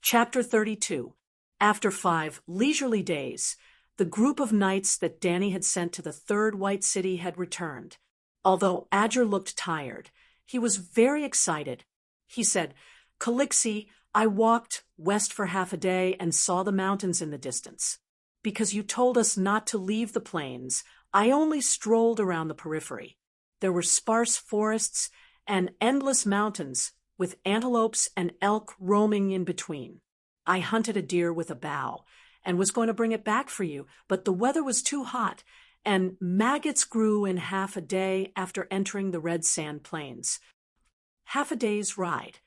Chapter 32. After 5 leisurely days, the group of knights that Danny had sent to the third White City had returned. Although Adger looked tired, he was very excited. He said, "Calixi, I walked west for half a day and saw the mountains in the distance. Because you told us not to leave the plains, I only strolled around the periphery. There were sparse forests and endless mountains, with antelopes and elk roaming in between. I hunted a deer with a bow and was going to bring it back for you, but the weather was too hot, and maggots grew in half a day after entering the red sand plains." Half a day's ride.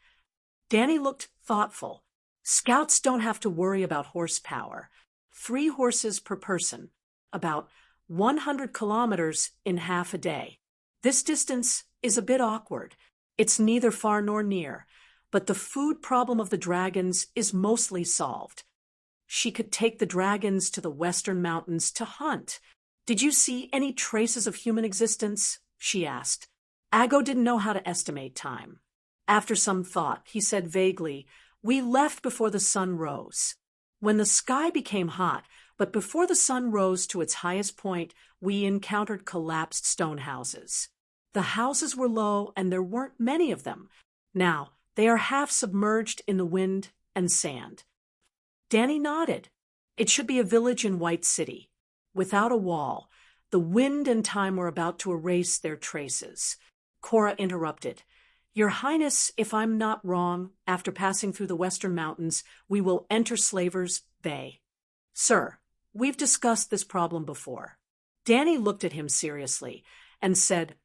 Danny looked thoughtful. Scouts don't have to worry about horsepower. 3 horses per person, about 100 kilometers in half a day. This distance is a bit awkward. It's neither far nor near, but the food problem of the dragons is mostly solved. She could take the dragons to the western mountains to hunt. "Did you see any traces of human existence?" she asked. Ago didn't know how to estimate time. After some thought, he said vaguely, "We left before the sun rose. When the sky became hot, but before the sun rose to its highest point, we encountered collapsed stone houses. The houses were low and there weren't many of them. Now, they are half submerged in the wind and sand." Danny nodded. It should be a village in White City. Without a wall, the wind and time were about to erase their traces. Cora interrupted. "Your Highness, if I'm not wrong, after passing through the western mountains, we will enter Slaver's Bay." "Sir, we've discussed this problem before." Danny looked at him seriously and said,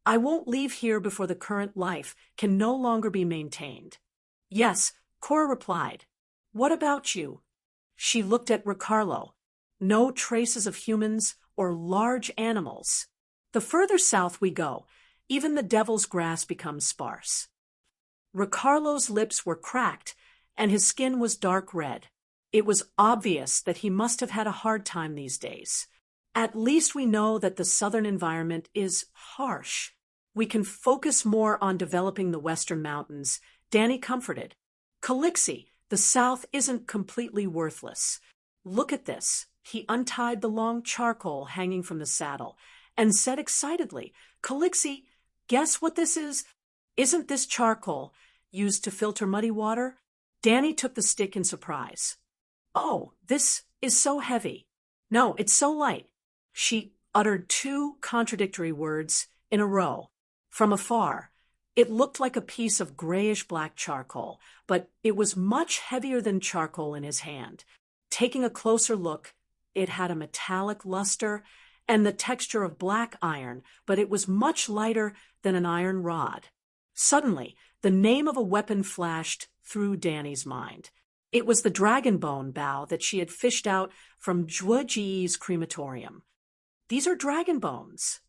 "I won't leave here before the current life can no longer be maintained." "Yes," Cora replied. "What about you?" She looked at Ricardo. No traces of humans or large animals. The further south we go, even the devil's grass becomes sparse. Ricardo's lips were cracked, and his skin was dark red. It was obvious that he must have had a hard time these days. "At least we know that the southern environment is harsh. We can focus more on developing the western mountains," Danny comforted. "Calixi, the south isn't completely worthless. Look at this." He untied the long charcoal hanging from the saddle and said excitedly, "Calixi, guess what this is? Isn't this charcoal used to filter muddy water?" Danny took the stick in surprise. "Oh, this is so heavy." "No, it's so light." She uttered 2 contradictory words in a row. From afar, it looked like a piece of grayish-black charcoal, but it was much heavier than charcoal in his hand. Taking a closer look, it had a metallic luster and the texture of black iron, but it was much lighter than an iron rod. Suddenly, the name of a weapon flashed through Danny's mind. It was the dragon bone bow that she had fished out from Zhuji's crematorium. These are dragon bones.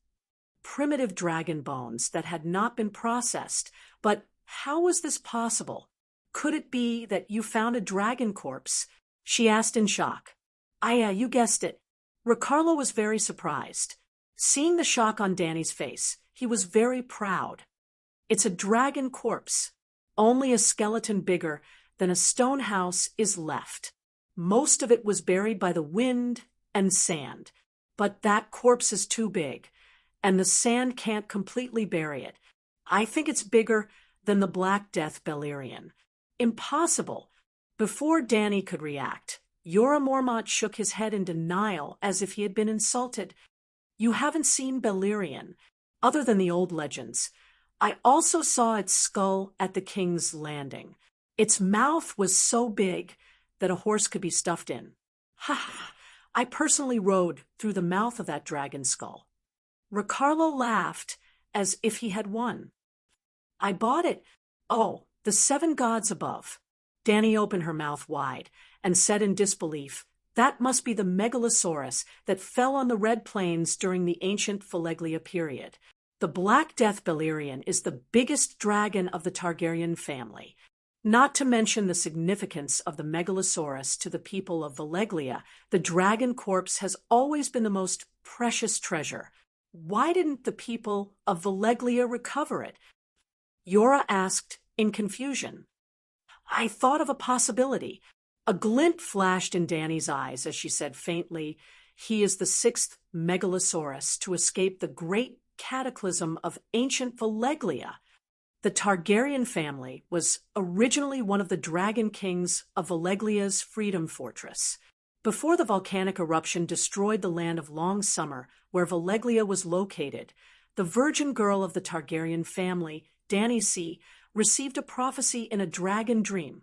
Primitive dragon bones that had not been processed. But how was this possible? "Could it be that you found a dragon corpse?" she asked in shock. You guessed it." Ricardo was very surprised. Seeing the shock on Danny's face, he was very proud. "It's a dragon corpse. Only a skeleton bigger than a stone house is left. Most of it was buried by the wind and sand. But that corpse is too big, and the sand can't completely bury it. I think it's bigger than the Black Death Beleriand." "Impossible." Before Danny could react, Jorah Mormont shook his head in denial as if he had been insulted. "You haven't seen Beleriand, other than the old legends. I also saw its skull at the King's Landing. Its mouth was so big that a horse could be stuffed in. Ha ha! I personally rode through the mouth of that dragon skull." Ricardo laughed as if he had won. "I bought it. Oh, the 7 gods above." Danny opened her mouth wide and said in disbelief, "That must be the megalosaurus that fell on the Red Plains during the ancient Phileglia period. The Black Death Beleriand is the biggest dragon of the Targaryen family. Not to mention the significance of the megalosaurus to the people of Phileglia, the dragon corpse has always been the most precious treasure. Why didn't the people of Phileglia recover it?" Jorah asked in confusion. I thought of a possibility. A glint flashed in Danny's eyes as she said faintly, "He is the sixth megalosaurus to escape the great cataclysm of ancient Valeglia." The Targaryen family was originally one of the dragon kings of Valeglia's Freedom Fortress. Before the volcanic eruption destroyed the land of Long Summer, where Valeglia was located, the virgin girl of the Targaryen family, Dany C., received a prophecy in a dragon dream.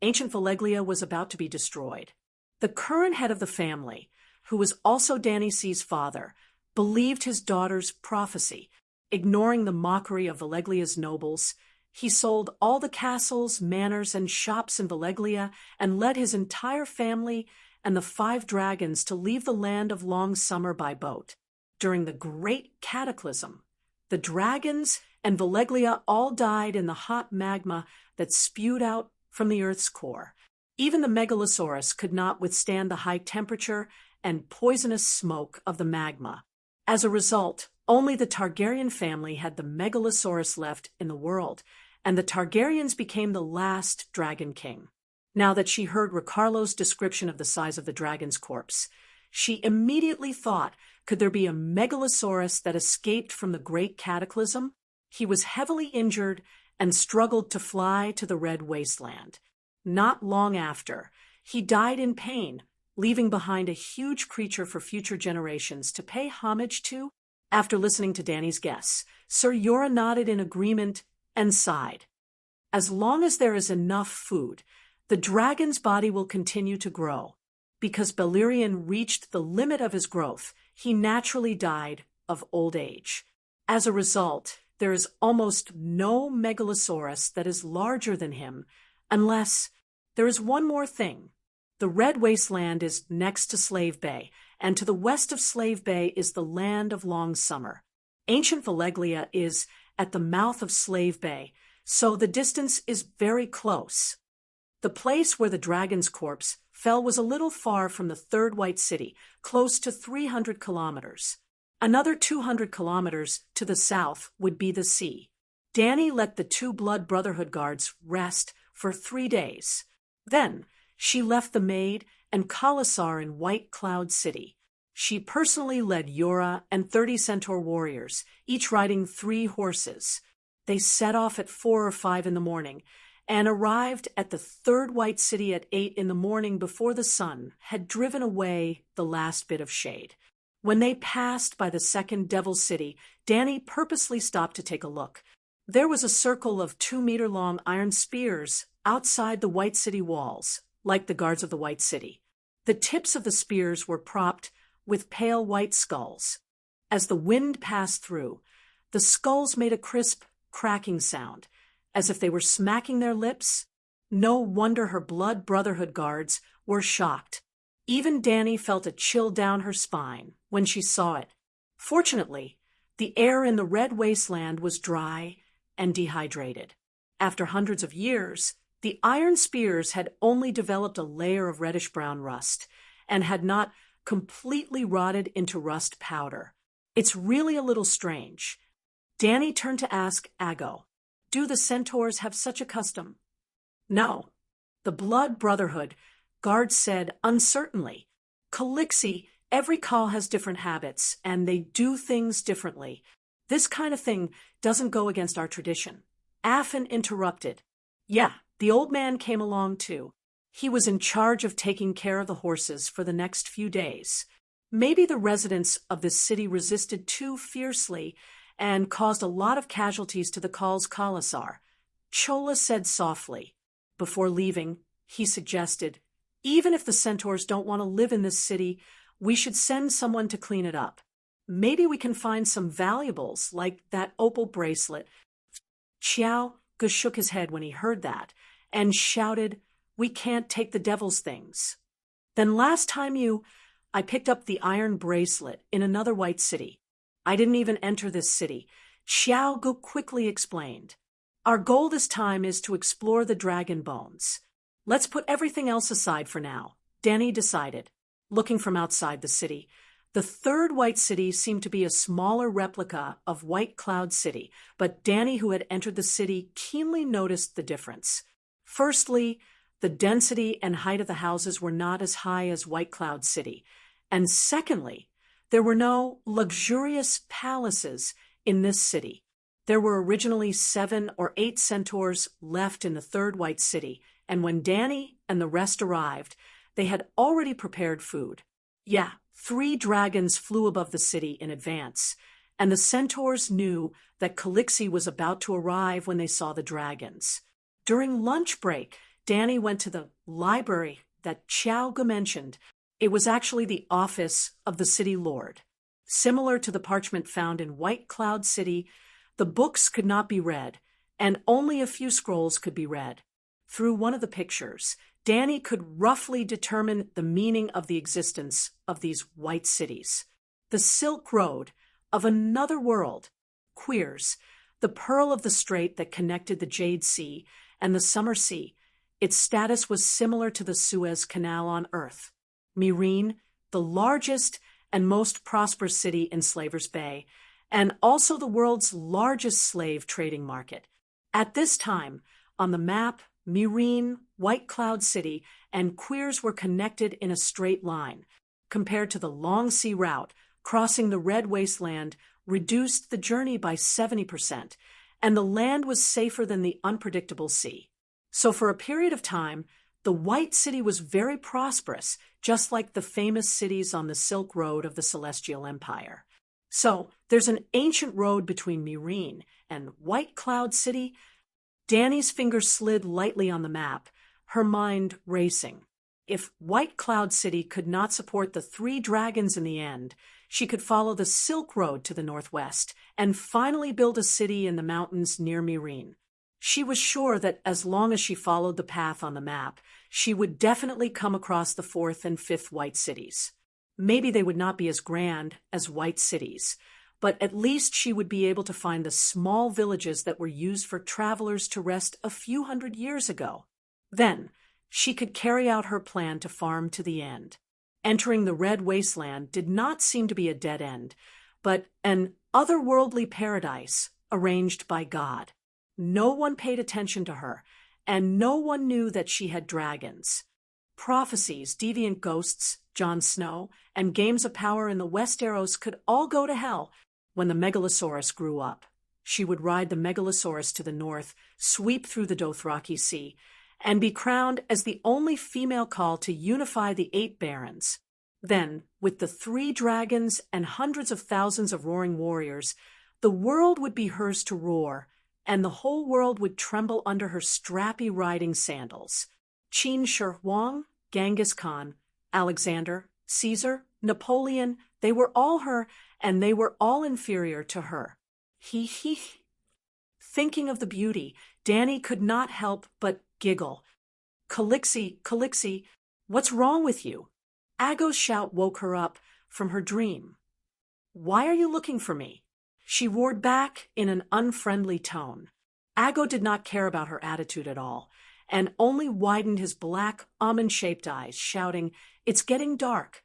Ancient Valeglia was about to be destroyed. The current head of the family, who was also Dany C.'s father, believed his daughter's prophecy. Ignoring the mockery of Valeglia's nobles, he sold all the castles, manors, and shops in Valeglia and led his entire family and the 5 dragons to leave the land of Long Summer by boat. During the Great Cataclysm, the dragons and Valeglia all died in the hot magma that spewed out from the Earth's core. Even the Megalosaurus could not withstand the high temperature and poisonous smoke of the magma. As a result, only the Targaryen family had the Megalosaurus left in the world, and the Targaryens became the last dragon king. Now that she heard Ricarlo's description of the size of the dragon's corpse, she immediately thought, could there be a Megalosaurus that escaped from the Great Cataclysm? He was heavily injured and struggled to fly to the Red Wasteland. Not long after, he died in pain, leaving behind a huge creature for future generations to pay homage to. After listening to Dany's guess, Sir Jorah nodded in agreement and sighed. As long as there is enough food, the dragon's body will continue to grow. Because Balerion reached the limit of his growth, he naturally died of old age. As a result, there is almost no Megalosaurus that is larger than him, unless there is one more thing. The Red Wasteland is next to Slave Bay, and to the west of Slave Bay is the land of Long Summer. Ancient Valeglia is at the mouth of Slave Bay, so the distance is very close. The place where the dragon's corpse fell was a little far from the Third White City, close to 300 kilometers. Another 200 kilometers to the south would be the sea. Dany let the 2 Blood Brotherhood guards rest for 3 days. Then she left the maid and Khalasar in White Cloud City. She personally led Jorah and 30 centaur warriors, each riding 3 horses. They set off at 4 or 5 in the morning and arrived at the Third White City at 8 in the morning before the sun had driven away the last bit of shade. When they passed by the second Devil City, Dany purposely stopped to take a look. There was a circle of 2-meter-long iron spears outside the White City walls, like the guards of the White City. The tips of the spears were propped with pale white skulls. As the wind passed through, the skulls made a crisp, cracking sound, as if they were smacking their lips. No wonder her Blood Brotherhood guards were shocked. Even Dany felt a chill down her spine when she saw it. Fortunately, the air in the Red Wasteland was dry and dehydrated. After hundreds of years, the iron spears had only developed a layer of reddish-brown rust and had not completely rotted into rust powder. It's really a little strange. Dany turned to ask Aggo, "Do the centaurs have such a custom?" "No." The Blood Brotherhood guard said uncertainly. "Calixi, every call has different habits, and they do things differently. This kind of thing doesn't go against our tradition." Affan interrupted. "Yeah, the old man came along too. He was in charge of taking care of the horses for the next few days. Maybe the residents of this city resisted too fiercely and caused a lot of casualties to the Khal's Khalasar." Chola said softly. Before leaving, he suggested, "Even if the centaurs don't want to live in this city, we should send someone to clean it up. Maybe we can find some valuables, like that opal bracelet." Xiao shook his head when he heard that, and shouted, "We can't take the devil's things." "Then last time I picked up the iron bracelet in another white city. I didn't even enter this city," Xiao Gu quickly explained. "Our goal this time is to explore the dragon bones. Let's put everything else aside for now," Dany decided. Looking from outside the city, the Third White City seemed to be a smaller replica of White Cloud City, but Dany, who had entered the city, keenly noticed the difference. Firstly, the density and height of the houses were not as high as White Cloud City. And secondly, there were no luxurious palaces in this city. There were originally 7 or 8 centaurs left in the third White City, and when Danny and the rest arrived, they had already prepared food. Yeah, 3 dragons flew above the city in advance, and the centaurs knew that Calixi was about to arrive when they saw the dragons. During lunch break, Danny went to the library that Xiaogu mentioned. It was actually the office of the city lord. Similar to the parchment found in White Cloud City, the books could not be read, and only a few scrolls could be read. Through one of the pictures, Danny could roughly determine the meaning of the existence of these white cities. The Silk Road of another world, Queers, the pearl of the strait that connected the Jade Sea and the Summer Sea. Its status was similar to the Suez Canal on Earth. Myrene, the largest and most prosperous city in Slaver's Bay, and also the world's largest slave trading market. At this time, on the map, Myrene, White Cloud City, and Queers were connected in a straight line. Compared to the long sea route, crossing the Red Wasteland reduced the journey by 70%, and the land was safer than the unpredictable sea. So for a period of time, the White City was very prosperous, just like the famous cities on the Silk Road of the Celestial Empire. So there's an ancient road between Myrene and White Cloud City. Danny's finger slid lightly on the map, her mind racing. If White Cloud City could not support the 3 dragons in the end, she could follow the Silk Road to the northwest and finally build a city in the mountains near Myrene. She was sure that as long as she followed the path on the map, she would definitely come across the 4th and 5th white cities. Maybe they would not be as grand as white cities, but at least she would be able to find the small villages that were used for travelers to rest a few hundred years ago. Then, she could carry out her plan to farm to the end. Entering the Red Wasteland did not seem to be a dead end, but an otherworldly paradise arranged by God. No one paid attention to her, and no one knew that she had dragons. Prophecies, deviant ghosts, Jon Snow, and games of power in the Westeros could all go to hell when the Megalosaurus grew up. She would ride the Megalosaurus to the north, sweep through the Dothraki Sea, and be crowned as the only female call to unify the 8 barons. Then, with the 3 dragons and hundreds of thousands of roaring warriors, the world would be hers to roar, and the whole world would tremble under her strappy riding sandals. Qin Shi Huang, Genghis Khan, Alexander, Caesar, Napoleon, they were all her, and they were all inferior to her. He. Thinking of the beauty, Danny could not help but giggle. Calixi, what's wrong with you? Ago's shout woke her up from her dream. Why are you looking for me? She roared back in an unfriendly tone. Ago did not care about her attitude at all, and only widened his black, almond-shaped eyes, shouting, "It's getting dark."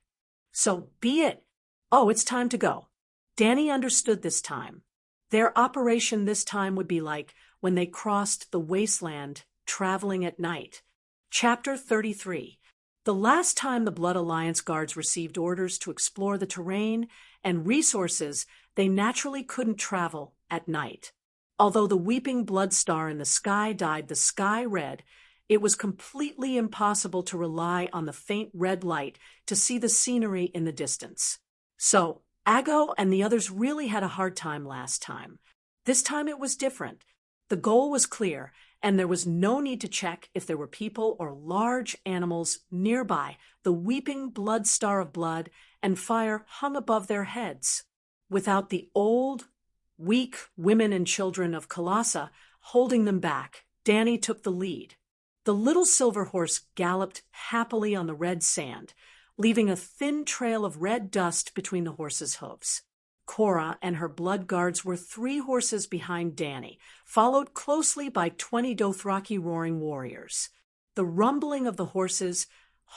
"So be it. Oh, it's time to go." Danny understood this time. Their operation this time would be like when they crossed the wasteland, traveling at night. Chapter 33. The last time the Blood Alliance guards received orders to explore the terrain and resources, they naturally couldn't travel at night. Although the weeping blood star in the sky dyed the sky red, it was completely impossible to rely on the faint red light to see the scenery in the distance. So, Ago and the others really had a hard time last time. This time it was different. The goal was clear, and there was no need to check if there were people or large animals nearby. The weeping blood star of blood and fire hung above their heads. Without the old, weak women and children of Colossa holding them back, Danny took the lead. The little silver horse galloped happily on the red sand, leaving a thin trail of red dust between the horse's hooves. Cora and her blood guards were 3 horses behind Danny, followed closely by 20 Dothraki roaring warriors. The rumbling of the horses'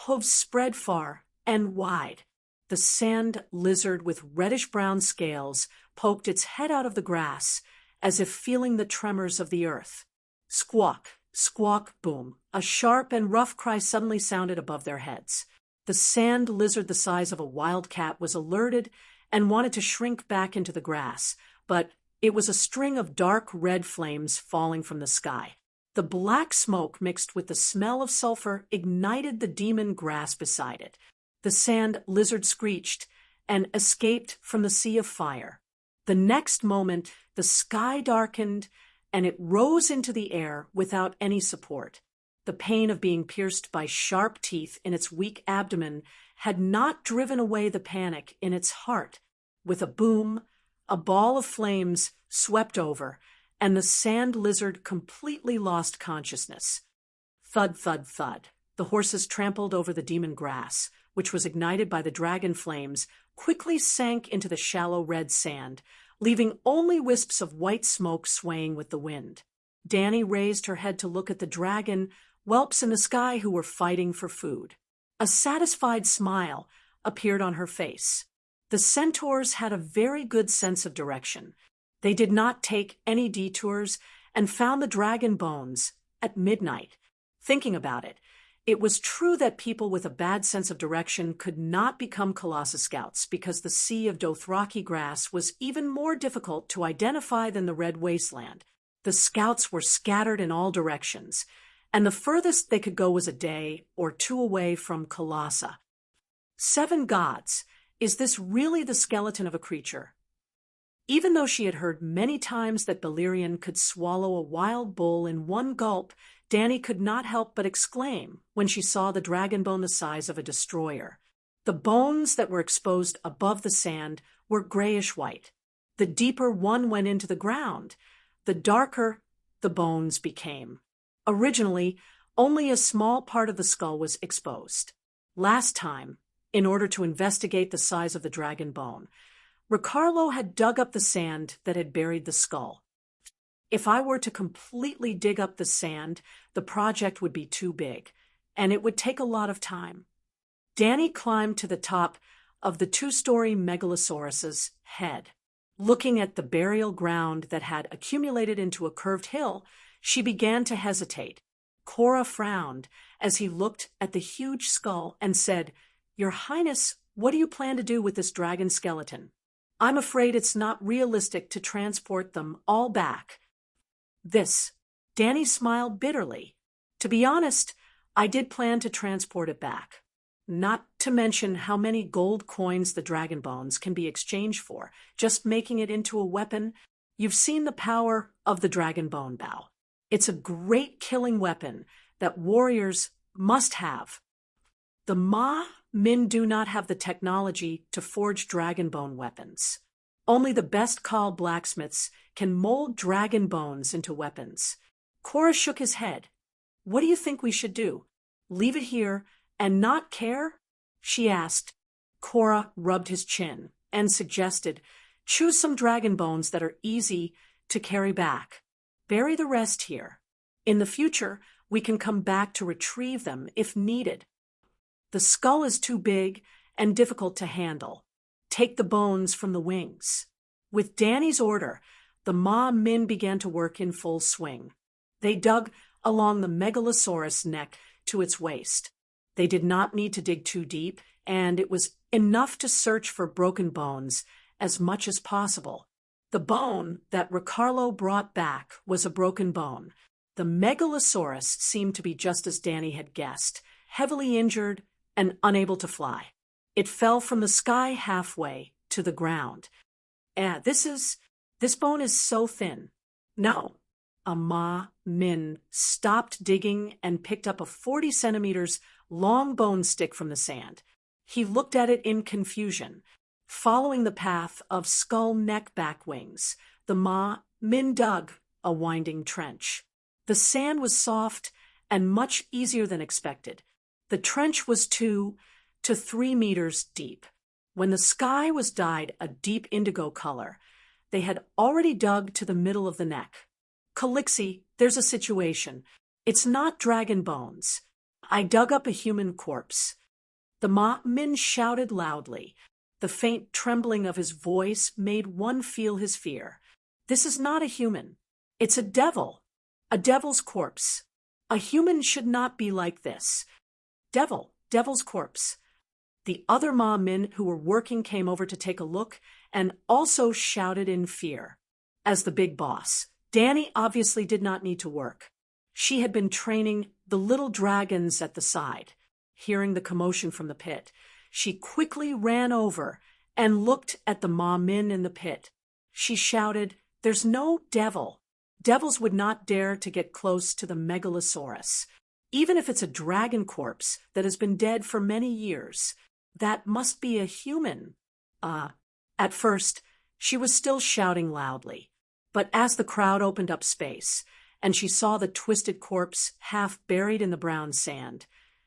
hooves spread far and wide. The sand lizard with reddish-brown scales poked its head out of the grass, as if feeling the tremors of the earth. Squawk, Squawk, boom. A sharp and rough cry suddenly sounded above their heads. The sand lizard the size of a wildcat was alerted and wanted to shrink back into the grass, but it was a string of dark red flames falling from the sky. The black smoke mixed with the smell of sulfur ignited the demon grass beside it. The sand lizard screeched and escaped from the sea of fire. The next moment, the sky darkened and it rose into the air without any support. The pain of being pierced by sharp teeth in its weak abdomen had not driven away the panic in its heart. With a boom, a ball of flames swept over, and the sand lizard completely lost consciousness. Thud, thud, thud. The horses trampled over the demon grass, which was ignited by the dragon flames, quickly sank into the shallow red sand, leaving only wisps of white smoke swaying with the wind. Danny raised her head to look at the dragon whelps in the sky who were fighting for food. A satisfied smile appeared on her face. The centaurs had a very good sense of direction. They did not take any detours and found the dragon bones at midnight. Thinking about it, it was true that people with a bad sense of direction could not become Colossus Scouts because the sea of Dothraki grass was even more difficult to identify than the Red Wasteland. The scouts were scattered in all directions, and the furthest they could go was a day or two away from Colossa. 7 gods. Is this really the skeleton of a creature? Even though she had heard many times that Balerion could swallow a wild bull in one gulp, Danny could not help but exclaim when she saw the dragon bone the size of a destroyer. The bones that were exposed above the sand were grayish-white. The deeper one went into the ground, the darker the bones became. Originally, only a small part of the skull was exposed. Last time, in order to investigate the size of the dragon bone, Ricardo had dug up the sand that had buried the skull. If I were to completely dig up the sand, the project would be too big, and it would take a lot of time. Danny climbed to the top of the 2-story Megalosaurus's head. Looking at the burial ground that had accumulated into a curved hill, she began to hesitate. Cora frowned as he looked at the huge skull and said, "Your Highness, what do you plan to do with this dragon skeleton? I'm afraid it's not realistic to transport them all back." Danny smiled bitterly. "To be honest, I did plan to transport it back. Not to mention how many gold coins the dragon bones can be exchanged for, just making it into a weapon. You've seen the power of the dragon bone bow. It's a great killing weapon that warriors must have. The Min do not have the technology to forge dragon bone weapons. Only the best called blacksmiths can mold dragon bones into weapons." Cora shook his head. "What do you think we should do? Leave it here and not care?" she asked. Cora rubbed his chin and suggested, "Choose some dragon bones that are easy to carry back. Bury the rest here. In the future, we can come back to retrieve them if needed. The skull is too big and difficult to handle. Take the bones from the wings." With Danny's order, the Min began to work in full swing. They dug along the Megalosaurus neck to its waist. They did not need to dig too deep, and it was enough to search for broken bones as much as possible. The bone that Ricardo brought back was a broken bone. The Megalosaurus seemed to be just as Danny had guessed, heavily injured and unable to fly. It fell from the sky halfway to the ground. This bone is so thin." "No." Min stopped digging and picked up a 40 centimeters long bone stick from the sand. He looked at it in confusion. Following the path of skull neck back wings, the Min dug a winding trench. The sand was soft and much easier than expected. The trench was 2 to 3 meters deep. When the sky was dyed a deep indigo color, they had already dug to the middle of the neck. "Calixi, there's a situation. It's not dragon bones. I dug up a human corpse." The Min shouted loudly. The faint trembling of his voice made one feel his fear. "This is not a human. It's a devil. A devil's corpse. A human should not be like this. Devil's corpse. The other Ma Min who were working came over to take a look and also shouted in fear. As the big boss, Danny obviously did not need to work. She had been training the little dragons at the side. Hearing the commotion from the pit, she quickly ran over and looked at the Ma Min in the pit. She shouted, "There's no devil. Devils would not dare to get close to the Megalosaurus. Even if it's a dragon corpse that has been dead for many years, that must be a human." At first, she was still shouting loudly, but as the crowd opened up space and she saw the twisted corpse half buried in the brown sand,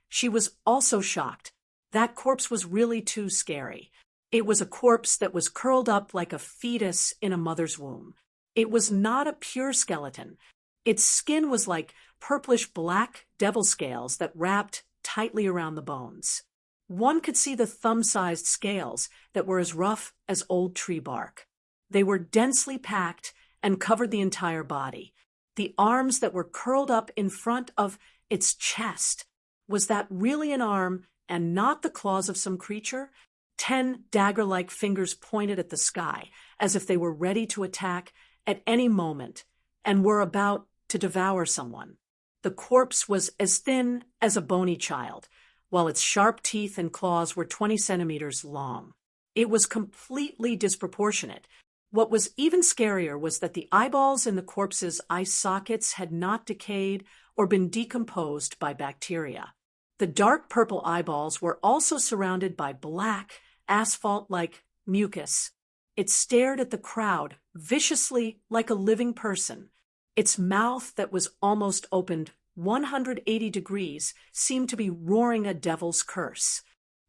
she was also shocked. That corpse was really too scary. It was a corpse that was curled up like a fetus in a mother's womb. It was not a pure skeleton. Its skin was like purplish-black devil scales that wrapped tightly around the bones. One could see the thumb-sized scales that were as rough as old tree bark. They were densely packed and covered the entire body. The arms that were curled up in front of its chest. Was that really an arm and not the claws of some creature? 10 dagger-like fingers pointed at the sky, as if they were ready to attack at any moment and were about to devour someone. The corpse was as thin as a bony child, while its sharp teeth and claws were 20 centimeters long. It was completely disproportionate. What was even scarier was that the eyeballs in the corpse's eye sockets had not decayed or been decomposed by bacteria. The dark purple eyeballs were also surrounded by black, asphalt-like mucus. It stared at the crowd viciously like a living person. Its mouth that was almost opened 180 degrees seemed to be roaring a devil's curse.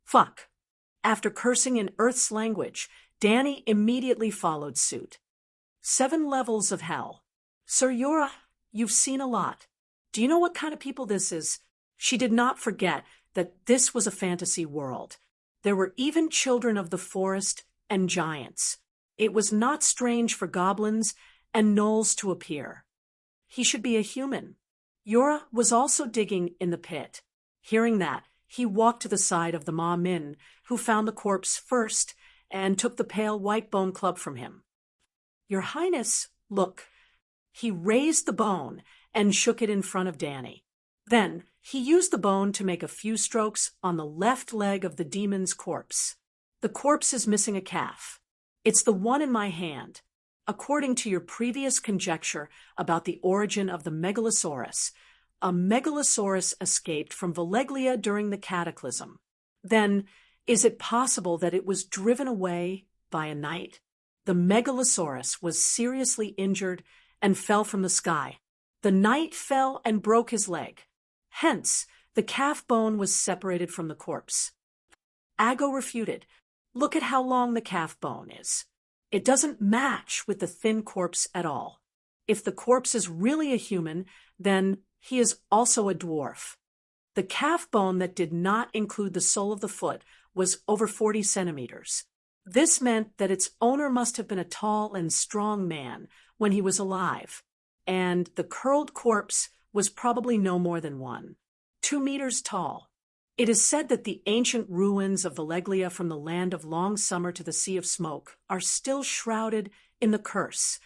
Fuck. After cursing in Earth's language, Danny immediately followed suit. 7 levels of hell. Sir Yura, you've seen a lot. Do you know what kind of people this is? She did not forget that this was a fantasy world. There were even children of the forest and giants. It was not strange for goblins and gnolls to appear. He should be a human. Yura was also digging in the pit. Hearing that, he walked to the side of the Ma Min, who found the corpse first and took the pale white bone club from him. "Your Highness, look." He raised the bone and shook it in front of Danny. Then he used the bone to make a few strokes on the left leg of the demon's corpse. "The corpse is missing a calf. It's the one in my hand. According to your previous conjecture about the origin of the Megalosaurus, a Megalosaurus escaped from Valeglia during the Cataclysm. Then, is it possible that it was driven away by a knight? The Megalosaurus was seriously injured and fell from the sky. The knight fell and broke his leg. Hence, the calf bone was separated from the corpse." Ago refuted. "Look at how long the calf bone is. It doesn't match with the thin corpse at all. If the corpse is really a human, then he is also a dwarf. The calf bone that did not include the sole of the foot was over 40 centimeters. This meant that its owner must have been a tall and strong man when he was alive, and the curled corpse was probably no more than 2 meters tall. It is said that the ancient ruins of Valeglia from the land of long summer to the Sea of Smoke are still shrouded in the curse."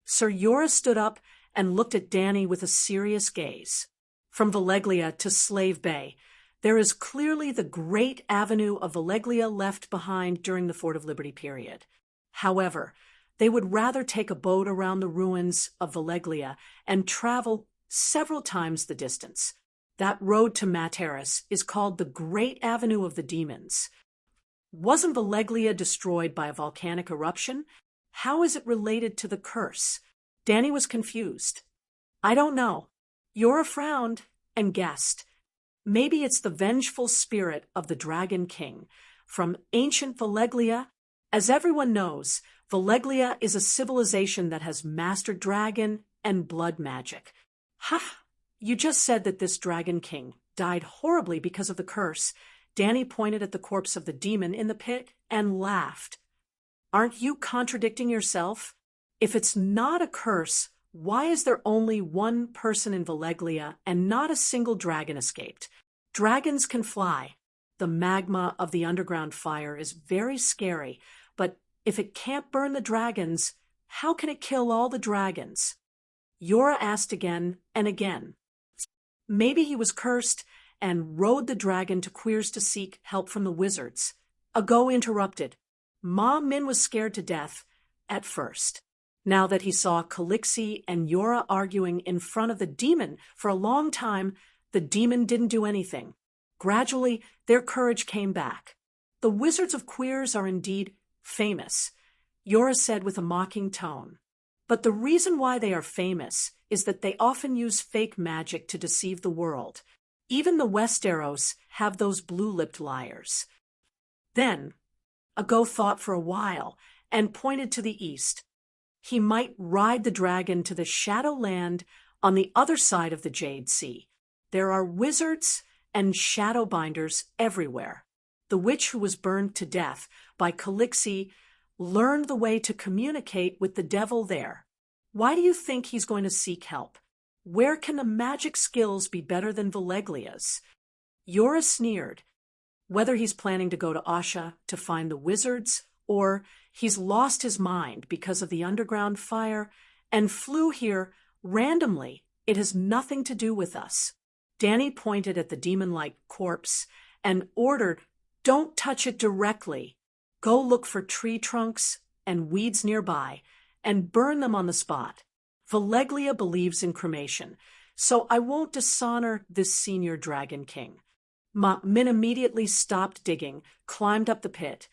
Sir Yura stood up and looked at Danny with a serious gaze. "From Valeglia to Slave Bay, there is clearly the great avenue of Valeglia left behind during the Fort of Liberty period. However, they would rather take a boat around the ruins of Valeglia and travel several times the distance. That road to Materis is called the Great Avenue of the Demons. Wasn't Valeglia destroyed by a volcanic eruption? How is it related to the curse?" Danny was confused. "I don't know." Yura frowned and guessed. "Maybe it's the vengeful spirit of the Dragon King from ancient Valeglia. As everyone knows, Valeglia is a civilization that has mastered dragon and blood magic." "Ha! You just said that this Dragon King died horribly because of the curse." Danny pointed at the corpse of the demon in the pit and laughed. "Aren't you contradicting yourself? If it's not a curse, Why is there only one person in Valeglia and not a single dragon escaped? Dragons can fly. The magma of the underground fire is very scary, but if it can't burn the dragons, how can it kill all the dragons? Yora asked again and again. Maybe he was cursed and rode the dragon to Queers to seek help from the wizards. Ago interrupted. Ma Min was scared to death at first. Now that he saw Calixi and Yora arguing in front of the demon for a long time, the demon didn't do anything. Gradually, their courage came back. The wizards of Queers are indeed famous, Yora said with a mocking tone. But the reason why they are famous is that they often use fake magic to deceive the world. Even the Westeros have those blue-lipped liars. Then, Ago thought for a while and pointed to the east. He might ride the dragon to the Shadowland on the other side of the Jade Sea. There are wizards and shadowbinders everywhere. The witch who was burned to death by Calixi learned the way to communicate with the devil there. Why do you think he's going to seek help? Where can the magic skills be better than Valeglia's? Yora sneered. Whether he's planning to go to Asha to find the wizards, or he's lost his mind because of the underground fire and flew here randomly, it has nothing to do with us. Dany pointed at the demon-like corpse and ordered, "Don't touch it directly. Go look for tree trunks and weeds nearby and burn them on the spot. Valeglia believes in cremation, so I won't dishonor this senior dragon king." Ma Min immediately stopped digging, climbed up the pit,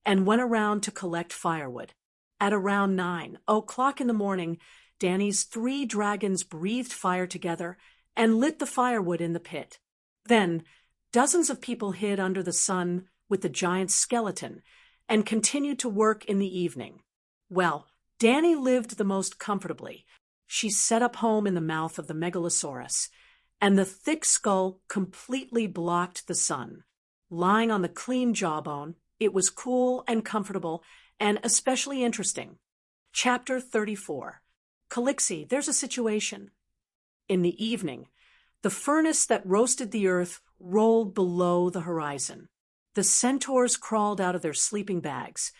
and went around to collect firewood. At around 9:00 in the morning, Dany's 3 dragons breathed fire together and lit the firewood in the pit. Then, dozens of people hid under the sun with the giant skeleton and continued to work in the evening. Well, Dany lived the most comfortably. She set up home in the mouth of the Megalosaurus, and the thick skull completely blocked the sun. Lying on the clean jawbone, it was cool and comfortable and especially interesting. Chapter 34. Calixi, there's a situation. In the evening, the furnace that roasted the earth rolled below the horizon. The centaurs crawled out of their sleeping bags,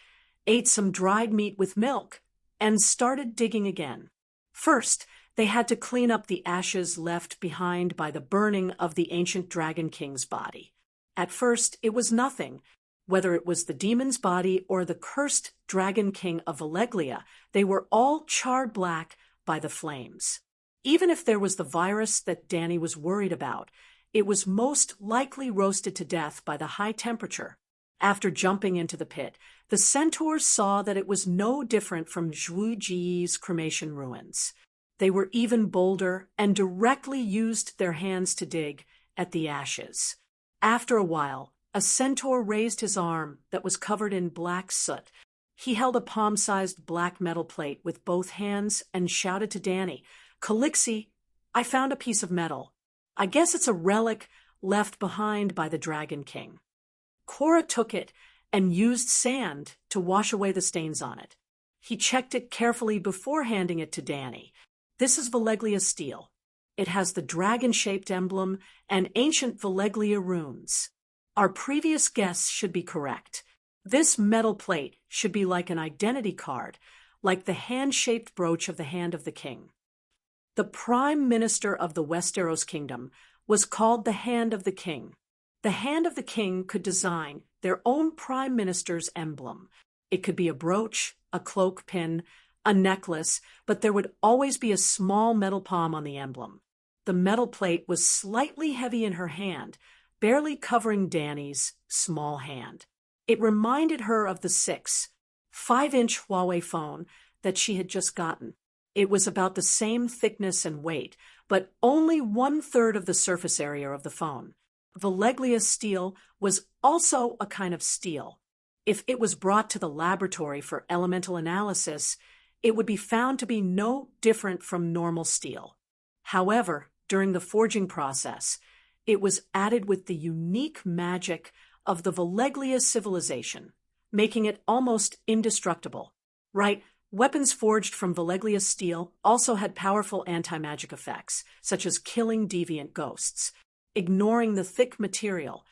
ate some dried meat with milk, and started digging again. First, they had to clean up the ashes left behind by the burning of the ancient Dragon King's body. At first, it was nothing. Whether it was the demon's body or the cursed Dragon King of Valeglia, they were all charred black by the flames. Even if there was the virus that Dany was worried about, it was most likely roasted to death by the high temperature. After jumping into the pit, the centaurs saw that it was no different from Zhu Ji's cremation ruins. They were even bolder and directly used their hands to dig at the ashes. After a while, a centaur raised his arm that was covered in black soot. He held a palm-sized black metal plate with both hands and shouted to Dany, "Calixi, I found a piece of metal. I guess it's a relic left behind by the Dragon King." Cora took it and used sand to wash away the stains on it. He checked it carefully before handing it to Dany. "This is Valeglia steel. It has the dragon-shaped emblem and ancient Valeglia runes. Our previous guess should be correct. This metal plate should be like an identity card, like the hand-shaped brooch of the Hand of the King." The Prime Minister of the Westeros Kingdom was called the Hand of the King. The Hand of the King could design their own Prime Minister's emblem. It could be a brooch, a cloak pin, a necklace, but there would always be a small metal palm on the emblem. The metal plate was slightly heavy in her hand, barely covering Dany's small hand. It reminded her of the 5-inch Huawei phone that she had just gotten. It was about the same thickness and weight, but only 1/3 of the surface area of the phone. Valeglia steel was also a kind of steel. If it was brought to the laboratory for elemental analysis, it would be found to be no different from normal steel. However, during the forging process, it was added with the unique magic of the Valeglia civilization, making it almost indestructible. Right, Weapons forged from Valeglia steel also had powerful anti-magic effects, such as killing deviant ghosts. Ignoring the thick material,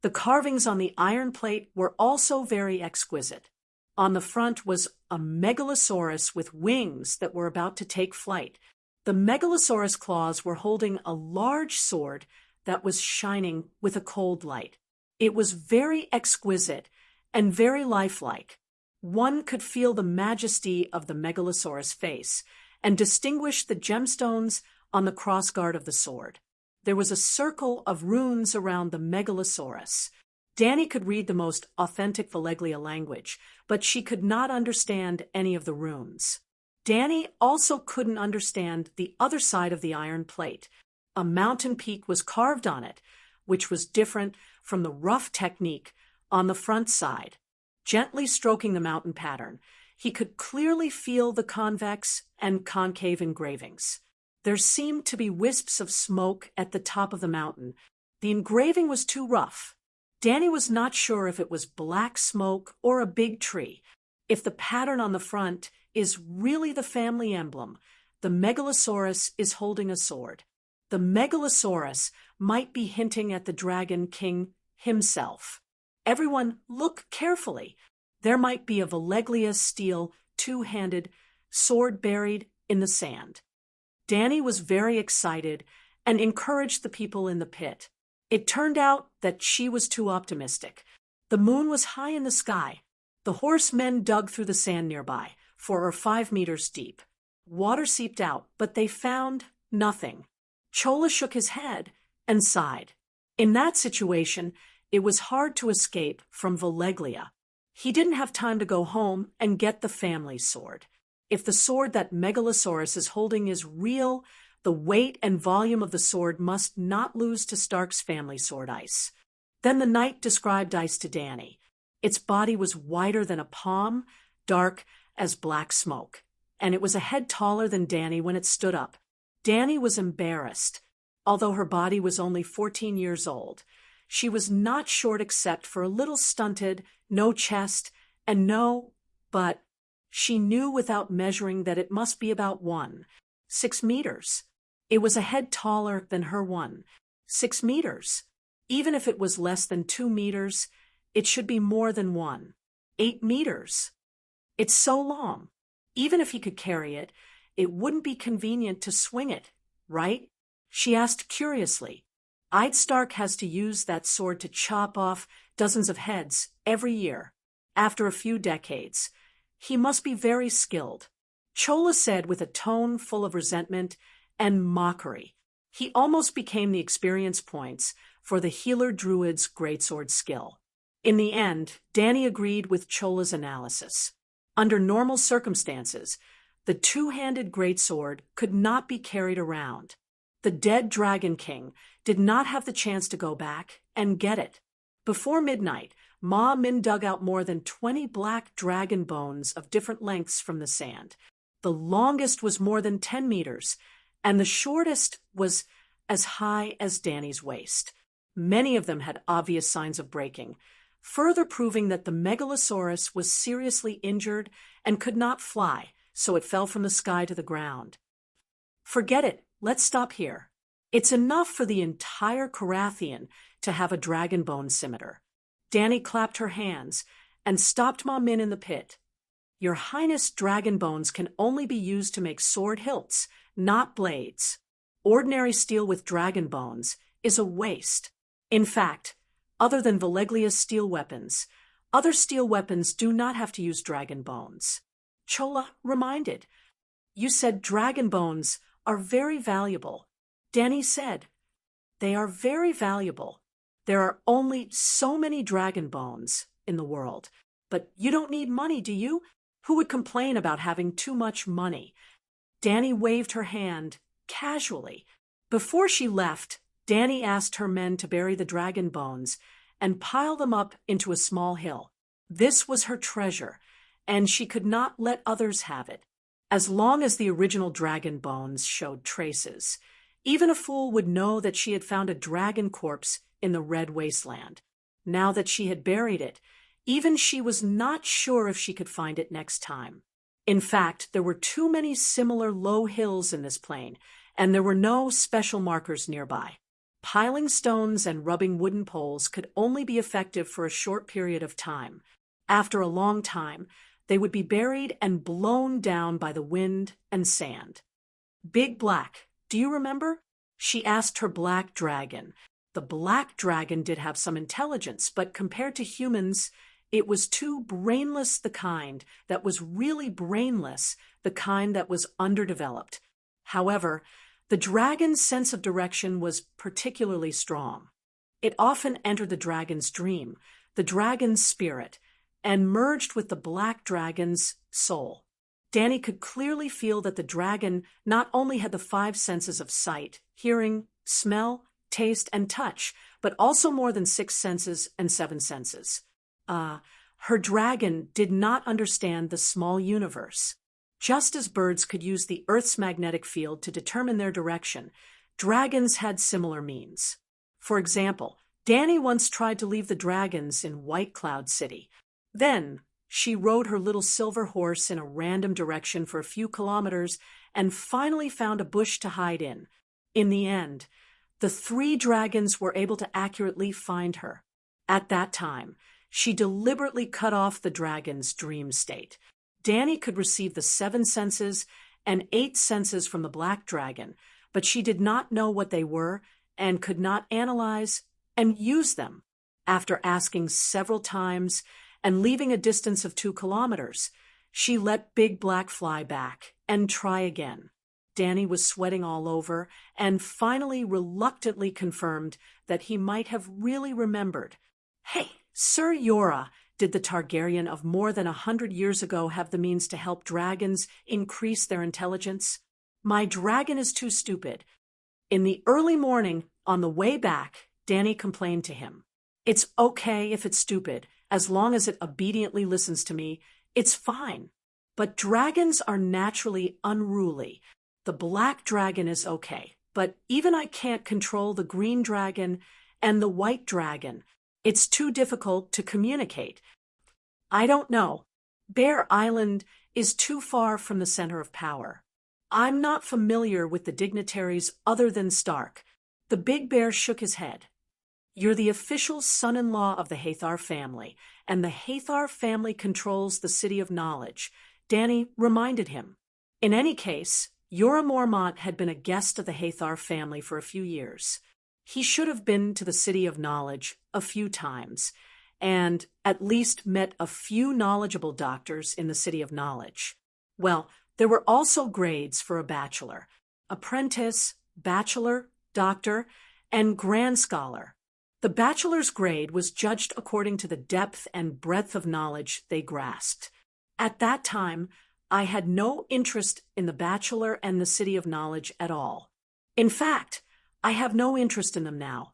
the carvings on the iron plate were also very exquisite. On the front was a megalosaurus with wings that were about to take flight. The megalosaurus claws were holding a large sword that was shining with a cold light. It was very exquisite and very lifelike. One could feel the majesty of the megalosaurus face and distinguish the gemstones on the crossguard of the sword. There was a circle of runes around the megalosaurus. Danny could read the most authentic Valeglia language, but she could not understand any of the runes. Danny also couldn't understand the other side of the iron plate. A mountain peak was carved on it, which was different from the rough technique on the front side. Gently stroking the mountain pattern, he could clearly feel the convex and concave engravings. There seemed to be wisps of smoke at the top of the mountain. The engraving was too rough. Danny was not sure if it was black smoke or a big tree. If the pattern on the front is really the family emblem, the megalosaurus is holding a sword. The megalosaurus might be hinting at the Dragon King himself. Everyone, look carefully. There might be a Valeglia steel two-handed sword buried in the sand. Danny was very excited and encouraged the people in the pit. It turned out that she was too optimistic. The moon was high in the sky. The horsemen dug through the sand nearby, 4 or 5 meters deep. Water seeped out, but they found nothing. Chola shook his head and sighed. In that situation, it was hard to escape from Valeglia. He didn't have time to go home and get the family sword. If the sword that Megalosaurus is holding is real, the weight and volume of the sword must not lose to Stark's family sword Ice. Then the knight described Ice to Danny. Its body was wider than a palm, dark as black smoke, and it was a head taller than Danny when it stood up. Danny was embarrassed. Although her body was only 14 years old, she was not short except for a little stunted, no chest, and but she knew without measuring that it must be about 6 meters. It was a head taller than her 6 meters. Even if it was less than 2 meters, it should be more than 8 meters. It's so long. Even if he could carry it, it wouldn't be convenient to swing it, right? She asked curiously. Id Stark has to use that sword to chop off dozens of heads every year. After a few decades, he must be very skilled. Chola said with a tone full of resentment and mockery. He almost became the experience points for the healer druid's greatsword skill. In the end, Danny agreed with Chola's analysis. Under normal circumstances, the two-handed greatsword could not be carried around. The dead Dragon King did not have the chance to go back and get it. Before midnight, Ma Min dug out more than 20 black dragon bones of different lengths from the sand. The longest was more than 10 meters, and the shortest was as high as Danny's waist. Many of them had obvious signs of breaking, further proving that the Megalosaurus was seriously injured and could not fly, so it fell from the sky to the ground. Forget it. Let's stop here. It's enough for the entire Carathian to have a dragon bone scimitar. Danny clapped her hands and stopped Ma Min in the pit. Your Highness, dragon bones can only be used to make sword hilts, not blades. Ordinary steel with dragon bones is a waste. In fact, other than Valeglia's steel weapons, other steel weapons do not have to use dragon bones. Chola reminded. You said dragon bones are very valuable. Danny said, they are very valuable. There are only so many dragon bones in the world. But you don't need money, do you? Who would complain about having too much money? Danny waved her hand casually. Before she left, Danny asked her men to bury the dragon bones and pile them up into a small hill. This was her treasure, and she could not let others have it. As long as the original dragon bones showed traces, even a fool would know that she had found a dragon corpse in the Red Wasteland. Now that she had buried it, even she was not sure if she could find it next time. In fact, there were too many similar low hills in this plain, and there were no special markers nearby. Piling stones and rubbing wooden poles could only be effective for a short period of time. After a long time, they would be buried and blown down by the wind and sand. Big Black, do you remember? She asked her black dragon. The black dragon did have some intelligence, but compared to humans, it was too brainless, the kind that was really brainless, the kind that was underdeveloped. However, the dragon's sense of direction was particularly strong. It often entered the dragon's dream, the dragon's spirit, and merged with the black dragon's soul. Danny could clearly feel that the dragon not only had the 5 senses of sight, hearing, smell, taste, and touch, but also more than 6 senses and 7 senses. Her dragon did not understand the small universe. Just as birds could use the Earth's magnetic field to determine their direction, dragons had similar means. For example, Danny once tried to leave the dragons in White Cloud City. Then, she rode her little silver horse in a random direction for a few kilometers and finally found a bush to hide in. In the end, the 3 dragons were able to accurately find her. At that time, she deliberately cut off the dragon's dream state. Danny could receive the 7 senses and 8 senses from the black dragon, but she did not know what they were and could not analyze and use them. After asking several times and leaving a distance of 2 kilometers, she let Big Black fly back and try again. Danny was sweating all over and finally reluctantly confirmed that he might have really remembered. Hey, Sir Yora, did the Targaryen of more than 100 years ago have the means to help dragons increase their intelligence? My dragon is too stupid. In the early morning, on the way back, Danny complained to him. It's okay if it's stupid, as long as it obediently listens to me, it's fine. But dragons are naturally unruly. The black dragon is okay, but even I can't control the green dragon and the white dragon. It's too difficult to communicate. I don't know. Bear Island is too far from the center of power. I'm not familiar with the dignitaries other than Stark. The big bear shook his head. You're the official son-in-law of the Hathar family, and the Hathar family controls the City of Knowledge, Danny reminded him. In any case, Jorah Mormont had been a guest of the Hathar family for a few years. He should have been to the City of Knowledge a few times, and at least met a few knowledgeable doctors in the City of Knowledge. Well, there were also grades for a bachelor, apprentice, bachelor, doctor, and grand scholar. The bachelor's grade was judged according to the depth and breadth of knowledge they grasped. At that time, I had no interest in the bachelor and the City of Knowledge at all. In fact, I have no interest in them now.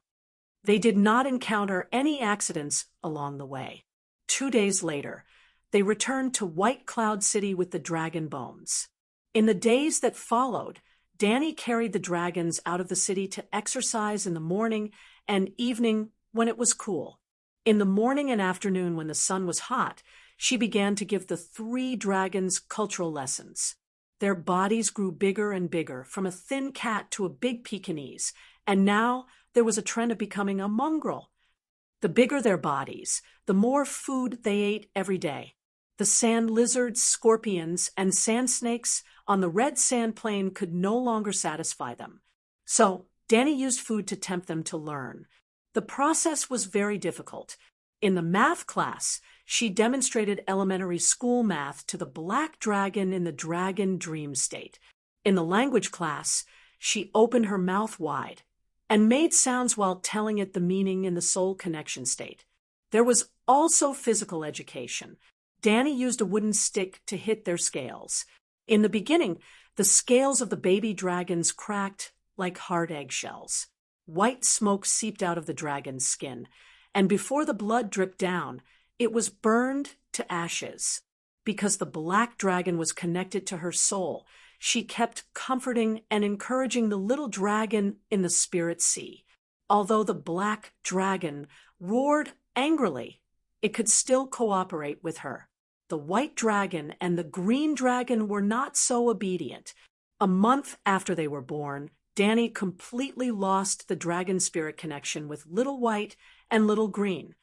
They did not encounter any accidents along the way. 2 days later, they returned to White Cloud City with the dragon bones. In the days that followed, Danny carried the dragons out of the city to exercise in the morning and evening when it was cool. In the morning and afternoon when the sun was hot, she began to give the 3 dragons cultural lessons. Their bodies grew bigger and bigger, from a thin cat to a big Pekingese, and now there was a trend of becoming a mongrel. The bigger their bodies, the more food they ate every day. The sand lizards, scorpions, and sand snakes on the red sand plain could no longer satisfy them. So Danny used food to tempt them to learn. The process was very difficult. In the math class, she demonstrated elementary school math to the black dragon in the dragon dream state. In the language class, she opened her mouth wide and made sounds while telling it the meaning in the soul connection state. There was also physical education. Danny used a wooden stick to hit their scales. In the beginning, the scales of the baby dragons cracked like hard eggshells. White smoke seeped out of the dragon's skin, and before the blood dripped down, it was burned to ashes. Because the black dragon was connected to her soul, she kept comforting and encouraging the little dragon in the spirit sea. Although the black dragon roared angrily, it could still cooperate with her. The white dragon and the green dragon were not so obedient. A month after they were born, Danny completely lost the dragon spirit connection with Little White and Little Green.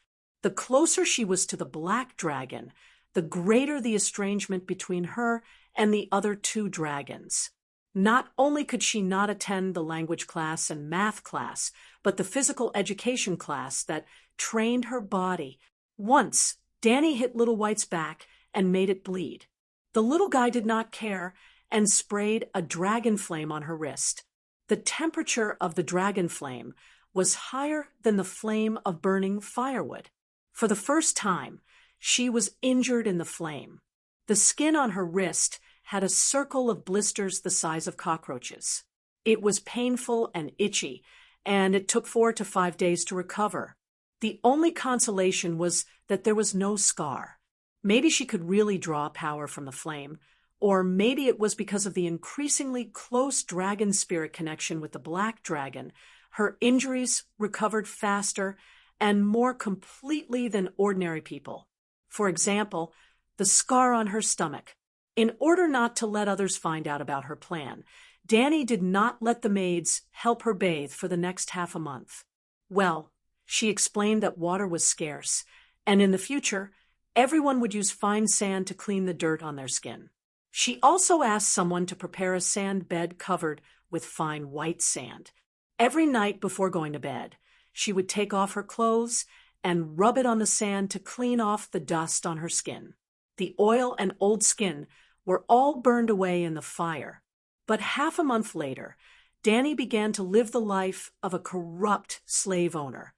The closer she was to the black dragon, the greater the estrangement between her and the other two dragons. Not only could she not attend the language class and math class, but the physical education class that trained her body. Once, Danny hit Little White's back and made it bleed. The little guy did not care and sprayed a dragon flame on her wrist. The temperature of the dragon flame was higher than the flame of burning firewood. For the first time, she was injured in the flame. The skin on her wrist had a circle of blisters the size of cockroaches. It was painful and itchy, and it took 4 to 5 days to recover. The only consolation was that there was no scar. Maybe she could really draw power from the flame, or maybe it was because of the increasingly close dragon spirit connection with the black dragon. Her injuries recovered faster and more completely than ordinary people. For example, the scar on her stomach. In order not to let others find out about her plan, Danny did not let the maids help her bathe for the next half a month. Well, she explained that water was scarce, and in the future, everyone would use fine sand to clean the dirt on their skin. She also asked someone to prepare a sand bed covered with fine white sand. Every night before going to bed, she would take off her clothes and rub it on the sand to clean off the dust on her skin. The oil and old skin were all burned away in the fire. But half a month later, Danny began to live the life of a corrupt slave owner.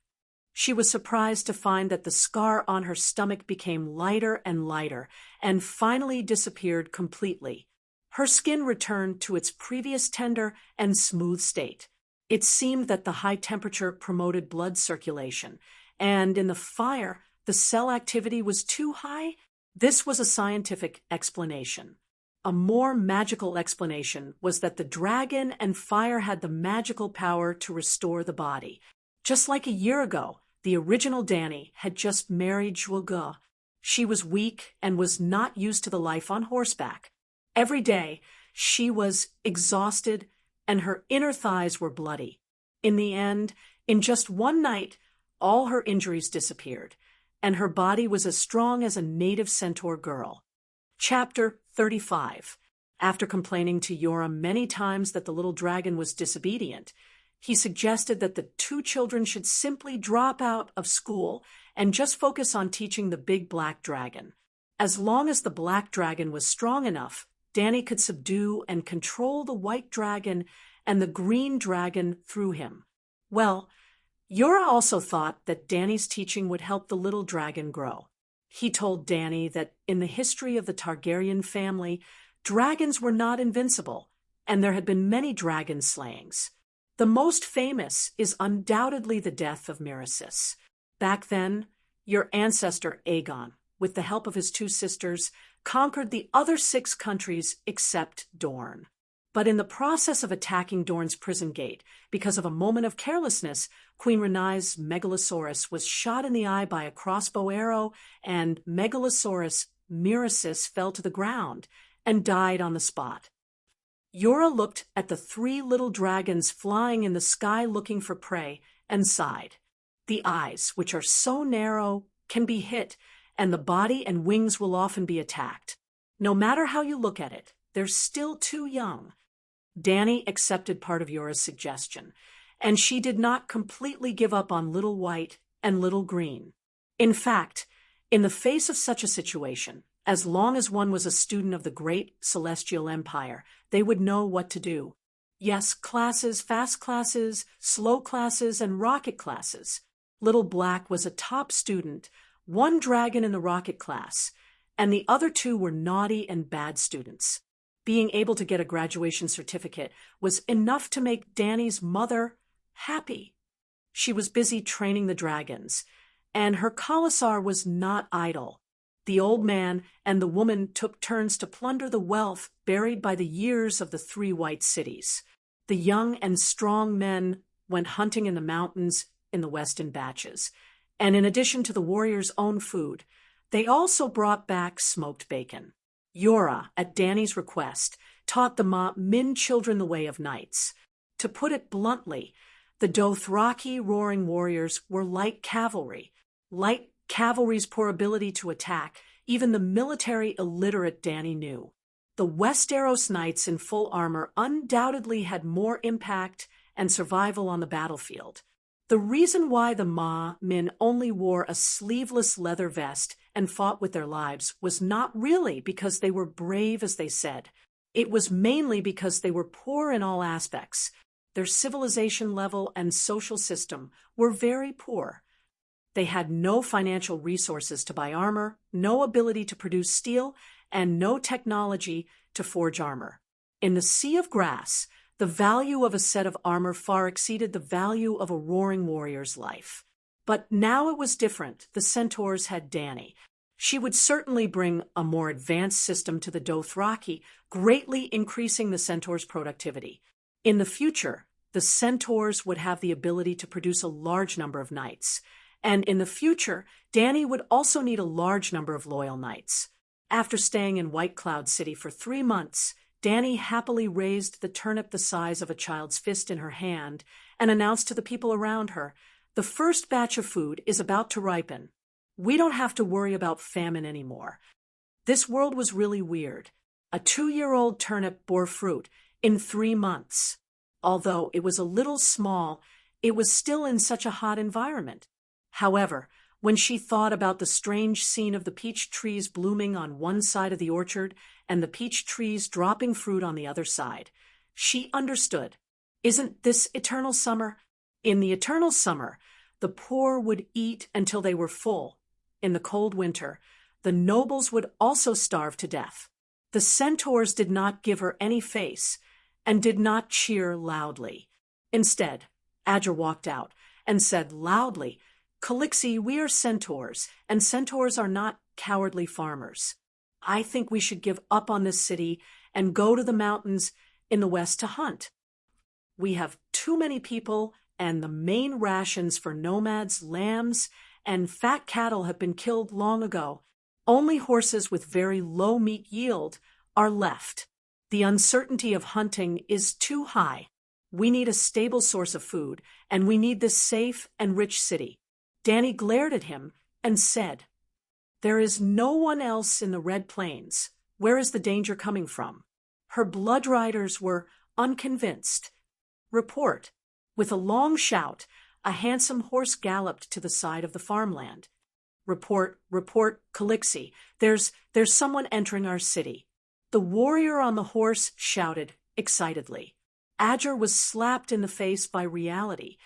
She was surprised to find that the scar on her stomach became lighter and lighter and finally disappeared completely. Her skin returned to its previous tender and smooth state. It seemed that the high temperature promoted blood circulation, and in the fire, the cell activity was too high. This was a scientific explanation. A more magical explanation was that the dragon and fire had the magical power to restore the body. Just like a year ago, the original Danny had just married Jules. She was weak and was not used to the life on horseback. Every day, she was exhausted and her inner thighs were bloody. In the end, in just one night, all her injuries disappeared, and her body was as strong as a native centaur girl. Chapter 35. After complaining to Yoram many times that the little dragon was disobedient, he suggested that the two children should simply drop out of school and just focus on teaching the big black dragon. As long as the black dragon was strong enough, Danny could subdue and control the white dragon and the green dragon through him. Well, Yora also thought that Danny's teaching would help the little dragon grow. He told Danny that in the history of the Targaryen family, dragons were not invincible, and there had been many dragon slayings. The most famous is undoubtedly the death of Miracis. Back then, your ancestor Aegon, with the help of his 2 sisters, conquered the other 6 countries except Dorne. But in the process of attacking Dorne's prison gate, because of a moment of carelessness, Queen Rhaenys Megalosaurus was shot in the eye by a crossbow arrow, and Megalosaurus Miracis fell to the ground and died on the spot. Yora looked at the 3 little dragons flying in the sky looking for prey and sighed. The eyes, which are so narrow, can be hit, and the body and wings will often be attacked. No matter how you look at it, they're still too young. Danny accepted part of Yora's suggestion, and she did not completely give up on Little White and Little Green. In fact, in the face of such a situation, as long as one was a student of the great celestial empire, they would know what to do. Yes, classes, fast classes, slow classes, and rocket classes. Little Black was a top student, 1 dragon in the rocket class, and the other 2 were naughty and bad students. Being able to get a graduation certificate was enough to make Danny's mother happy. She was busy training the dragons, and her commissar was not idle. The old man and the woman took turns to plunder the wealth buried by the years of the 3 white cities. The young and strong men went hunting in the mountains in the west in batches, and in addition to the warriors' own food, They also brought back smoked bacon. Yora, at Danny's request, taught the Min children the way of knights. To put it bluntly, the Dothraki roaring warriors were light cavalry. Light cavalry's poor ability to attack, even the military illiterate Danny knew. The Westeros knights in full armor undoubtedly had more impact and survival on the battlefield. The reason why the Min only wore a sleeveless leather vest and fought with their lives was not really because they were brave, as they said. It was mainly because they were poor in all aspects. Their civilization level and social system were very poor. They had no financial resources to buy armor, no ability to produce steel, and no technology to forge armor. In the Sea of Grass, the value of a set of armor far exceeded the value of a roaring warrior's life. But now it was different. The centaurs had Dany. She would certainly bring a more advanced system to the Dothraki, greatly increasing the centaurs' productivity. In the future, the centaurs would have the ability to produce a large number of knights. And in the future, Dany would also need a large number of loyal knights. After staying in White Cloud City for 3 months, Dany happily raised the turnip the size of a child's fist in her hand and announced to the people around her, "The first batch of food is about to ripen. We don't have to worry about famine anymore." This world was really weird. A 2-year-old turnip bore fruit in 3 months. Although it was a little small, it was still in such a hot environment. However, when she thought about the strange scene of the peach trees blooming on one side of the orchard and the peach trees dropping fruit on the other side, she understood. Isn't this eternal summer? In the eternal summer, the poor would eat until they were full. In the cold winter, the nobles would also starve to death. The centaurs did not give her any face and did not cheer loudly. Instead, Adger walked out and said loudly, "Calixi, we are centaurs, and centaurs are not cowardly farmers. I think we should give up on this city and go to the mountains in the west to hunt. We have too many people, and the main rations for nomads, lambs, and fat cattle have been killed long ago. Only horses with very low meat yield are left. The uncertainty of hunting is too high. We need a stable source of food, and we need this safe and rich city." Dany glared at him and said, "There is no one else in the Red Plains. Where is the danger coming from?" Her blood riders were unconvinced. Report. With a long shout, a handsome horse galloped to the side of the farmland. "Report, report, Calixi. There's someone entering our city." The warrior on the horse shouted excitedly. Adger was slapped in the face by reality.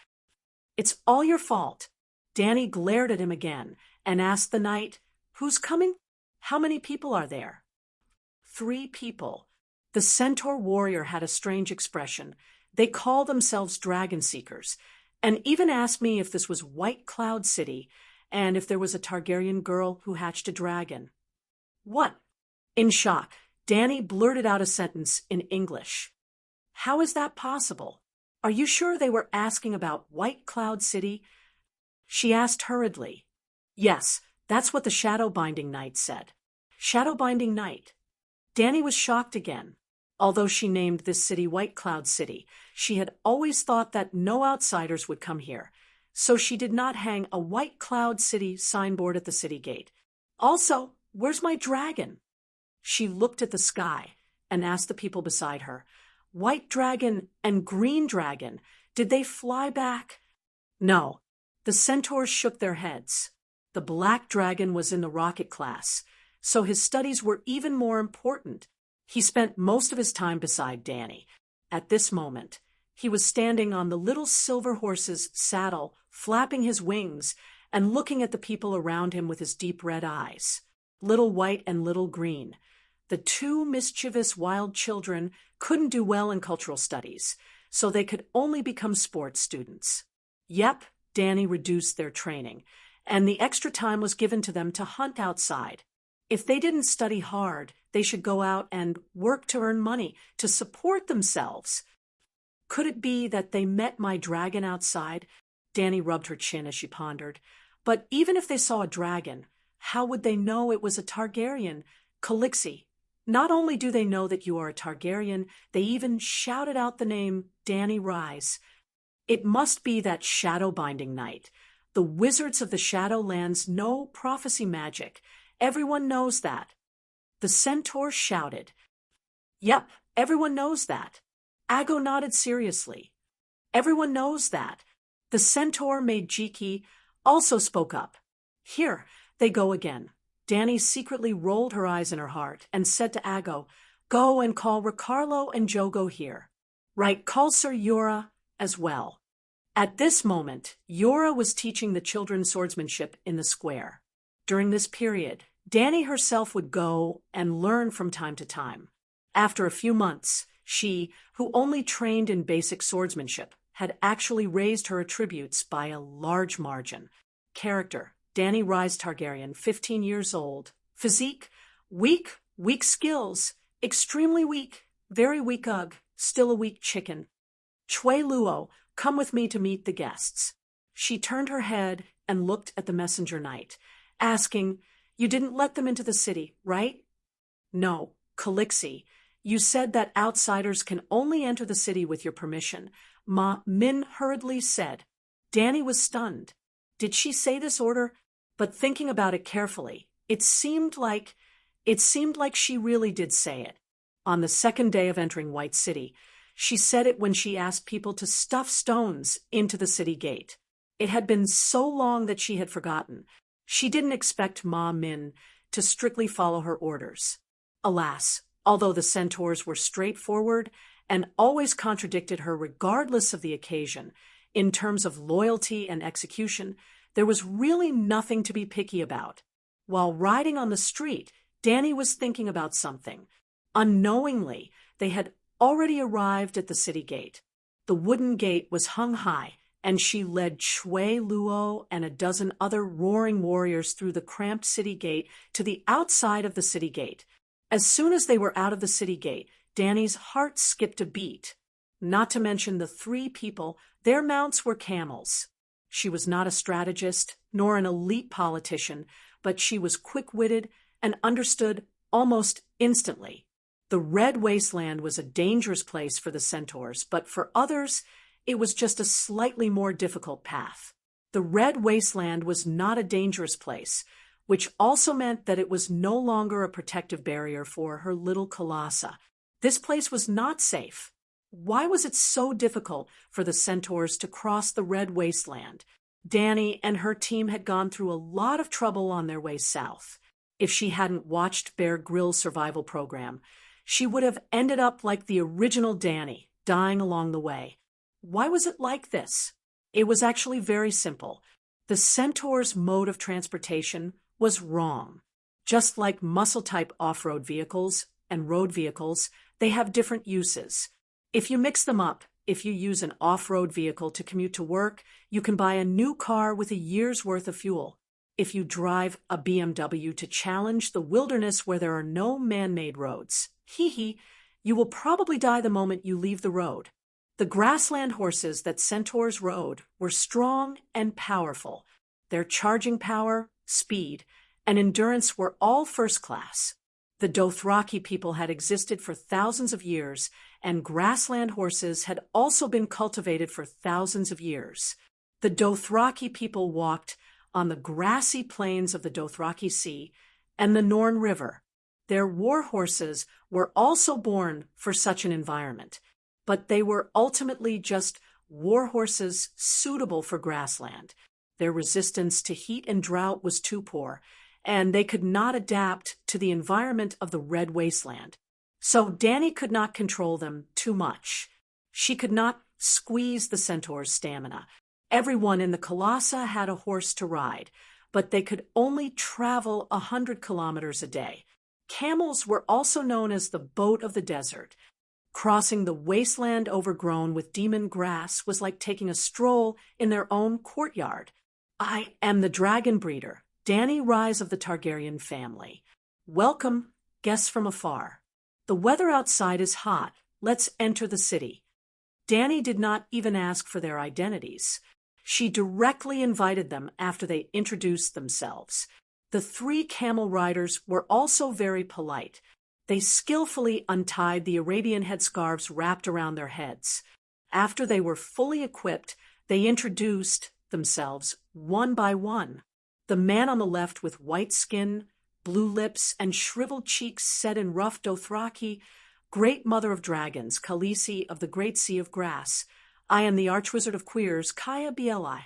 "It's all your fault." Dany glared at him again and asked the knight, "Who's coming? How many people are there?" 3 people. The centaur warrior had a strange expression. They call themselves dragon seekers, and even asked me if this was White Cloud City and if there was a Targaryen girl who hatched a dragon. "What?" In shock, Dany blurted out a sentence in English. "How is that possible? Are you sure they were asking about White Cloud City?" She asked hurriedly. "Yes, that's what the Shadow-binding Knight said." Shadow-binding Knight. Dany was shocked again. Although she named this city White Cloud City, she had always thought that no outsiders would come here, so she did not hang a White Cloud City signboard at the city gate. "Also, where's my dragon?" She looked at the sky and asked the people beside her, "White dragon and green dragon, did they fly back?" No. The centaurs shook their heads. The black dragon was in the rocket class, so his studies were even more important. He spent most of his time beside Dany. At this moment, he was standing on the little silver horse's saddle, flapping his wings and looking at the people around him with his deep red eyes. Little White and Little Green. The 2 mischievous wild children couldn't do well in cultural studies, so they could only become sports students. Yep, Dany reduced their training, and the extra time was given to them to hunt outside. If they didn't study hard, they should go out and work to earn money to support themselves. Could it be that they met my dragon outside? Dany rubbed her chin as she pondered. But even if they saw a dragon, How would they know it was a Targaryen? Calixi. Not only do they know that you are a Targaryen, they even shouted out the name Dany Rise. It must be that shadow-binding night. The wizards of the Shadowlands know prophecy magic. Everyone knows that. The centaur shouted. Yep, everyone knows that. Ago nodded seriously. Everyone knows that. The centaur made Jiki also spoke up. Here, they go again. Dany secretly rolled her eyes in her heart and said to Ago, "Go and call Ricarlo and Jogo here. Right, call Sir Yura as well." At this moment, Yura was teaching the children swordsmanship in the square. During this period, Dany herself would go and learn from time to time. After a few months, she, who only trained in basic swordsmanship, had actually raised her attributes by a large margin. Character: Dany Rise Targaryen, 15 years old. Physique: weak skills, extremely weak, very weak still a weak chicken. Chui Luo, come with me to meet the guests. She turned her head and looked at the messenger knight, asking, "You didn't let them into the city, right?" "No, Calixi. You said that outsiders can only enter the city with your permission," Ma Min hurriedly said. Dany was stunned. Did she say this order? But thinking about it carefully, it seemed like she really did say it. On the second day of entering White City, she said it when she asked people to stuff stones into the city gate. It had been so long that she had forgotten. She didn't expect Ma Min to strictly follow her orders. Alas, although the centaurs were straightforward and always contradicted her regardless of the occasion, in terms of loyalty and execution, there was really nothing to be picky about. While riding on the street, Dany was thinking about something. Unknowingly, they had already arrived at the city gate. The wooden gate was hung high, and she led Chui Luo and a dozen other roaring warriors through the cramped city gate to the outside of the city gate. As soon as they were out of the city gate, Dany's heart skipped a beat. Not to mention the 3 people, their mounts were camels. She was not a strategist, nor an elite politician, but she was quick-witted and understood almost instantly. The Red Wasteland was a dangerous place for the centaurs, but for others, it was just a slightly more difficult path. The Red Wasteland was not a dangerous place, which also meant that it was no longer a protective barrier for her little Colassa. This place was not safe. Why was it so difficult for the centaurs to cross the Red Wasteland? Dany and her team had gone through a lot of trouble on their way south. If she hadn't watched Bear Grylls' survival program, she would have ended up like the original Dany, dying along the way. Why was it like this? It was actually very simple. The centaurs' mode of transportation was wrong. Just like muscle-type off-road vehicles and road vehicles, they have different uses. If you mix them up, if you use an off-road vehicle to commute to work, you can buy a new car with a year's worth of fuel. If you drive a BMW to challenge the wilderness where there are no man-made roads, you will probably die the moment you leave the road. The grassland horses that centaurs rode were strong and powerful. Their charging power, speed, and endurance were all first class. The Dothraki people had existed for thousands of years, and grassland horses had also been cultivated for thousands of years. The Dothraki people walked on the grassy plains of the Dothraki Sea and the Norn River. Their war horses were also born for such an environment, but they were ultimately just war horses suitable for grassland. Their resistance to heat and drought was too poor, and they could not adapt to the environment of the Red Wasteland. So Dany could not control them too much. She could not squeeze the centaur's stamina. Everyone in the Colassa had a horse to ride, but they could only travel 100 kilometers a day. Camels were also known as the boat of the desert. Crossing the wasteland overgrown with demon grass was like taking a stroll in their own courtyard. I am the dragon breeder, Dany Rise of the Targaryen family. Welcome, guests from afar. The weather outside is hot. Let's enter the city. Dany did not even ask for their identities. She directly invited them after they introduced themselves. The 3 camel riders were also very polite. They skillfully untied the Arabian headscarves wrapped around their heads. After they were fully equipped, they introduced themselves one by one. The man on the left with white skin, blue lips, and shriveled cheeks said in rough Dothraki, "Great Mother of Dragons, Khaleesi of the Great Sea of Grass, I am the Archwizard of Queers, Kaya Bieli."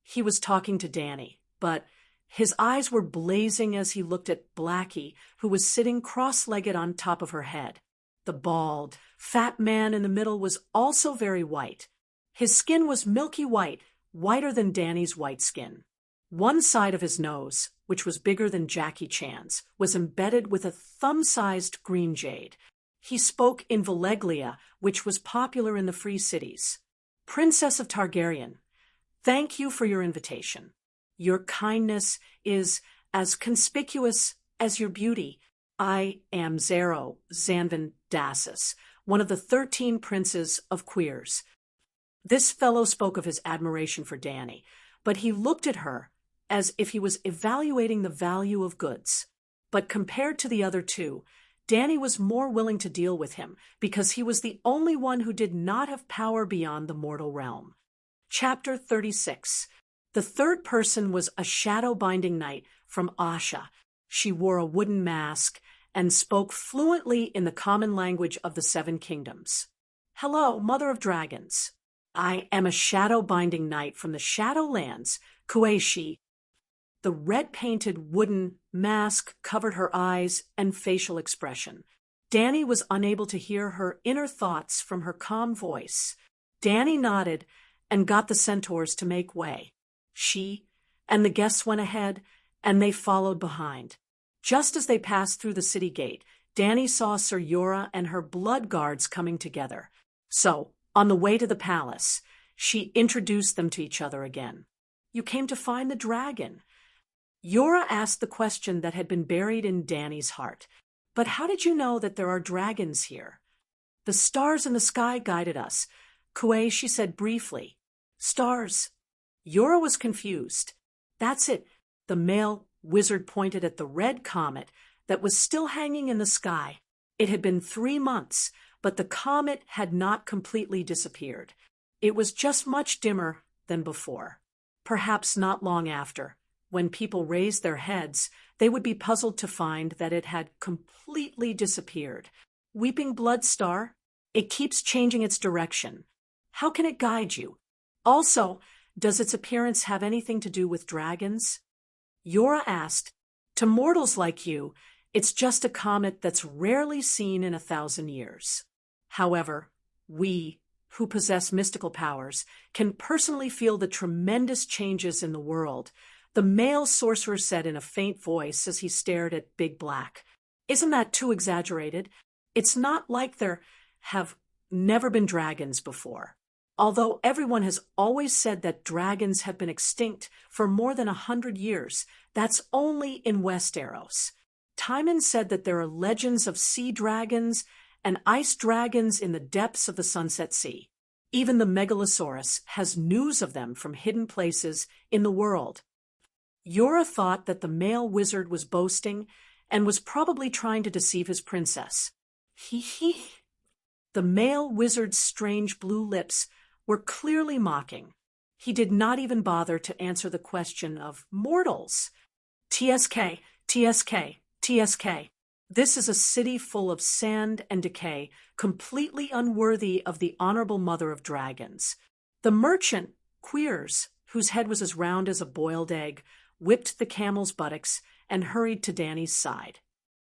He was talking to Dany, but his eyes were blazing as he looked at Blackie, who was sitting cross-legged on top of her head. The bald, fat man in the middle was also very white. His skin was milky white, whiter than Dany's white skin. One side of his nose, which was bigger than Jackie Chan's, was embedded with a thumb-sized green jade. He spoke in Valeglia, which was popular in the Free Cities. "Princess of Targaryen, thank you for your invitation. Your kindness is as conspicuous as your beauty. I am Zero Zanvin Dassus, one of the 13 princes of Queers." This fellow spoke of his admiration for Dany, but he looked at her as if he was evaluating the value of goods. But compared to the other two, Dany was more willing to deal with him because he was the only one who did not have power beyond the mortal realm. Chapter 36. The third person was a shadow-binding knight from Asha. She wore a wooden mask and spoke fluently in the common language of the 7 kingdoms. "Hello, Mother of Dragons. I am a shadow-binding knight from the Shadowlands, Kueishi." The red-painted wooden mask covered her eyes and facial expression. Dany was unable to hear her inner thoughts from her calm voice. Dany nodded and got the centaurs to make way. She and the guests went ahead, and they followed behind. Just as they passed through the city gate, Dany saw Ser Jorah and her blood guards coming together. So, on the way to the palace, she introduced them to each other again. "You came to find the dragon." Jorah asked the question that had been buried in Dany's heart. "But how did you know that there are dragons here?" "The stars in the sky guided us," Kueishi said briefly. "Stars." Jorah was confused. "That's it." The male wizard pointed at the red comet that was still hanging in the sky. It had been 3 months, but the comet had not completely disappeared. It was just much dimmer than before. Perhaps not long after, when people raised their heads, they would be puzzled to find that it had completely disappeared. Weeping Blood Star? It keeps changing its direction. How can it guide you? Also, does its appearance have anything to do with dragons? Jorah asked. "To mortals like you, it's just a comet that's rarely seen in 1,000 years. However, we, who possess mystical powers, can personally feel the tremendous changes in the world," the male sorcerer said in a faint voice as he stared at Big Black. "Isn't that too exaggerated? It's not like there have never been dragons before. Although everyone has always said that dragons have been extinct for more than 100 years, that's only in Westeros. Timon said that there are legends of sea dragons and ice dragons in the depths of the Sunset Sea. Even the Megalosaurus has news of them from hidden places in the world." Jorah thought that the male wizard was boasting and was probably trying to deceive his princess. He. The male wizard's strange blue lips were clearly mocking. He did not even bother to answer the question of mortals. "TSK, TSK, TSK. This is a city full of sand and decay, completely unworthy of the honorable Mother of Dragons." The merchant, Queers, whose head was as round as a boiled egg, whipped the camel's buttocks and hurried to Dany's side.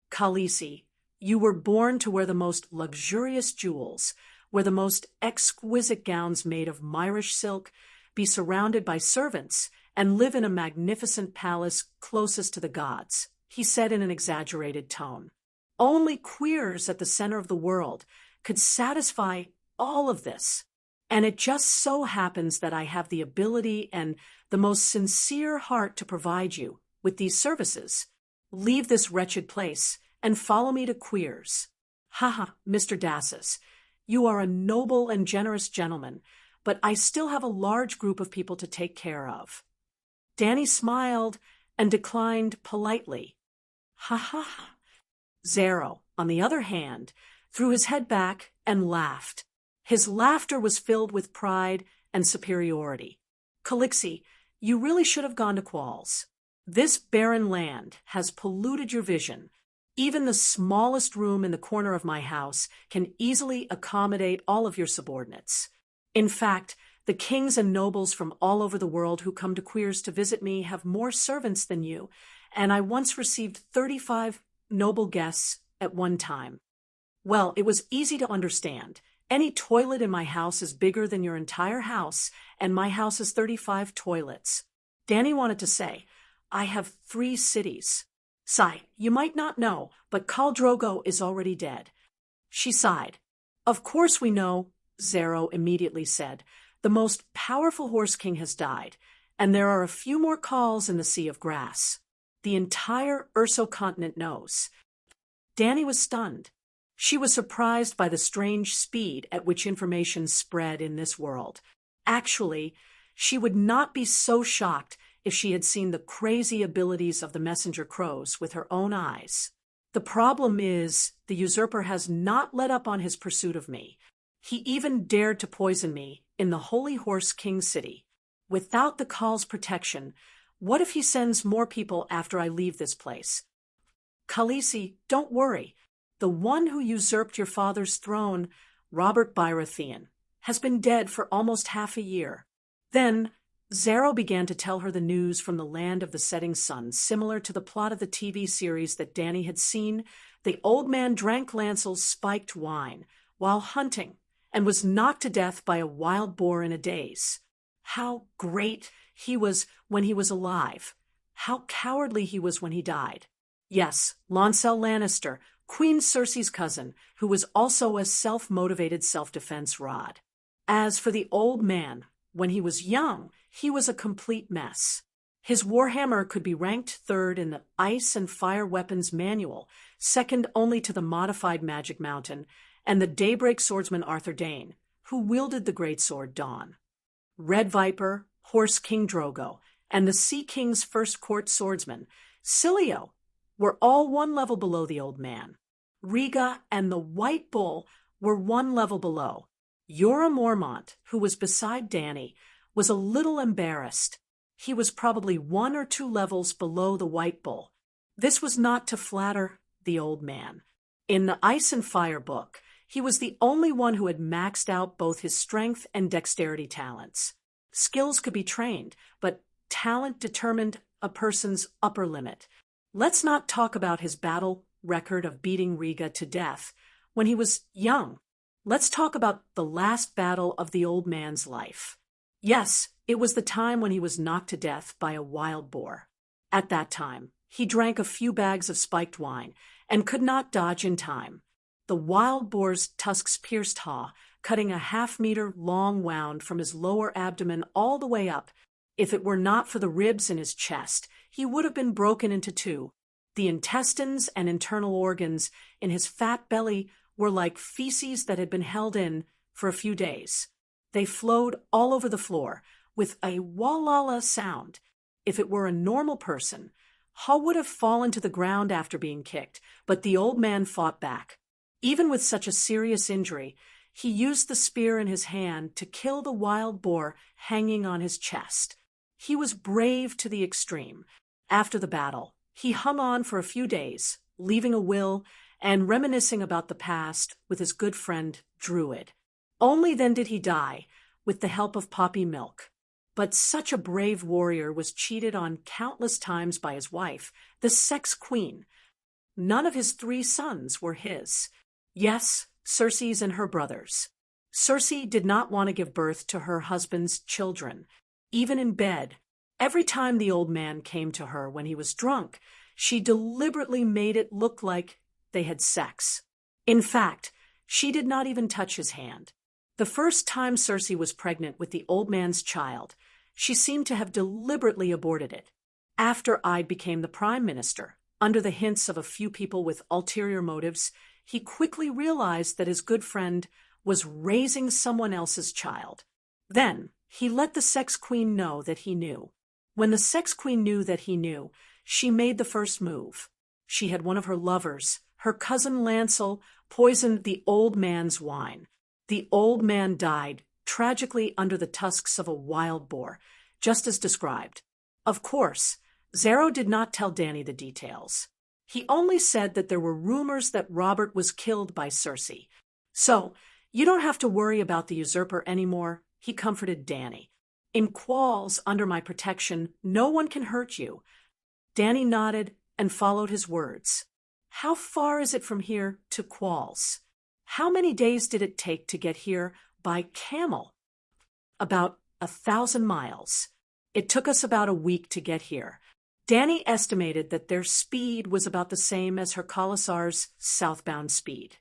"Khaleesi, you were born to wear the most luxurious jewels, wear the most exquisite gowns made of Myrish silk, be surrounded by servants, and live in a magnificent palace closest to the gods," he said in an exaggerated tone. "Only Queers at the center of the world could satisfy all of this. And it just so happens that I have the ability and the most sincere heart to provide you with these services. Leave this wretched place and follow me to Queers." "Haha, Mr. Dassus. You are a noble and generous gentleman, but I still have a large group of people to take care of." Dany smiled and declined politely. Ha ha ha. Zero, on the other hand, threw his head back and laughed. His laughter was filled with pride and superiority. Calixi, you really should have gone to Qualls. This barren land has polluted your vision. Even the smallest room in the corner of my house can easily accommodate all of your subordinates. In fact, the kings and nobles from all over the world who come to Queers to visit me have more servants than you, and I once received 35 noble guests at one time. Well, it was easy to understand. Any toilet in my house is bigger than your entire house, and my house has 35 toilets. Danny wanted to say, I have 3 cities. Sigh, you might not know, but Khal Drogo is already dead. She sighed. Of course we know, Zero immediately said. The most powerful Horse King has died, and there are a few more calls in the Sea of Grass. The entire Urso continent knows. Danny was stunned. She was surprised by the strange speed at which information spread in this world. Actually, she would not be so shocked if she had seen the crazy abilities of the messenger crows with her own eyes. The problem is, the usurper has not let up on his pursuit of me. He even dared to poison me in the Holy Horse King City. Without the Khal's protection, what if he sends more people after I leave this place? Khaleesi, don't worry. The one who usurped your father's throne, Robert Baratheon, has been dead for almost half a year. Then, Zero began to tell her the news from the land of the setting sun, similar to the plot of the TV series that Danny had seen. The old man drank Lancel's spiked wine while hunting and was knocked to death by a wild boar in a daze. How great he was when he was alive. How cowardly he was when he died. Yes, Lancel Lannister, Queen Cersei's cousin, who was also a self-motivated self-defense rod. As for the old man, when he was young, he was a complete mess. His warhammer could be ranked 3rd in the Ice and Fire Weapons Manual, second only to the Modified Magic Mountain, and the Daybreak swordsman Arthur Dayne, who wielded the greatsword Dawn. Red Viper, Horse King Drogo, and the Sea King's first court swordsman, Cilio, were all 1 level below the old man. Rhaega and the White Bull were 1 level below. Jorah Mormont, who was beside Danny, was a little embarrassed. He was probably 1 or 2 levels below the White Bull. This was not to flatter the old man. In the Ice and Fire book, he was the only one who had maxed out both his strength and dexterity talents. Skills could be trained, but talent determined a person's upper limit. Let's not talk about his battle record of beating Rhaega to death when he was young. Let's talk about the last battle of the old man's life. Yes, it was the time when he was knocked to death by a wild boar. At that time, he drank a few bags of spiked wine and could not dodge in time. The wild boar's tusks pierced Haw, cutting a half-meter long wound from his lower abdomen all the way up. If it were not for the ribs in his chest, he would have been broken into 2. The intestines and internal organs in his fat belly were like feces that had been held in for a few days. They flowed all over the floor with a wallala sound. If it were a normal person, Haw would have fallen to the ground after being kicked, but the old man fought back. Even with such a serious injury, he used the spear in his hand to kill the wild boar hanging on his chest. He was brave to the extreme. After the battle, he hung on for a few days, leaving a will and reminiscing about the past with his good friend Druid. Only then did he die, with the help of Poppy Milk. But such a brave warrior was cheated on countless times by his wife, the Sex Queen. None of his 3 sons were his. Yes, Cersei's and her brothers. Cersei did not want to give birth to her husband's children. Even in bed, every time the old man came to her when he was drunk, she deliberately made it look like they had sex. In fact, she did not even touch his hand. The first time Cersei was pregnant with the old man's child, she seemed to have deliberately aborted it. After Ide became the prime minister, under the hints of a few people with ulterior motives, he quickly realized that his good friend was raising someone else's child. Then he let the Sex Queen know that he knew. When the sex queen knew that he knew, she made the first move. She had one of her lovers, her cousin Lancel, poisoned the old man's wine. The old man died, tragically under the tusks of a wild boar, just as described. Of course, Zero did not tell Danny the details. He only said that there were rumors that Robert was killed by Cersei. So, you don't have to worry about the usurper anymore, he comforted Danny. In Qualls, under my protection, no one can hurt you. Danny nodded and followed his words. How far is it from here to Qualls? How many days did it take to get here by camel? About 1,000 miles. It took us about a week to get here. Danny estimated that their speed was about the same as her Khalasar's southbound speed.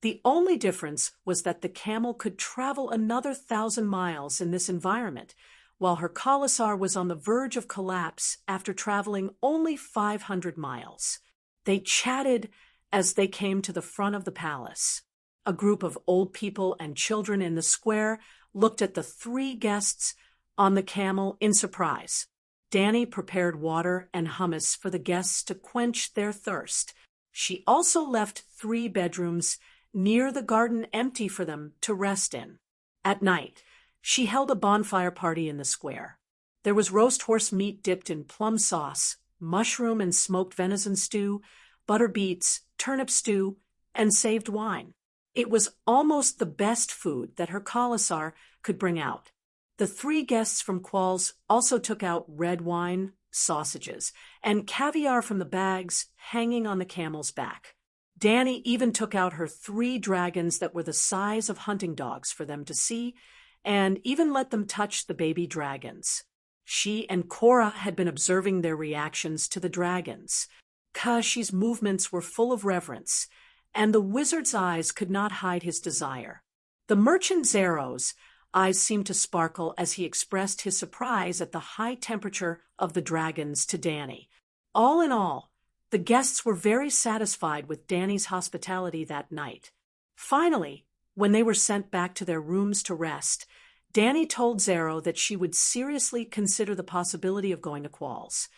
The only difference was that the camel could travel another 1,000 miles in this environment, while her Khalasar was on the verge of collapse after traveling only 500 miles. They chatted as they came to the front of the palace. A group of old people and children in the square looked at the 3 guests on the camel in surprise. Danny prepared water and hummus for the guests to quench their thirst. She also left 3 bedrooms near the garden empty for them to rest in. At night, she held a bonfire party in the square. There was roast horse meat dipped in plum sauce, mushroom and smoked venison stew, butter beets, turnip stew, and saved wine. It was almost the best food that her Khalasar could bring out. The 3 guests from Qualls also took out red wine, sausages, and caviar from the bags hanging on the camel's back. Danny even took out her 3 dragons that were the size of hunting dogs for them to see, and even let them touch the baby dragons. She and Cora had been observing their reactions to the dragons. Kashi's movements were full of reverence, and the wizard's eyes could not hide his desire. The merchant Zero's eyes seemed to sparkle as he expressed his surprise at the high temperature of the dragons to Danny. All in all, the guests were very satisfied with Danny's hospitality that night. Finally, when they were sent back to their rooms to rest, Danny told Zero that she would seriously consider the possibility of going to Qualls.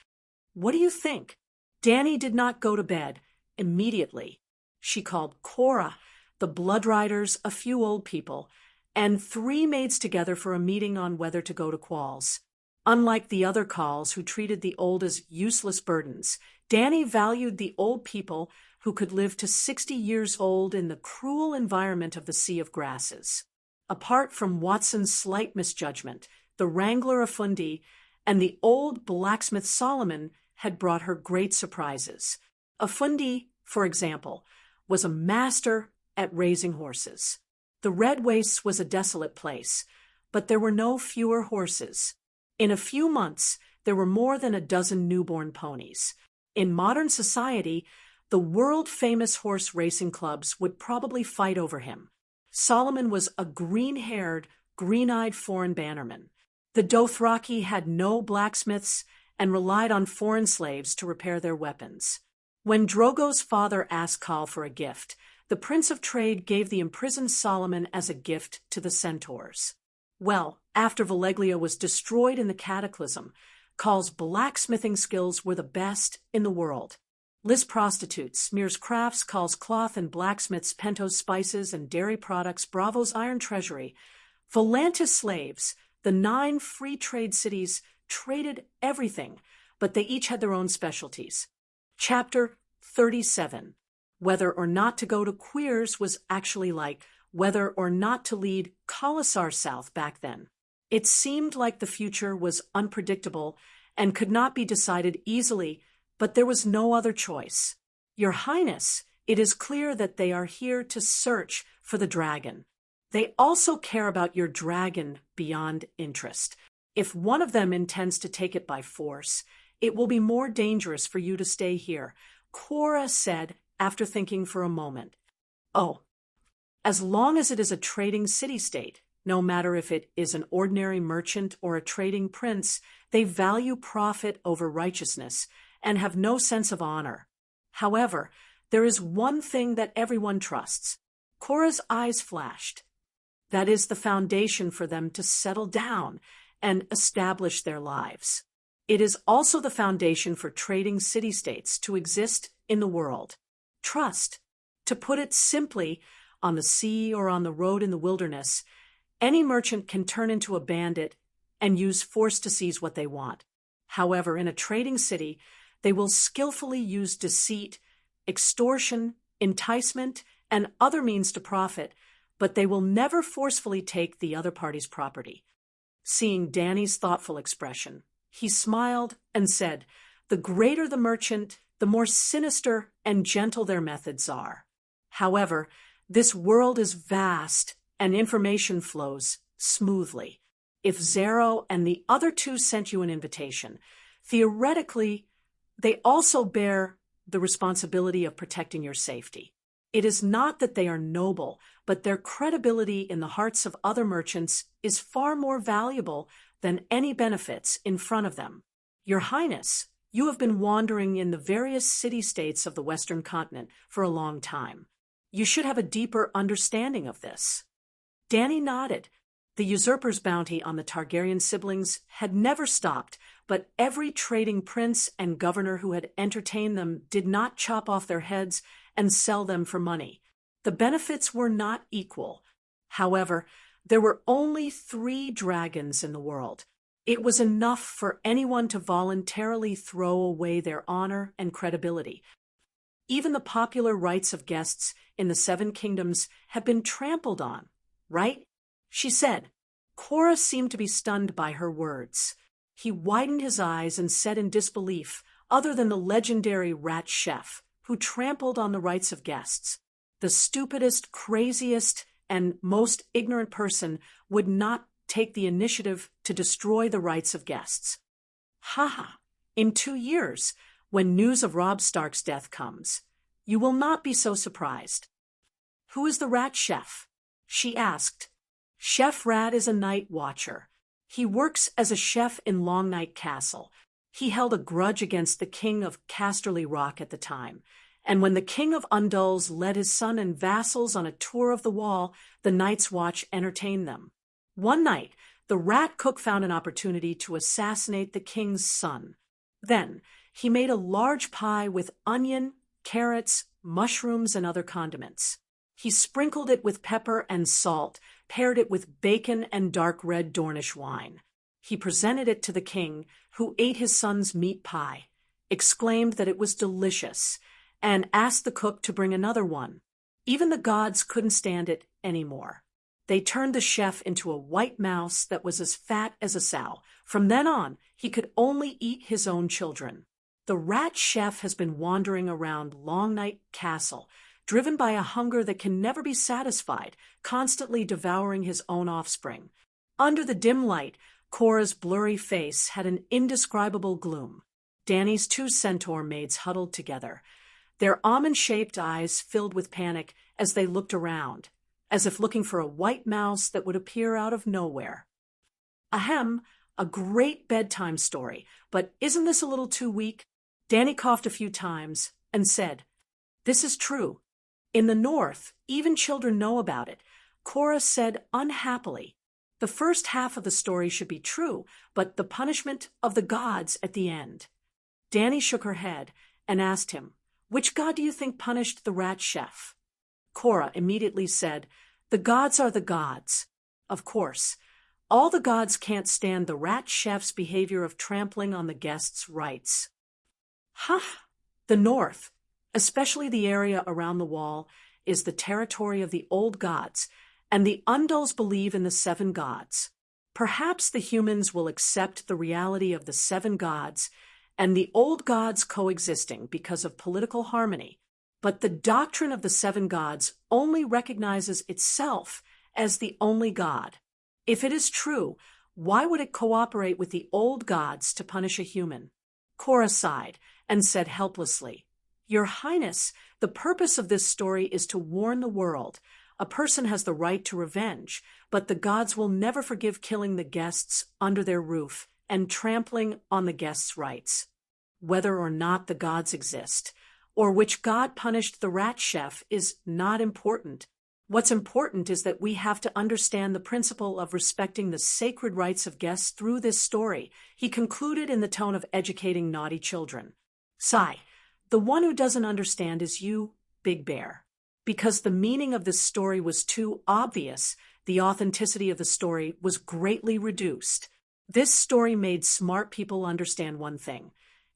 What do you think? Danny did not go to bed immediately. She called Cora, the Blood Riders, a few old people, and 3 maids together for a meeting on whether to go to Qualls. Unlike the other Khals who treated the old as useless burdens, Danny valued the old people who could live to 60 years old in the cruel environment of the Sea of Grasses. Apart from Watson's slight misjudgment, the wrangler Afundi and the old blacksmith Solomon had brought her great surprises. Afundi, for example, was a master at raising horses. The Red Wastes was a desolate place, but there were no fewer horses. In a few months, there were more than a dozen newborn ponies. In modern society, the world-famous horse racing clubs would probably fight over him. Solomon was a green-haired, green-eyed foreign bannerman. The Dothraki had no blacksmiths and relied on foreign slaves to repair their weapons. When Drogo's father asked Khal for a gift, the Prince of Trade gave the imprisoned Solomon as a gift to the centaurs. Well, after Valeglia was destroyed in the Cataclysm, Khal's blacksmithing skills were the best in the world. Liz prostitutes, Smear's crafts, Khal's cloth and blacksmiths, Pento's spices and dairy products, Bravo's iron treasury. Volantis slaves, the 9 free trade cities, traded everything, but they each had their own specialties. Chapter 37. Whether or not to go to Queers was actually like whether or not to lead Khalasar south back then. It seemed like the future was unpredictable and could not be decided easily, but there was no other choice. Your Highness, it is clear that they are here to search for the dragon. They also care about your dragon beyond interest. If one of them intends to take it by force, it will be more dangerous for you to stay here, Cora said after thinking for a moment. Oh, as long as it is a trading city-state, no matter if it is an ordinary merchant or a trading prince, they value profit over righteousness and have no sense of honor. However, there is one thing that everyone trusts. Cora's eyes flashed. That is the foundation for them to settle down and establish their lives. It is also the foundation for trading city-states to exist in the world. Trust. To put it simply, on the sea or on the road in the wilderness, any merchant can turn into a bandit and use force to seize what they want. However, in a trading city, they will skillfully use deceit, extortion, enticement, and other means to profit, but they will never forcefully take the other party's property. Seeing Danny's thoughtful expression, he smiled and said, "The greater the merchant, the more sinister and gentle their methods are. However, this world is vast and information flows smoothly. If Zero and the other two sent you an invitation, theoretically, they also bear the responsibility of protecting your safety. It is not that they are noble, but their credibility in the hearts of other merchants is far more valuable than any benefits in front of them. Your Highness, you have been wandering in the various city-states of the Western continent for a long time. You should have a deeper understanding of this." Danny nodded. The usurper's bounty on the Targaryen siblings had never stopped, but every trading prince and governor who had entertained them did not chop off their heads and sell them for money. The benefits were not equal. However, there were only 3 dragons in the world. It was enough for anyone to voluntarily throw away their honor and credibility. Even the popular rights of guests in the 7 kingdoms have been trampled on, right? She said. Cora seemed to be stunned by her words. He widened his eyes and said in disbelief, "Other than the legendary rat chef, who trampled on the rights of guests. The stupidest, craziest, and most ignorant person would not take the initiative to destroy the rights of guests. Ha! In 2 years, when news of Robb Stark's death comes, you will not be so surprised." "Who is the rat chef?" she asked. "Chef Rat is a night watcher. He works as a chef in Long Night Castle. He held a grudge against the king of Casterly Rock at the time, and when the king of Undulls led his son and vassals on a tour of the wall, the Night's Watch entertained them. One night, the rat cook found an opportunity to assassinate the king's son. Then, he made a large pie with onion, carrots, mushrooms, and other condiments. He sprinkled it with pepper and salt, paired it with bacon and dark red Dornish wine. He presented it to the king, who ate his son's meat pie, exclaimed that it was delicious, and asked the cook to bring another one. Even the gods couldn't stand it anymore. They turned the chef into a white mouse that was as fat as a sow. From then on, he could only eat his own children. The rat chef has been wandering around Long Night Castle, driven by a hunger that can never be satisfied, constantly devouring his own offspring. Under the dim light, Cora's blurry face had an indescribable gloom. Danny's 2 centaur maids huddled together, their almond-shaped eyes filled with panic as they looked around, as if looking for a white mouse that would appear out of nowhere. Ahem, a great bedtime story, but isn't this a little too weak? Danny coughed a few times and said, "This is true. In the north, even children know about it." Cora said unhappily, "The first half of the story should be true, but the punishment of the gods at the end." Danny shook her head and asked him, "Which god do you think punished the rat chef?" Cora immediately said, "The gods are the gods. Of course, all the gods can't stand the rat chef's behavior of trampling on the guests' rights." The north, especially the area around the wall, is the territory of the old gods, and the Undulls believe in the 7 gods. Perhaps the humans will accept the reality of the 7 gods and the old gods coexisting because of political harmony, but the doctrine of the 7 gods only recognizes itself as the only god. If it is true, why would it cooperate with the old gods to punish a human? Cora sighed and said helplessly, "Your Highness, the purpose of this story is to warn the world. A person has the right to revenge, but the gods will never forgive killing the guests under their roof and trampling on the guests' rights. Whether or not the gods exist, or which god punished the rat chef, is not important. What's important is that we have to understand the principle of respecting the sacred rights of guests through this story, he concluded in the tone of educating naughty children. Sigh, the one who doesn't understand is you, Big Bear. Because the meaning of this story was too obvious, the authenticity of the story was greatly reduced. This story made smart people understand one thing.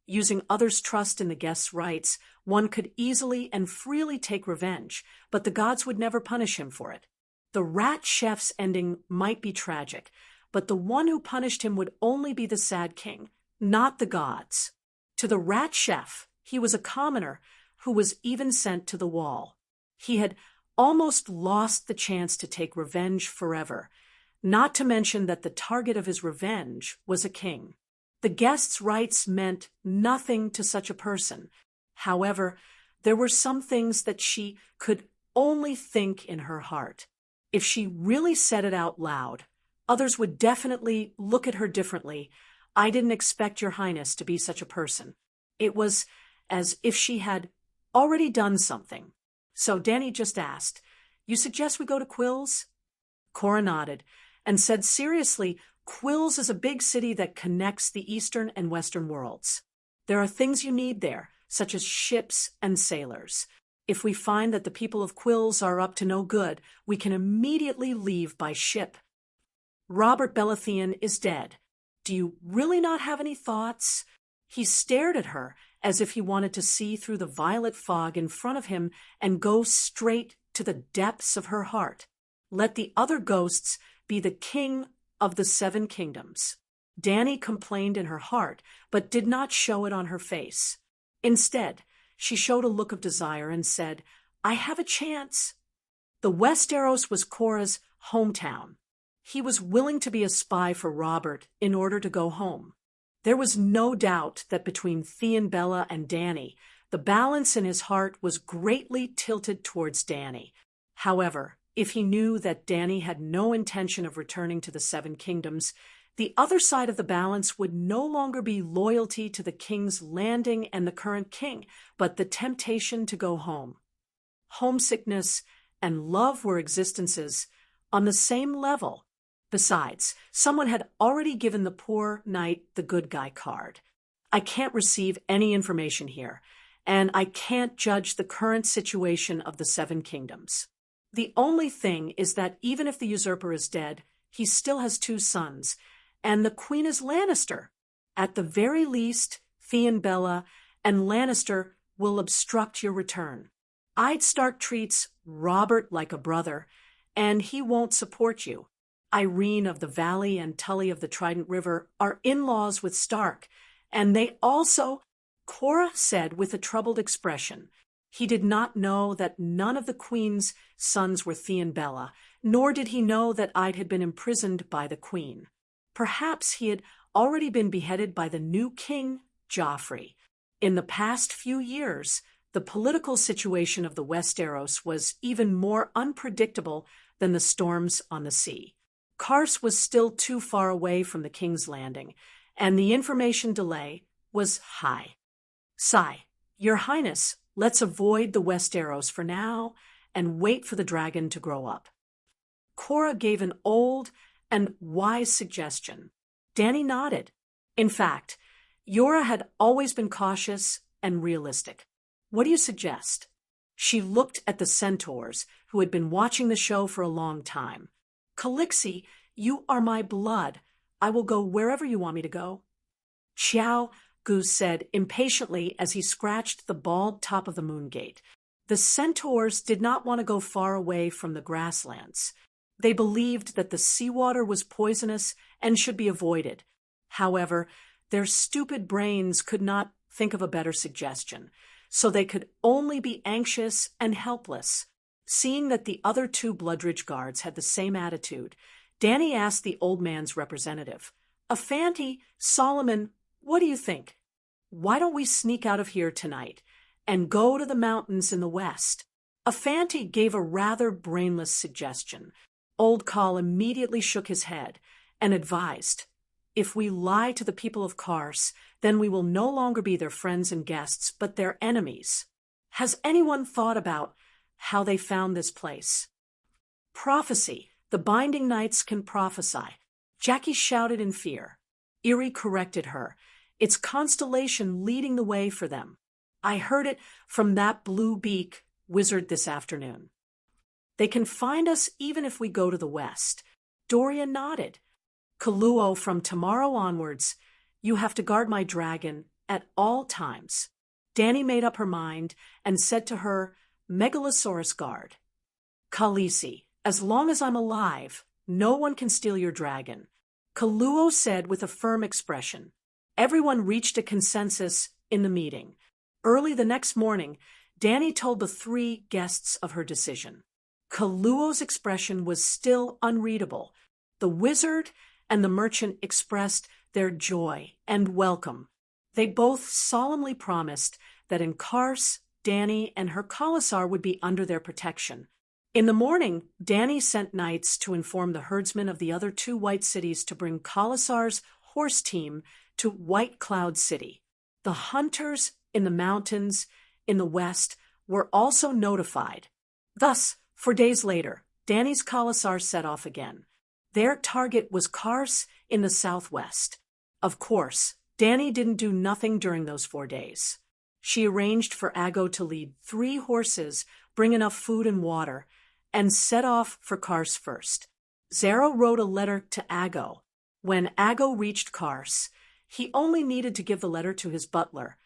Using others' trust in the guest's rights, one could easily and freely take revenge, but the gods would never punish him for it. The rat chef's ending might be tragic, but the one who punished him would only be the sad king, not the gods. To the rat chef, he was a commoner who was even sent to the wall. He had almost lost the chance to take revenge forever, not to mention that the target of his revenge was a king. The guest's rights meant nothing to such a person. However, there were some things that she could only think in her heart. If she really said it out loud, others would definitely look at her differently. I didn't expect your highness to be such a person. It was as if she had already done something. So Danny just asked, "You suggest we go to Quills?" Cora nodded and said seriously, "Quills is a big city that connects the eastern and western worlds. There are things you need there, such as ships and sailors. If we find that the people of Quills are up to no good, we can immediately leave by ship." "Robert Baratheon is dead. Do you really not have any thoughts?" He stared at her as if he wanted to see through the violet fog in front of him and go straight to the depths of her heart. Let the other ghosts be the king of the 7 kingdoms. Danny complained in her heart, but did not show it on her face. Instead, she showed a look of desire and said, "I have a chance." The Westeros was Cora's hometown. He was willing to be a spy for Robert in order to go home. There was no doubt that between Theon Bella and Danny, the balance in his heart was greatly tilted towards Danny. However, if he knew that Danny had no intention of returning to the 7 kingdoms, the other side of the balance would no longer be loyalty to the King's Landing and the current king, but the temptation to go home. Homesickness and love were existences on the same level. Besides, someone had already given the poor knight the good guy card. I can't receive any information here, and I can't judge the current situation of the 7 kingdoms. The only thing is that even if the usurper is dead, he still has 2 sons, and the queen is Lannister. At the very least, Theon Bella and Lannister will obstruct your return. I'd Stark treats Robert like a brother, and he won't support you. Irene of the Valley and Tully of the Trident River are in-laws with Stark, and they also, Cora said with a troubled expression. He did not know that none of the queen's sons were Theon Bella, nor did he know that Ide had been imprisoned by the queen. Perhaps he had already been beheaded by the new king, Joffrey. In the past few years, the political situation of the Westeros was even more unpredictable than the storms on the sea. Kars was still too far away from the King's Landing, and the information delay was high. Sigh, Your Highness, let's avoid the Westeros for now and wait for the dragon to grow up. Cora gave an old and wise suggestion. Danny nodded. In fact, Yora had always been cautious and realistic. What do you suggest? She looked at the centaurs, who had been watching the show for a long time. Calixi, you are my blood. I will go wherever you want me to go. Xiao, Goose said impatiently as he scratched the bald top of the moon gate. The centaurs did not want to go far away from the grasslands. They believed that the seawater was poisonous and should be avoided. However, their stupid brains could not think of a better suggestion, so they could only be anxious and helpless. Seeing that the other 2 Bloodridge guards had the same attitude, Danny asked the old man's representative, "Afanti, Solomon, what do you think? Why don't we sneak out of here tonight and go to the mountains in the west?" Afanti gave a rather brainless suggestion. Old Khal immediately shook his head and advised, "If we lie to the people of Kars, then we will no longer be their friends and guests, but their enemies. Has anyone thought about how they found this place?" Prophecy. The binding nights can prophesy. Jackie shouted in fear. Erie corrected her. It's constellation leading the way for them. I heard it from that blue beak wizard this afternoon. They can find us even if we go to the west. Doria nodded. Kaluo, from tomorrow onwards, you have to guard my dragon at all times. Danny made up her mind and said to her, Megalosaurus guard. Khaleesi, as long as I'm alive, no one can steal your dragon. Kaluo said with a firm expression. Everyone reached a consensus in the meeting. Early the next morning, Danny told the 3 guests of her decision. Kaluo's expression was still unreadable. The wizard and the merchant expressed their joy and welcome. They both solemnly promised that in Kars, Danny and her Khalasar would be under their protection. In the morning, Danny sent knights to inform the herdsmen of the other 2 white cities to bring Khalasar's horse team to White Cloud City. The hunters in the mountains in the west were also notified. Thus, 4 days later, Danny's Khalasar set off again. Their target was Kars in the southwest. Of course, Danny didn't do nothing during those 4 days. She arranged for Ago to lead 3 horses, bring enough food and water, and set off for Kars first. Zero wrote a letter to Ago. When Ago reached Kars, he only needed to give the letter to his butler,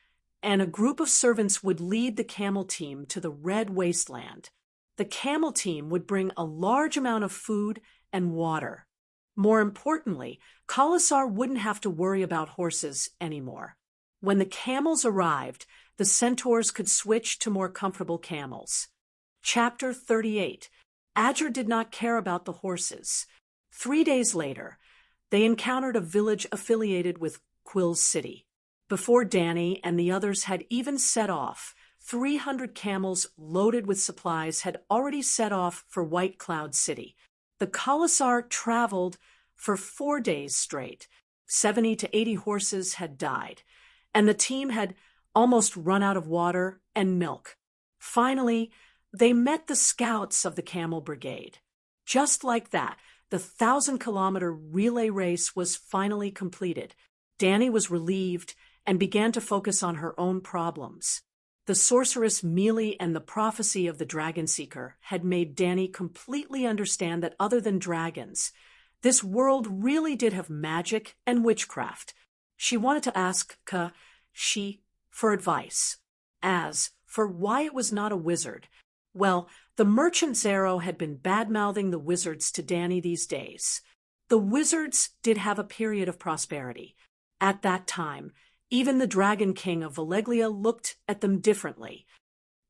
and a group of servants would lead the camel team to the Red Wasteland. The camel team would bring a large amount of food and water. More importantly, Khalasar wouldn't have to worry about horses anymore. When the camels arrived, the centaurs could switch to more comfortable camels. Chapter 38. Adger did not care about the horses. 3 days later, they encountered a village affiliated with Quill's City. Before Danny and the others had even set off, 300 camels loaded with supplies had already set off for White Cloud City. The Khalasar traveled for 4 days straight. 70 to 80 horses had died, and the team had almost run out of water and milk. Finally, they met the scouts of the Camel Brigade. Just like that, the 1,000-kilometer relay race was finally completed. Danny was relieved and began to focus on her own problems. The sorceress Mealy and the prophecy of the Dragon Seeker had made Danny completely understand that other than dragons, this world really did have magic and witchcraft. She wanted to ask She for advice. As for why it was not a wizard, well, the merchant Zero had been bad-mouthing the wizards to Danny these days. The wizards did have a period of prosperity. At that time, even the Dragon King of Valeglia looked at them differently.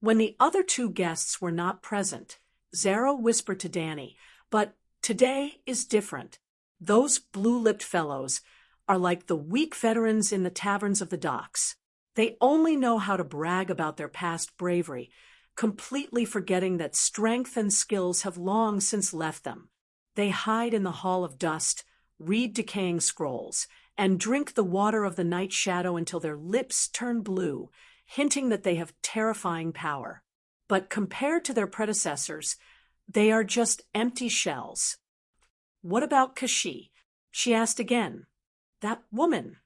When the other 2 guests were not present, Zero whispered to Danny, "But today is different. Those blue-lipped fellows are like the weak veterans in the taverns of the docks. They only know how to brag about their past bravery, completely forgetting that strength and skills have long since left them. They hide in the Hall of Dust, read decaying scrolls, and drink the water of the night shadow until their lips turn blue, hinting that they have terrifying power. But compared to their predecessors, they are just empty shells." "What about Kashi?" she asked again. "That woman."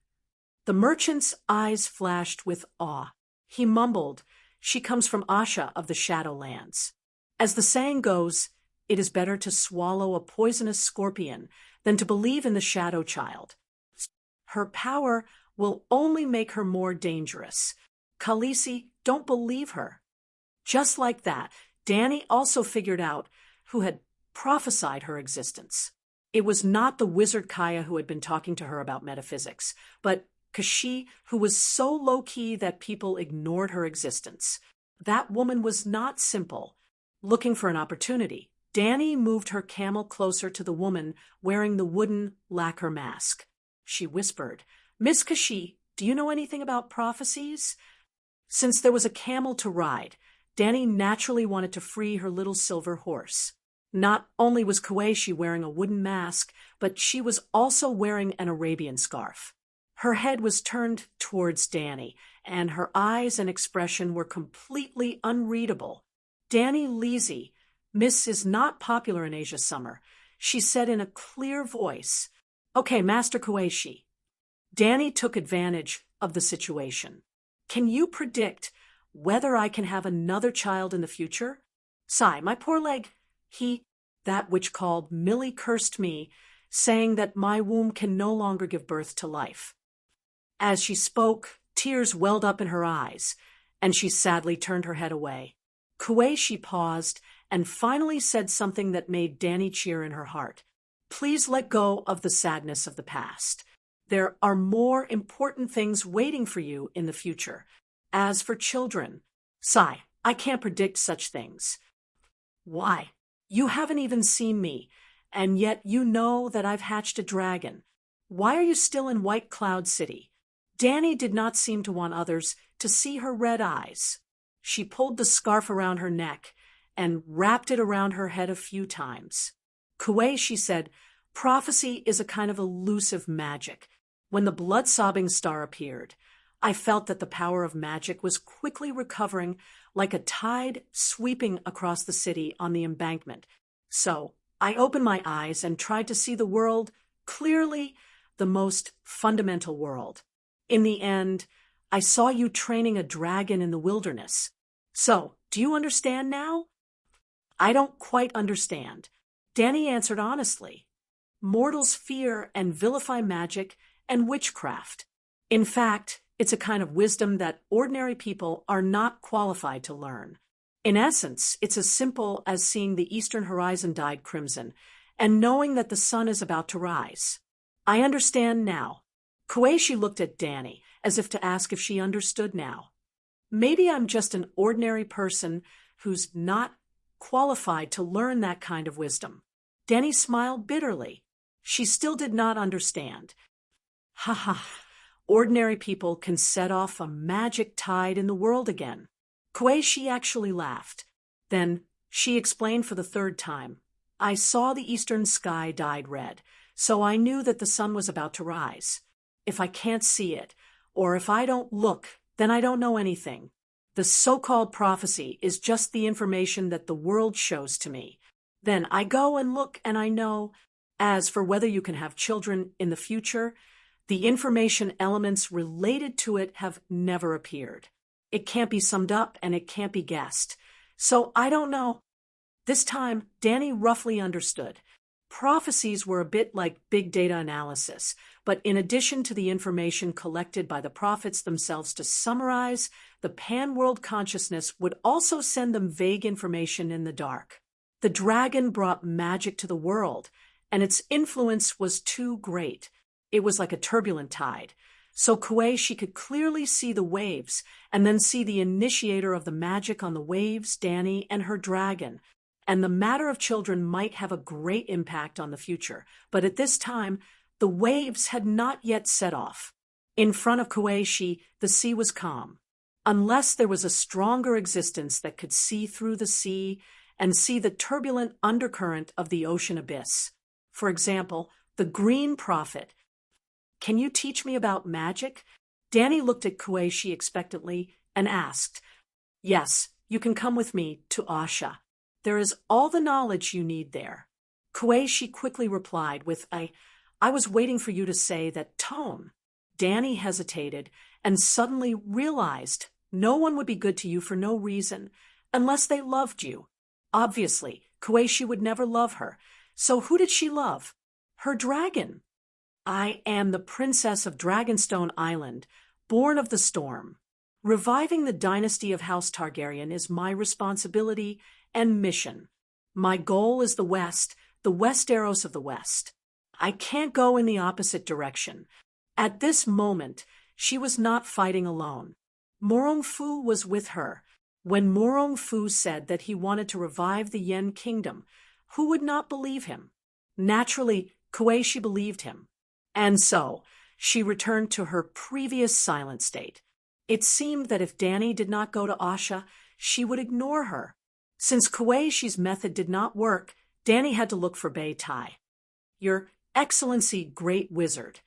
The merchant's eyes flashed with awe. He mumbled, "She comes from Asha of the Shadowlands. As the saying goes, it is better to swallow a poisonous scorpion than to believe in the Shadow Child. Her power will only make her more dangerous. Khaleesi, don't believe her." Just like that, Danny also figured out who had prophesied her existence. It was not the wizard Kaya who had been talking to her about metaphysics, but Kashi, who was so low-key that people ignored her existence. That woman was not simple. Looking for an opportunity, Danny moved her camel closer to the woman wearing the wooden lacquer mask. She whispered, "Miss Kashi, do you know anything about prophecies?" Since there was a camel to ride, Danny naturally wanted to free her little silver horse. Not only was Kueishi wearing a wooden mask, but she was also wearing an Arabian scarf. Her head was turned towards Danny, and her eyes and expression were completely unreadable. Danny Leasy, Miss is not popular in Asia summer. She said in a clear voice. Okay, Master Kueishi. Danny took advantage of the situation. Can you predict whether I can have another child in the future? Sigh, my poor leg. That which called Millie cursed me, saying that my womb can no longer give birth to life. As she spoke, tears welled up in her eyes, and she sadly turned her head away. Kueishi paused and finally said something that made Danny cheer in her heart. Please let go of the sadness of the past. There are more important things waiting for you in the future. As for children, sigh, I can't predict such things. Why? You haven't even seen me, and yet you know that I've hatched a dragon. Why are you still in White Cloud City? Danny did not seem to want others to see her red eyes. She pulled the scarf around her neck and wrapped it around her head a few times. Kueishi said, prophecy is a kind of elusive magic. When the blood-sobbing star appeared, I felt that the power of magic was quickly recovering like a tide sweeping across the city on the embankment. So I opened my eyes and tried to see the world clearly, the most fundamental world. In the end, I saw you training a dragon in the wilderness. So, do you understand now? I don't quite understand. Danny answered honestly. Mortals fear and vilify magic and witchcraft. In fact, it's a kind of wisdom that ordinary people are not qualified to learn. In essence, it's as simple as seeing the eastern horizon dyed crimson and knowing that the sun is about to rise. I understand now. Kueishi looked at Danny as if to ask if she understood now. Maybe I'm just an ordinary person who's not qualified to learn that kind of wisdom. Danny smiled bitterly. She still did not understand. Ha ha. Ordinary people can set off a magic tide in the world again. Kueishi actually laughed. Then she explained for the third time. I saw the eastern sky dyed red, so I knew that the sun was about to rise. If I can't see it, or if I don't look, then I don't know anything. The so-called prophecy is just the information that the world shows to me. Then I go and look and I know. As for whether you can have children in the future, the information elements related to it have never appeared. It can't be summed up and it can't be guessed. So I don't know. This time, Danny roughly understood. Prophecies were a bit like big data analysis, but in addition to the information collected by the prophets themselves to summarize, the pan-world consciousness would also send them vague information in the dark. The dragon brought magic to the world, and its influence was too great. It was like a turbulent tide. So Kueishi could clearly see the waves, and then see the initiator of the magic on the waves, Danny, and her dragon. And the matter of children might have a great impact on the future, but at this time, the waves had not yet set off. In front of Kueishi, the sea was calm. Unless there was a stronger existence that could see through the sea and see the turbulent undercurrent of the ocean abyss. For example, the Green Prophet. Can you teach me about magic? Danny looked at Kueishi expectantly and asked. Yes, you can come with me to Asha. There is all the knowledge you need there. Kueishi quickly replied with I was waiting for you to say that tone. Danny hesitated and suddenly realized no one would be good to you for no reason unless they loved you. Obviously, Kueishi would never love her. So who did she love? Her dragon. I am the princess of Dragonstone Island, born of the storm. Reviving the dynasty of House Targaryen is my responsibility and mission. My goal is the Westeros of the West. I can't go in the opposite direction. At this moment, she was not fighting alone. Morongfu was with her. When Morongfu said that he wanted to revive the Yen kingdom, who would not believe him? Naturally, Kueishi believed him. And so, she returned to her previous silent state. It seemed that if Danny did not go to Asha, she would ignore her. Since Kueishi's method did not work, Danny had to look for Beitai. Your Excellency, Great Wizard,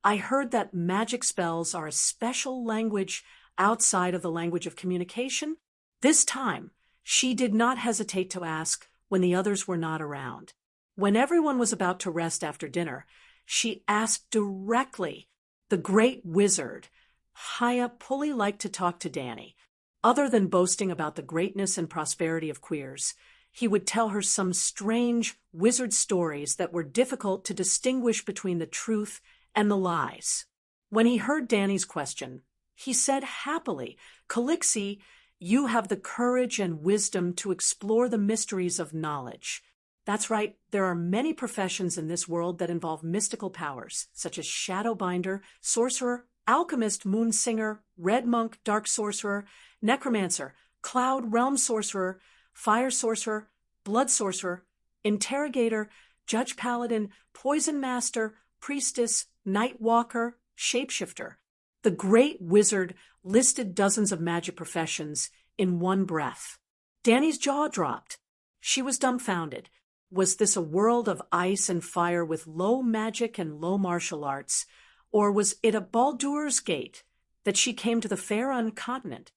I heard that magic spells are a special language outside of the language of communication. This time, she did not hesitate to ask, when the others were not around. When everyone was about to rest after dinner, she asked directly. The great wizard, Haya, Pulley liked to talk to Danny. Other than boasting about the greatness and prosperity of queers, he would tell her some strange wizard stories that were difficult to distinguish between the truth and the lies. When he heard Danny's question, he said happily, "Calixie, you have the courage and wisdom to explore the mysteries of knowledge." That's right, there are many professions in this world that involve mystical powers, such as shadowbinder, sorcerer, alchemist, moon singer, red monk, dark sorcerer, necromancer, cloud realm sorcerer, fire sorcerer, blood sorcerer, interrogator, judge paladin, poison master, priestess, night walker, shapeshifter. The great wizard listed dozens of magic professions in one breath. Danny's jaw dropped. She was dumbfounded. Was this a world of ice and fire with low magic and low martial arts? Or was it a Baldur's Gate that she came to the Faerun continent?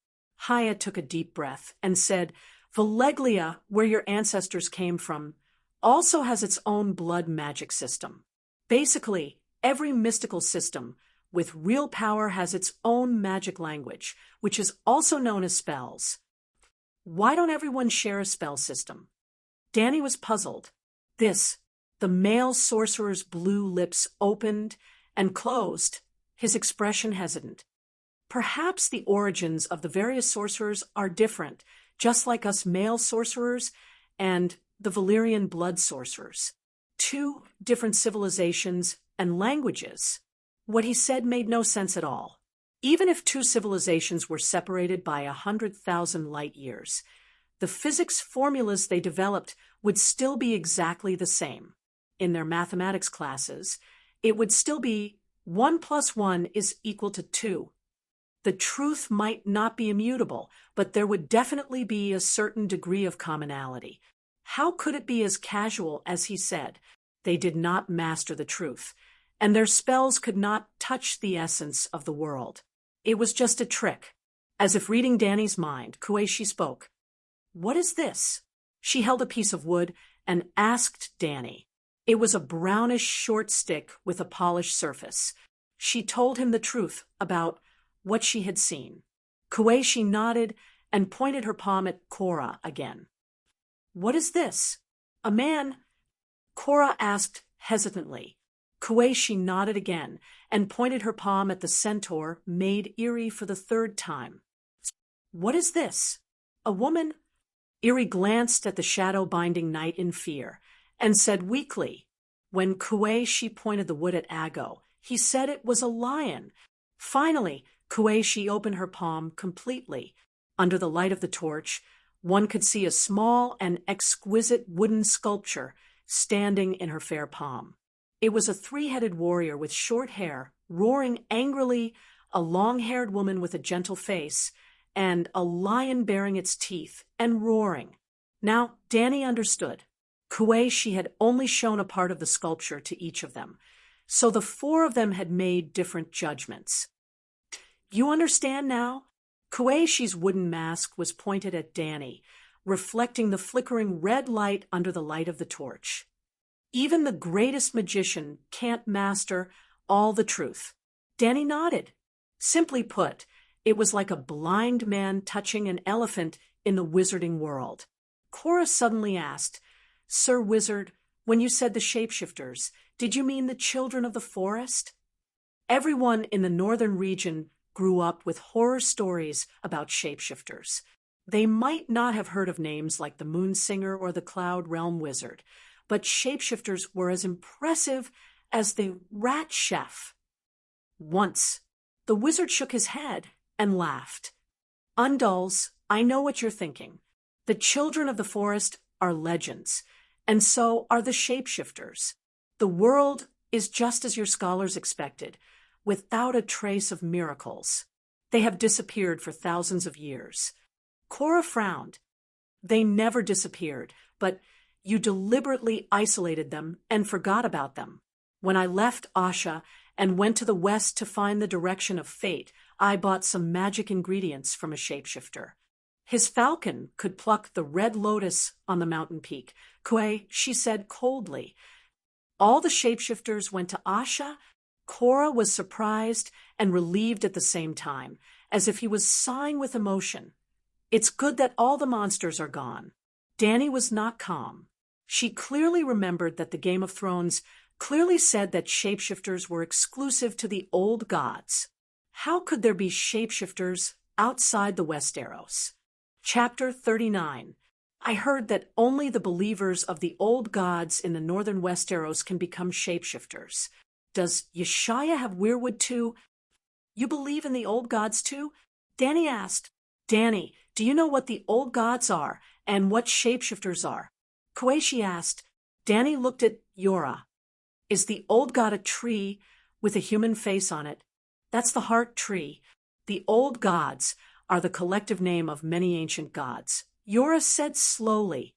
Haya took a deep breath and said, "Valeglia, where your ancestors came from, also has its own blood magic system. Basically, every mystical system with real power has its own magic language, which is also known as spells. Why don't everyone share a spell system?" Danny was puzzled. The male sorcerer's blue lips opened and closed, his expression hesitant. Perhaps the origins of the various sorcerers are different, just like us male sorcerers and the Valyrian blood sorcerers. Two different civilizations and languages. What he said made no sense at all. Even if two civilizations were separated by 100,000 light years, the physics formulas they developed would still be exactly the same. In their mathematics classes, it would still be 1 + 1 is equal to 2. The truth might not be immutable, but there would definitely be a certain degree of commonality. How could it be as casual as he said? They did not master the truth, and their spells could not touch the essence of the world. It was just a trick. As if reading Danny's mind, Kueishi spoke. "What is this?" She held a piece of wood and asked Danny. It was a brownish short stick with a polished surface. She told him the truth about what she had seen. Kueishi nodded and pointed her palm at Cora again. "What is this?" "A man," Cora asked hesitantly. Kueishi nodded again and pointed her palm at the centaur, made eerie for the third time. "What is this?" "A woman." Eerie glanced at the shadow-binding knight in fear and said weakly, when Kueishi pointed the wood at Ago, he said it was a lion. Finally, Kueishi opened her palm completely. Under the light of the torch, one could see a small and exquisite wooden sculpture standing in her fair palm. It was a three-headed warrior with short hair, roaring angrily, a long-haired woman with a gentle face, and a lion baring its teeth and roaring. Now, Danny understood. Kueishi had only shown a part of the sculpture to each of them, so the four of them had made different judgments. "You understand now?" Kueishi's wooden mask was pointed at Danny, reflecting the flickering red light under the light of the torch. "Even the greatest magician can't master all the truth." Danny nodded. Simply put, it was like a blind man touching an elephant in the wizarding world. Cora suddenly asked, "Sir Wizard, when you said the shapeshifters, did you mean the children of the forest?" Everyone in the northern region grew up with horror stories about shapeshifters. They might not have heard of names like the Moon Singer or the Cloud Realm Wizard, but shapeshifters were as impressive as the Rat Chef. Once, the wizard shook his head and laughed. "Undulls, I know what you're thinking. The children of the forest are legends, and so are the shapeshifters. The world is just as your scholars expected, without a trace of miracles. They have disappeared for thousands of years." Cora frowned. "They never disappeared, but you deliberately isolated them and forgot about them. When I left Asha and went to the west to find the direction of fate, I bought some magic ingredients from a shapeshifter. His falcon could pluck the red lotus on the mountain peak. Kuei, she said coldly. All the shapeshifters went to Asha. Cora was surprised and relieved at the same time, as if he was sighing with emotion. It's good that all the monsters are gone. Dani was not calm. She clearly remembered that the Game of Thrones clearly said that shapeshifters were exclusive to the old gods. How could there be shapeshifters outside the Westeros? Chapter 39. I heard that only the believers of the old gods in the northern Westeros can become shapeshifters. Does Yeshaya have weirwood too? You believe in the old gods too? Dani asked. Dani, do you know what the old gods are and what shapeshifters are? Kuei asked. Dani looked at Yora. Is the old god a tree with a human face on it? That's the heart tree. The old gods are the collective name of many ancient gods. Yora said slowly.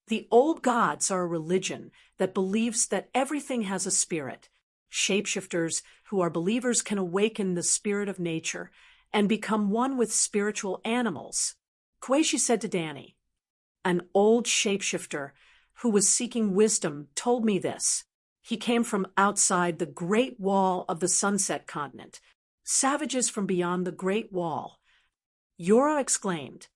The old gods are a religion that believes that everything has a spirit. Shapeshifters who are believers can awaken the spirit of nature and become one with spiritual animals. Kuei said to Dani. An old shapeshifter who was seeking wisdom told me this. He came from outside the Great Wall of the Sunset Continent. Savages from beyond the Great Wall. Yora exclaimed.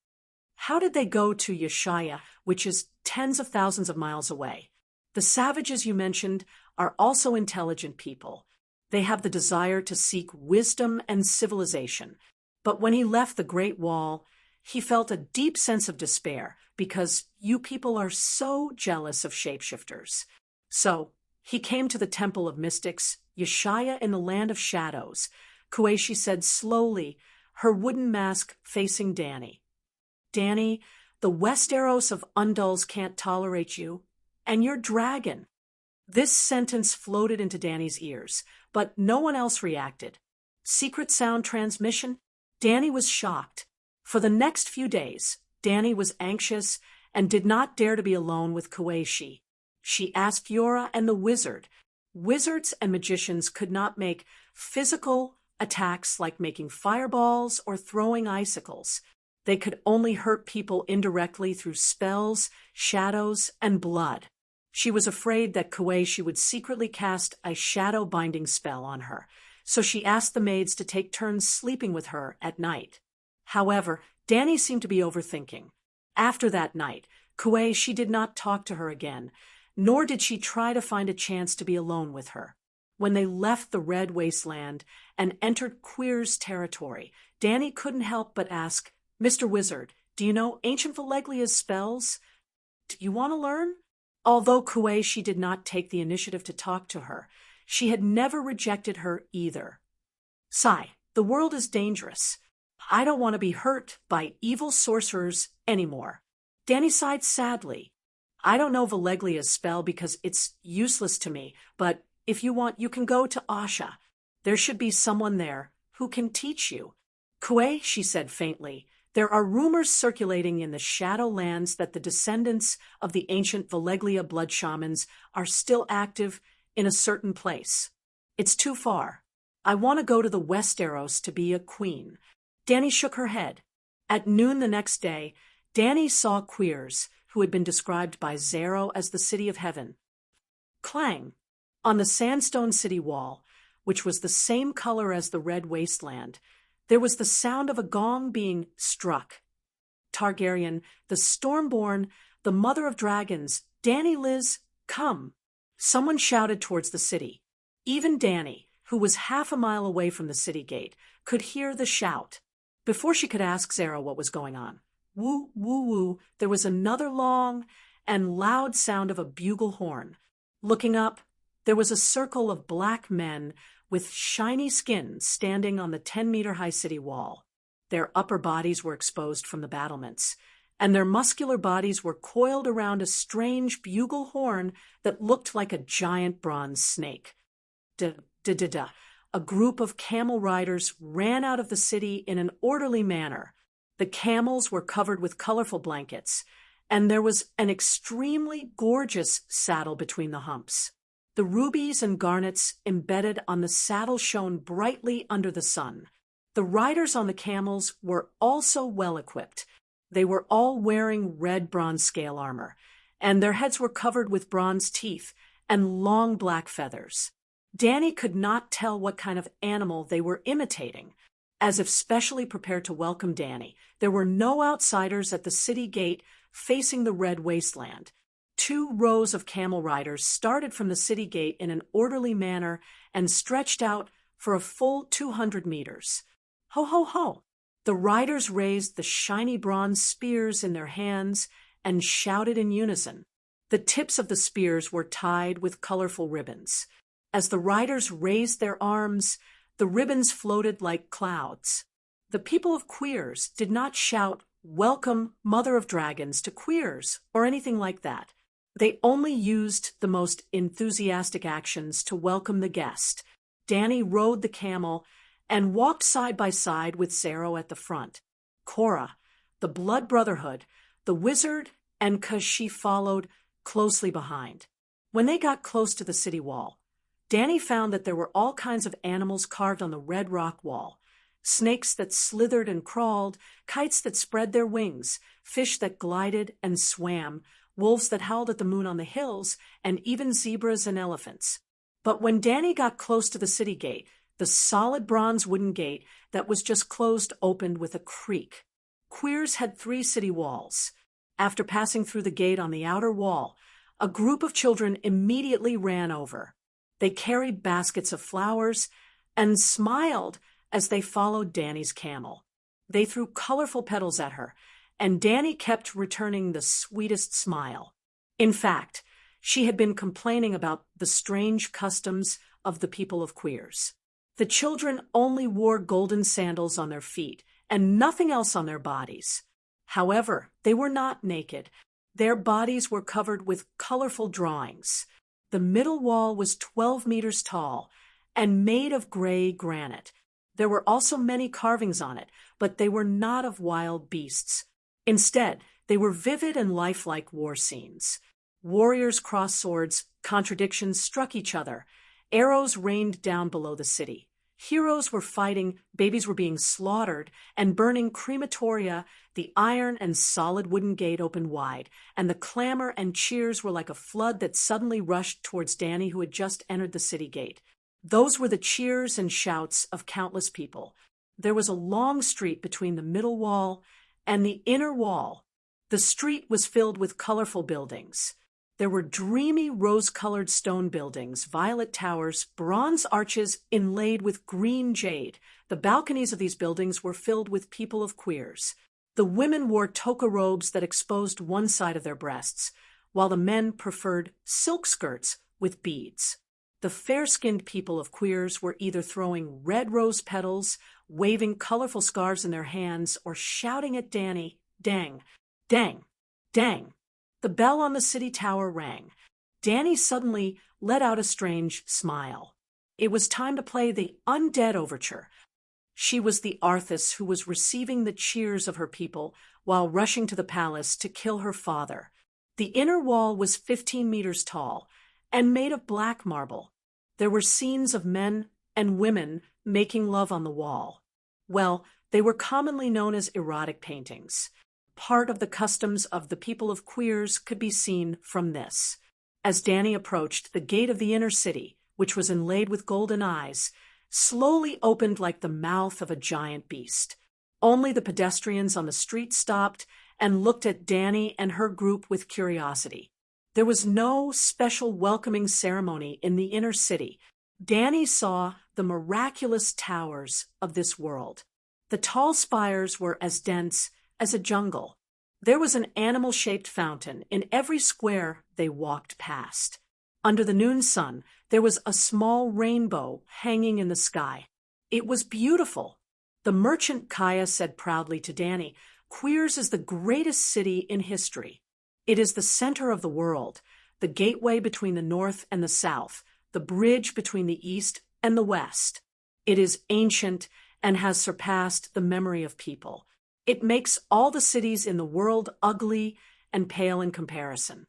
How did they go to Yeshaya, which is tens of thousands of miles away? The savages you mentioned are also intelligent people. They have the desire to seek wisdom and civilization. But when he left the Great Wall, he felt a deep sense of despair because you people are so jealous of shapeshifters. So he came to the Temple of Mystics, Yeshaya in the Land of Shadows. Kuei said slowly, her wooden mask facing Dani. Dani, the Westeros of Undulls can't tolerate you, and your dragon. This sentence floated into Dani's ears, but no one else reacted. Secret sound transmission? Dani was shocked. For the next few days, Dani was anxious and did not dare to be alone with Kuei. She asked Yora and the wizard. Wizards and magicians could not make physical attacks like making fireballs or throwing icicles. They could only hurt people indirectly through spells, shadows, and blood. She was afraid that Kuei would secretly cast a shadow binding spell on her, so she asked the maids to take turns sleeping with her at night. However, Dani seemed to be overthinking. After that night, Kuei did not talk to her again, nor did she try to find a chance to be alone with her. When they left the Red Wasteland and entered Queer's territory, Dani couldn't help but ask, Mr. Wizard, do you know ancient Valeglia's spells? Do you want to learn? Although Kuei did not take the initiative to talk to her, she had never rejected her either. Sigh, the world is dangerous. I don't want to be hurt by evil sorcerers anymore. Dani sighed sadly. I don't know Valeglia's spell because it's useless to me, but if you want, you can go to Asha. There should be someone there who can teach you. Kuei, she said faintly, there are rumors circulating in the Shadowlands that the descendants of the ancient Valeglia blood shamans are still active in a certain place. It's too far. I want to go to the Westeros to be a queen. Dani shook her head. At noon the next day, Dani saw Queers, who had been described by Zero as the City of Heaven. Clang! On the sandstone city wall, which was the same color as the Red Wasteland, there was the sound of a gong being struck. Targaryen, the Stormborn, the Mother of Dragons, Dani Liz, come! Someone shouted towards the city. Even Dani, who was half a mile away from the city gate, could hear the shout. Before she could ask Zero what was going on, woo, woo, woo, there was another long and loud sound of a bugle horn. Looking up, there was a circle of black men with shiny skin standing on the 10-meter-high city wall. Their upper bodies were exposed from the battlements, and their muscular bodies were coiled around a strange bugle horn that looked like a giant bronze snake. Da-da-da-da. A group of camel riders ran out of the city in an orderly manner. The camels were covered with colorful blankets, and there was an extremely gorgeous saddle between the humps. The rubies and garnets embedded on the saddle shone brightly under the sun. The riders on the camels were also well equipped. They were all wearing red bronze scale armor, and their heads were covered with bronze teeth and long black feathers. Danny could not tell what kind of animal they were imitating. As if specially prepared to welcome Danny, there were no outsiders at the city gate facing the red wasteland. 2 rows of camel riders started from the city gate in an orderly manner and stretched out for a full 200 meters. Ho, ho, ho! The riders raised the shiny bronze spears in their hands and shouted in unison. The tips of the spears were tied with colorful ribbons. As the riders raised their arms, the ribbons floated like clouds. The people of Queers did not shout, "Welcome, Mother of Dragons," to Queers, or anything like that. They only used the most enthusiastic actions to welcome the guest. Danny rode the camel and walked side by side with Zero at the front. Cora, the Blood Brotherhood, the wizard, and Kashif followed closely behind. When they got close to the city wall, Danny found that there were all kinds of animals carved on the red rock wall. Snakes that slithered and crawled, kites that spread their wings, fish that glided and swam, wolves that howled at the moon on the hills, and even zebras and elephants. But when Danny got close to the city gate, the solid bronze wooden gate that was just closed opened with a creak. Queers had 3 city walls. After passing through the gate on the outer wall, a group of children immediately ran over. They carried baskets of flowers and smiled as they followed Danny's camel. They threw colorful petals at her, and Danny kept returning the sweetest smile. In fact, she had been complaining about the strange customs of the people of Queers. The children only wore golden sandals on their feet and nothing else on their bodies. However, they were not naked. Their bodies were covered with colorful drawings. The middle wall was 12 meters tall and made of gray granite. There were also many carvings on it, but they were not of wild beasts. Instead, they were vivid and lifelike war scenes. Warriors crossed swords, contradictions struck each other. Arrows rained down below the city. Heroes were fighting, babies were being slaughtered, and burning crematoria. The iron and solid wooden gate opened wide, and the clamor and cheers were like a flood that suddenly rushed towards Danny, who had just entered the city gate. Those were the cheers and shouts of countless people. There was a long street between the middle wall and the inner wall. The street was filled with colorful buildings. There were dreamy rose-colored stone buildings, violet towers, bronze arches inlaid with green jade. The balconies of these buildings were filled with people of Queers. The women wore toca robes that exposed one side of their breasts, while the men preferred silk skirts with beads. The fair-skinned people of Queers were either throwing red rose petals, waving colorful scarves in their hands, or shouting at Danny, "Dang, dang, dang." The bell on the city tower rang. Danny suddenly let out a strange smile. It was time to play the Undead Overture. She was the Arthas who was receiving the cheers of her people while rushing to the palace to kill her father. The inner wall was 15 meters tall and made of black marble. There were scenes of men and women making love on the wall. Well, they were commonly known as erotic paintings. Part of the customs of the people of Queers could be seen from this. As Danny approached, the gate of the inner city, which was inlaid with golden eyes, slowly opened like the mouth of a giant beast. Only the pedestrians on the street stopped and looked at Danny and her group with curiosity. There was no special welcoming ceremony in the inner city. Danny saw the miraculous towers of this world. The tall spires were as dense as a jungle. There was an animal-shaped fountain in every square they walked past. Under the noon sun, there was a small rainbow hanging in the sky. It was beautiful. The merchant Kaya said proudly to Danny, "Queers is the greatest city in history. It is the center of the world, the gateway between the north and the south, the bridge between the east and the west. It is ancient and has surpassed the memory of people. It makes all the cities in the world ugly and pale in comparison."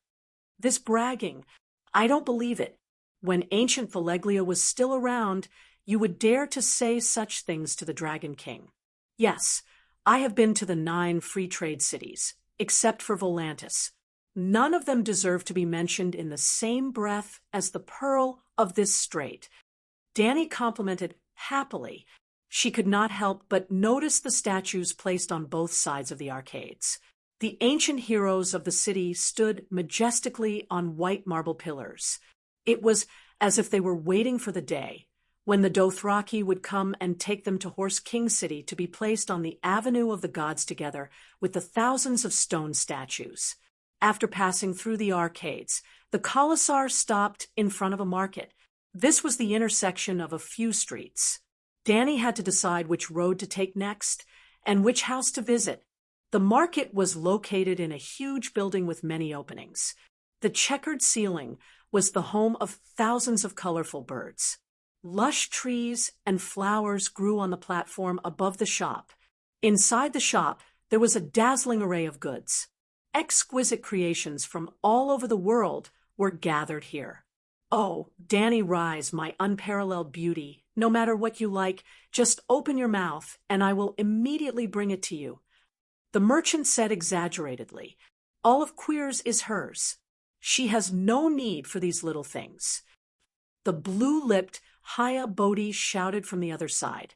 This bragging, I don't believe it. When ancient Valeglia was still around, you would dare to say such things to the Dragon King. Yes, I have been to the 9 free trade cities, except for Volantis. None of them deserve to be mentioned in the same breath as the pearl of this strait. Dani complimented happily. She could not help but notice the statues placed on both sides of the arcades. The ancient heroes of the city stood majestically on white marble pillars. It was as if they were waiting for the day when the Dothraki would come and take them to Horse King City to be placed on the Avenue of the Gods together with the thousands of stone statues. After passing through the arcades, the Khalasar stopped in front of a market. This was the intersection of a few streets. Dani had to decide which road to take next and which house to visit. The market was located in a huge building with many openings. The checkered ceiling was the home of thousands of colorful birds. Lush trees and flowers grew on the platform above the shop. Inside the shop, there was a dazzling array of goods. Exquisite creations from all over the world were gathered here. Oh, Dani Rise, my unparalleled beauty, no matter what you like, just open your mouth and I will immediately bring it to you. The merchant said exaggeratedly, all of Queers is hers. She has no need for these little things. The blue-lipped Haya Bodhi shouted from the other side,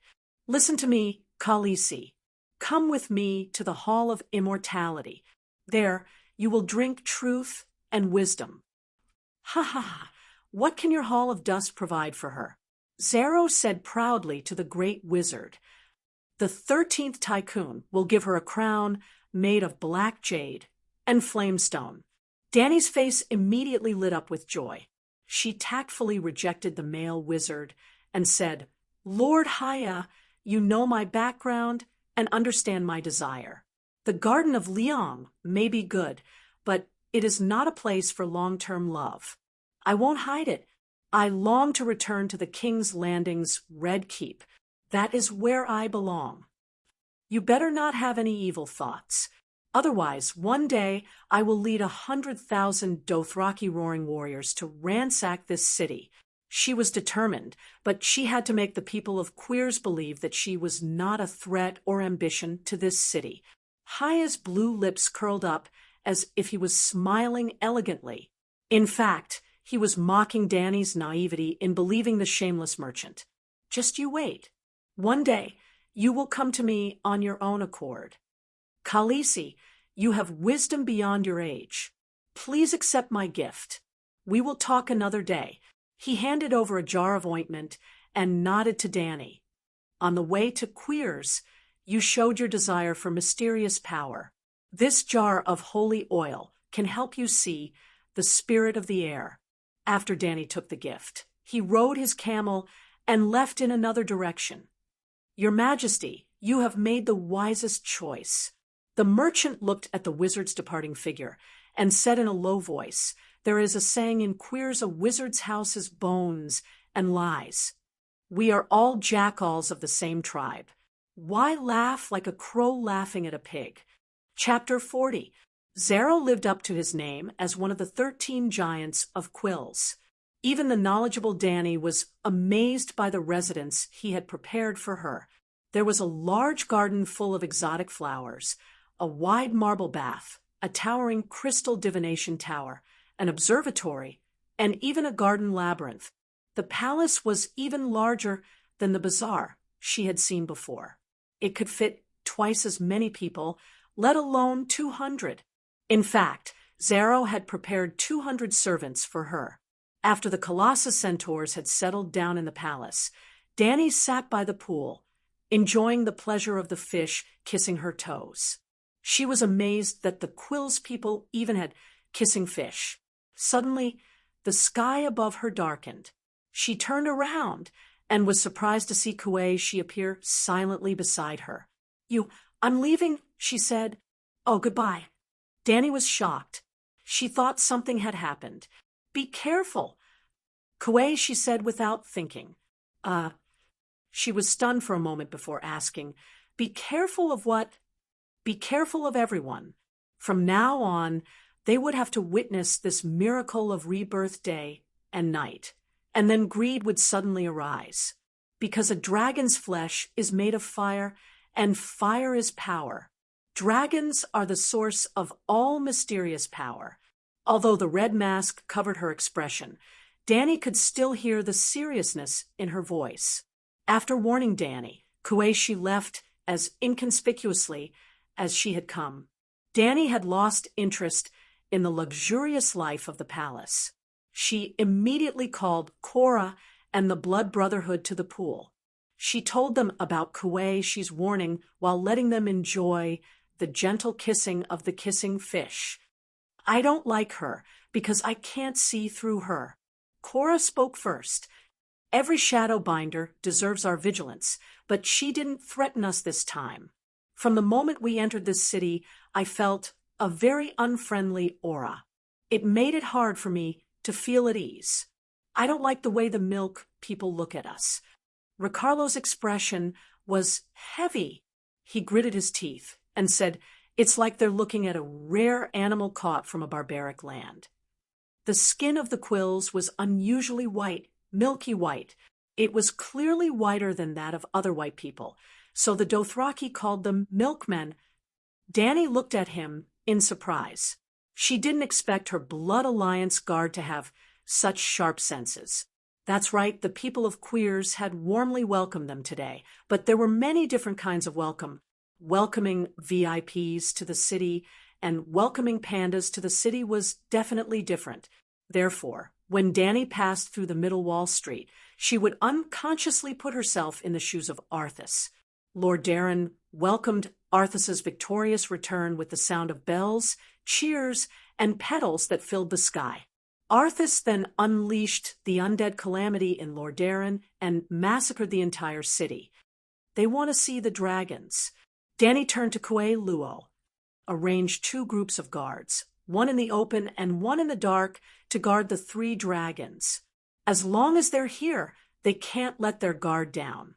listen to me, Khaleesi. Come with me to the Hall of Immortality. There you will drink truth and wisdom. Ha ha ha, what can your Hall of Dust provide for her? Zaro said proudly to the great wizard, the 13th Tycoon will give her a crown made of black jade and flamestone. Dani's face immediately lit up with joy. She tactfully rejected the male wizard and said, Lord Haya, you know my background and understand my desire. The Garden of Liang may be good, but it is not a place for long-term love. I won't hide it. I long to return to the King's Landing's Red Keep. That is where I belong. You better not have any evil thoughts. Otherwise, one day I will lead 100,000 Dothraki roaring warriors to ransack this city. She was determined, but she had to make the people of Queers believe that she was not a threat or ambition to this city. Haya's blue lips curled up as if he was smiling elegantly. In fact, he was mocking Dani's naivety in believing the shameless merchant. Just you wait. One day, you will come to me on your own accord. Khaleesi, you have wisdom beyond your age. Please accept my gift. We will talk another day. He handed over a jar of ointment and nodded to Dani. On the way to Queers, you showed your desire for mysterious power. This jar of holy oil can help you see the spirit of the air. After Dani took the gift, he rode his camel and left in another direction. Your Majesty, you have made the wisest choice. The merchant looked at the wizard's departing figure and said in a low voice, there is a saying in Queers, a wizard's house is bones and lies. We are all jackals of the same tribe. Why laugh like a crow laughing at a pig? Chapter 40. Zaro lived up to his name as one of the 13 giants of Quills. Even the knowledgeable Dani was amazed by the residence he had prepared for her. There was a large garden full of exotic flowers, a wide marble bath, a towering crystal divination tower, an observatory, and even a garden labyrinth. The palace was even larger than the bazaar she had seen before. It could fit twice as many people, let alone 200. In fact, Zaro had prepared 200 servants for her. After the Colossus centaurs had settled down in the palace, Dani sat by the pool, enjoying the pleasure of the fish kissing her toes. She was amazed that the Quills people even had kissing fish. Suddenly, the sky above her darkened. She turned around and was surprised to see Kuei appear silently beside her. I'm leaving, she said. Oh, goodbye. Dani was shocked. She thought something had happened. Be careful. Kuei, she said without thinking. She was stunned for a moment before asking, be careful of what? Be careful of everyone. From now on, they would have to witness this miracle of rebirth day and night, and then greed would suddenly arise. Because a dragon's flesh is made of fire, and fire is power. Dragons are the source of all mysterious power. Although the red mask covered her expression, Danny could still hear the seriousness in her voice. After warning Danny, Kueishi left as inconspicuously as she had come. Danny had lost interest in the luxurious life of the palace. She immediately called Cora and the Blood Brotherhood to the pool. She told them about Kueishi's warning while letting them enjoy the gentle kissing of the kissing fish. I don't like her because I can't see through her. Cora spoke first. Every shadow binder deserves our vigilance, but she didn't threaten us this time. From the moment we entered this city, I felt a very unfriendly aura. It made it hard for me to feel at ease. I don't like the way the milk people look at us. Ricardo's expression was heavy. He gritted his teeth and said, "It's like they're looking at a rare animal caught from a barbaric land." The skin of the quills was unusually white, milky white. It was clearly whiter than that of other white people, so the Dothraki called them milkmen. Danny looked at him in surprise. She didn't expect her Blood Alliance guard to have such sharp senses. That's right, the people of Queers had warmly welcomed them today, but there were many different kinds of welcome. Welcoming VIPs to the city and welcoming pandas to the city was definitely different. Therefore, when Danny passed through the middle Wall Street, she would unconsciously put herself in the shoes of Arthas. Lord Darren welcomed Arthas's victorious return with the sound of bells, cheers, and petals that filled the sky. Arthas then unleashed the undead calamity in Lord Darren and massacred the entire city. They want to see the dragons. Danny turned to Kuei Luo, arranged 2 groups of guards, one in the open and one in the dark, to guard the 3 dragons. As long as they're here, they can't let their guard down.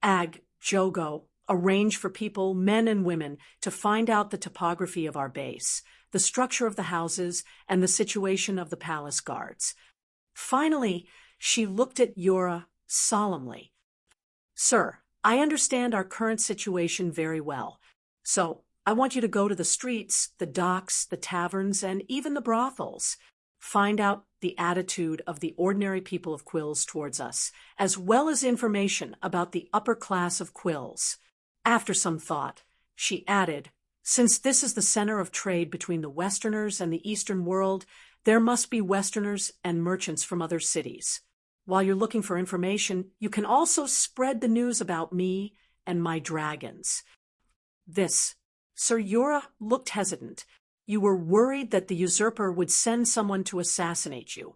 Ag, Jogo, arrange for people, men and women, to find out the topography of our base, the structure of the houses, and the situation of the palace guards. Finally, she looked at Yura solemnly. "Sir, I understand our current situation very well, so I want you to go to the streets, the docks, the taverns, and even the brothels. Find out the attitude of the ordinary people of Quills towards us, as well as information about the upper class of Quills." After some thought, she added, "Since this is the center of trade between the Westerners and the Eastern world, there must be Westerners and merchants from other cities. While you're looking for information, you can also spread the news about me and my dragons." Sir Yura looked hesitant. "You were worried that the usurper would send someone to assassinate you.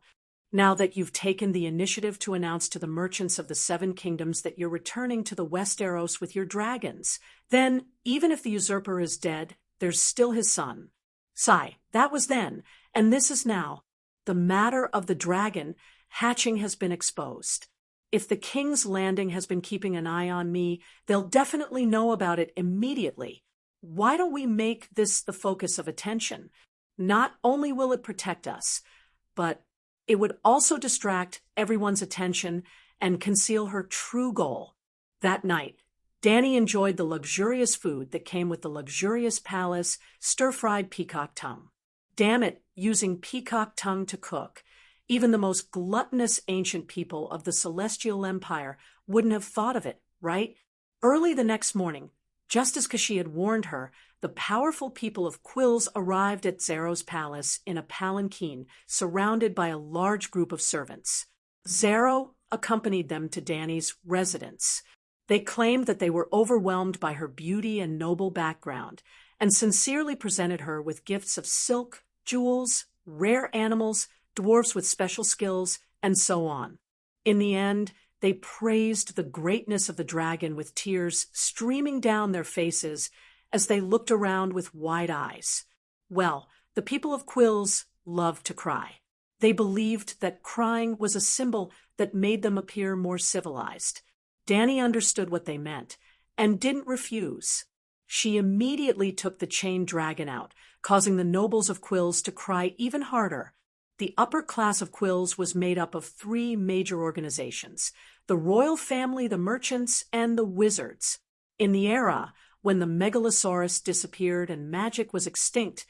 Now that you've taken the initiative to announce to the merchants of the 7 kingdoms that you're returning to the Westeros with your dragons, then, even if the usurper is dead, there's still his son. Sigh, that was then, and this is now. The matter of the dragon hatching has been exposed. If the King's Landing has been keeping an eye on me, they'll definitely know about it immediately. Why don't we make this the focus of attention? Not only will it protect us, but it would also distract everyone's attention and conceal her true goal." That night, Danny enjoyed the luxurious food that came with the luxurious palace, stir-fried peacock tongue. Damn it, using peacock tongue to cook. Even the most gluttonous ancient people of the Celestial Empire wouldn't have thought of it, right? Early the next morning, just as Kashi had warned her, the powerful people of Quills arrived at Zero's palace in a palanquin, surrounded by a large group of servants. Zero accompanied them to Danny's residence. They claimed that they were overwhelmed by her beauty and noble background, and sincerely presented her with gifts of silk, jewels, rare animals, dwarfs with special skills, and so on. In the end, they praised the greatness of the dragon with tears streaming down their faces as they looked around with wide eyes. Well, the people of Quills loved to cry. They believed that crying was a symbol that made them appear more civilized. Danny understood what they meant and didn't refuse. She immediately took the chained dragon out, causing the nobles of Quills to cry even harder. The upper class of Quills was made up of 3 major organizations: the royal family, the merchants, and the wizards. In the era, When the megalosaurus disappeared and magic was extinct,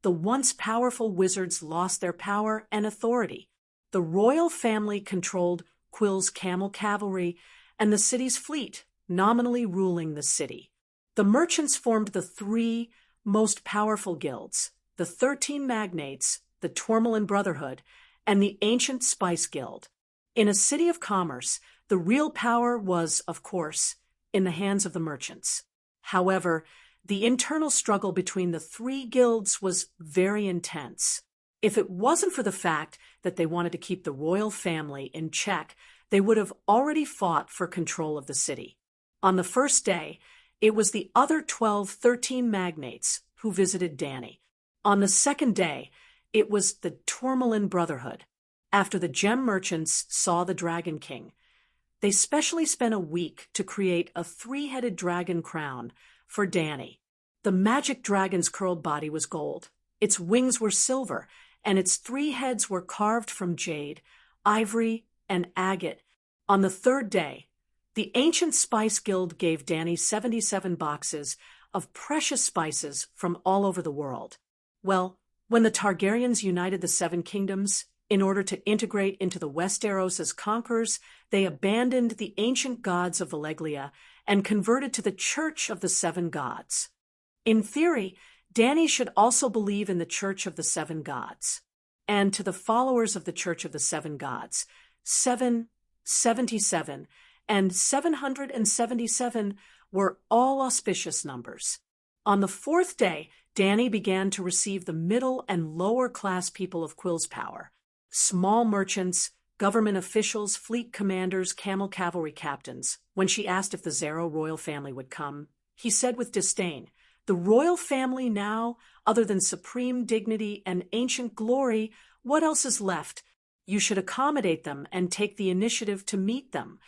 the once powerful wizards lost their power and authority. The royal family controlled Quill's camel cavalry and the city's fleet, nominally ruling the city. The merchants formed the three most powerful guilds: the 13 Magnates, the Tourmaline Brotherhood, and the Ancient Spice Guild. In a city of commerce, the real power was, of course, in the hands of the merchants. However, the internal struggle between the three guilds was very intense. If it wasn't for the fact that they wanted to keep the royal family in check, they would have already fought for control of the city. On the first day, it was the other 13 magnates who visited Danny. On the second day, it was the Tourmaline Brotherhood. After the gem merchants saw the Dragon King, they specially spent a week to create a three-headed dragon crown for Danny. The magic dragon's curled body was gold, its wings were silver, and its three heads were carved from jade, ivory, and agate. On the third day, the Ancient Spice Guild gave Danny 77 boxes of precious spices from all over the world. Well, when the Targaryens united the Seven Kingdoms, in order to integrate into the Westeros as conquerors, they abandoned the ancient gods of Valeglia and converted to the Church of the Seven Gods. In theory, Danny should also believe in the Church of the Seven Gods. And to the followers of the Church of the Seven Gods, 777 and 777 were all auspicious numbers. On the fourth day, Danny began to receive the middle and lower class people of Quill's power: small merchants, government officials, fleet commanders, camel cavalry captains. When she asked if the Zero royal family would come, he said with disdain, "The royal family now, other than supreme dignity and ancient glory, what else is left? You should accommodate them and take the initiative to meet them."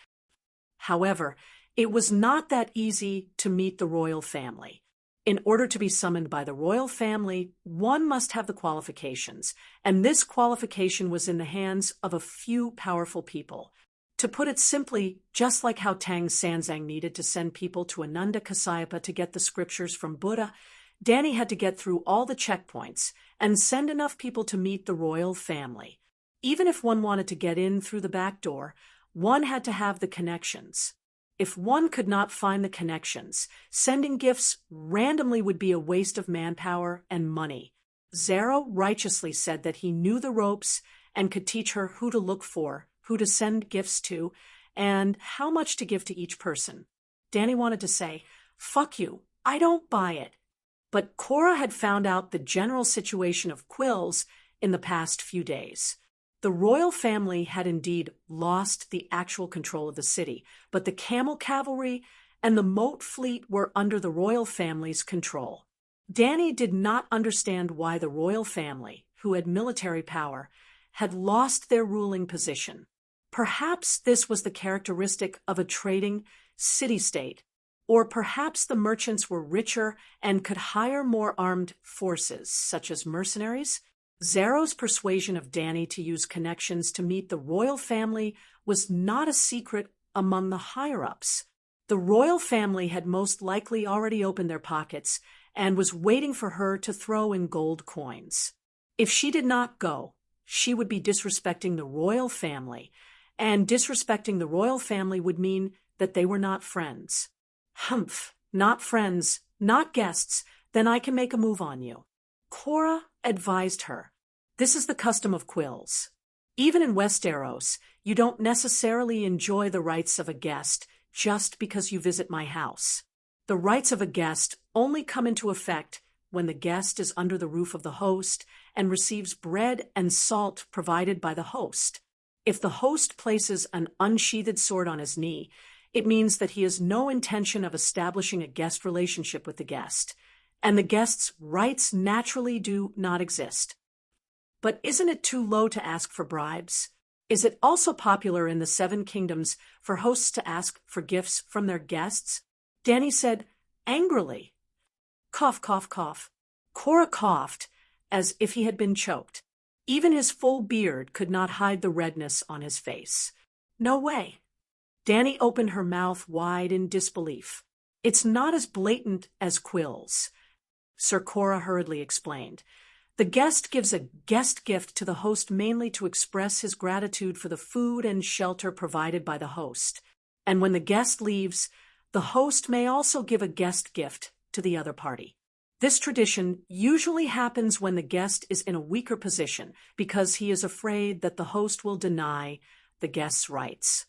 However, it was not that easy to meet the royal family. In order to be summoned by the royal family, one must have the qualifications, and this qualification was in the hands of a few powerful people. To put it simply, just like how Tang Sanzang needed to send people to Ananda Kasyapa to get the scriptures from Buddha, Danny had to get through all the checkpoints and send enough people to meet the royal family. Even if one wanted to get in through the back door, one had to have the connections. If one could not find the connections, sending gifts randomly would be a waste of manpower and money. Zero righteously said that he knew the ropes and could teach her who to look for, who to send gifts to, and how much to give to each person. Danny wanted to say, "Fuck you, I don't buy it." But Cora had found out the general situation of Quills in the past few days. The royal family had indeed lost the actual control of the city, but the camel cavalry and the moat fleet were under the royal family's control. Danny did not understand why the royal family, who had military power, had lost their ruling position. Perhaps this was the characteristic of a trading city-state, or perhaps the merchants were richer and could hire more armed forces, such as mercenaries. Zero's persuasion of Danny to use connections to meet the royal family was not a secret among the higher-ups. The royal family had most likely already opened their pockets and was waiting for her to throw in gold coins. If she did not go, she would be disrespecting the royal family, and disrespecting the royal family would mean that they were not friends. Humph, not friends, not guests, then I can make a move on you. Cora advised her. This is the custom of Quills. Even in Westeros, you don't necessarily enjoy the rights of a guest just because you visit my house. The rights of a guest only come into effect when the guest is under the roof of the host and receives bread and salt provided by the host. If the host places an unsheathed sword on his knee, it means that he has no intention of establishing a guest relationship with the guest, and the guest's rights naturally do not exist. But isn't it too low to ask for bribes? Is it also popular in the Seven Kingdoms for hosts to ask for gifts from their guests? Danny said angrily. Cough, cough, cough. Cora coughed as if he had been choked. Even his full beard could not hide the redness on his face. No way. Danny opened her mouth wide in disbelief. It's not as blatant as quills, Sir Cora hurriedly explained. The guest gives a guest gift to the host mainly to express his gratitude for the food and shelter provided by the host. And when the guest leaves, the host may also give a guest gift to the other party. This tradition usually happens when the guest is in a weaker position because he is afraid that the host will deny the guest's rights.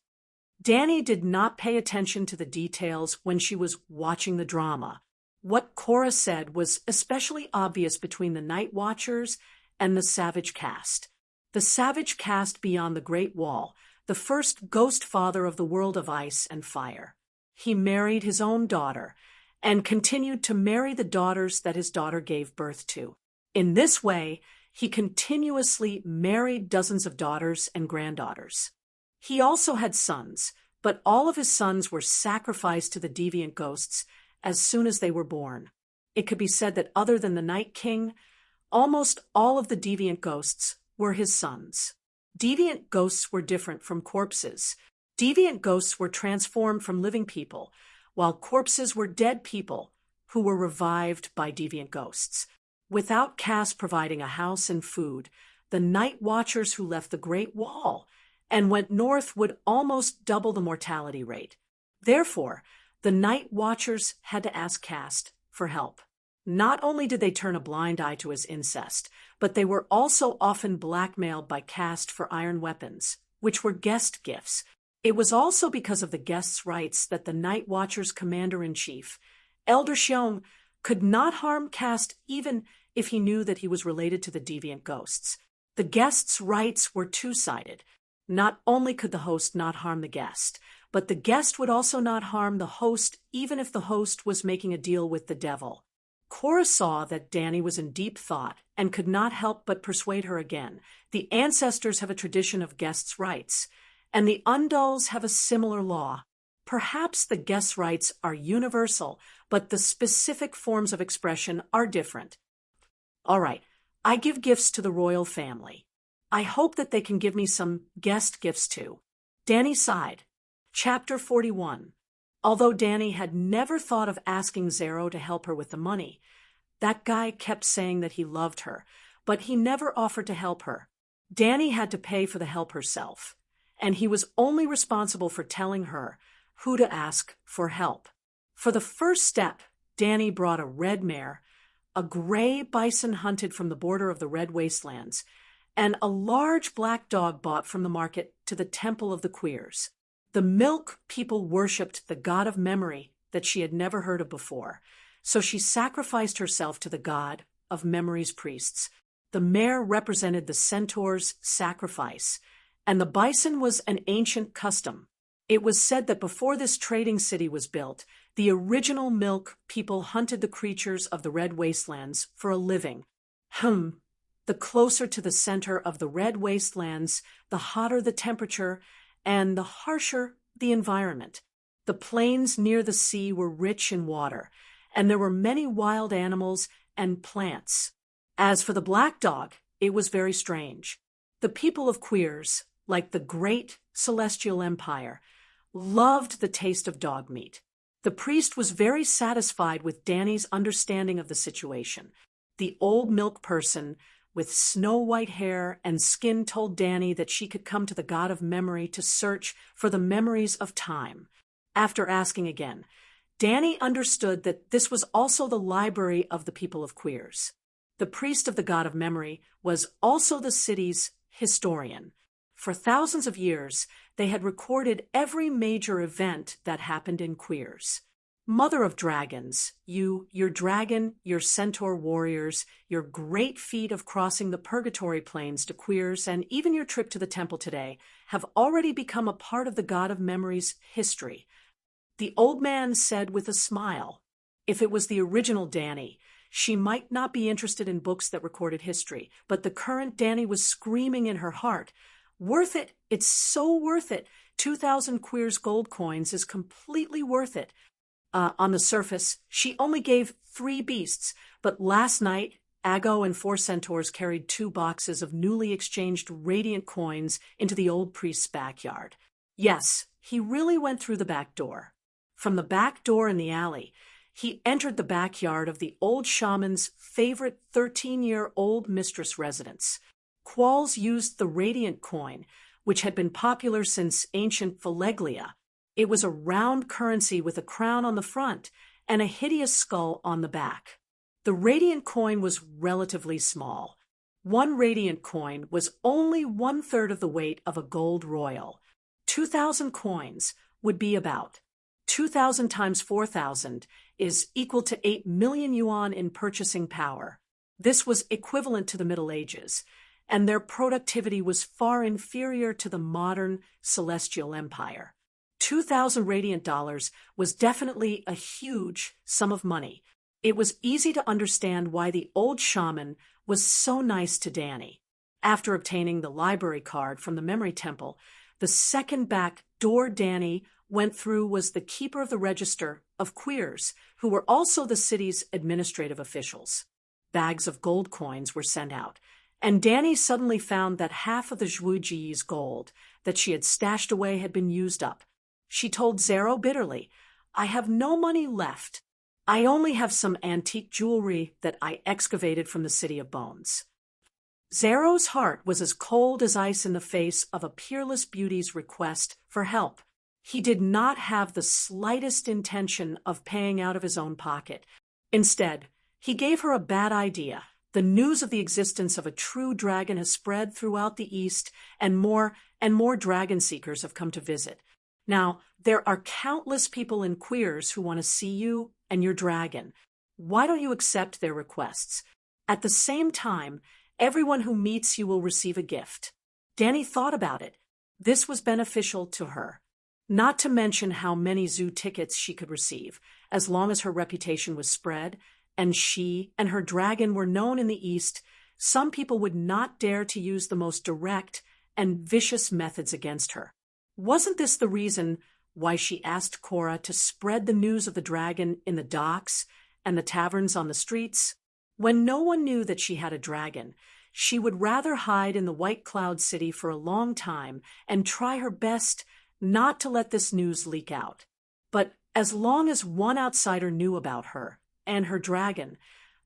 Danny did not pay attention to the details when she was watching the drama. What Cora said was especially obvious between the Night Watchers and the Savage Caste. The Savage Caste beyond the Great Wall, the first ghost father of the world of ice and fire. He married his own daughter and continued to marry the daughters that his daughter gave birth to. In this way, he continuously married dozens of daughters and granddaughters. He also had sons, but all of his sons were sacrificed to the deviant ghosts as soon as they were born. It could be said that other than the Night King, almost all of the deviant ghosts were his sons. Deviant ghosts were different from corpses. Deviant ghosts were transformed from living people, while corpses were dead people who were revived by deviant ghosts. Without caste providing a house and food, the Night Watchers who left the Great Wall and went north would almost double the mortality rate. Therefore, the Night Watchers had to ask caste for help. Not only did they turn a blind eye to his incest, but they were also often blackmailed by caste for iron weapons, which were guest gifts. It was also because of the guest's rights that the Night Watchers' commander-in-chief, Elder Xiong, could not harm caste even if he knew that he was related to the deviant ghosts. The guest's rights were two-sided. Not only could the host not harm the guest, but the guest would also not harm the host even if the host was making a deal with the devil. Cora saw that Danny was in deep thought and could not help but persuade her again. The ancestors have a tradition of guests' rights, and the Undulls have a similar law. Perhaps the guests' rights are universal, but the specific forms of expression are different. All right, I give gifts to the royal family. I hope that they can give me some guest gifts too. Danny sighed. Chapter 41. Although Danny had never thought of asking Zero to help her with the money, that guy kept saying that he loved her, but he never offered to help her. Danny had to pay for the help herself, and he was only responsible for telling her who to ask for help. For the first step, Danny brought a red mare, a gray bison hunted from the border of the Red Wastelands, and a large black dog bought from the market to the Temple of the Queers. The milk people worshipped the god of memory that she had never heard of before, so she sacrificed herself to the god of memory's priests. The mare represented the centaur's sacrifice, and the bison was an ancient custom. It was said that before this trading city was built, the original milk people hunted the creatures of the Red Wastelands for a living. The closer to the center of the Red Wastelands, the hotter the temperature, and the harsher the environment. The plains near the sea were rich in water, and there were many wild animals and plants. As for the black dog, it was very strange. The people of Queers, like the great celestial empire, loved the taste of dog meat. The priest was very satisfied with Danny's understanding of the situation. The old milk person with snow-white hair and skin told Danny that she could come to the god of memory to search for the memories of time. After asking again, Danny understood that this was also the library of the people of Queers. The priest of the god of memory was also the city's historian. For thousands of years, they had recorded every major event that happened in Queers. Mother of dragons, your dragon, your centaur warriors, your great feat of crossing the purgatory plains to Queers, and even your trip to the temple today have already become a part of the god of memory's history. The old man said with a smile, if it was the original Danny, she might not be interested in books that recorded history, but the current Danny was screaming in her heart, worth it, it's so worth it. 2,000 Queers gold coins is completely worth it. On the surface, she only gave 3 beasts, but last night, Ago and 4 centaurs carried 2 boxes of newly exchanged radiant coins into the old priest's backyard. Yes, he really went through the back door. From the back door in the alley, he entered the backyard of the old shaman's favorite 13-year-old mistress residence. Qualls used the radiant coin, which had been popular since ancient Phileglia. It was a round currency with a crown on the front and a hideous skull on the back. The radiant coin was relatively small. One radiant coin was only 1/3 of the weight of a gold royal. 2,000 coins would be about 2,000 times 4,000 is equal to 8 million yuan in purchasing power. This was equivalent to the Middle Ages, and their productivity was far inferior to the modern Celestial Empire. 2,000 radiant dollars was definitely a huge sum of money. It was easy to understand why the old shaman was so nice to Danny. After obtaining the library card from the memory temple, the second back door Danny went through was the keeper of the register of queers, who were also the city's administrative officials. Bags of gold coins were sent out, and Danny suddenly found that half of the Zhuji's gold that she had stashed away had been used up. She told Zero bitterly, "I have no money left. I only have some antique jewelry that I excavated from the City of Bones." Zero's heart was as cold as ice in the face of a peerless beauty's request for help. He did not have the slightest intention of paying out of his own pocket. Instead, he gave her a bad idea. The news of the existence of a true dragon has spread throughout the East, and more dragon seekers have come to visit. Now, there are countless people in Queers who want to see you and your dragon. Why don't you accept their requests? At the same time, everyone who meets you will receive a gift. Danny thought about it. This was beneficial to her. Not to mention how many zoo tickets she could receive, as long as her reputation was spread, and she and her dragon were known in the East. Some people would not dare to use the most direct and vicious methods against her. Wasn't this the reason why she asked Cora to spread the news of the dragon in the docks and the taverns on the streets? When no one knew that she had a dragon, she would rather hide in the White Cloud City for a long time and try her best not to let this news leak out. But as long as one outsider knew about her and her dragon,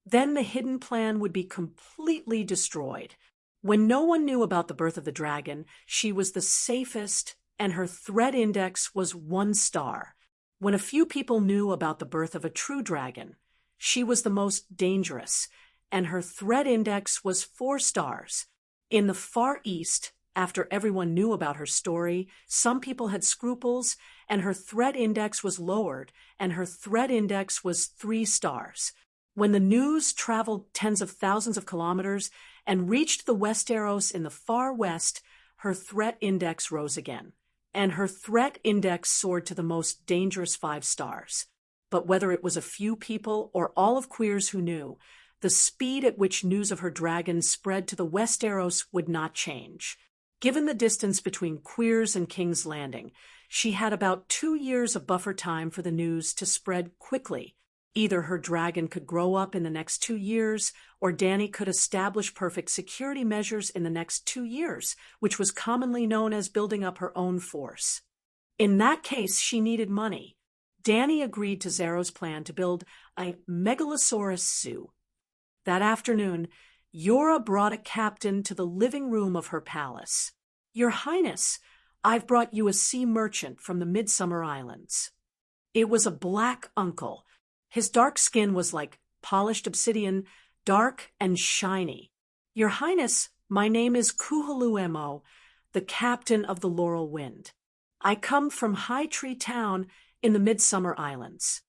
then the hidden plan would be completely destroyed. When no one knew about the birth of the dragon, she was the safest, and her threat index was 1 star. When a few people knew about the birth of a true dragon, she was the most dangerous, and her threat index was 4 stars. In the Far East, after everyone knew about her story, some people had scruples, and her threat index was lowered, and her threat index was 3 stars. When the news traveled tens of thousands of kilometers and reached the Westeros in the far west, her threat index rose again, and her threat index soared to the most dangerous 5 stars. But whether it was a few people or all of Queers who knew, the speed at which news of her dragon spread to the Westeros would not change. Given the distance between Queers and King's Landing, she had about 2 years of buffer time for the news to spread quickly. Either her dragon could grow up in the next 2 years, or Danny could establish perfect security measures in the next 2 years, which was commonly known as building up her own force. In that case, she needed money. Danny agreed to Zero's plan to build a megalosaurus zoo. That afternoon, Yora brought a captain to the living room of her palace. "Your Highness, I've brought you a sea merchant from the Midsummer Islands." It was a black uncle. His dark skin was like polished obsidian, dark and shiny. "Your Highness, my name is Kuhuluemo, the captain of the Laurel Wind. I come from High Tree Town in the Midsummer Islands."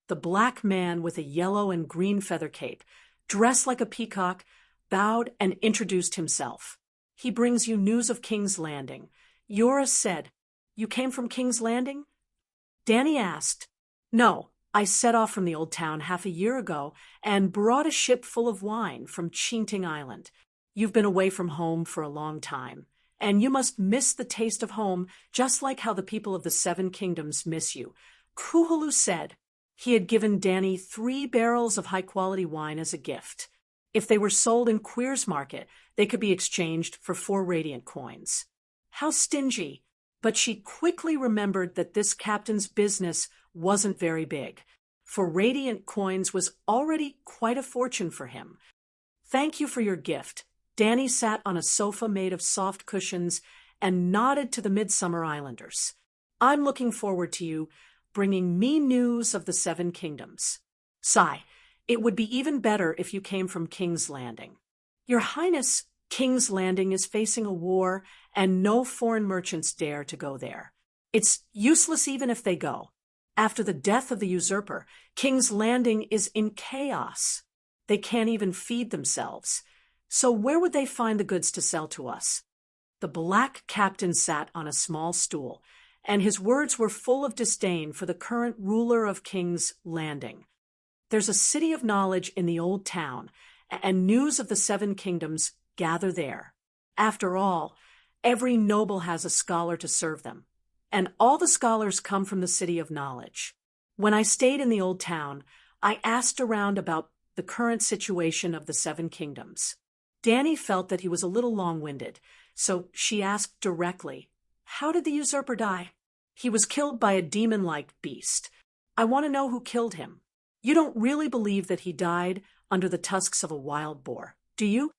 The black man with a yellow and green feather cape, dressed like a peacock, bowed and introduced himself. "He brings you news of King's Landing." Yora said, "You came from King's Landing?" Danny asked, "No, I set off from the old town half a year ago and brought a ship full of wine from Chinting Island. You've been away from home for a long time, and you must miss the taste of home just like how the people of the 7 Kingdoms miss you." Kuhulu said he had given Danny 3 barrels of high-quality wine as a gift. If they were sold in Queers Market, they could be exchanged for 4 radiant coins. How stingy! But she quickly remembered that this captain's business wasn't very big. For radiant coins was already quite a fortune for him. Thank you for your gift. Danny sat on a sofa made of soft cushions and nodded to the Midsummer Islanders. I'm looking forward to you bringing me news of the Seven Kingdoms. Sigh, it would be even better if you came from King's Landing. Your Highness, King's Landing is facing a war, and no foreign merchants dare to go there. It's useless even if they go. After the death of the usurper, King's Landing is in chaos. They can't even feed themselves. So where would they find the goods to sell to us? The black captain sat on a small stool, and his words were full of disdain for the current ruler of King's Landing. There's a city of knowledge in the old town, and news of the Seven Kingdoms gather there. After all, every noble has a scholar to serve them, and all the scholars come from the city of knowledge. When I stayed in the old town, I asked around about the current situation of the Seven Kingdoms. Danny felt that he was a little long-winded, so she asked directly, "How did the usurper die?" "He was killed by a demon-like beast. I want to know who killed him." "You don't really believe that he died under the tusks of a wild boar, do you?"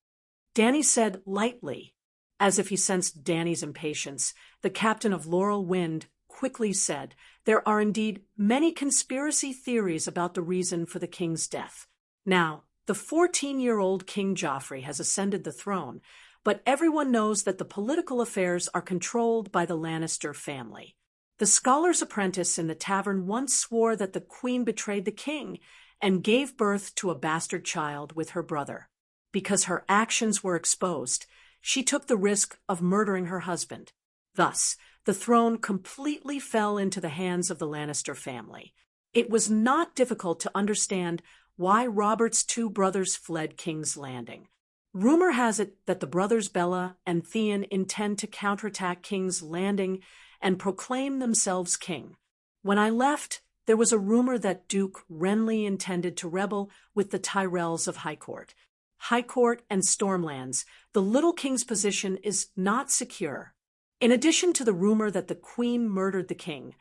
Danny said lightly. As if he sensed Danny's impatience, the captain of Laurel Wind quickly said, "There are indeed many conspiracy theories about the reason for the king's death. Now, the 14-year-old King Joffrey has ascended the throne, but everyone knows that the political affairs are controlled by the Lannister family. The scholar's apprentice in the tavern once swore that the queen betrayed the king and gave birth to a bastard child with her brother. Because her actions were exposed, she took the risk of murdering her husband. Thus, the throne completely fell into the hands of the Lannister family. It was not difficult to understand why Robert's two brothers fled King's Landing. Rumor has it that the brothers Bella and Theon intend to counterattack King's Landing and proclaim themselves king. When I left, there was a rumor that Duke Renly intended to rebel with the Tyrells of High Court. High Court and Stormlands, the Little King's position is not secure. In addition to the rumor that the Queen murdered the king,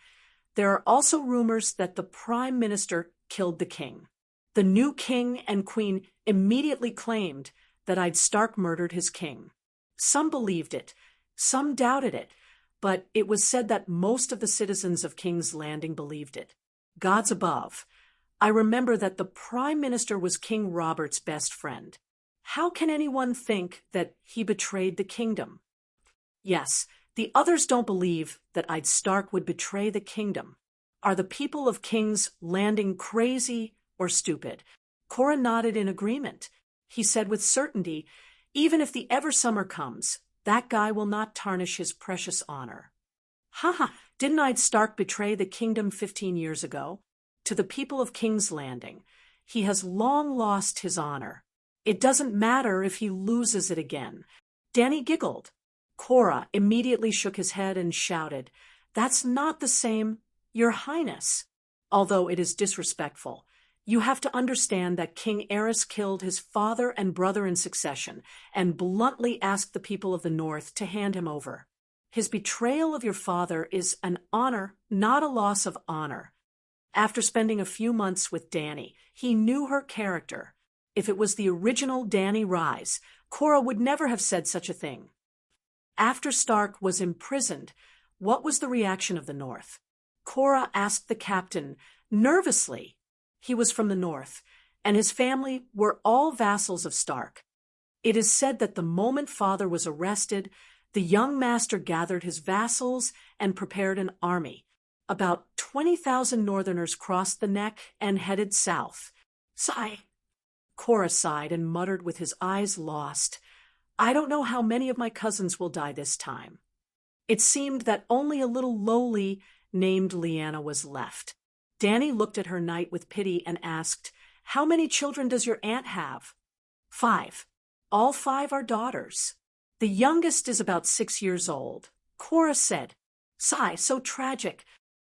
there are also rumors that the Prime Minister killed the king. The new king and queen immediately claimed that I'd Stark murdered his king. Some believed it, some doubted it, but it was said that most of the citizens of King's Landing believed it. Gods above, I remember that the Prime Minister was King Robert's best friend. How can anyone think that he betrayed the kingdom? Yes, the others don't believe that I'd Stark would betray the kingdom. Are the people of King's Landing crazy or stupid? Cora nodded in agreement. He said with certainty, even if the Eversummer comes, that guy will not tarnish his precious honor. Didn't I'd Stark betray the kingdom 15 years ago? To the people of King's Landing, he has long lost his honor. It doesn't matter if he loses it again. Danny giggled. Cora immediately shook his head and shouted, "That's not the same, Your Highness." Although it is disrespectful, you have to understand that King Aerys killed his father and brother in succession and bluntly asked the people of the North to hand him over. His betrayal of your father is an honor, not a loss of honor. After spending a few months with Danny, he knew her character. If it was the original Danny Rise, Cora would never have said such a thing. After Stark was imprisoned, what was the reaction of the North? Cora asked the captain, nervously. He was from the North, and his family were all vassals of Stark. It is said that the moment father was arrested, the young master gathered his vassals and prepared an army. About 20,000 Northerners crossed the neck and headed south. Sigh. Cora sighed and muttered with his eyes lost, "I don't know how many of my cousins will die this time." It seemed that only a little lowly named Lyanna was left. Danny looked at her knight with pity and asked, "How many children does your aunt have?" 5. All 5 are daughters. The youngest is about 6 years old. Cora said, "Sigh, so tragic."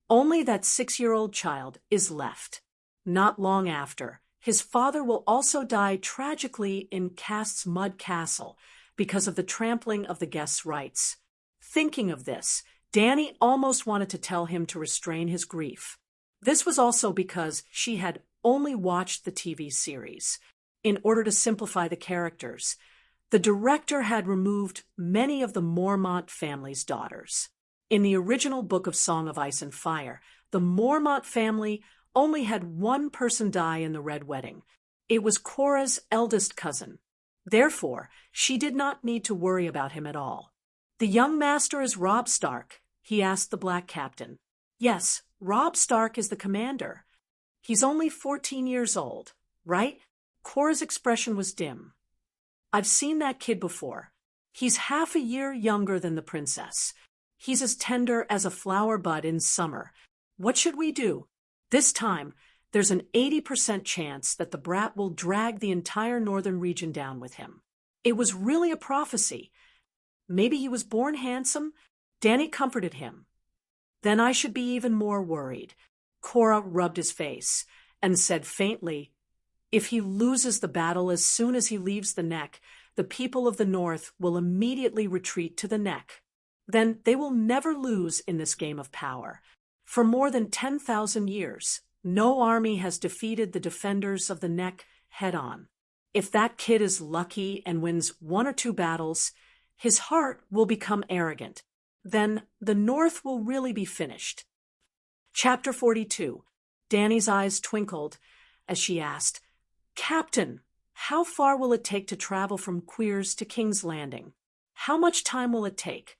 Only that 6-year-old child is left. Not long after, his father will also die tragically in Cast's Mud Castle because of the trampling of the guest's rights. Thinking of this, Danny almost wanted to tell him to restrain his grief. This was also because she had only watched the TV series. In order to simplify the characters, the director had removed many of the Mormont family's daughters. In the original book of Song of Ice and Fire, the Mormont family only had one person die in the Red Wedding. It was Cora's eldest cousin. Therefore, she did not need to worry about him at all. "The young master is Robb Stark?" he asked the Black Captain. "Yes, Robb Stark is the commander. He's only 14 years old, right?" Cora's expression was dim. "I've seen that kid before. He's half a year younger than the princess. He's as tender as a flower bud in summer. What should we do? This time, there's an 80% chance that the brat will drag the entire northern region down with him." It was really a prophecy. Maybe he was born handsome? Danny comforted him. "Then I should be even more worried." Cora rubbed his face and said faintly, "If he loses the battle as soon as he leaves the Neck, the people of the North will immediately retreat to the Neck. Then they will never lose in this game of power. For more than 10,000 years, no army has defeated the defenders of the Neck head-on. If that kid is lucky and wins 1 or 2 battles, his heart will become arrogant. Then the North will really be finished." Chapter 42. Danny's eyes twinkled as she asked, "Captain, how far will it take to travel from Queers to King's Landing? How much time will it take?"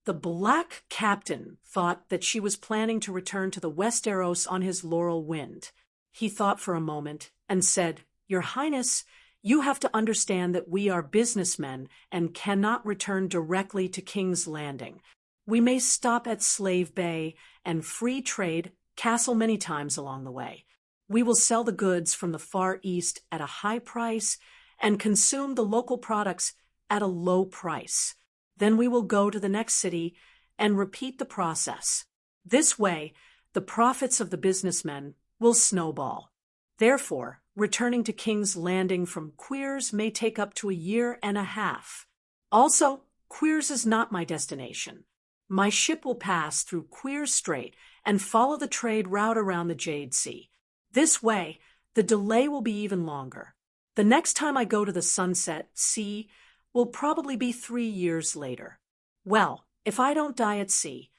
The Black Captain thought that she was planning to return to the Westeros on his laurel wind. He thought for a moment and said, "Your Highness, you have to understand that we are businessmen and cannot return directly to King's Landing. We may stop at Slave Bay and Free Trade Castle many times along the way. We will sell the goods from the Far East at a high price and consume the local products at a low price. Then we will go to the next city and repeat the process. This way, the profits of the businessmen will snowball. Therefore, returning to King's Landing from Queers may take up to 1.5 years. Also, Queers is not my destination. My ship will pass through Queers Strait and follow the trade route around the Jade Sea. This way, the delay will be even longer. The next time I go to the Sunset Sea will probably be 3 years later. Well, if I don't die at sea,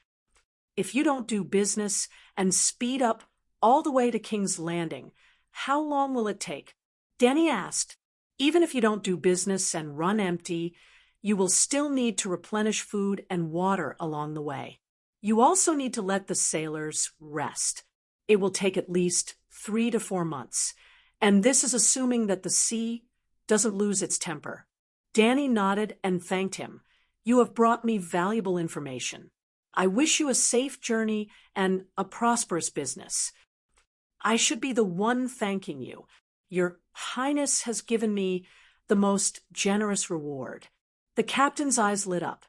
if you don't do business and speed up all the way to King's Landing, how long will it take?" Danny asked. "Even if you don't do business and run empty, you will still need to replenish food and water along the way. You also need to let the sailors rest. It will take at least 3 to 4 months, and this is assuming that the sea doesn't lose its temper." Danny nodded and thanked him. "You have brought me valuable information. I wish you a safe journey and a prosperous business." "I should be the one thanking you. Your Highness has given me the most generous reward." The captain's eyes lit up.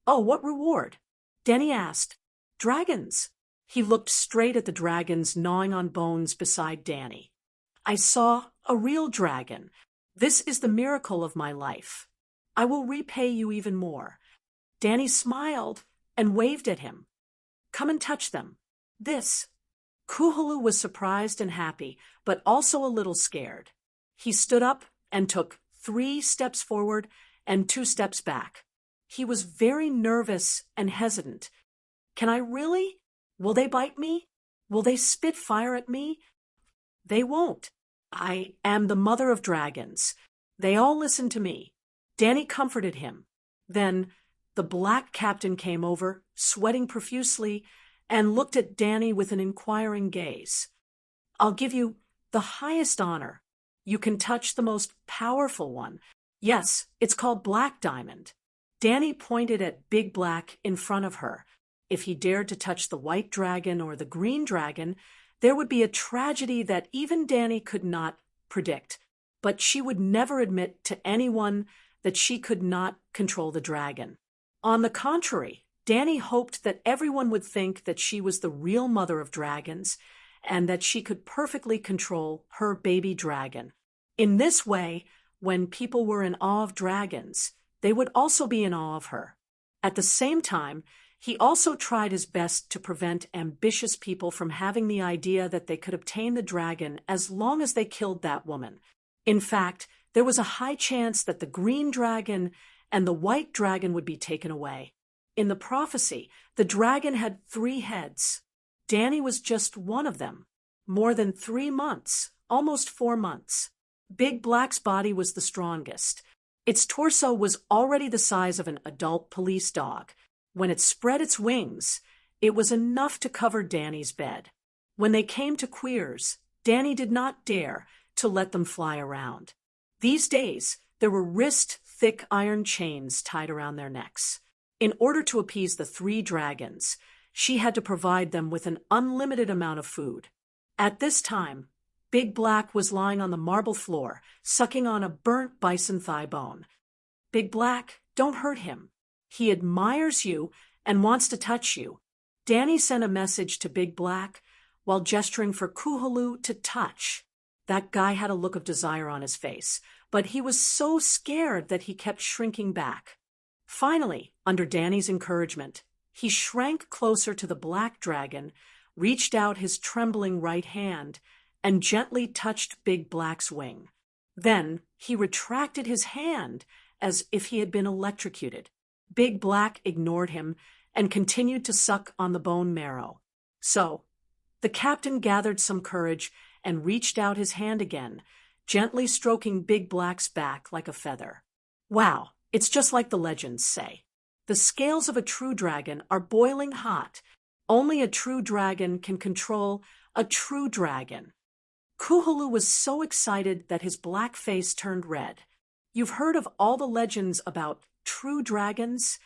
"Oh, what reward?" Danny asked. "Dragons." He looked straight at the dragons gnawing on bones beside Danny. "I saw a real dragon. This is the miracle of my life. I will repay you even more." Danny smiled and waved at him. "Come and touch them. This." Kuhulu was surprised and happy, but also a little scared. He stood up and took 3 steps forward and 2 steps back. He was very nervous and hesitant. "Can I really? Will they bite me? Will they spit fire at me?" "They won't. I am the mother of dragons. They all listen to me." Danny comforted him. Then the Black Captain came over, sweating profusely, and looked at Danny with an inquiring gaze. "I'll give you the highest honor. You can touch the most powerful one. Yes, it's called Black Diamond." Danny pointed at Big Black in front of her. If he dared to touch the White Dragon or the Green Dragon, there would be a tragedy that even Danny could not predict. But she would never admit to anyone that she could not control the dragon. On the contrary, Danny hoped that everyone would think that she was the real mother of dragons and that she could perfectly control her baby dragon. In this way, when people were in awe of dragons, they would also be in awe of her. At the same time, He also tried his best to prevent ambitious people from having the idea that they could obtain the dragon as long as they killed that woman. In fact, there was a high chance that the green dragon and the white dragon would be taken away. In the prophecy, the dragon had 3 heads. Danny was just one of them. More than 3 months, almost 4 months. Big Black's body was the strongest. Its torso was already the size of an adult police dog. When it spread its wings, it was enough to cover Danny's bed. When they came to queers, Danny did not dare to let them fly around. These days, there were wrist-thick iron chains tied around their necks. In order to appease the 3 dragons, she had to provide them with an unlimited amount of food. At this time, Big Black was lying on the marble floor, sucking on a burnt bison thigh bone. Big Black, don't hurt him. He admires you and wants to touch you. Danny sent a message to Big Black while gesturing for Kuhulu to touch. That guy had a look of desire on his face, but he was so scared that he kept shrinking back. Finally, under Danny's encouragement, he shrank closer to the black dragon, reached out his trembling right hand, and gently touched Big Black's wing. Then he retracted his hand as if he had been electrocuted. Big Black ignored him and continued to suck on the bone marrow. So, the captain gathered some courage and reached out his hand again, gently stroking Big Black's back like a feather. Wow, it's just like the legends say. The scales of a true dragon are boiling hot. Only a true dragon can control a true dragon. Kuhulu was so excited that his black face turned red. You've heard of all the legends about true dragons?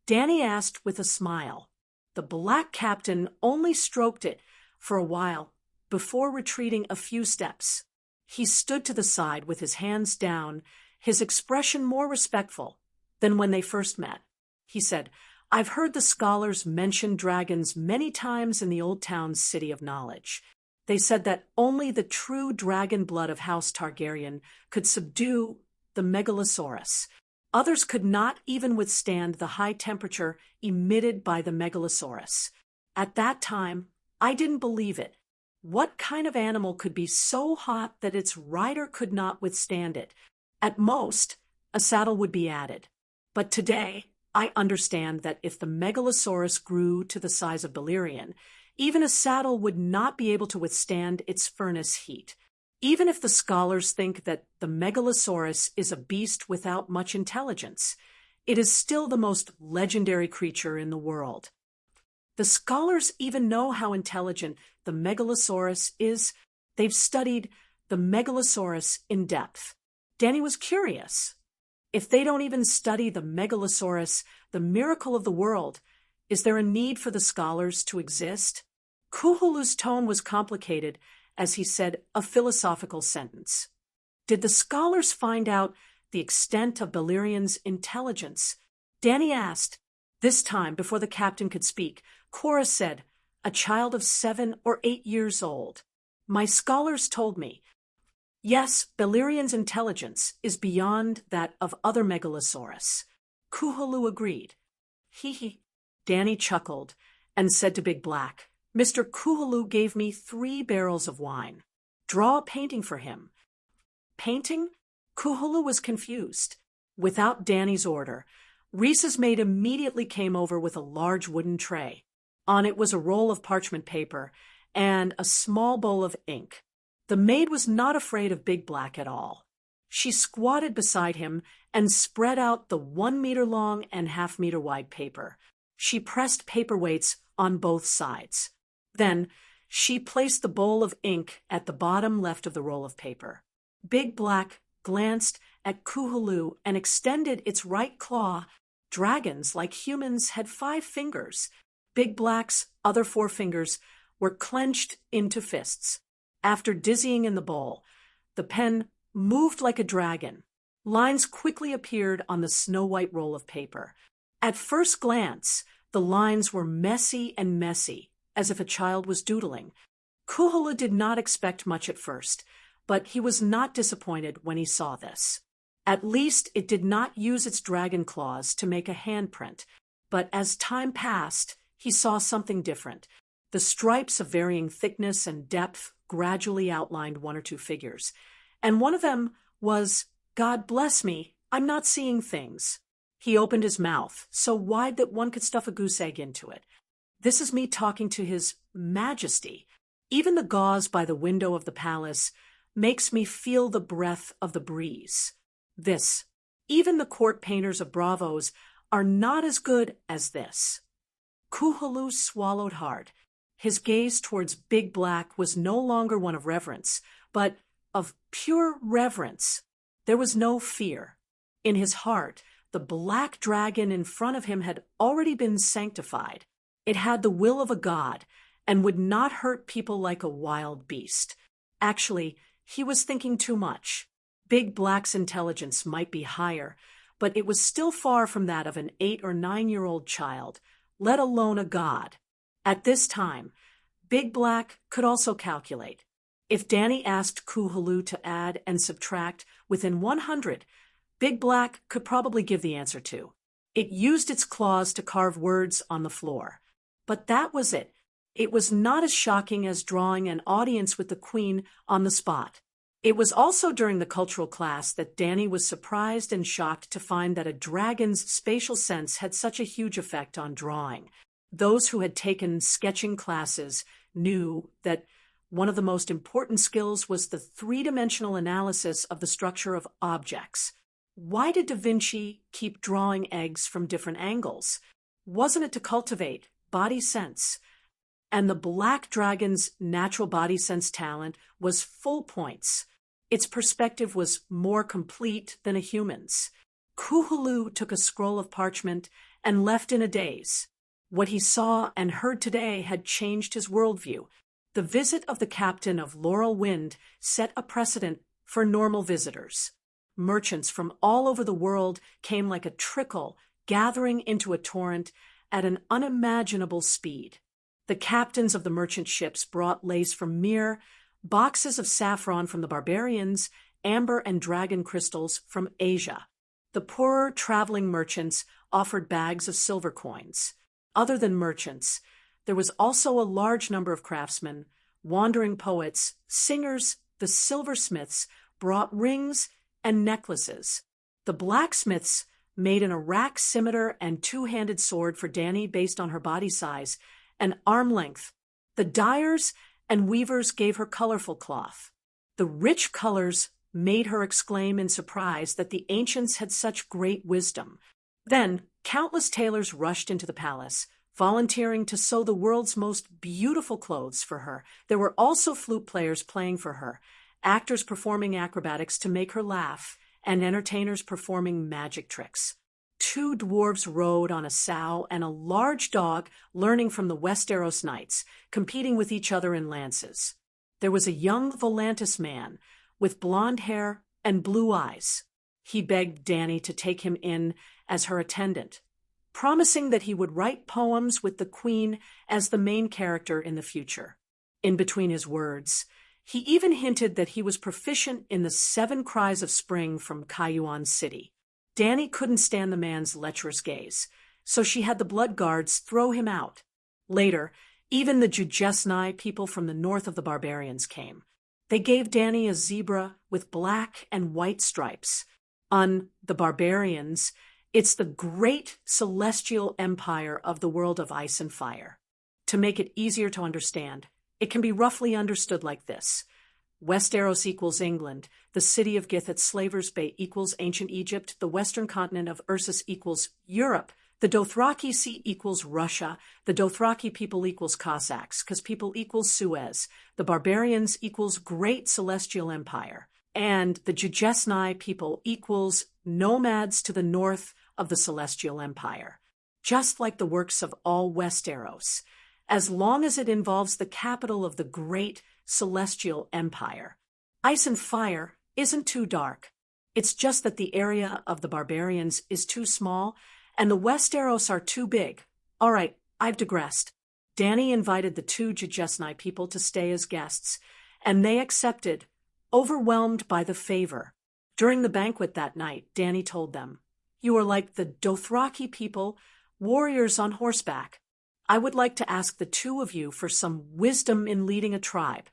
Danny asked with a smile. The black captain only stroked it for a while before retreating a few steps. He stood to the side with his hands down, his expression more respectful than when they first met. He said, I've heard the scholars mention dragons many times in the old town's city of knowledge. They said that only the true dragon blood of House Targaryen could subdue the Megalosaurus. Others could not even withstand the high temperature emitted by the Megalosaurus. At that time, I didn't believe it. What kind of animal could be so hot that its rider could not withstand it? At most, a saddle would be added. But today, I understand that if the Megalosaurus grew to the size of Balerion, even a saddle would not be able to withstand its furnace heat. Even if the scholars think that the Megalosaurus is a beast without much intelligence, it is still the most legendary creature in the world. The scholars even know how intelligent the Megalosaurus is. They've studied the Megalosaurus in depth. Danny was curious. If they don't even study the Megalosaurus, the miracle of the world, is there a need for the scholars to exist? Kuhulu's tone was complicated as he said a philosophical sentence. Did the scholars find out the extent of Balerion's intelligence? Danny asked. This time, before the captain could speak, Cora said, a child of 7 or 8 years old. My scholars told me. Yes, Balerion's intelligence is beyond that of other Megalosaurus. Kuhulu agreed. He. Danny chuckled and said to Big Black, Mr. Kuhulu gave me 3 barrels of wine. Draw a painting for him. Painting? Kuhulu was confused. Without Danny's order, Reese's maid immediately came over with a large wooden tray. On it was a roll of parchment paper and a small bowl of ink. The maid was not afraid of Big Black at all. She squatted beside him and spread out the 1 meter long and ½ meter wide paper. She pressed paperweights on both sides. Then she placed the bowl of ink at the bottom left of the roll of paper. Big Black glanced at Kuhulu and extended its right claw. Dragons, like humans, had 5 fingers. Big Black's other 4 fingers were clenched into fists. After dizzying in the bowl, the pen moved like a dragon. Lines quickly appeared on the snow-white roll of paper. At first glance, the lines were messy, as if a child was doodling. Kuhulu did not expect much at first, but he was not disappointed when he saw this. At least it did not use its dragon claws to make a handprint. But as time passed, he saw something different. The stripes of varying thickness and depth gradually outlined one or two figures, and one of them was, "God bless me, I'm not seeing things." He opened his mouth, so wide that one could stuff a goose egg into it. "This is me talking to His Majesty. Even the gauze by the window of the palace makes me feel the breath of the breeze. This, even the court painters of Bravos are not as good as this." Kuhulu swallowed hard. His gaze towards Big Black was no longer one of reverence, but of pure reverence. There was no fear. In his heart, the black dragon in front of him had already been sanctified. It had the will of a god and would not hurt people like a wild beast. Actually, he was thinking too much. Big Black's intelligence might be higher, but it was still far from that of an 8 or 9-year-old child, let alone a god. At this time, Big Black could also calculate. If Danny asked Kuhulu to add and subtract within 100, Big Black could probably give the answer to. It used its claws to carve words on the floor. But that was it. It was not as shocking as drawing an audience with the Queen on the spot. It was also during the cultural class that Danny was surprised and shocked to find that a dragon's spatial sense had such a huge effect on drawing. Those who had taken sketching classes knew that one of the most important skills was the three-dimensional analysis of the structure of objects. Why did Da Vinci keep drawing eggs from different angles? Wasn't it to cultivate body sense? And the black dragon's natural body sense talent was full points. Its perspective was more complete than a human's. Kuhulu took a scroll of parchment and left in a daze. What he saw and heard today had changed his worldview. The visit of the captain of Laurel Wind set a precedent for normal visitors. Merchants from all over the world came like a trickle, gathering into a torrent at an unimaginable speed. The captains of the merchant ships brought lace from Mir, boxes of saffron from the barbarians, amber and dragon crystals from Asia. The poorer traveling merchants offered bags of silver coins. Other than merchants, there was also a large number of craftsmen, wandering poets, singers. The silversmiths brought rings and necklaces. The blacksmiths made an Iraq scimitar and two-handed sword for Danny based on her body size and arm length. The dyers and weavers gave her colorful cloth. The rich colors made her exclaim in surprise that the ancients had such great wisdom. Then countless tailors rushed into the palace, volunteering to sew the world's most beautiful clothes for her. There were also flute players playing for her, actors performing acrobatics to make her laugh, and entertainers performing magic tricks. 2 dwarves rode on a sow and a large dog learning from the Westeros knights, competing with each other in lances. There was a young Volantis man with blonde hair and blue eyes. He begged Danny to take him in as her attendant, promising that he would write poems with the Queen as the main character in the future. In between his words, he even hinted that he was proficient in the 7 cries of spring from Cayuan City. Danny couldn't stand the man's lecherous gaze, so she had the blood guards throw him out. Later, even the Jujesnai people from the north of the barbarians came. They gave Danny a zebra with black and white stripes. On the barbarians, it's the great celestial empire of the world of ice and fire. To make it easier to understand, it can be roughly understood like this. Westeros equals England, the city of Gith at Slaver's Bay equals ancient Egypt, the western continent of Ursus equals Europe, the Dothraki Sea equals Russia, the Dothraki people equals Cossacks, because people equals Suez, the barbarians equals Great Celestial Empire, and the Jujesnai people equals nomads to the north of the Celestial Empire. Just like the works of all Westeros, as long as it involves the capital of the Great Celestial Empire. Ice and fire isn't too dark. It's just that the area of the barbarians is too small and the Westeros are too big. All right, I've digressed. Danny invited the 2 Jujesnai people to stay as guests, and they accepted, overwhelmed by the favor. During the banquet that night, Danny told them, "You are like the Dothraki people warriors on horseback. I would like to ask the two of you for some wisdom in leading a tribe.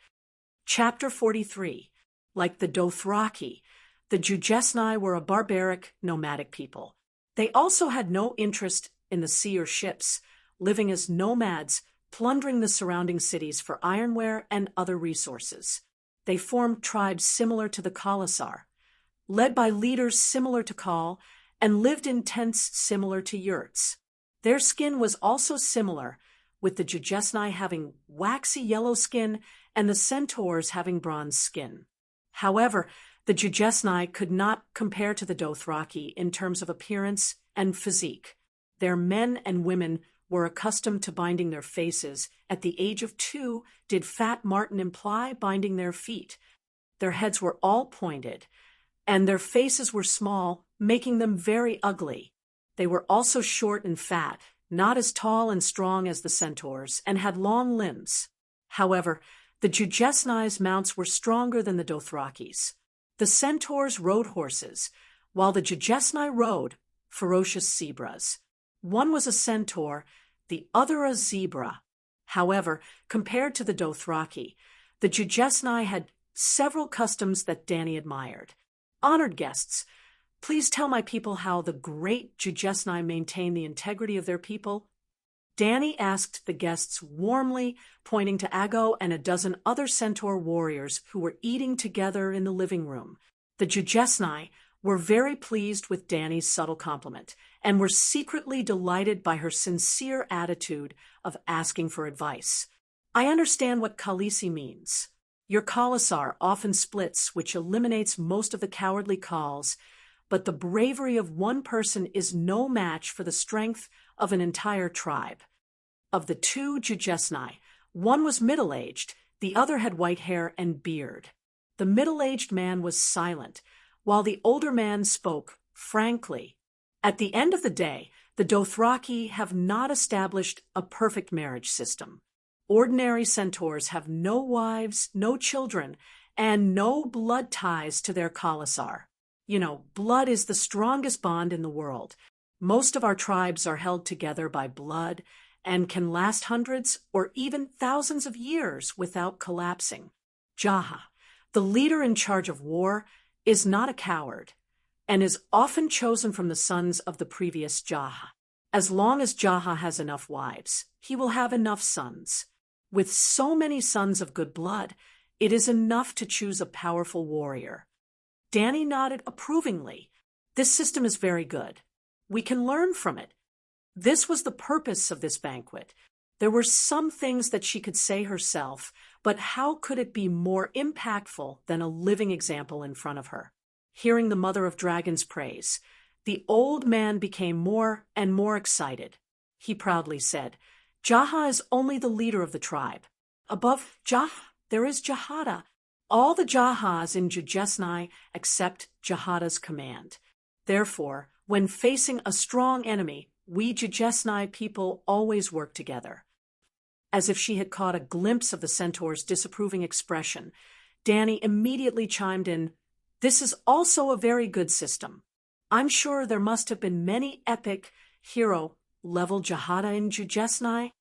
Chapter 43. Like the Dothraki, the Jujesni were a barbaric, nomadic people. They also had no interest in the sea or ships, living as nomads, plundering the surrounding cities for ironware and other resources. They formed tribes similar to the Khalasar, led by leaders similar to Khal, and lived in tents similar to yurts. Their skin was also similar, with the Jujesni having waxy yellow skin and the centaurs having bronze skin. However, the Jujesni could not compare to the Dothraki in terms of appearance and physique. Their men and women were accustomed to binding their faces. At the age of 2, did Fat Martin imply binding their feet. Their heads were all pointed, and their faces were small, making them very ugly. They were also short and fat, not as tall and strong as the centaurs, and had long limbs. However, the Jujesni's mounts were stronger than the Dothrakis. The centaurs rode horses, while the Jujesni rode ferocious zebras. One was a centaur, the other a zebra. However, compared to the Dothraki, the Jujesni had several customs that Dany admired. Honored guests, please tell my people how the great Jujesni maintain the integrity of their people. Dany asked the guests warmly, pointing to Aggo and a dozen other centaur warriors who were eating together in the living room. The Jujesni were very pleased with Dany's subtle compliment and were secretly delighted by her sincere attitude of asking for advice. I understand what Khaleesi means. Your Khalasar often splits, which eliminates most of the cowardly Khals, but the bravery of one person is no match for the strength of an entire tribe. Of the two Jujesni, one was middle-aged, the other had white hair and beard. The middle-aged man was silent, while the older man spoke frankly. At the end of the day, the Dothraki have not established a perfect marriage system. Ordinary centaurs have no wives, no children, and no blood ties to their Khalasar. Blood is the strongest bond in the world. Most of our tribes are held together by blood and can last hundreds or even thousands of years without collapsing. Jaha, the leader in charge of war, is not a coward and is often chosen from the sons of the previous Jaha. As long as Jaha has enough wives, he will have enough sons. With so many sons of good blood, it is enough to choose a powerful warrior. Dany nodded approvingly. This system is very good. We can learn from it. This was the purpose of this banquet. There were some things that she could say herself, but how could it be more impactful than a living example in front of her? Hearing the Mother of Dragons praise, the old man became more and more excited. He proudly said, Jaha is only the leader of the tribe. Above Jaha, there is Jahada. All the Jahas in Jujesni accept Jahada's command. Therefore, when facing a strong enemy, we Jujesni people always work together. As if she had caught a glimpse of the centaur's disapproving expression, Dany immediately chimed in, This is also a very good system. I'm sure there must have been many epic, hero-level Jahada in Jujesni.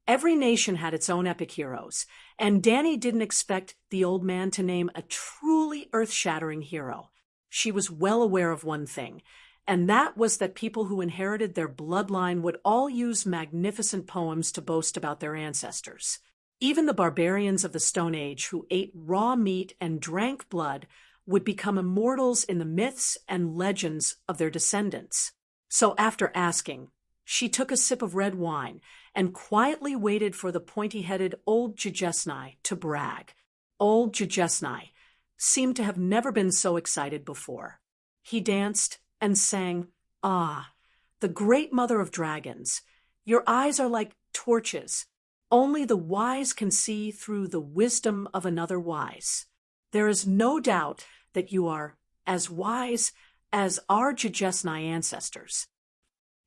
Every nation had its own epic heroes, and Dany didn't expect the old man to name a truly earth-shattering hero. She was well aware of one thing, and that was that people who inherited their bloodline would all use magnificent poems to boast about their ancestors. Even the barbarians of the Stone Age who ate raw meat and drank blood would become immortals in the myths and legends of their descendants. So after asking, she took a sip of red wine and quietly waited for the pointy-headed old Jujesni to brag. Old Jujesni seemed to have never been so excited before. He danced and sang, Ah, the great mother of dragons, your eyes are like torches. Only the wise can see through the wisdom of another wise. There is no doubt that you are as wise as our Jujesni ancestors.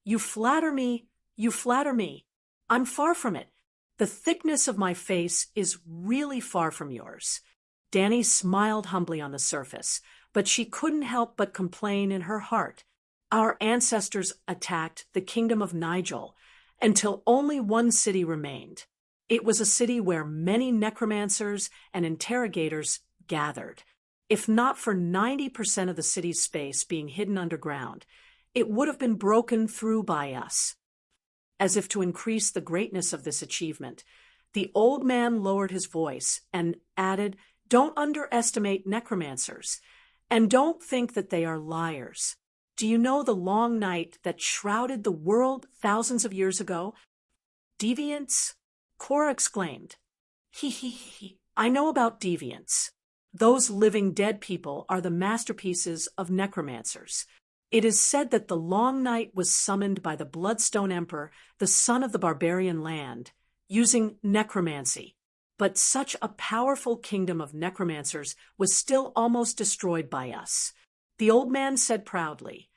You flatter me, you flatter me. I'm far from it. The thickness of my face is really far from yours. Dany smiled humbly on the surface, but she couldn't help but complain in her heart. Our ancestors attacked the kingdom of Nigel until only one city remained. It was a city where many necromancers and interrogators gathered. If not for 90% of the city's space being hidden underground, it would have been broken through by us. As if to increase the greatness of this achievement, the old man lowered his voice and added, "Don't underestimate necromancers, and don't think that they are liars. Do you know the long night that shrouded the world thousands of years ago?" "Deviants?" Cora exclaimed. He. I know about deviants. Those living dead people are the masterpieces of necromancers. It is said that the long night was summoned by the Bloodstone Emperor, the son of the barbarian land, using necromancy. But such a powerful kingdom of necromancers was still almost destroyed by us. The old man said proudly,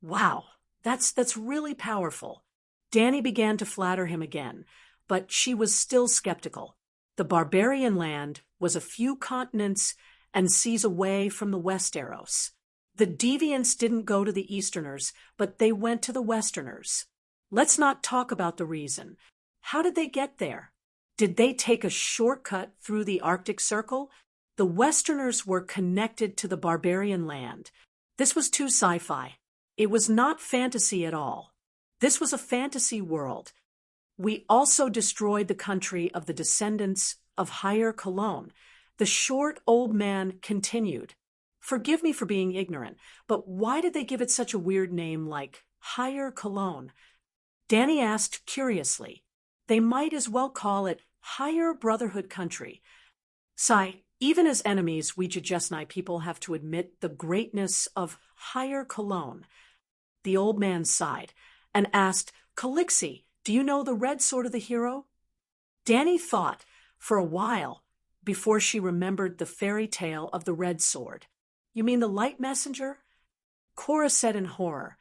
"Wow, that's really powerful." Danny began to flatter him again, but she was still skeptical. The barbarian land was a few continents and seas away from the Westeros. The deviants didn't go to the Easterners, but they went to the Westerners. Let's not talk about the reason. How did they get there? Did they take a shortcut through the Arctic Circle? The Westerners were connected to the barbarian land. This was too sci-fi. It was not fantasy at all. This was a fantasy world. We also destroyed the country of the descendants of Higher Cologne. The short old man continued. Forgive me for being ignorant, but why did they give it such a weird name like Higher Cologne? Danny asked curiously. They might as well call it Higher Brotherhood Country. Sigh, even as enemies, we Jujesni people have to admit the greatness of Higher Cologne. The old man sighed and asked, "Calixi, do you know the red sword of the hero?" Danny thought for a while before she remembered the fairy tale of the red sword. "You mean the light messenger?" Cora said in horror.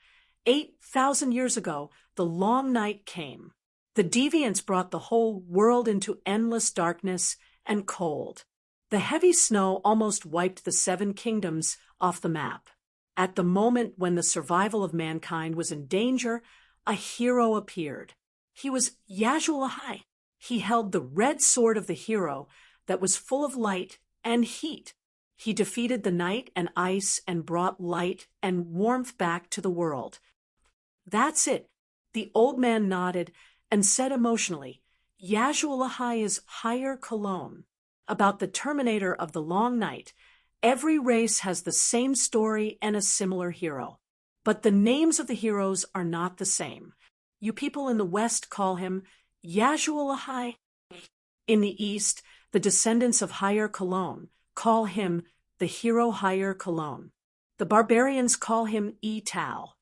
8,000 years ago, the long night came. The deviants brought the whole world into endless darkness and cold. The heavy snow almost wiped the 7 kingdoms off the map. At the moment when the survival of mankind was in danger, a hero appeared. He was Yazul Ahai. He held the red sword of the hero that was full of light and heat. He defeated the night and ice and brought light and warmth back to the world. That's it. The old man nodded and said emotionally, "Yazul Ahai is Higher Cologne." About the terminator of the long night, every race has the same story and a similar hero. But the names of the heroes are not the same. You people in the West call him Yazul Ahai. In the East, the descendants of Higher Cologne call him the hero Higher Cologne. The barbarians call him Etal.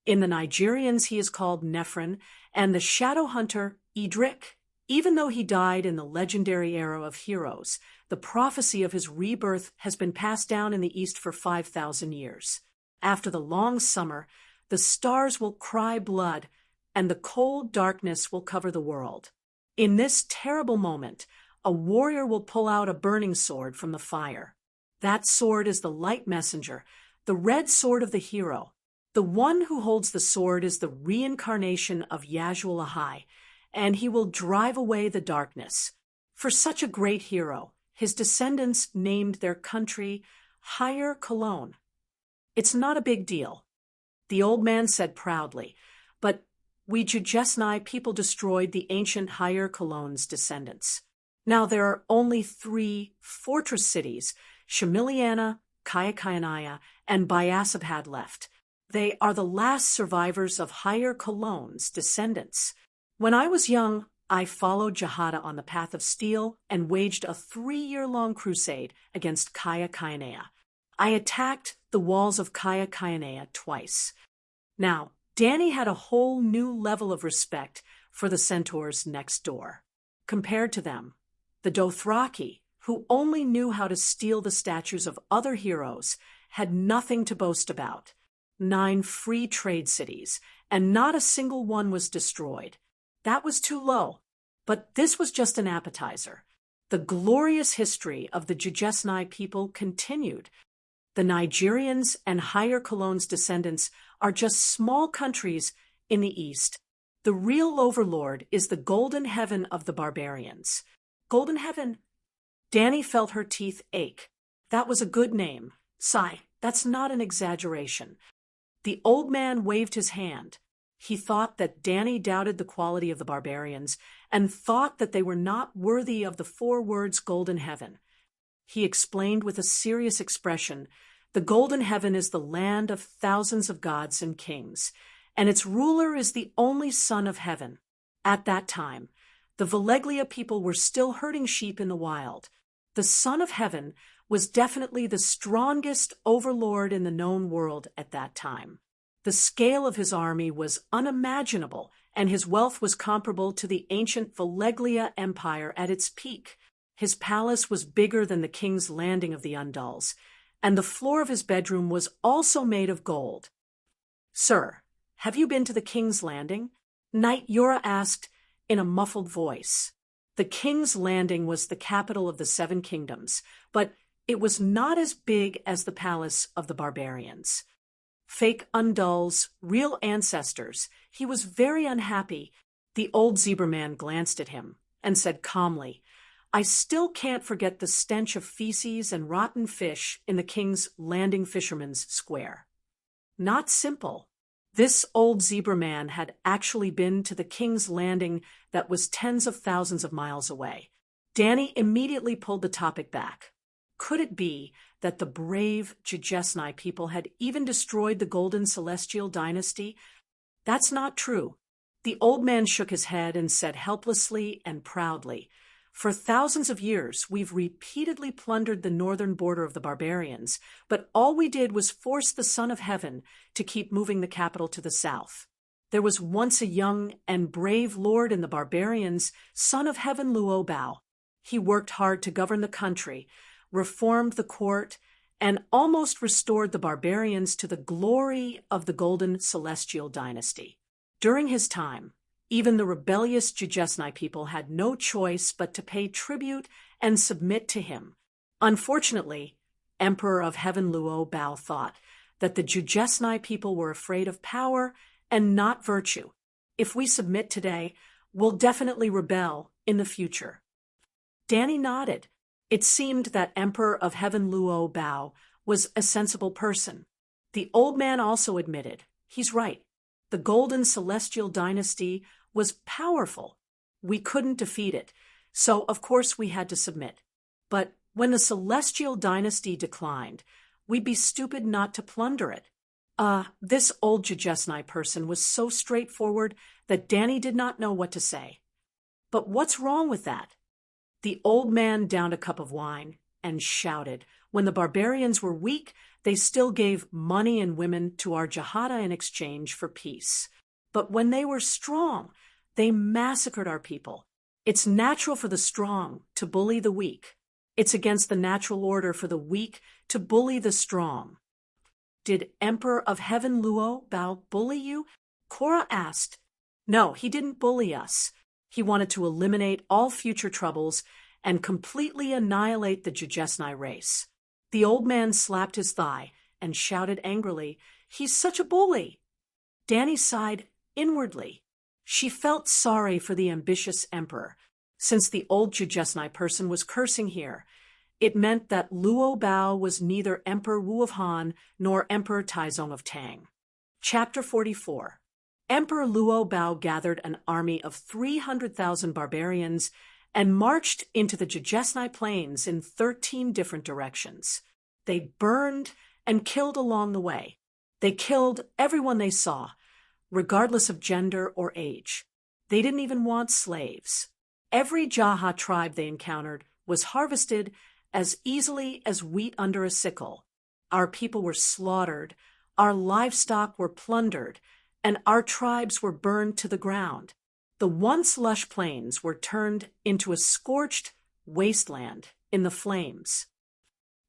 In the Nigerians, he is called Nephrin, and the shadow hunter Edric. Even though he died in the legendary era of heroes, the prophecy of his rebirth has been passed down in the East for 5,000 years. After the long summer, the stars will cry blood, and the cold darkness will cover the world. In this terrible moment, a warrior will pull out a burning sword from the fire. That sword is the light messenger, the red sword of the hero. The one who holds the sword is the reincarnation of Yazul Ahai, and he will drive away the darkness. For such a great hero, his descendants named their country Higher Cologne. It's not a big deal, the old man said proudly, but we Jujesni people destroyed the ancient Higher Cologne's descendants. Now there are only 3 fortress cities, Shamiliana, Kayakayanaya, and Bayasabad left. They are the last survivors of Higher Cologne's descendants. When I was young, I followed Jahada on the path of steel and waged a 3-year-long crusade against Kayakayanaya. I attacked the walls of Kayakayanaya twice. Now, Danny had a whole new level of respect for the centaurs next door. Compared to them, the Dothraki, who only knew how to steal the statues of other heroes, had nothing to boast about. 9 free trade cities, and not a single one was destroyed. That was too low. But this was just an appetizer. The glorious history of the Jujesni people continued. The Nigerians and Higher Cologne's descendants are just small countries in the east. The real overlord is the golden heaven of the barbarians. Golden heaven? Danny felt her teeth ache. That was a good name. Sigh, that's not an exaggeration. The old man waved his hand. He thought that Danny doubted the quality of the barbarians and thought that they were not worthy of the 4 words golden heaven. He explained with a serious expression, the golden heaven is the land of thousands of gods and kings, and its ruler is the only son of heaven. At that time, the Valeglia people were still herding sheep in the wild. The son of heaven was definitely the strongest overlord in the known world at that time. The scale of his army was unimaginable, and his wealth was comparable to the ancient Valeglia Empire at its peak. His palace was bigger than the king's landing of the Undulls, and the floor of his bedroom was also made of gold. "Sir, have you been to the king's landing?" Knight Yura asked in a muffled voice. The king's landing was the capital of the 7 kingdoms, but it was not as big as the palace of the barbarians. Fake Undulls, real ancestors. He was very unhappy. The old zebra man glanced at him and said calmly, "I still can't forget the stench of feces and rotten fish in the king's landing fisherman's square." Not simple. This old zebra man had actually been to the king's landing that was tens of thousands of miles away. Danny immediately pulled the topic back. Could it be that the brave Jujesni people had even destroyed the Golden Celestial Dynasty? That's not true. The old man shook his head and said helplessly and proudly, "For thousands of years, we've repeatedly plundered the northern border of the barbarians, but all we did was force the Son of Heaven to keep moving the capital to the south. There was once a young and brave lord in the barbarians, Son of Heaven Luobao. He worked hard to govern the country, reformed the court, and almost restored the barbarians to the glory of the Golden Celestial Dynasty. During his time, even the rebellious Jujesni people had no choice but to pay tribute and submit to him. Unfortunately, Emperor of Heaven Luobao thought that the Jujesni people were afraid of power and not virtue. If we submit today, we'll definitely rebel in the future." Danny nodded. It seemed that Emperor of Heaven Luobao was a sensible person. The old man also admitted, he's right. The Golden Celestial Dynasty was powerful. We couldn't defeat it, so of course we had to submit. But when the Celestial Dynasty declined, we'd be stupid not to plunder it. This old Jujesni person was so straightforward that Danny did not know what to say. But what's wrong with that? The old man downed a cup of wine and shouted, "When the barbarians were weak, they still gave money and women to our Jahada in exchange for peace. But when they were strong, they massacred our people. It's natural for the strong to bully the weak. It's against the natural order for the weak to bully the strong." "Did Emperor of Heaven Luobao bully you?" Cora asked. "No, he didn't bully us. He wanted to eliminate all future troubles and completely annihilate the Jujesni race." The old man slapped his thigh and shouted angrily, "He's such a bully!" Danny sighed inwardly. She felt sorry for the ambitious emperor. Since the old Jujesni person was cursing here, it meant that Luobao was neither Emperor Wu of Han nor Emperor Taizong of Tang. Chapter 44. Emperor Luobao gathered an army of 300,000 barbarians and marched into the Jujesni plains in 13 different directions. They burned and killed along the way. They killed everyone they saw, regardless of gender or age. They didn't even want slaves. Every Jaha tribe they encountered was harvested as easily as wheat under a sickle. Our people were slaughtered, our livestock were plundered, and our tribes were burned to the ground. The once lush plains were turned into a scorched wasteland in the flames.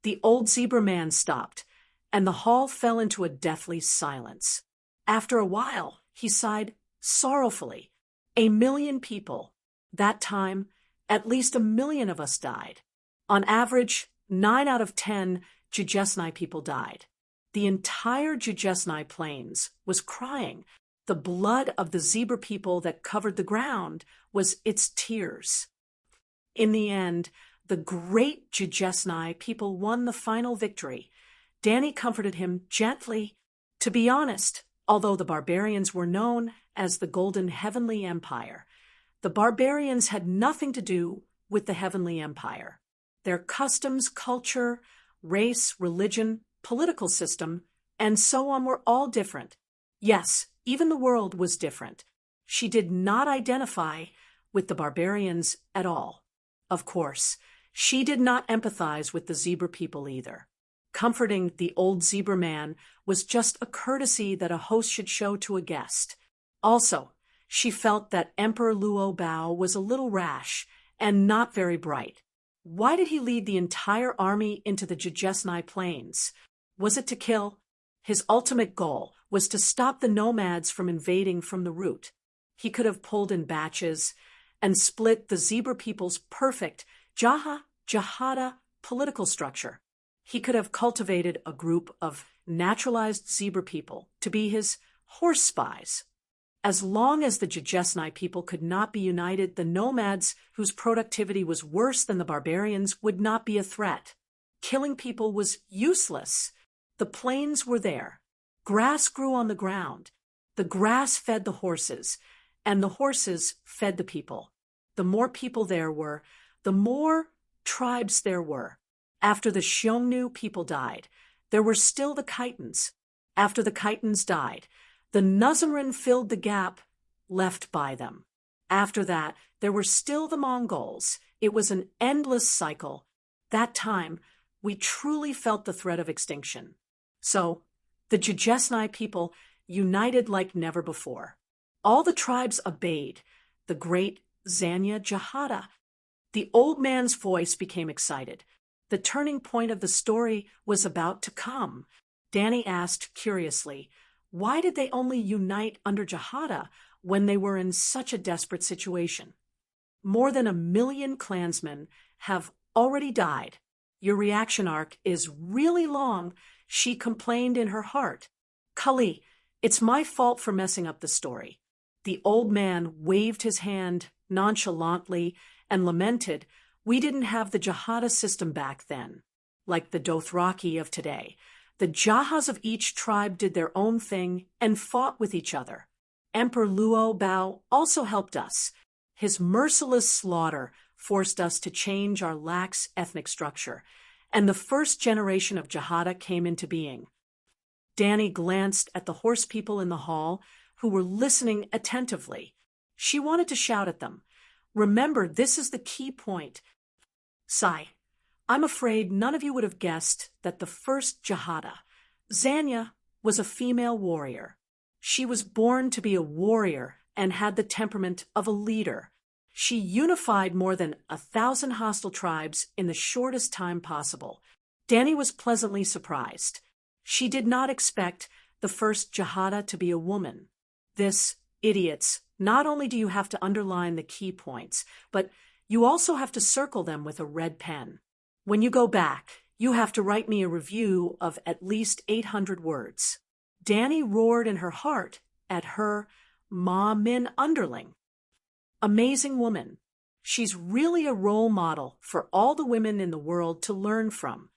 The old zebra man stopped, and the hall fell into a deathly silence. After a while, he sighed sorrowfully. 1,000,000 people. That time, at least 1,000,000 of us died. On average, 9 out of 10 Jujesnai people died. The entire Jujesnai plains was crying. The blood of the zebra people that covered the ground was its tears. In the end, the great Jujesnai people won the final victory. Danny comforted him gently. To be honest, although the barbarians were known as the Golden Heavenly Empire, the barbarians had nothing to do with the Heavenly Empire. Their customs, culture, race, religion, political system, and so on were all different. Yes, even the world was different. She did not identify with the barbarians at all. Of course, she did not empathize with the zebra people either. Comforting the old zebra man was just a courtesy that a host should show to a guest. Also, she felt that Emperor Luo Bao was a little rash and not very bright. Why did he lead the entire army into the Jujesnai plains? Was it to kill? His ultimate goal was to stop the nomads from invading from the root. He could have pulled in batches and split the zebra people's perfect Jahada political structure. He could have cultivated a group of naturalized zebra people to be his horse spies. As long as the Jujesnai people could not be united, the nomads, whose productivity was worse than the barbarians, would not be a threat. Killing people was useless. The plains were there. Grass grew on the ground. The grass fed the horses, and the horses fed the people. The more people there were, the more tribes there were. After the Xiongnu people died, there were still the Khitans. After the Khitans died, the Nuzamrin filled the gap left by them. After that, there were still the Mongols. It was an endless cycle. That time, we truly felt the threat of extinction. So, the Jujesnai people united like never before. All the tribes obeyed the great Zanya Jahada. The old man's voice became excited. The turning point of the story was about to come. Danny asked curiously, why did they only unite under Jahada when they were in such a desperate situation? More than 1 million clansmen have already died. Your reaction arc is really long, she complained in her heart. Cully, it's my fault for messing up the story. The old man waved his hand nonchalantly and lamented, we didn't have the Jahada system back then, like the Dothraki of today. The Jahas of each tribe did their own thing and fought with each other. Emperor Luo Bao also helped us. His merciless slaughter forced us to change our lax ethnic structure, and the first generation of Jahada came into being. Danny glanced at the horse people in the hall, who were listening attentively. She wanted to shout at them. Remember, this is the key point. Sigh. I'm afraid none of you would have guessed that the first Jahada, Zanya, was a female warrior. She was born to be a warrior and had the temperament of a leader. She unified more than 1,000 hostile tribes in the shortest time possible. Danny was pleasantly surprised. She did not expect the first Jahada to be a woman. This, idiots, not only do you have to underline the key points, but you also have to circle them with a red pen. When you go back, you have to write me a review of at least 800 words. Danny roared in her heart at her Ma Min underling. Amazing woman. She's really a role model for all the women in the world to learn from.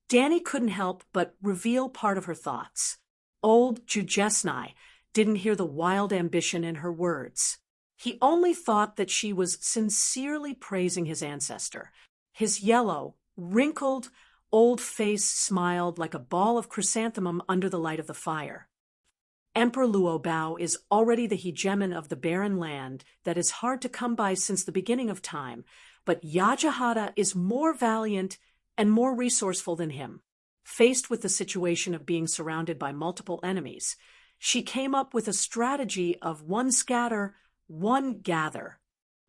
Danny couldn't help but reveal part of her thoughts. Old Jujesnai didn't hear the wild ambition in her words. He only thought that she was sincerely praising his ancestor. His yellow, wrinkled, old face smiled like a ball of chrysanthemum under the light of the fire. Emperor Luo Bao is already the hegemon of the barren land that is hard to come by since the beginning of time, but Yajahada is more valiant and more resourceful than him. Faced with the situation of being surrounded by multiple enemies, she came up with a strategy of one scatter, one gather.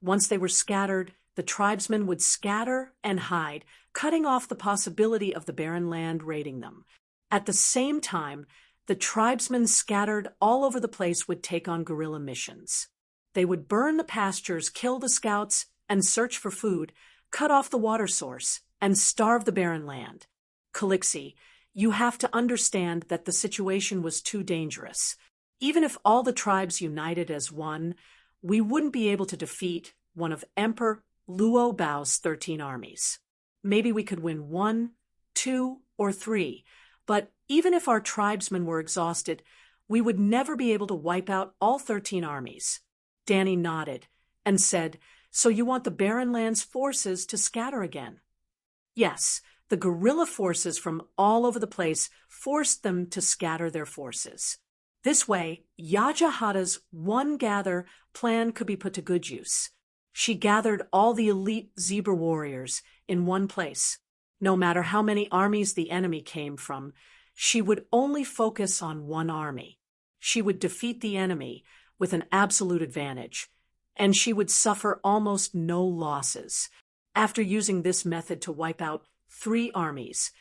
Once they were scattered, the tribesmen would scatter and hide, cutting off the possibility of the barren land raiding them. At the same time, the tribesmen scattered all over the place would take on guerrilla missions. They would burn the pastures, kill the scouts, and search for food, cut off the water source, and starve the barren land. Calixi, you have to understand that the situation was too dangerous. Even if all the tribes united as one, we wouldn't be able to defeat one of Emperor Luo Bao's 13 armies. Maybe we could win 1, 2, or 3, but even if our tribesmen were exhausted, we would never be able to wipe out all 13 armies. Danny nodded and said, "So you want the Barren Lands forces to scatter again?" Yes, the guerrilla forces from all over the place forced them to scatter their forces. This way, Yajahata's one-gather plan could be put to good use. She gathered all the elite zebra warriors in one place. No matter how many armies the enemy came from, she would only focus on one army. She would defeat the enemy with an absolute advantage, and she would suffer almost no losses. After using this method to wipe out 3 armies,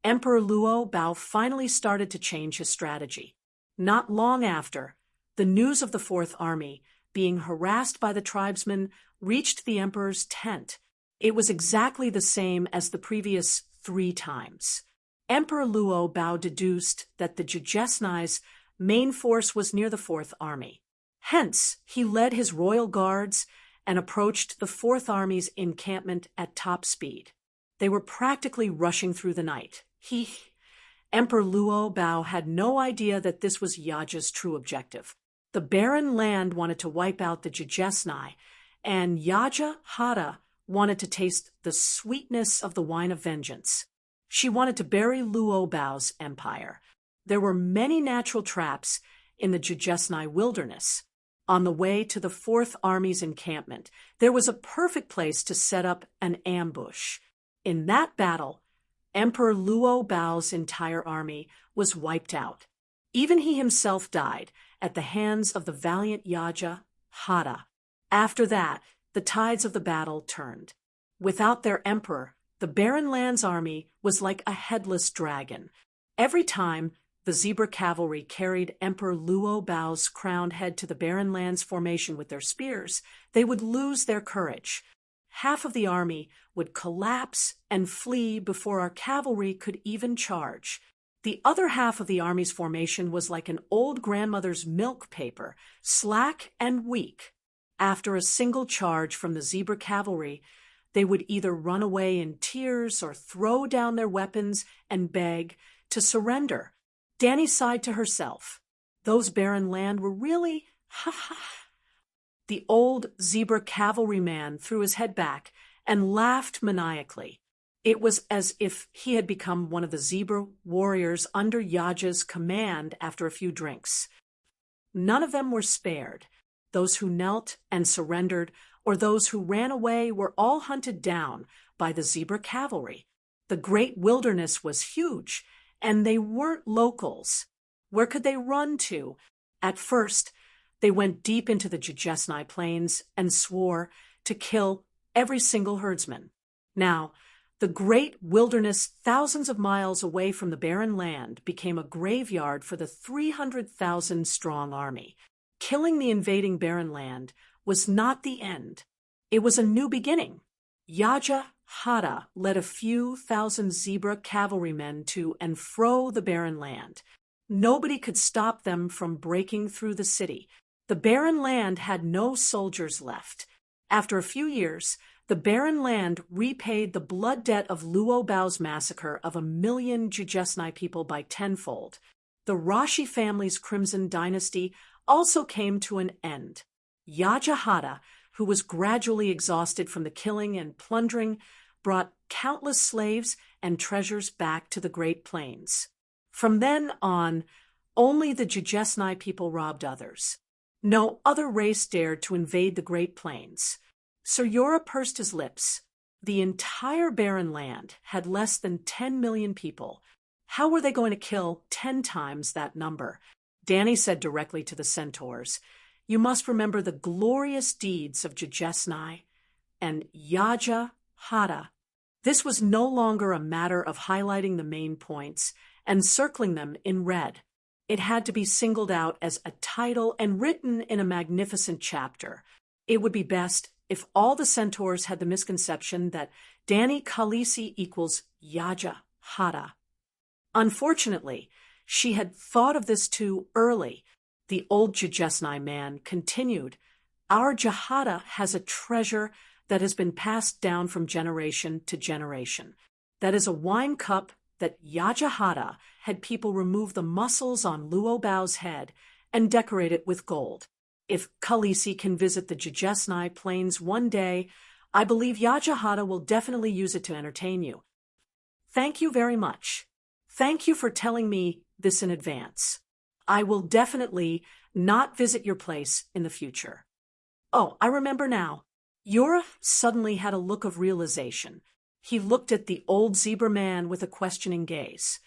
Emperor Luo Bao finally started to change his strategy. Not long after, the news of the 4th Army being harassed by the tribesmen reached the emperor's tent. It was exactly the same as the previous 3 times. Emperor Luo Bao deduced that the Jujesnai's main force was near the 4th Army. Hence, he led his royal guards and approached the 4th Army's encampment at top speed. They were practically rushing through the night. Emperor Luo Bao had no idea that this was Yaja's true objective. The barren land wanted to wipe out the Jujesnai, and Yajahata wanted to taste the sweetness of the wine of vengeance. She wanted to bury Luo Bao's empire. There were many natural traps in the Jujesnai wilderness. On the way to the 4th Army's encampment, there was a perfect place to set up an ambush. In that battle, Emperor Luo Bao's entire army was wiped out. Even he himself died at the hands of the valiant Yajahata. After that, the tides of the battle turned. Without their emperor, the Barren Lands army was like a headless dragon. Every time the zebra cavalry carried Emperor Luo Bao's crowned head to the Barren Lands formation with their spears, they would lose their courage. Half of the army would collapse and flee before our cavalry could even charge. The other half of the army's formation was like an old grandmother's milk paper, slack and weak. After a single charge from the zebra cavalry, they would either run away in tears or throw down their weapons and beg to surrender. Danny sighed to herself. Those barren land were really, The old zebra cavalryman threw his head back and laughed maniacally. It was as if he had become one of the zebra warriors under Yaja's command after a few drinks. None of them were spared. Those who knelt and surrendered, or those who ran away, were all hunted down by the zebra cavalry. The great wilderness was huge, and they weren't locals. Where could they run to? At first, they went deep into the Jujesnai plains and swore to kill every single herdsman. Now, the great wilderness thousands of miles away from the barren land became a graveyard for the 300,000-strong army. Killing the invading barren land was not the end. It was a new beginning. Yajahata led a few thousand zebra cavalrymen to and fro the barren land. Nobody could stop them from breaking through the city. The barren land had no soldiers left. After a few years, the barren land repaid the blood debt of Luo Bao's massacre of 1 million Jujesnai people by tenfold. The Rashi family's Crimson Dynasty also came to an end. Yajahata, who was gradually exhausted from the killing and plundering, brought countless slaves and treasures back to the Great Plains. From then on, only the Jujesnai people robbed others. No other race dared to invade the Great Plains. Sir Yora pursed his lips. The entire barren land had less than 10 million people. How were they going to kill 10 times that number? Danny said directly to the centaurs, "You must remember the glorious deeds of Jujesnai and Yajahata." This was no longer a matter of highlighting the main points and circling them in red. It had to be singled out as a title and written in a magnificent chapter. It would be best if all the centaurs had the misconception that Danny Khaleesi equals Yajahata. Hada. Unfortunately, she had thought of this too early. The old Jajesnai man continued, "Our Jahada has a treasure that has been passed down from generation to generation. That is a wine cup that Yajahada had people remove the muscles on Luobao's head and decorate it with gold. If Khaleesi can visit the Jajesnai plains one day, I believe Yajahada will definitely use it to entertain you. Thank you very much. Thank you for telling me this in advance. I will definitely not visit your place in the future." Oh, I remember now. Yora suddenly had a look of realization. He looked at the old zebra man with a questioning gaze.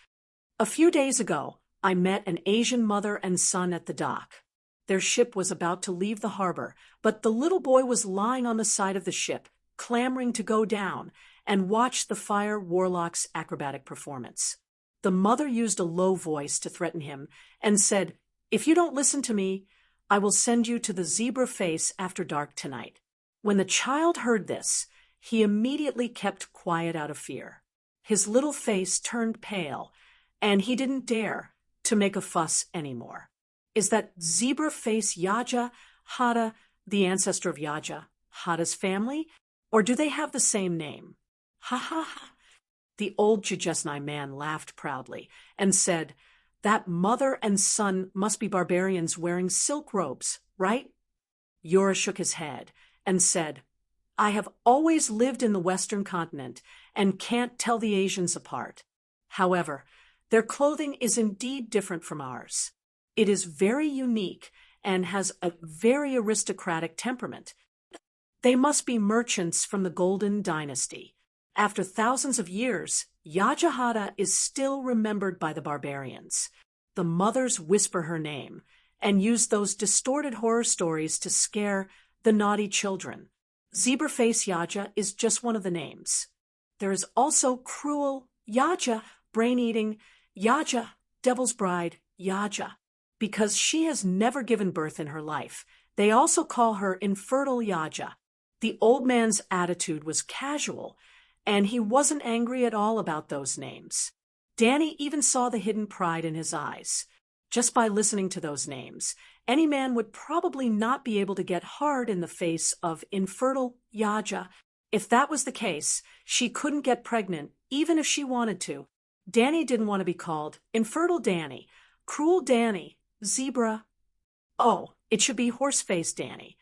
"A few days ago, I met an Asian mother and son at the dock. Their ship was about to leave the harbor, but the little boy was lying on the side of the ship, clamoring to go down and watch the fire warlock's acrobatic performance. The mother used a low voice to threaten him and said, 'If you don't listen to me, I will send you to the zebra face after dark tonight.' When the child heard this, he immediately kept quiet out of fear. His little face turned pale, and he didn't dare to make a fuss anymore. Is that zebra face Yaja, Hada, the ancestor of Yaja, Hada's family? Or do they have the same name?" "Ha ha ha." The old Jajesnai man laughed proudly and said, "That mother and son must be barbarians wearing silk robes, right?" Yora shook his head and said, "I have always lived in the Western continent and can't tell the Asians apart. However, their clothing is indeed different from ours. It is very unique and has a very aristocratic temperament. They must be merchants from the Golden Dynasty. After thousands of years, Yajahada is still remembered by the barbarians. The mothers whisper her name and use those distorted horror stories to scare the naughty children. Zebraface Yaja is just one of the names. There is also cruel Yaja, brain-eating Yaja, Devil's Bride Yaja. Because she has never given birth in her life, they also call her infertile Yaja." The old man's attitude was casual, and he wasn't angry at all about those names. Danny even saw the hidden pride in his eyes. Just by listening to those names, any man would probably not be able to get hard in the face of infertile Yaja. If that was the case, she couldn't get pregnant, even if she wanted to. Danny didn't want to be called infertile Danny, cruel Danny, zebra. Oh, it should be horse-faced Danny.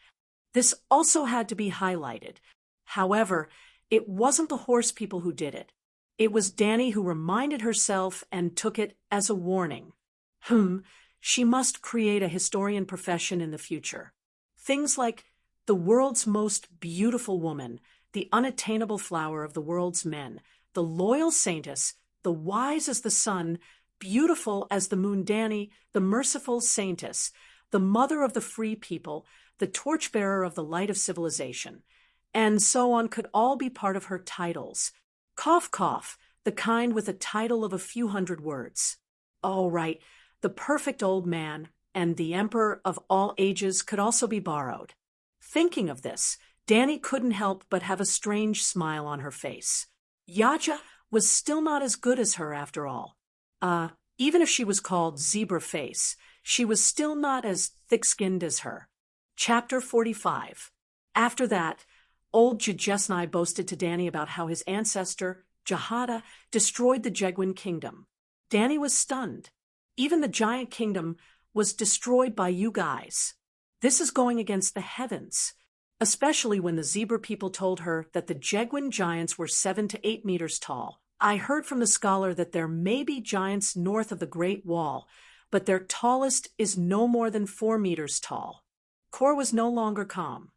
This also had to be highlighted. However, it wasn't the horse people who did it. It was Danny who reminded herself and took it as a warning. She must create a historian profession in the future. Things like the world's most beautiful woman, the unattainable flower of the world's men, the loyal saintess, the wise as the sun, beautiful as the moon Danny, the merciful saintess, the mother of the free people, the torchbearer of the light of civilization, and so on could all be part of her titles. Cough, cough, the kind with a title of a few hundred words. Oh, right, the perfect old man and the emperor of all ages could also be borrowed. Thinking of this, Danny couldn't help but have a strange smile on her face. Yaja was still not as good as her after all. Even if she was called Zebra Face, she was still not as thick-skinned as her. Chapter 45. After that, old Jajesnai boasted to Danny about how his ancestor, Jahada, destroyed the Jeguin kingdom. Danny was stunned. Even the giant kingdom was destroyed by you guys. This is going against the heavens, especially when the zebra people told her that the Jeguin giants were 7 to 8 meters tall. I heard from the scholar that there may be giants north of the Great Wall, but their tallest is no more than 4 meters tall. Kor was no longer calm.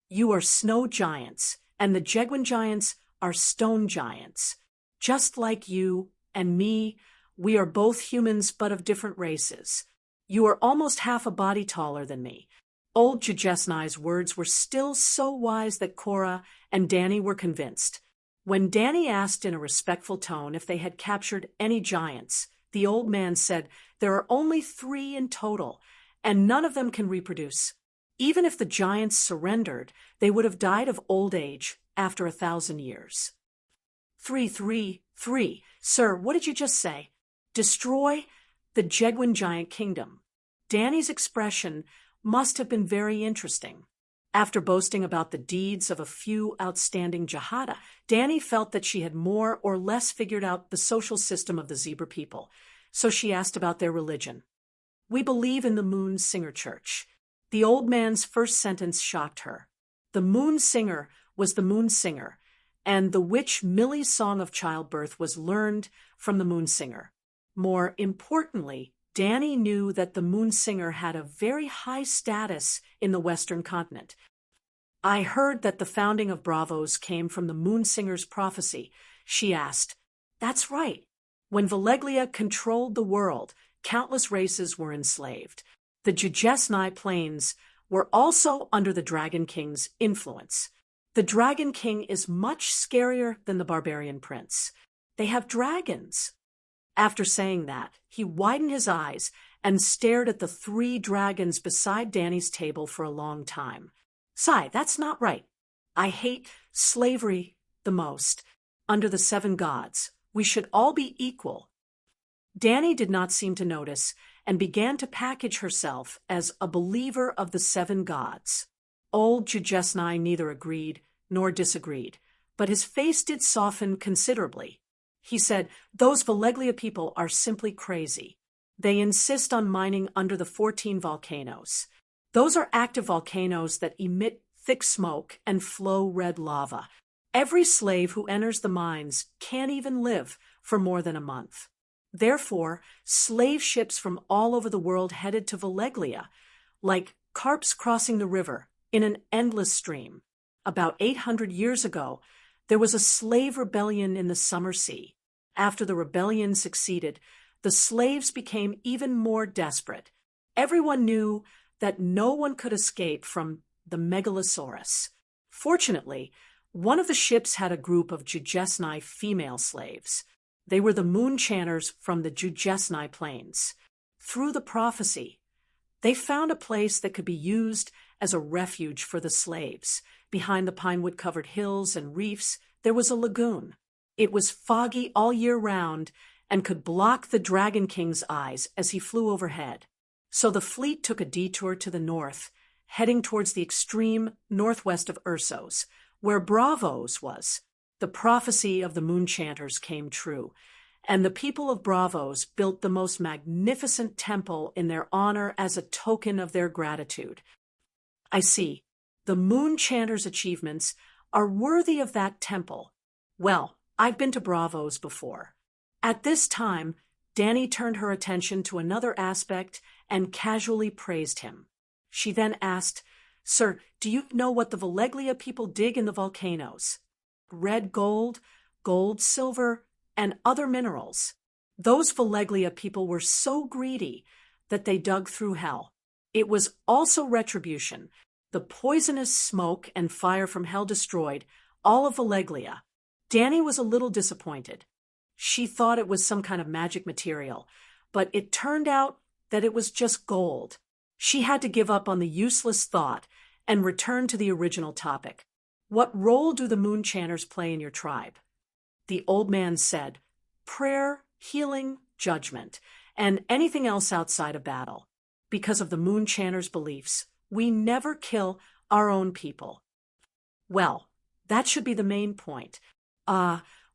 You are snow giants, and the Jeguin giants are stone giants. Just like you and me, we are both humans but of different races. You are almost half a body taller than me. Old Jajesnai's words were still so wise that Cora and Danny were convinced. When Danny asked in a respectful tone if they had captured any giants, the old man said there are only 3 in total, and none of them can reproduce. Even if the giants surrendered, they would have died of old age after 1,000 years. 3, 3. Sir, what did you just say? Destroy the Jeguin giant kingdom. Danny's expression must have been very interesting. After boasting about the deeds of a few outstanding Jahada, Danny felt that she had more or less figured out the social system of the zebra people, so she asked about their religion. We believe in the Moon Singer Church. The old man's first sentence shocked her. The Moon Singer was the Moon Singer, and the witch Millie's song of childbirth was learned from the Moon Singer. More importantly, Danny knew that the Moon Singer had a very high status in the Western continent. I heard that the founding of Bravos came from the Moon Singer's prophecy, she asked. That's right. When Valeglia controlled the world, countless races were enslaved. The Jujesni Plains were also under the Dragon King's influence. The Dragon King is much scarier than the Barbarian Prince. They have dragons. After saying that, he widened his eyes and stared at the 3 dragons beside Danny's table for a long time. Sigh, that's not right. I hate slavery the most. Under the 7 gods, we should all be equal. Danny did not seem to notice and began to package herself as a believer of the 7 gods. Old Jujesni neither agreed nor disagreed, but his face did soften considerably. He said, those Valeglia people are simply crazy. They insist on mining under the 14 volcanoes. Those are active volcanoes that emit thick smoke and flow red lava. Every slave who enters the mines can't even live for more than a month. Therefore, slave ships from all over the world headed to Valeglia, like carps crossing the river in an endless stream. About 800 years ago, there was a slave rebellion in the Summer Sea. After the rebellion succeeded, the slaves became even more desperate. Everyone knew that no one could escape from the Megalosaurus. Fortunately, one of the ships had a group of Jujesni female slaves. They were the moon chanters from the Jujesni Plains. Through the prophecy, they found a place that could be used as a refuge for the slaves. Behind the pinewood-covered hills and reefs, there was a lagoon. It was foggy all year round and could block the Dragon King's eyes as he flew overhead. So the fleet took a detour to the north, heading towards the extreme northwest of Ursos, where Bravos was. The prophecy of the moon chanters came true, and the people of Bravos built the most magnificent temple in their honor as a token of their gratitude. I see. The moon chanters' achievements are worthy of that temple. Well, I've been to Bravos before. At this time, Danny turned her attention to another aspect and casually praised him. She then asked, Sir, do you know what the Valeglia people dig in the volcanoes? Red gold, gold, silver, and other minerals. Those Valeglia people were so greedy that they dug through hell. It was also retribution. The poisonous smoke and fire from hell destroyed all of Valeglia. Danny was a little disappointed. She thought it was some kind of magic material, but it turned out that it was just gold. She had to give up on the useless thought and return to the original topic. What role do the moon chanters play in your tribe? The old man said, prayer, healing, judgment, and anything else outside of battle. Because of the moon chanters' beliefs, we never kill our own people. Well, that should be the main point.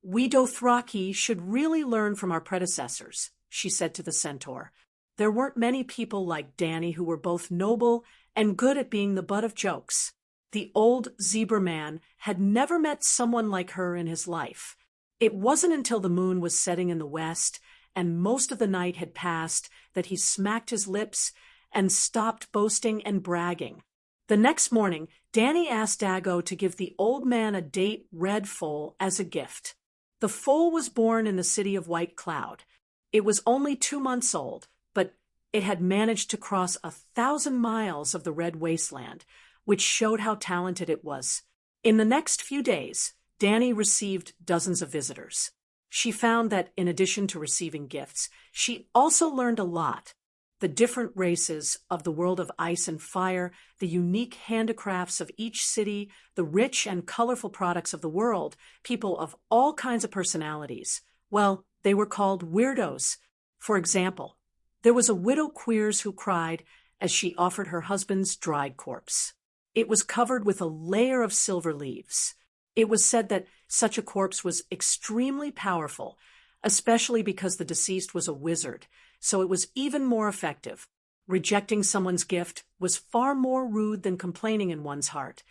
We Dothraki should really learn from our predecessors, she said to the centaur. There weren't many people like Danny who were both noble and good at being the butt of jokes. The old zebra man had never met someone like her in his life. It wasn't until the moon was setting in the west and most of the night had passed that he smacked his lips and stopped boasting and bragging. The next morning, Danny asked Dago to give the old man a date red foal as a gift. The foal was born in the city of White Cloud. It was only 2 months old, but it had managed to cross 1,000 miles of the red wasteland, which showed how talented it was. In the next few days, Danny received dozens of visitors. She found that in addition to receiving gifts, she also learned a lot. The different races of the world of ice and fire, the unique handicrafts of each city, the rich and colorful products of the world, people of all kinds of personalities, Well, they were called weirdos. For example, there was a widow Queers who cried as she offered her husband's dried corpse. It was covered with a layer of silver leaves. It was said that such a corpse was extremely powerful, especially because the deceased was a wizard, so it was even more effective. Rejecting someone's gift was far more rude than complaining in one's heart.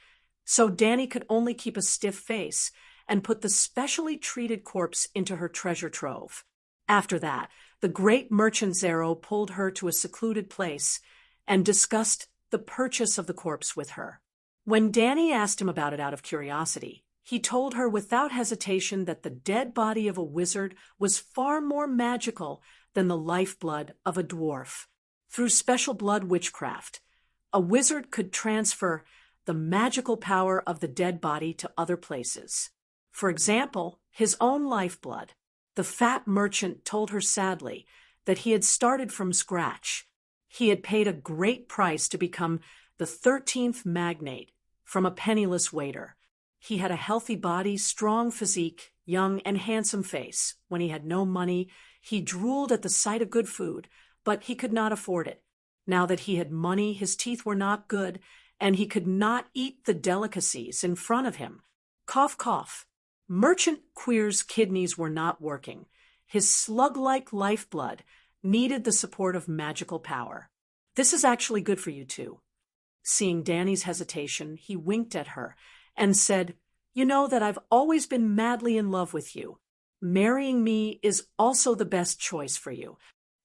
So Danny could only keep a stiff face and put the specially treated corpse into her treasure trove. After that, the great merchant Zero pulled her to a secluded place and discussed the purchase of the corpse with her. When Danny asked him about it out of curiosity, he told her without hesitation that the dead body of a wizard was far more magical than the lifeblood of a dwarf. Through special blood witchcraft, a wizard could transfer the magical power of the dead body to other places. For example, his own lifeblood. The fat merchant told her sadly that he had started from scratch. He had paid a great price to become the 13th magnate from a penniless waiter. He had a healthy body, strong physique, young and handsome face. When he had no money, he drooled at the sight of good food, but he could not afford it. Now that he had money, his teeth were not good, and he could not eat the delicacies in front of him. Cough, cough. Merchant Queer's kidneys were not working. His slug-like lifeblood needed the support of magical power. This is actually good for you too. Seeing Danny's hesitation, he winked at her and said, "You know that I've always been madly in love with you. Marrying me is also the best choice for you.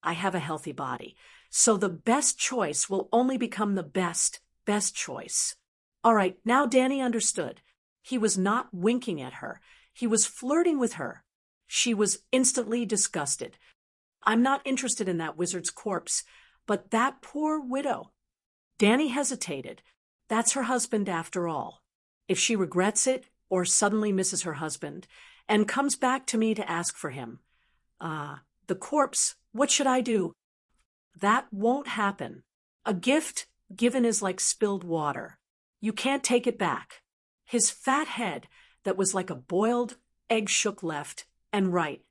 I have a healthy body, so the best choice will only become the best choice." All right, now Danny understood. He was not winking at her. He was flirting with her. She was instantly disgusted. "I'm not interested in that wizard's corpse, but that poor widow." Danny hesitated. That's her husband after all. If she regrets it or suddenly misses her husband and comes back to me to ask for him, the corpse, what should I do? That won't happen. A gift given is like spilled water. You can't take it back. His fat head that was like a boiled egg shook left and right.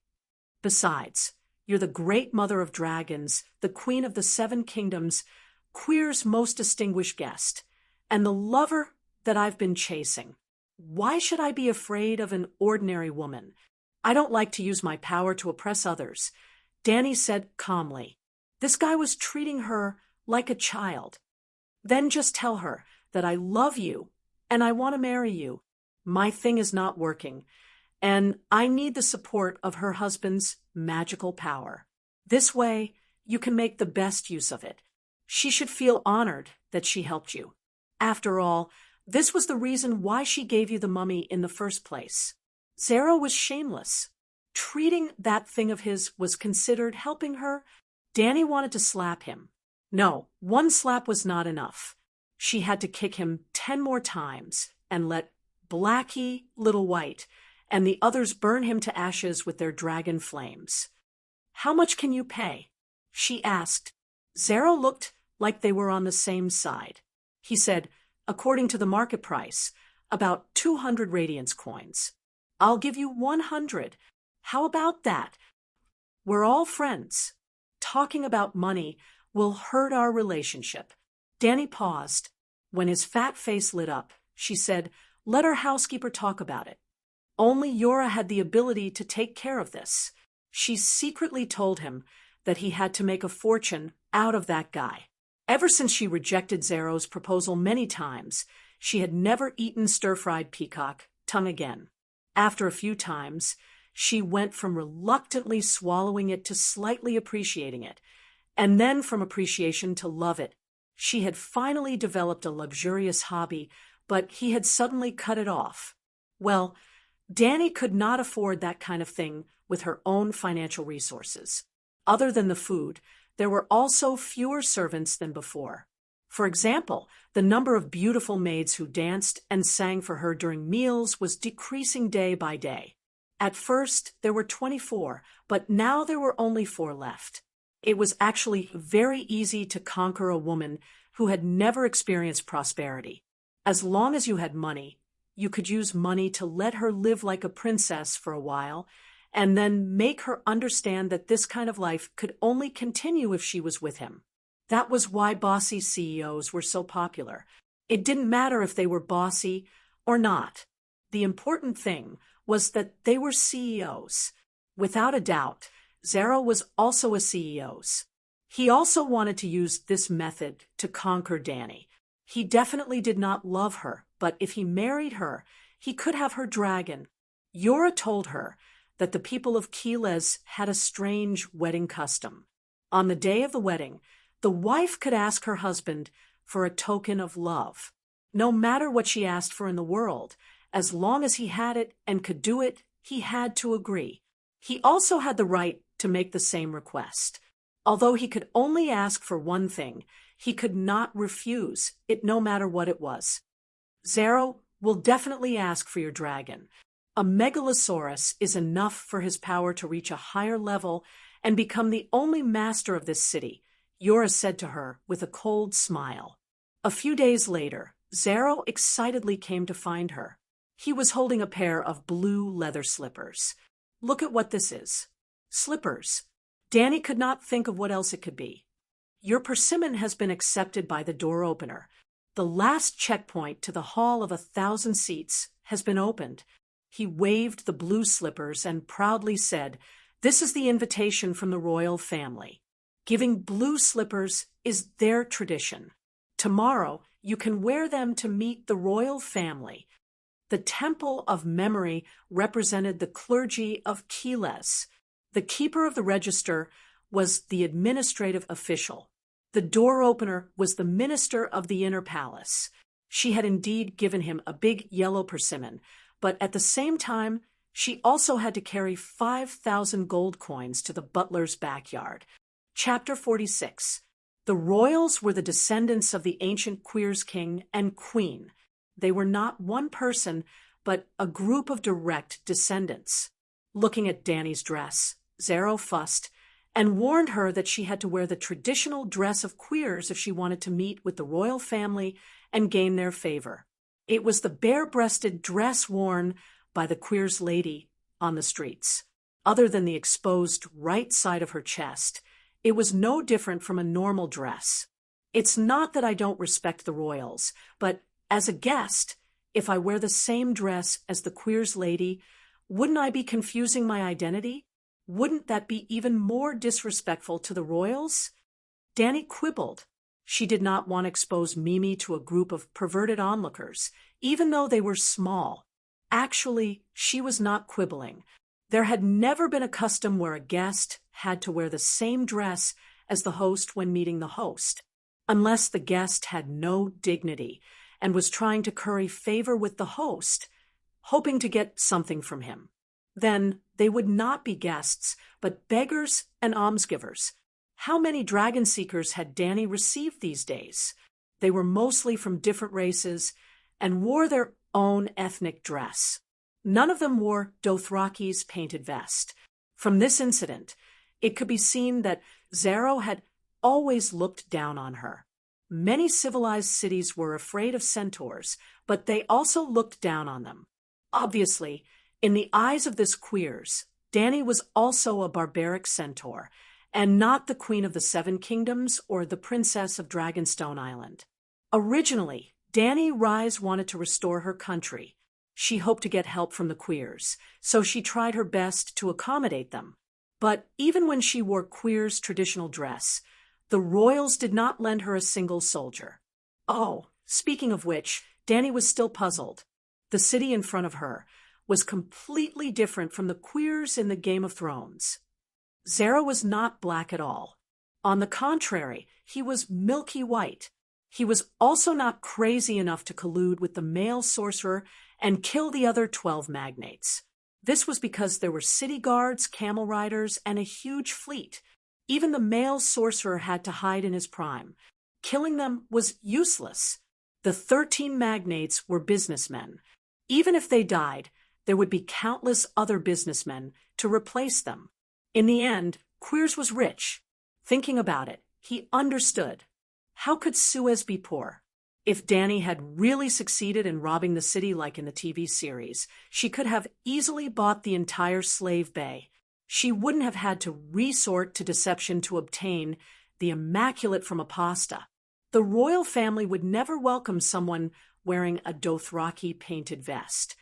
Besides, you're the great mother of dragons, the queen of the 7 kingdoms, Queer's most distinguished guest, and the lover that I've been chasing. Why should I be afraid of an ordinary woman? I don't like to use my power to oppress others. Danny said calmly. This guy was treating her like a child. Then just tell her that I love you and I want to marry you. My thing is not working, and I need the support of her husband's magical power. This way, you can make the best use of it. She should feel honored that she helped you. After all, this was the reason why she gave you the mummy in the first place. Zero was shameless. Treating that thing of his was considered helping her. Danny wanted to slap him. No, one slap was not enough. She had to kick him 10 more times and let Blackie, Little White, and the others burn him to ashes with their dragon flames. "How much can you pay?" she asked. Zero looked like they were on the same side. He said, "According to the market price, about 200 radiance coins. I'll give you 100. How about that? We're all friends. Talking about money will hurt our relationship." Danny paused. When his fat face lit up, she said, "Let our housekeeper talk about it." Only Yora had the ability to take care of this. She secretly told him that he had to make a fortune out of that guy. Ever since she rejected Zero's proposal many times, she had never eaten stir-fried peacock tongue again. After a few times, she went from reluctantly swallowing it to slightly appreciating it, and then from appreciation to love it. She had finally developed a luxurious hobby, but he had suddenly cut it off. Well, Danny could not afford that kind of thing with her own financial resources. Other than the food, there were also fewer servants than before. For example, the number of beautiful maids who danced and sang for her during meals was decreasing day by day. At first, there were 24, but now there were only 4 left. It was actually very easy to conquer a woman who had never experienced prosperity. As long as you had money, you could use money to let her live like a princess for a while, and then make her understand that this kind of life could only continue if she was with him. That was why bossy CEOs were so popular. It didn't matter if they were bossy or not. The important thing was that they were CEOs. Without a doubt, Zero was also a CEO. He also wanted to use this method to conquer Dani. He definitely did not love her, but if he married her, he could have her dragon. Yora told her that the people of Keles had a strange wedding custom. On the day of the wedding, the wife could ask her husband for a token of love. No matter what she asked for in the world, as long as he had it and could do it, he had to agree. He also had the right to make the same request. Although he could only ask for one thing, he could not refuse it no matter what it was. Zero will definitely ask for your dragon. A megalosaurus is enough for his power to reach a higher level and become the only master of this city, Yora said to her with a cold smile. A few days later, Zero excitedly came to find her. He was holding a pair of blue leather slippers. Look at what this is. Slippers. Dani could not think of what else it could be. Your persimmon has been accepted by the door opener. The last checkpoint to the Hall of 1,000 Seats has been opened. He waved the blue slippers and proudly said, "This is the invitation from the royal family." Giving blue slippers is their tradition. Tomorrow, you can wear them to meet the royal family. The Temple of Memory represented the clergy of Keles. The keeper of the register was the administrative official. The door opener was the minister of the inner palace. She had indeed given him a big yellow persimmon, but at the same time, she also had to carry 5,000 gold coins to the butler's backyard. Chapter 46. The royals were the descendants of the ancient Queers king and queen. They were not one person, but a group of direct descendants. Looking at Dani's dress, Zero fussed and warned her that she had to wear the traditional dress of Queers if she wanted to meet with the royal family and gain their favor. It was the bare-breasted dress worn by the Queers lady on the streets. Other than the exposed right side of her chest, it was no different from a normal dress. It's not that I don't respect the royals, but as a guest, if I wear the same dress as the Queers lady, wouldn't I be confusing my identity? Wouldn't that be even more disrespectful to the royals? Dani quibbled. She did not want to expose Mimi to a group of perverted onlookers, even though they were small. Actually, she was not quibbling. There had never been a custom where a guest had to wear the same dress as the host when meeting the host, unless the guest had no dignity and was trying to curry favor with the host, hoping to get something from him. Then they would not be guests, but beggars and almsgivers. How many dragon seekers had Dani received these days? They were mostly from different races and wore their own ethnic dress. None of them wore Dothraki's painted vest. From this incident, it could be seen that Zero had always looked down on her. Many civilized cities were afraid of centaurs, but they also looked down on them. Obviously, in the eyes of this Queers, Dani was also a barbaric centaur, and not the Queen of the Seven Kingdoms or the Princess of Dragonstone Island. Originally, Dani Rise wanted to restore her country. She hoped to get help from the Queers, so she tried her best to accommodate them. But even when she wore Queers' traditional dress, the royals did not lend her a single soldier. Oh, speaking of which, Dani was still puzzled. The city in front of her was completely different from the Queers in the Game of Thrones. Zero was not black at all. On the contrary, he was milky white. He was also not crazy enough to collude with the male sorcerer and kill the other 12 magnates. This was because there were city guards, camel riders, and a huge fleet. Even the male sorcerer had to hide in his prime. Killing them was useless. The 13 magnates were businessmen. Even if they died, there would be countless other businessmen to replace them. In the end, Queers was rich. Thinking about it, he understood. How could Suez be poor? If Danny had really succeeded in robbing the city like in the TV series, she could have easily bought the entire slave bay. She wouldn't have had to resort to deception to obtain the immaculate from a pasta. The royal family would never welcome someone wearing a Dothraki painted vest.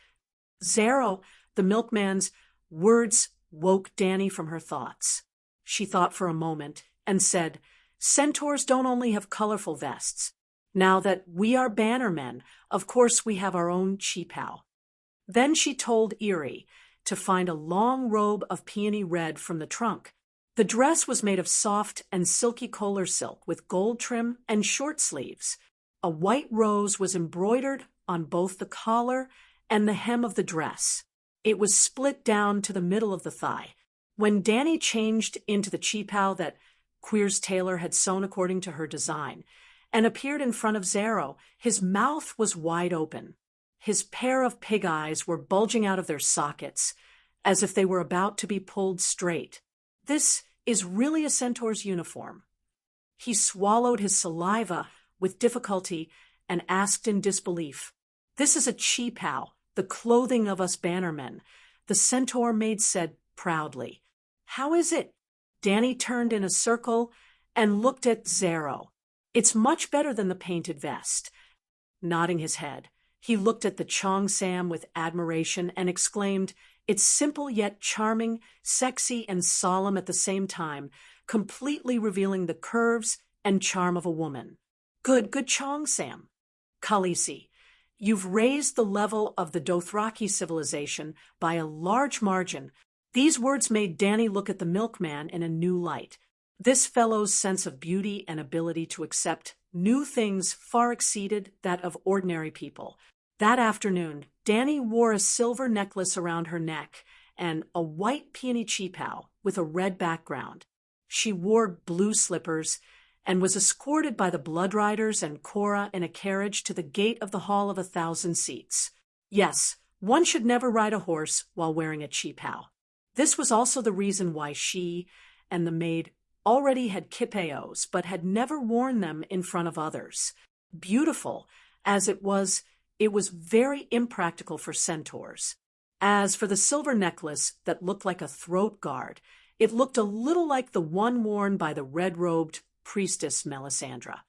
Zero, the milkman's words woke Danny from her thoughts. She thought for a moment and said, "Centaurs don't only have colorful vests. Now that we are bannermen, of course we have our own cheapao." Then she told Eerie to find a long robe of peony red from the trunk. The dress was made of soft and silky Kohler silk with gold trim and short sleeves. A white rose was embroidered on both the collar and the hem of the dress. It was split down to the middle of the thigh. When Danny changed into the cheapao that Queer's tailor had sewn according to her design and appeared in front of Zero, his mouth was wide open. His pair of pig eyes were bulging out of their sockets, as if they were about to be pulled straight. "This is really a centaur's uniform." He swallowed his saliva with difficulty and asked in disbelief, "This is a cheapao, the clothing of us bannermen," the centaur maid said proudly. "How is it?" Danny turned in a circle and looked at Zero. "It's much better than the painted vest." Nodding his head, he looked at the Cheongsam with admiration and exclaimed, "It's simple yet charming, sexy and solemn at the same time, completely revealing the curves and charm of a woman." Good Cheongsam. Khaleesi, you've raised the level of the Dothraki civilization by a large margin. These words made Danny look at the milkman in a new light. This fellow's sense of beauty and ability to accept new things far exceeded that of ordinary people. That afternoon, Danny wore a silver necklace around her neck and a white peony cheapao with a red background. She wore blue slippers and was escorted by the Blood Riders and Cora in a carriage to the gate of the Hall of 1,000 Seats. Yes, one should never ride a horse while wearing a cheapao. This was also the reason why she and the maid already had kipeos, but had never worn them in front of others. Beautiful as it was very impractical for centaurs. As for the silver necklace that looked like a throat guard, it looked a little like the one worn by the red-robed priestess Melisandre.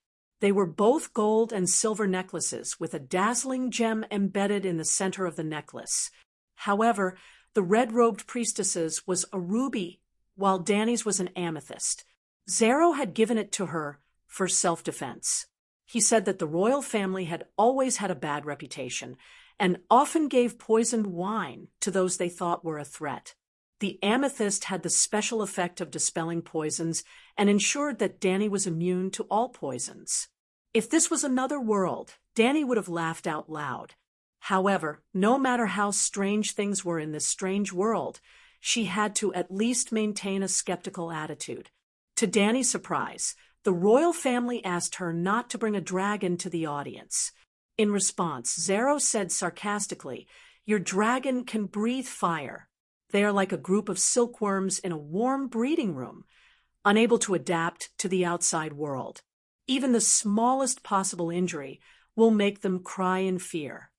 They were both gold and silver necklaces with a dazzling gem embedded in the center of the necklace. However, the red-robed priestess's was a ruby, while Danny's was an amethyst. Zero had given it to her for self-defense. He said that the royal family had always had a bad reputation and often gave poisoned wine to those they thought were a threat. The amethyst had the special effect of dispelling poisons and ensured that Danny was immune to all poisons. If this was another world, Danny would have laughed out loud. However, no matter how strange things were in this strange world, she had to at least maintain a skeptical attitude. To Danny's surprise, the royal family asked her not to bring a dragon to the audience. In response, Zero said sarcastically, "Your dragon can breathe fire. They are like a group of silkworms in a warm breeding room, unable to adapt to the outside world. Even the smallest possible injury will make them cry in fear."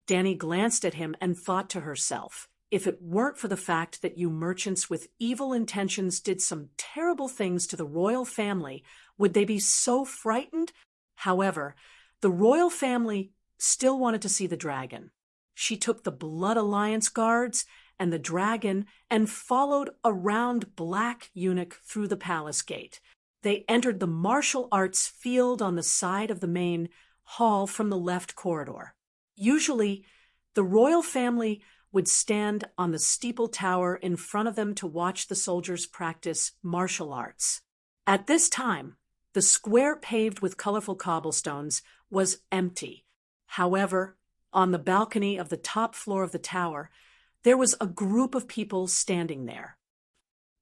Danny glanced at him and thought to herself, if it weren't for the fact that you merchants with evil intentions did some terrible things to the royal family, would they be so frightened? However, the royal family still wanted to see the dragon. She took the Blood Alliance guards and the dragon and followed a round black eunuch through the palace gate. They entered the martial arts field on the side of the main hall from the left corridor. Usually, the royal family would stand on the steeple tower in front of them to watch the soldiers practice martial arts. At this time, the square paved with colorful cobblestones was empty. However, on the balcony of the top floor of the tower, there was a group of people standing there.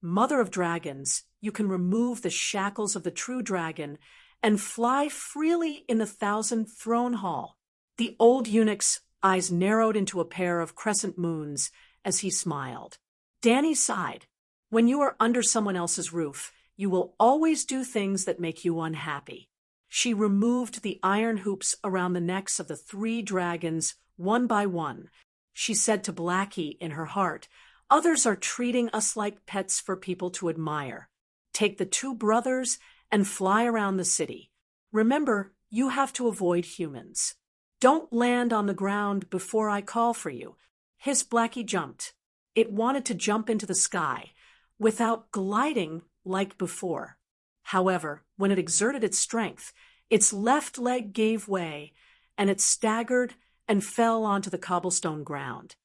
Mother of dragons, you can remove the shackles of the true dragon and fly freely in the 1,000 throne hall. The old eunuch's eyes narrowed into a pair of crescent moons as he smiled. Danny sighed. When you are under someone else's roof, you will always do things that make you unhappy. She removed the iron hoops around the necks of the 3 dragons one by one. She said to Blackie in her heart, "Others are treating us like pets for people to admire. Take the 2 brothers and fly around the city. Remember, you have to avoid humans. Don't land on the ground before I call for you." His Blackie jumped. It wanted to jump into the sky, without gliding like before. However, when it exerted its strength, its left leg gave way, and it staggered and fell onto the cobblestone ground.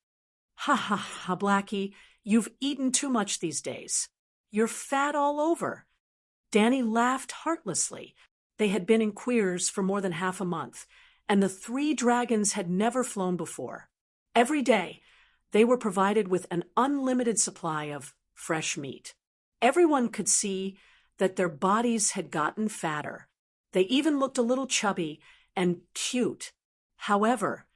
"Ha ha ha, Blackie, you've eaten too much these days. You're fat all over." Danny laughed heartlessly. They had been in Queers for more than half a month, and the 3 dragons had never flown before. Every day, they were provided with an unlimited supply of fresh meat. Everyone could see that their bodies had gotten fatter. They even looked a little chubby and cute. However,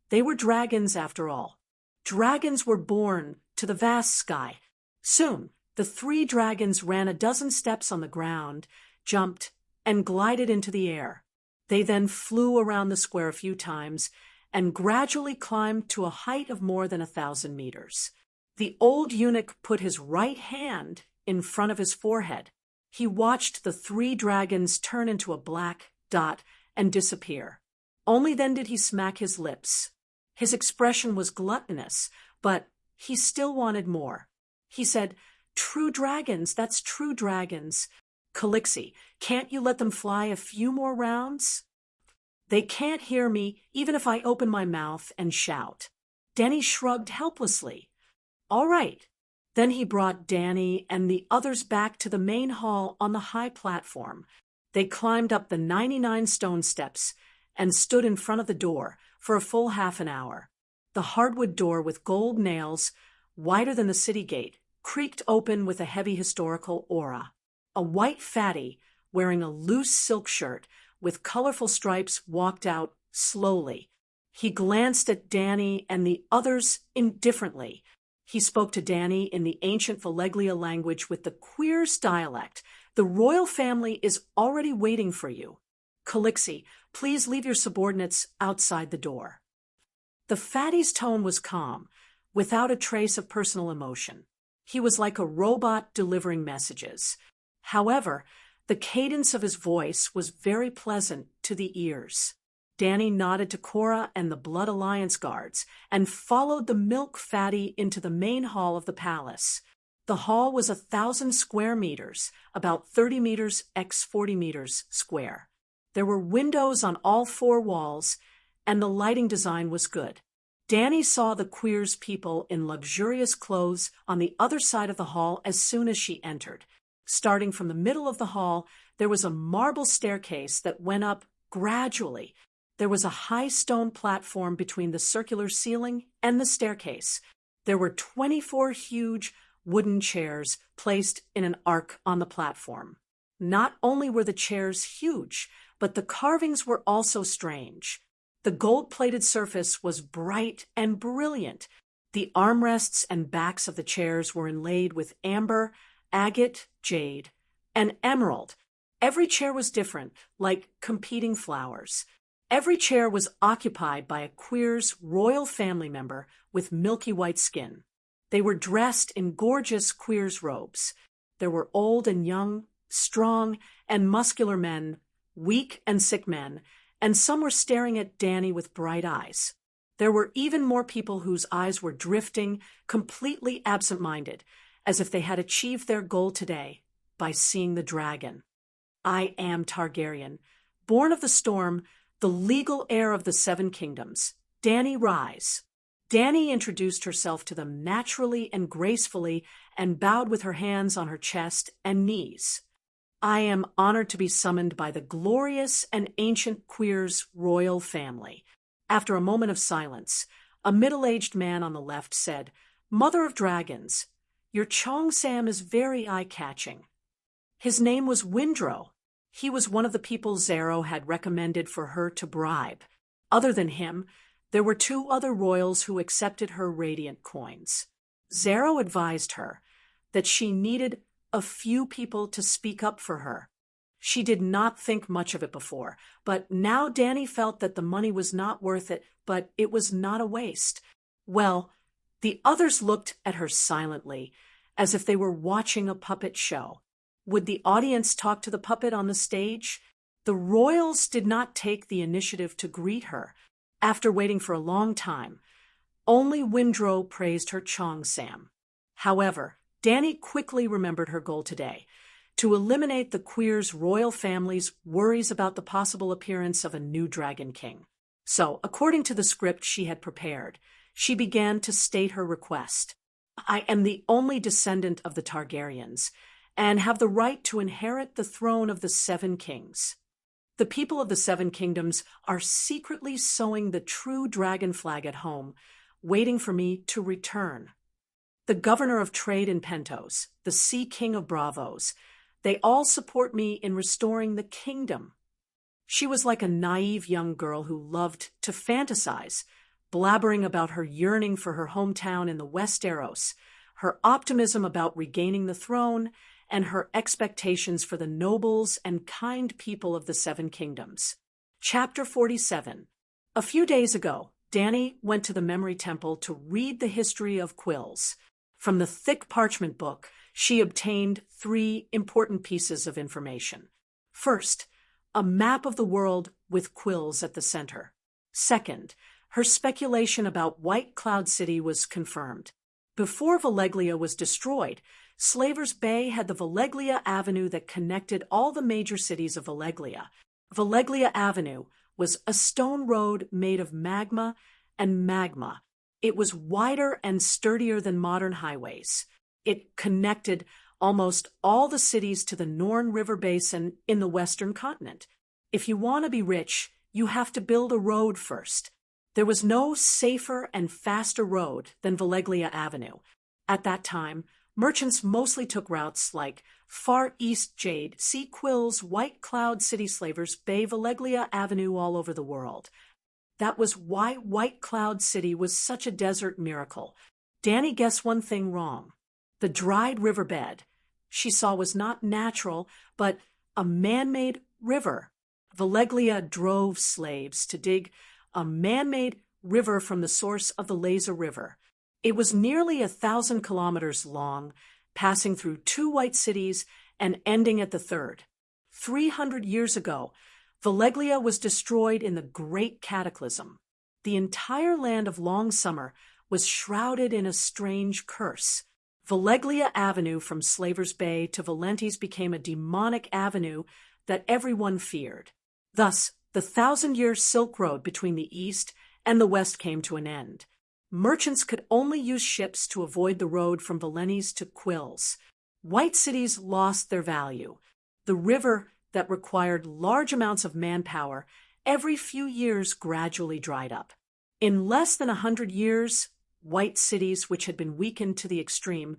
they were dragons after all. Dragons were born to the vast sky. Soon, the 3 dragons ran a dozen steps on the ground, jumped, and glided into the air. They then flew around the square a few times and gradually climbed to a height of more than 1,000 meters. The old eunuch put his right hand in front of his forehead. He watched the 3 dragons turn into a black dot and disappear. Only then did he smack his lips. His expression was gluttonous, but he still wanted more. He said, "True dragons, that's true dragons. Calixie, can't you let them fly a few more rounds?" "They can't hear me even if I open my mouth and shout." Danny shrugged helplessly. "All right." Then he brought Danny and the others back to the main hall on the high platform. They climbed up the 99 stone steps and stood in front of the door for a full half an hour. The hardwood door with gold nails, wider than the city gate, creaked open with a heavy historical aura. A white fatty, wearing a loose silk shirt with colorful stripes, walked out slowly. He glanced at Danny and the others indifferently. He spoke to Danny in the ancient Valeglia language with the Queers dialect. "The royal family is already waiting for you. Calixie, please leave your subordinates outside the door." The fatty's tone was calm, without a trace of personal emotion. He was like a robot delivering messages. However, the cadence of his voice was very pleasant to the ears. Danny nodded to Cora and the Blood Alliance guards and followed the milk fatty into the main hall of the palace. The hall was 1,000 square meters, about 30 meters x 40 meters square. There were windows on all 4 walls, and the lighting design was good. Danny saw the Queers people in luxurious clothes on the other side of the hall as soon as she entered. Starting from the middle of the hall, there was a marble staircase that went up gradually. There was a high stone platform between the circular ceiling and the staircase. There were 24 huge wooden chairs placed in an arc on the platform. Not only were the chairs huge, but the carvings were also strange. The gold-plated surface was bright and brilliant. The armrests and backs of the chairs were inlaid with amber, agate, jade, and emerald. Every chair was different, like competing flowers. Every chair was occupied by a Queers royal family member with milky white skin. They were dressed in gorgeous Queers robes. There were old and young, strong and muscular men, weak and sick men, and some were staring at Danny with bright eyes. There were even more people whose eyes were drifting, completely absent-minded, as if they had achieved their goal today by seeing the dragon. "I am Targaryen, born of the storm, the legal heir of the 7 kingdoms. Danny, rise." Danny introduced herself to them naturally and gracefully and bowed with her hands on her chest and knees. "I am honored to be summoned by the glorious and ancient Queers royal family." After a moment of silence, a middle-aged man on the left said, "Mother of Dragons, your Cheongsam is very eye-catching." His name was Windrow. He was one of the people Zero had recommended for her to bribe. Other than him, there were 2 other royals who accepted her radiant coins. Zero advised her that she needed a few people to speak up for her. She did not think much of it before, but now Danny felt that the money was not worth it, but it was not a waste. Well, the others looked at her silently, as if they were watching a puppet show. Would the audience talk to the puppet on the stage? The royals did not take the initiative to greet her. After waiting for a long time, only Windrow praised her Cheongsam. However, Danny quickly remembered her goal today: to eliminate the Queer's royal family's worries about the possible appearance of a new Dragon King. So, according to the script she had prepared, she began to state her request. I am the only descendant of the Targaryens, and have the right to inherit the throne of the Seven Kings. The people of the Seven Kingdoms are secretly sewing the true dragon flag at home, waiting for me to return. The governor of trade in Pentos, the Sea King of Bravos, they all support me in restoring the kingdom. She was like a naive young girl who loved to fantasize, blabbering about her yearning for her hometown in the Westeros, her optimism about regaining the throne, and her expectations for the nobles and kind people of the Seven Kingdoms. Chapter 47. A few days ago, Danny went to the Memory Temple to read the history of quills. From the thick parchment book, she obtained 3 important pieces of information. First, a map of the world with quills at the center. Second, her speculation about White Cloud City was confirmed. Before Valeglia was destroyed, Slavers Bay had the Valeglia Avenue that connected all the major cities of Valeglia. Valeglia Avenue was a stone road made of magma and magma. It was wider and sturdier than modern highways. It connected almost all the cities to the Norn River Basin in the Western continent. If you want to be rich, you have to build a road first. There was no safer and faster road than Valeglia Avenue. At that time, merchants mostly took routes like Far East Jade, Sea Quills, White Cloud City Slavers, Bay, Valeglia Avenue all over the world. That was why White Cloud City was such a desert miracle. Danny guessed one thing wrong. The dried riverbed she saw was not natural, but a man-made river. Valeglia drove slaves to dig a man-made river from the source of the Laser River. It was nearly 1,000 kilometers long, passing through 2 white cities and ending at the third. 300 years ago, Valeglia was destroyed in the Great Cataclysm. The entire land of Long Summer was shrouded in a strange curse. Valeglia Avenue from Slavers Bay to Valentes became a demonic avenue that everyone feared. Thus, the 1,000-year Silk Road between the East and the West came to an end. Merchants could only use ships to avoid the road from Valentes to Quills. White cities lost their value. The river that required large amounts of manpower every few years gradually dried up. In less than 100 years, white cities, which had been weakened to the extreme,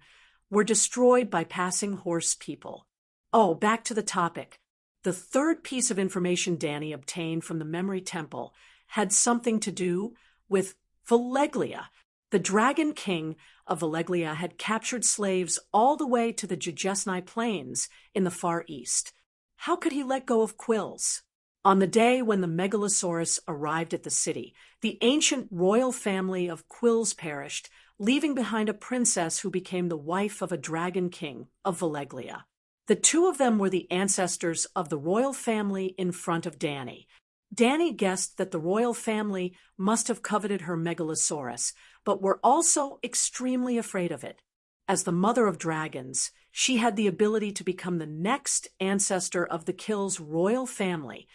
were destroyed by passing horse people. Oh, back to the topic. The third piece of information Danny obtained from the Memory Temple had something to do with Valeglia. The Dragon King of Valeglia had captured slaves all the way to the Jujesni Plains in the Far East. How could he let go of Quills? On the day when the Megalosaurus arrived at the city, the ancient royal family of Quills perished, leaving behind a princess who became the wife of a Dragon King of Valeglia. The 2 of them were the ancestors of the royal family in front of Danny. Danny guessed that the royal family must have coveted her Megalosaurus, but were also extremely afraid of it. As the mother of dragons, she had the ability to become the next ancestor of the Kill's royal family,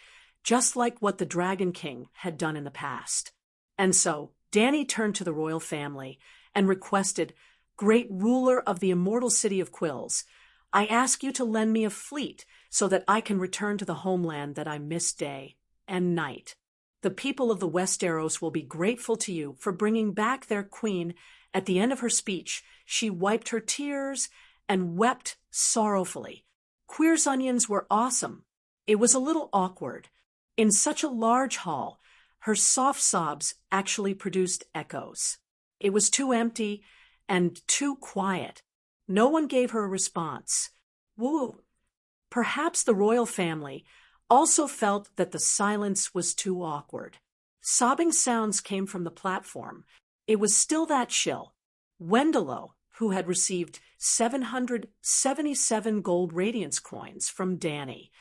just like what the Dragon King had done in the past. And so, Danny turned to the royal family and requested, "Great ruler of the immortal city of Quills, I ask you to lend me a fleet so that I can return to the homeland that I miss day and night. The people of the Westeros will be grateful to you for bringing back their queen." At the end of her speech, she wiped her tears and wept sorrowfully. Queer's onions were awesome. It was a little awkward. In such a large hall, her soft sobs actually produced echoes. It was too empty and too quiet. No one gave her a response. Woo! Perhaps the royal family also felt that the silence was too awkward. Sobbing sounds came from the platform. It was still that chill. Wendelow, who had received 777 gold radiance coins from Danny.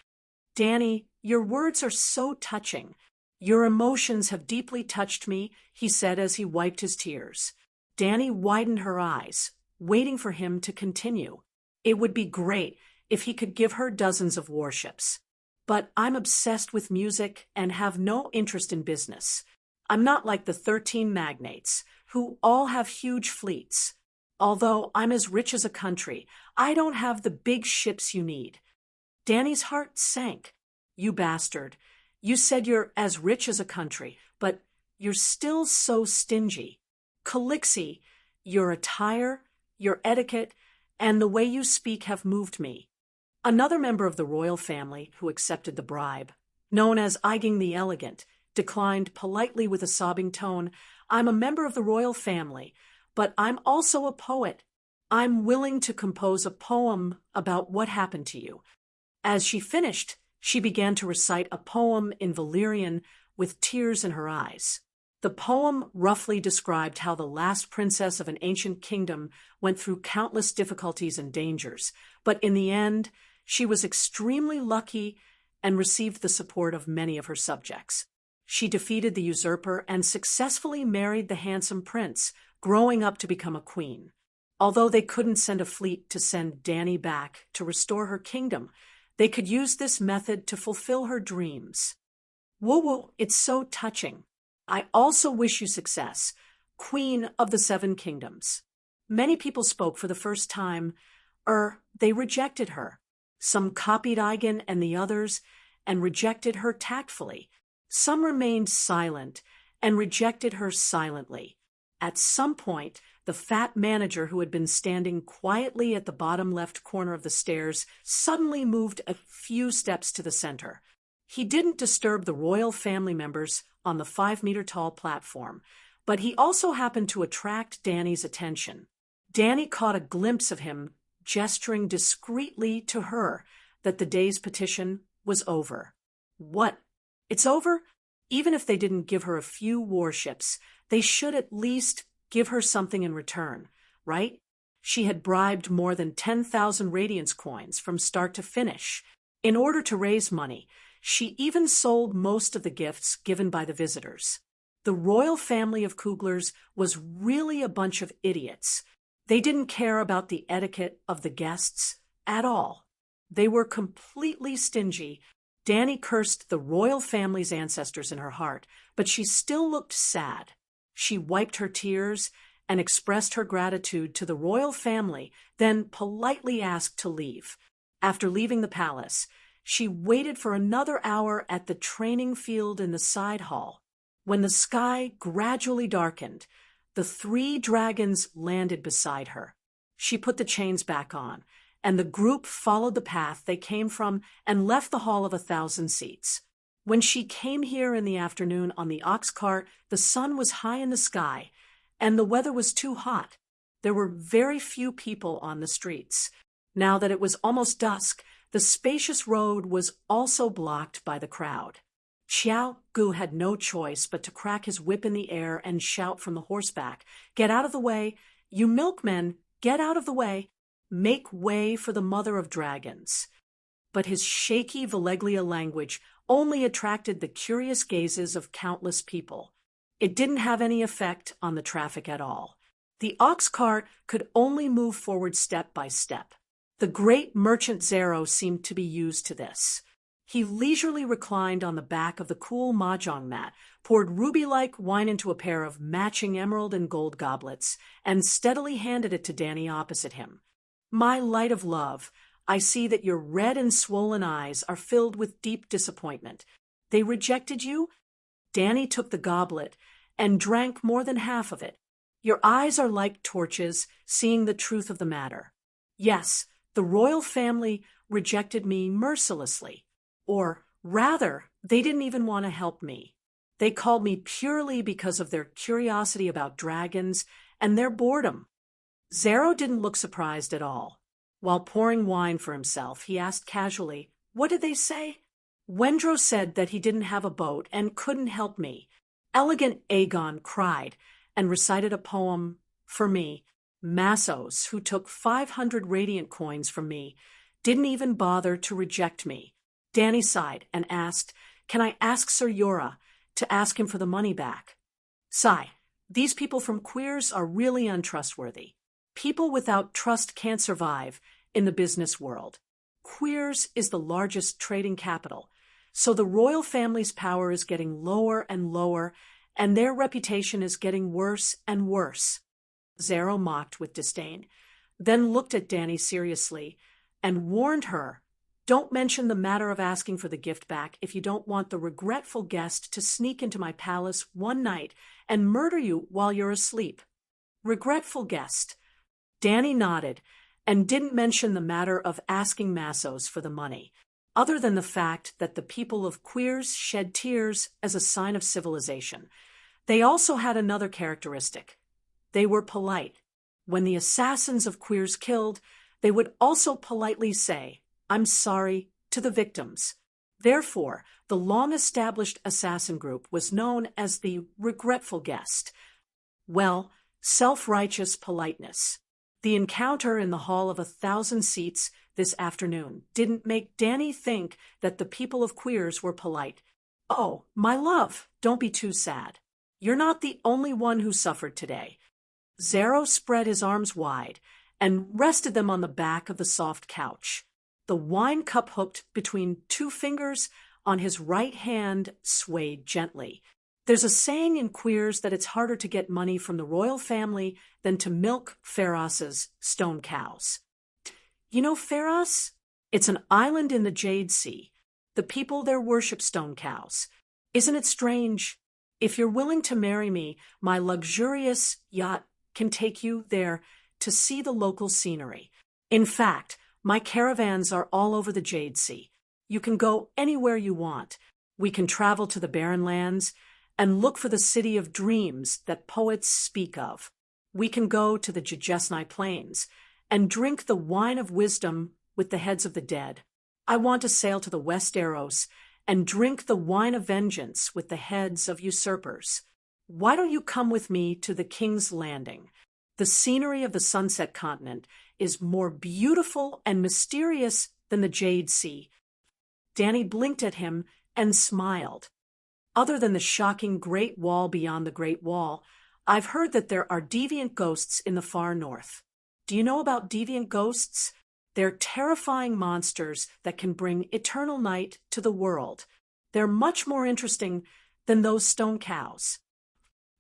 Danny, your words are so touching. Your emotions have deeply touched me, he said as he wiped his tears. Danny widened her eyes, waiting for him to continue. It would be great if he could give her dozens of warships. But I'm obsessed with music and have no interest in business. I'm not like the 13 magnates, who all have huge fleets. Although I'm as rich as a country, I don't have the big ships you need. Danny's heart sank. You bastard. You said you're as rich as a country, but you're still so stingy. Calixi, your attire, your etiquette, and the way you speak have moved me. Another member of the royal family who accepted the bribe, known as Iging the Elegant, declined politely with a sobbing tone, I'm a member of the royal family, but I'm also a poet. I'm willing to compose a poem about what happened to you. As she finished, she began to recite a poem in Valyrian with tears in her eyes. The poem roughly described how the last princess of an ancient kingdom went through countless difficulties and dangers, but in the end, she was extremely lucky and received the support of many of her subjects. She defeated the usurper and successfully married the handsome prince, growing up to become a queen. Although they couldn't send a fleet to send Danny back to restore her kingdom, they could use this method to fulfill her dreams. Whoa, it's so touching. I also wish you success, Queen of the Seven Kingdoms. Many people spoke for the first time, they rejected her. Some copied Iging and the others and rejected her tactfully. Some remained silent and rejected her silently. At some point, the fat manager who had been standing quietly at the bottom left corner of the stairs suddenly moved a few steps to the center. He didn't disturb the royal family members on the 5-meter-tall platform, but he also happened to attract Danny's attention. Danny caught a glimpse of him gesturing discreetly to her that the day's petition was over. What? It's over? Even if they didn't give her a few warships, they should at least give her something in return, right? She had bribed more than 10,000 radiance coins from start to finish. In order to raise money, she even sold most of the gifts given by the visitors. The royal family of Kuglers was really a bunch of idiots. They didn't care about the etiquette of the guests at all. They were completely stingy. Danny cursed the royal family's ancestors in her heart, but she still looked sad. She wiped her tears and expressed her gratitude to the royal family, then politely asked to leave. After leaving the palace, she waited for another hour at the training field in the side hall. When the sky gradually darkened, the 3 dragons landed beside her. She put the chains back on, and the group followed the path they came from and left the Hall of 1,000 Seats. When she came here in the afternoon on the ox cart, the sun was high in the sky, and the weather was too hot. There were very few people on the streets. Now that it was almost dusk, the spacious road was also blocked by the crowd. Xiao Gu had no choice but to crack his whip in the air and shout from the horseback, "Get out of the way! You milkmen, get out of the way! Make way for the mother of dragons!" But his shaky Valeglia language only attracted the curious gazes of countless people. It didn't have any effect on the traffic at all. The ox cart could only move forward step by step. The great merchant Zero seemed to be used to this. He leisurely reclined on the back of the cool mahjong mat, poured ruby-like wine into a pair of matching emerald and gold goblets, and steadily handed it to Danny opposite him. "My light of love, I see that your red and swollen eyes are filled with deep disappointment. They rejected you?" Danny took the goblet and drank more than half of it. "Your eyes are like torches, seeing the truth of the matter. Yes, the royal family rejected me mercilessly. Or rather, they didn't even want to help me. They called me purely because of their curiosity about dragons and their boredom." Zero didn't look surprised at all. While pouring wine for himself, he asked casually, "What did they say?" Wendro said that he didn't have a boat and couldn't help me. Elegant Aegon cried and recited a poem for me. Massos, who took 500 radiant coins from me, didn't even bother to reject me. Dany sighed and asked, "Can I ask Sir Jorah to ask him for the money back?" Sigh. These people from Queers are really untrustworthy. People without trust can't survive in the business world. Queers is the largest trading capital, so the royal family's power is getting lower and lower, and their reputation is getting worse and worse. Zero mocked with disdain, then looked at Dany seriously and warned her, "Don't mention the matter of asking for the gift back if you don't want the regretful guest to sneak into my palace one night and murder you while you're asleep." Regretful guest. Dany nodded and didn't mention the matter of asking Massos for the money, other than the fact that the people of Queers shed tears as a sign of civilization. They also had another characteristic. They were polite. When the assassins of Queers killed, they would also politely say, "I'm sorry," to the victims. Therefore, the long-established assassin group was known as the regretful guest. Well, self-righteous politeness. The encounter in the Hall of 1,000 Seats this afternoon didn't make Dany think that the people of Queers were polite. "Oh, my love, don't be too sad. You're not the only one who suffered today." Zero spread his arms wide and rested them on the back of the soft couch. The wine cup hooked between two fingers on his right hand swayed gently. There's a saying in Queers that it's harder to get money from the royal family than to milk Pharos' stone cows. You know Pharos? It's an island in the Jade Sea. The people there worship stone cows. Isn't it strange? If you're willing to marry me, my luxurious yacht can take you there to see the local scenery. In fact, my caravans are all over the Jade Sea. You can go anywhere you want. We can travel to the Barren Lands and look for the city of dreams that poets speak of. We can go to the Jajesni Plains and drink the wine of wisdom with the heads of the dead. I want to sail to the Westeros and drink the wine of vengeance with the heads of usurpers. Why don't you come with me to the King's Landing? The scenery of the Sunset Continent is more beautiful and mysterious than the Jade Sea. Dany blinked at him and smiled. Other than the shocking Great Wall beyond the Great Wall, I've heard that there are deviant ghosts in the far north. Do you know about deviant ghosts? They're terrifying monsters that can bring eternal night to the world. They're much more interesting than those stone cows.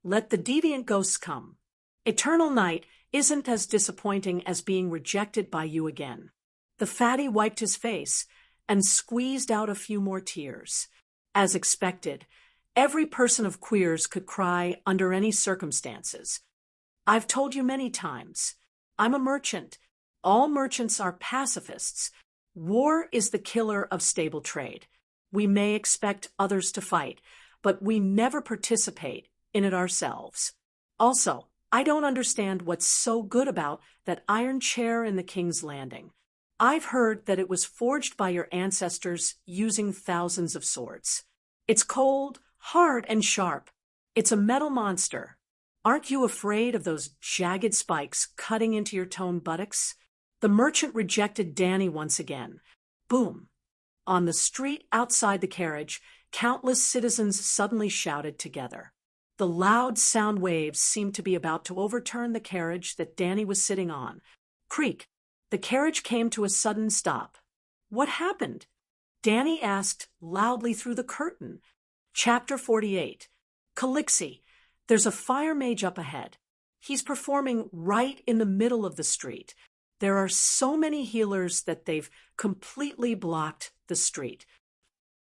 Let the deviant ghosts come. Eternal night isn't as disappointing as being rejected by you again. The fatty wiped his face and squeezed out a few more tears. As expected, every person of Queers could cry under any circumstances. I've told you many times, I'm a merchant. All merchants are pacifists. War is the killer of stable trade. We may expect others to fight, but we never participate in it ourselves. Also, I don't understand what's so good about that iron chair in the King's Landing. I've heard that it was forged by your ancestors using thousands of swords. It's cold, hard, and sharp. It's a metal monster. Aren't you afraid of those jagged spikes cutting into your toned buttocks? The merchant rejected Dany once again. Boom. On the street outside the carriage, countless citizens suddenly shouted together. The loud sound waves seemed to be about to overturn the carriage that Dany was sitting on. Creak. The carriage came to a sudden stop. What happened? Dany asked loudly through the curtain. Chapter 48. Calixi. There's a fire mage up ahead. He's performing right in the middle of the street. There are so many healers that they've completely blocked the street.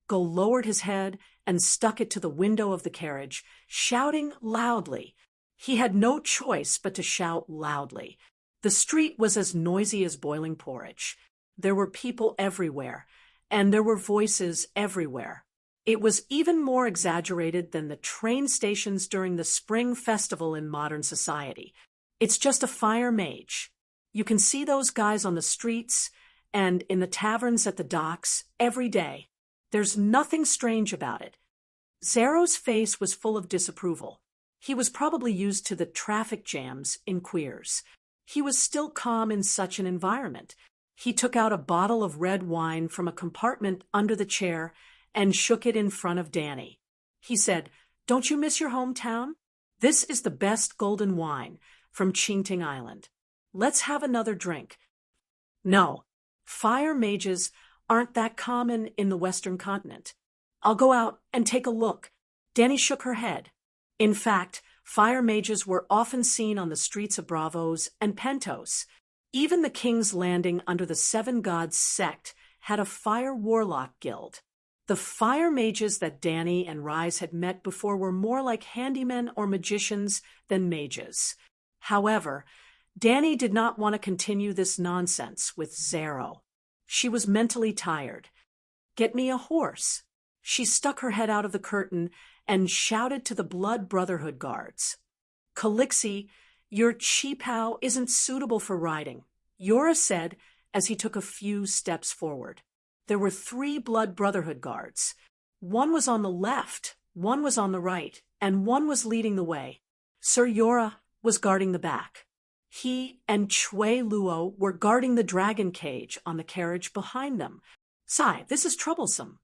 Go lowered his head and stuck it to the window of the carriage, shouting loudly. He had no choice but to shout loudly. The street was as noisy as boiling porridge. There were people everywhere, and there were voices everywhere. It was even more exaggerated than the train stations during the spring festival in modern society. It's just a fire mage. You can see those guys on the streets and in the taverns at the docks every day. There's nothing strange about it. Zero's face was full of disapproval. He was probably used to the traffic jams in Queers. He was still calm in such an environment. He took out a bottle of red wine from a compartment under the chair and shook it in front of Danny. He said, "Don't you miss your hometown? This is the best golden wine from Qingting Island. Let's have another drink." "No, fire mages aren't that common in the Western continent. I'll go out and take a look." Danny shook her head. In fact, fire mages were often seen on the streets of Bravos and Pentos. Even the King's Landing under the Seven Gods sect had a fire warlock guild. The fire mages that Danny and Rise had met before were more like handymen or magicians than mages. However, Danny did not want to continue this nonsense with Zero. She was mentally tired. "Get me a horse." She stuck her head out of the curtain and shouted to the Blood Brotherhood guards. "Calixi, your cheapao isn't suitable for riding," Yora said as he took a few steps forward. There were 3 Blood Brotherhood guards. One was on the left, one was on the right, and one was leading the way. Sir Yora was guarding the back. He and Chui Luo were guarding the dragon cage on the carriage behind them. "Sai, this is troublesome."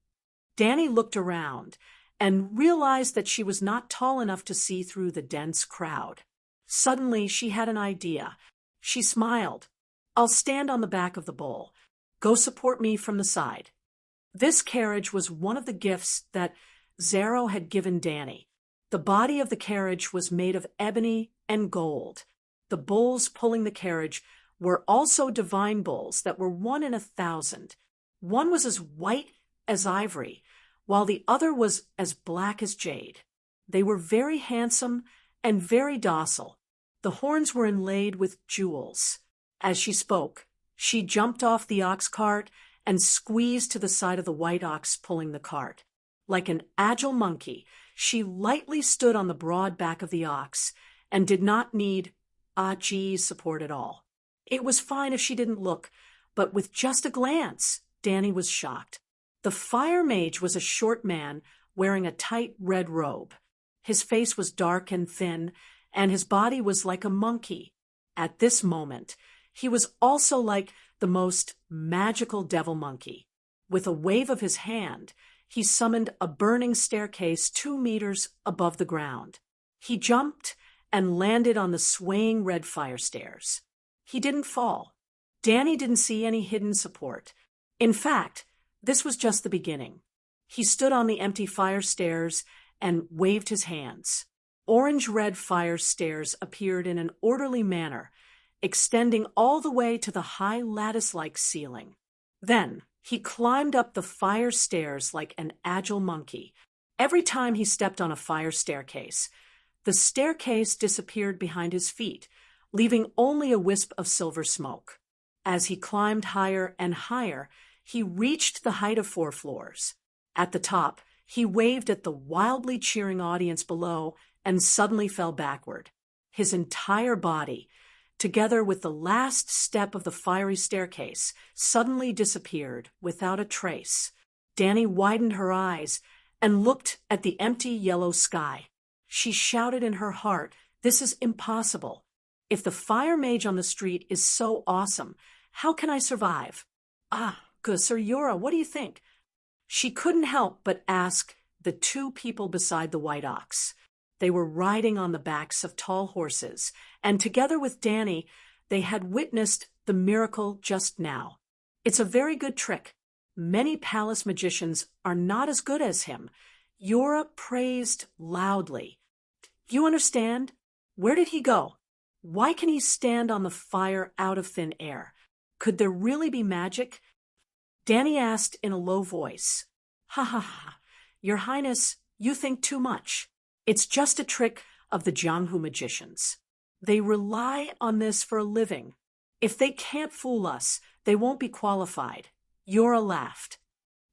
Danny looked around and realized that she was not tall enough to see through the dense crowd. Suddenly, she had an idea. She smiled. "I'll stand on the back of the bull. Go support me from the side." This carriage was one of the gifts that Zero had given Danny. The body of the carriage was made of ebony and gold. The bulls pulling the carriage were also divine bulls that were 1 in 1,000. One was as white as ivory, while the other was as black as jade. They were very handsome and very docile. The horns were inlaid with jewels. As she spoke, she jumped off the ox cart and squeezed to the side of the white ox pulling the cart. Like an agile monkey, she lightly stood on the broad back of the ox and did not need Aji's support at all. It was fine if she didn't look, but with just a glance, Danny was shocked. The fire mage was a short man wearing a tight red robe. His face was dark and thin, and his body was like a monkey. At this moment, he was also like the most magical devil monkey. With a wave of his hand, he summoned a burning staircase 2 meters above the ground. He jumped and landed on the swaying red fire stairs. He didn't fall. Danny didn't see any hidden support. In fact, this was just the beginning. He stood on the empty fire stairs and waved his hands. Orange-red fire stairs appeared in an orderly manner, extending all the way to the high lattice-like ceiling. Then he climbed up the fire stairs like an agile monkey. Every time he stepped on a fire staircase, the staircase disappeared behind his feet, leaving only a wisp of silver smoke. As he climbed higher and higher, he reached the height of 4 floors. At the top, he waved at the wildly cheering audience below and suddenly fell backward. His entire body, together with the last step of the fiery staircase, suddenly disappeared without a trace. Danny widened her eyes and looked at the empty yellow sky. She shouted in her heart, "This is impossible. If the fire mage on the street is so awesome, how can I survive? Good Sir Yora, what do you think?" She couldn't help but ask the 2 people beside the white ox. They were riding on the backs of tall horses, and together with Danny, they had witnessed the miracle just now. It's a very good trick. Many palace magicians are not as good as him. Yora praised loudly. "You understand? Where did he go? Why can he stand on the fire out of thin air? Could there really be magic?" Danny asked in a low voice. "Ha ha ha. Your Highness, you think too much. It's just a trick of the Jianghu magicians. They rely on this for a living. If they can't fool us, they won't be qualified." Yora laughed.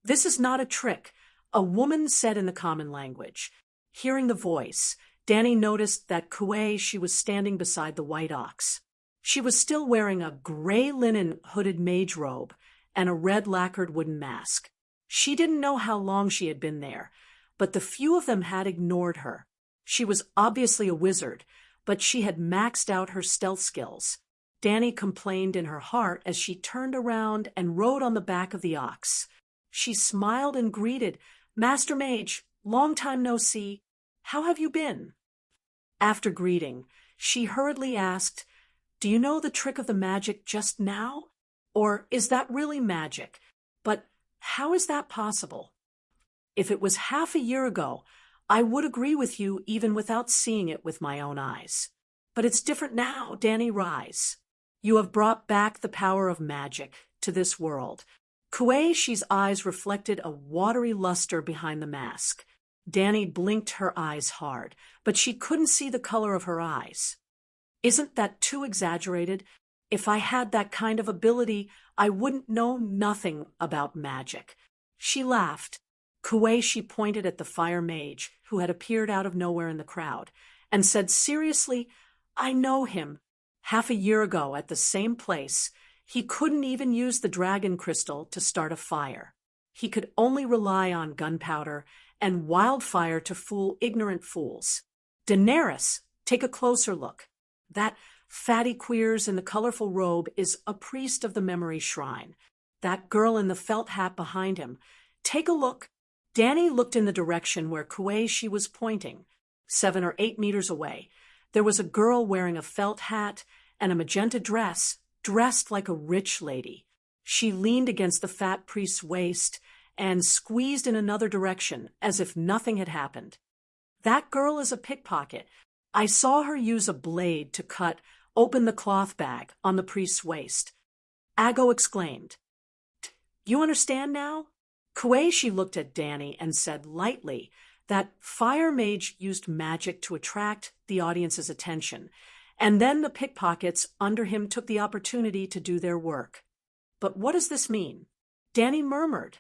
"This is not a trick," a woman said in the common language. Hearing the voice, Danny noticed that Kuei she was standing beside the white ox. She was still wearing a gray linen hooded mage robe and a red lacquered wooden mask. She didn't know how long she had been there, but the few of them had ignored her. She was obviously a wizard, but she had maxed out her stealth skills. Danny complained in her heart as she turned around and rode on the back of the ox. She smiled and greeted, "Master Mage, long time no see. How have you been?" After greeting, she hurriedly asked, "Do you know the trick of the magic just now? Or is that really magic? But how is that possible? If it was half a year ago, I would agree with you even without seeing it with my own eyes. But it's different now, Danny Rise. You have brought back the power of magic to this world." Kueishi's eyes reflected a watery luster behind the mask. Danny blinked her eyes hard, but she couldn't see the color of her eyes. "Isn't that too exaggerated? If I had that kind of ability, I wouldn't know nothing about magic." She laughed. Kueishi pointed at the fire mage, who had appeared out of nowhere in the crowd, and said seriously, "I know him. Half a year ago, at the same place, he couldn't even use the dragon crystal to start a fire. He could only rely on gunpowder and wildfire to fool ignorant fools. Daenerys, take a closer look. That fatty queers in the colorful robe is a priest of the memory shrine. That girl in the felt hat behind him. Take a look." Danny looked in the direction where Kueishi was pointing. 7 or 8 meters away, there was a girl wearing a felt hat and a magenta dress, dressed like a rich lady. She leaned against the fat priest's waist and squeezed in another direction as if nothing had happened. "That girl is a pickpocket. I saw her use a blade to cut open the cloth bag on the priest's waist." Ago exclaimed, "You understand now?" Kueishi looked at Danny and said lightly that Fire Mage used magic to attract the audience's attention, and then the pickpockets under him took the opportunity to do their work. "But what does this mean?" Danny murmured.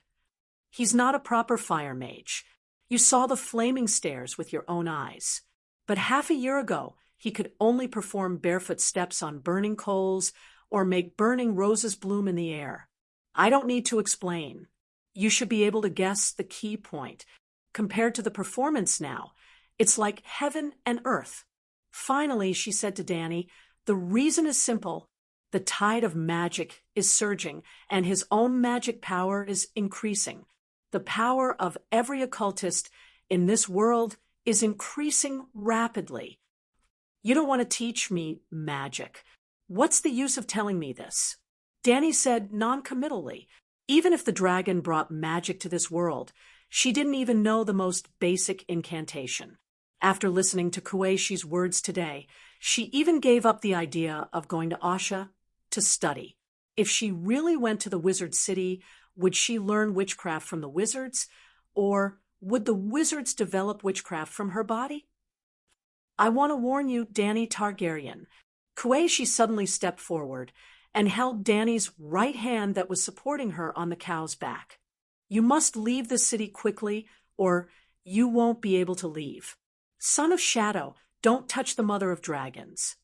"He's not a proper Fire Mage. You saw the flaming stairs with your own eyes. But half a year ago, he could only perform barefoot steps on burning coals or make burning roses bloom in the air. I don't need to explain. You should be able to guess the key point. Compared to the performance now, it's like heaven and earth." Finally, she said to Danny, "The reason is simple. The tide of magic is surging, and his own magic power is increasing. The power of every occultist in this world is increasing rapidly. You don't want to teach me magic. What's the use of telling me this?" Danny said noncommittally. Even if the dragon brought magic to this world, she didn't even know the most basic incantation. After listening to Kueishi's words today, she even gave up the idea of going to Asha to study. If she really went to the wizard city, would she learn witchcraft from the wizards, or would the wizards develop witchcraft from her body? "I want to warn you, Danny Targaryen." Kueishi suddenly stepped forward and held Danny's right hand that was supporting her on the cow's back. "You must leave the city quickly, or you won't be able to leave. Son of Shadow, don't touch the mother of dragons."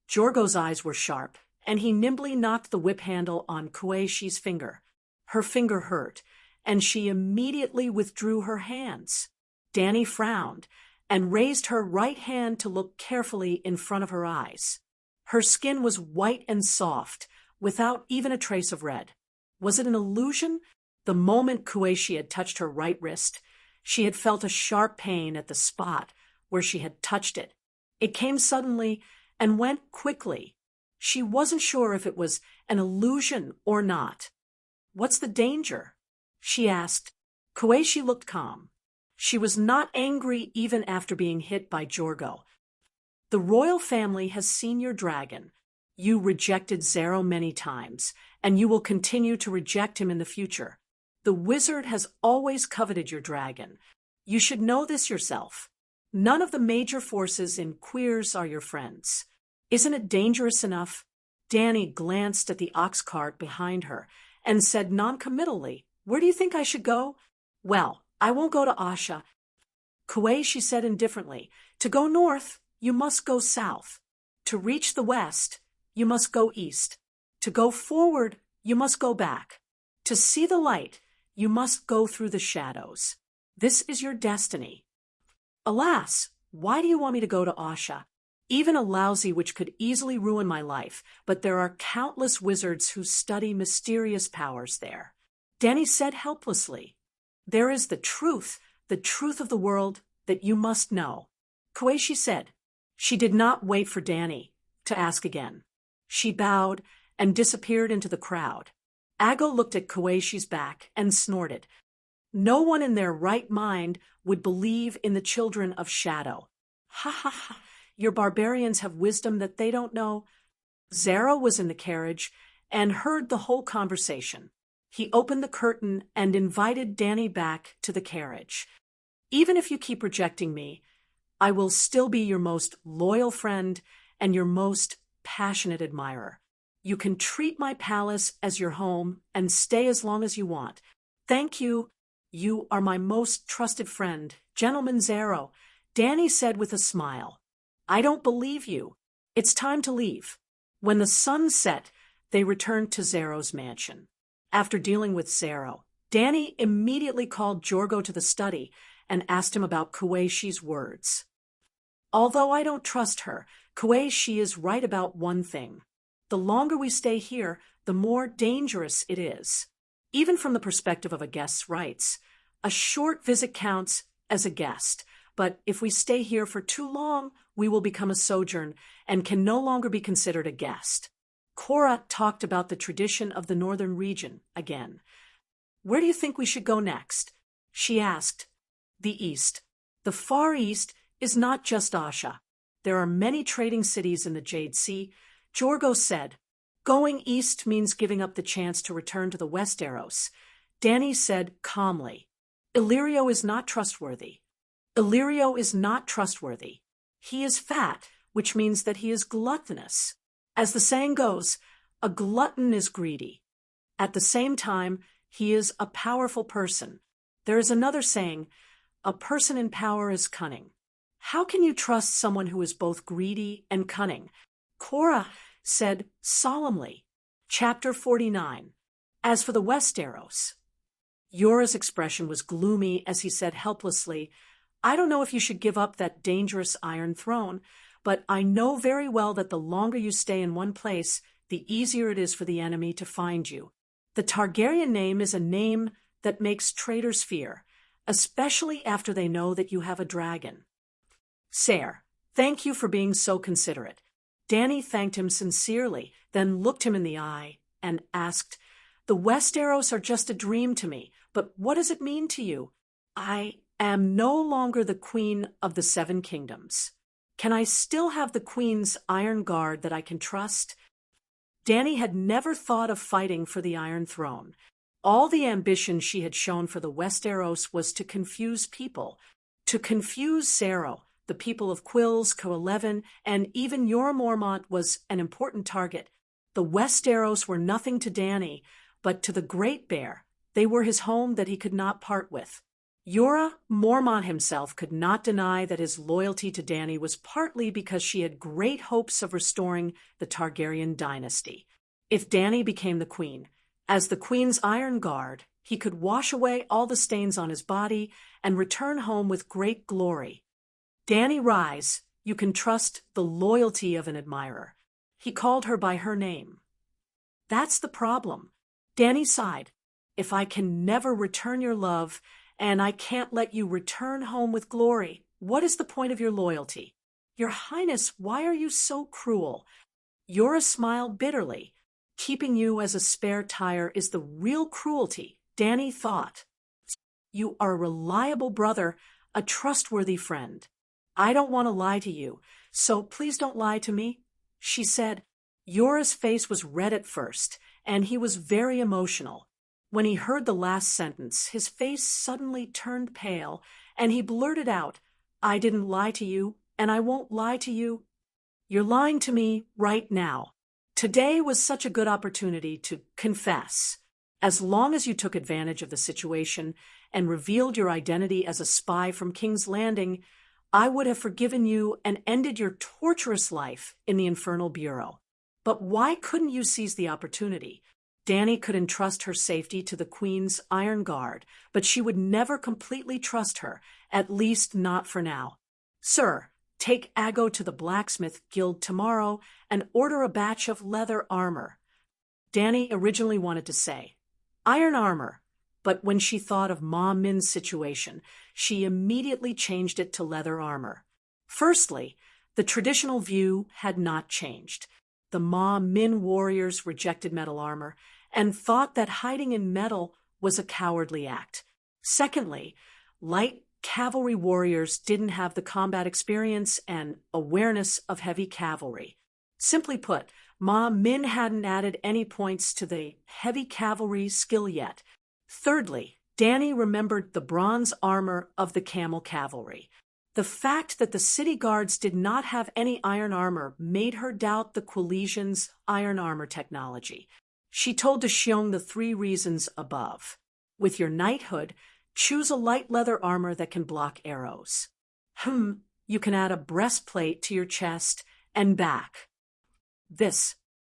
Jorgo's eyes were sharp, and he nimbly knocked the whip handle on Kueishi's finger. Her finger hurt, and she immediately withdrew her hands. Danny frowned and raised her right hand to look carefully in front of her eyes. Her skin was white and soft, without even a trace of red. Was it an illusion? The moment Kueishi had touched her right wrist, she had felt a sharp pain at the spot where she had touched it. It came suddenly and went quickly. She wasn't sure if it was an illusion or not. "What's the danger?" she asked. Kueishi looked calm. She was not angry even after being hit by Jorgo. "The royal family has seen your dragon. You rejected Zero many times, and you will continue to reject him in the future. The wizard has always coveted your dragon. You should know this yourself. None of the major forces in Queers are your friends. Isn't it dangerous enough?" Danny glanced at the ox cart behind her and said noncommittally, "Where do you think I should go?" "Well, I won't go to Asha." Kueishi said indifferently, "To go north, you must go south. To reach the west, you must go east. To go forward, you must go back. To see the light, you must go through the shadows. This is your destiny. Alas, why do you want me to go to Asha? Even a lousy witch could easily ruin my life, but there are countless wizards who study mysterious powers there. Danny said helplessly. There is the truth of the world that you must know. Koichi said. She did not wait for Danny to ask again. She bowed and disappeared into the crowd. Ago looked at Koichi's back and snorted. No one in their right mind would believe in the children of shadow. Ha ha ha, your barbarians have wisdom that they don't know. Zero was in the carriage and heard the whole conversation. He opened the curtain and invited Danny back to the carriage. Even if you keep rejecting me, I will still be your most loyal friend and your most passionate admirer. You can treat my palace as your home and stay as long as you want. Thank you. You are my most trusted friend, Gentleman Zero, Danny said with a smile. I don't believe you. It's time to leave. When the sun set, they returned to Zero's mansion. After dealing with Zero, Danny immediately called Jorgo to the study and asked him about Koichi's words. Although I don't trust her, Koichi is right about one thing. The longer we stay here, the more dangerous it is. Even from the perspective of a guest's rights, a short visit counts as a guest, but if we stay here for too long, we will become a sojourn and can no longer be considered a guest. Cora talked about the tradition of the northern region again. Where do you think we should go next? She asked. The east. The Far East is not just Asha. There are many trading cities in the Jade Sea. Jorgo said. Going east means giving up the chance to return to the Westeros. Danny said calmly. Illyrio is not trustworthy. Illyrio is not trustworthy. He is fat, which means that he is gluttonous. As the saying goes, a glutton is greedy. At the same time, he is a powerful person. There is another saying, a person in power is cunning. How can you trust someone who is both greedy and cunning? Cora said solemnly. Chapter 49. As for the Westeros. Yora's expression was gloomy as he said helplessly, I don't know if you should give up that dangerous Iron Throne, but I know very well that the longer you stay in one place, the easier it is for the enemy to find you. The Targaryen name is a name that makes traitors fear, especially after they know that you have a dragon. Sire, thank you for being so considerate. Danny thanked him sincerely, then looked him in the eye and asked, The Westeros are just a dream to me, but what does it mean to you? I am no longer the Queen of the Seven Kingdoms. Can I still have the Queen's Iron Guard that I can trust? Danny had never thought of fighting for the Iron Throne. All the ambition she had shown for the Westeros was to confuse people, to confuse Zero. The people of Quills, Coeleven, and even Jorah Mormont was an important target. The Westeros were nothing to Danny, but to the Great Bear, they were his home that he could not part with. Jorah Mormont himself could not deny that his loyalty to Danny was partly because she had great hopes of restoring the Targaryen dynasty. If Danny became the queen, as the Queen's Iron Guard, he could wash away all the stains on his body and return home with great glory. Danny Rise, you can trust the loyalty of an admirer. He called her by her name. That's the problem. Danny sighed. If I can never return your love, and I can't let you return home with glory, what is the point of your loyalty? Your Highness, why are you so cruel? Jorah smiled bitterly. Keeping you as a spare tire is the real cruelty, Danny thought. You are a reliable brother, a trustworthy friend. I don't want to lie to you, so please don't lie to me, she said. Jorah's face was red at first, and he was very emotional. When he heard the last sentence, his face suddenly turned pale, and he blurted out, I didn't lie to you, and I won't lie to you. You're lying to me right now. Today was such a good opportunity to confess. As long as you took advantage of the situation and revealed your identity as a spy from King's Landing, I would have forgiven you and ended your torturous life in the Infernal Bureau. But why couldn't you seize the opportunity? Danny could entrust her safety to the Queen's Iron Guard, but she would never completely trust her, at least not for now. Sir, take Ago to the blacksmith guild tomorrow and order a batch of leather armor. Danny originally wanted to say, iron armor, but when she thought of Ma Min's situation, she immediately changed it to leather armor. Firstly, the traditional view had not changed. The Ma Min warriors rejected metal armor and thought that hiding in metal was a cowardly act. Secondly, light cavalry warriors didn't have the combat experience and awareness of heavy cavalry. Simply put, Ma Min hadn't added any points to the heavy cavalry skill yet. Thirdly, Danny remembered the bronze armor of the camel cavalry. The fact that the city guards did not have any iron armor made her doubt the Quilesians' iron armor technology. She told Xiong the 3 reasons above. With your knighthood, choose a light leather armor that can block arrows. You can add a breastplate to your chest and back.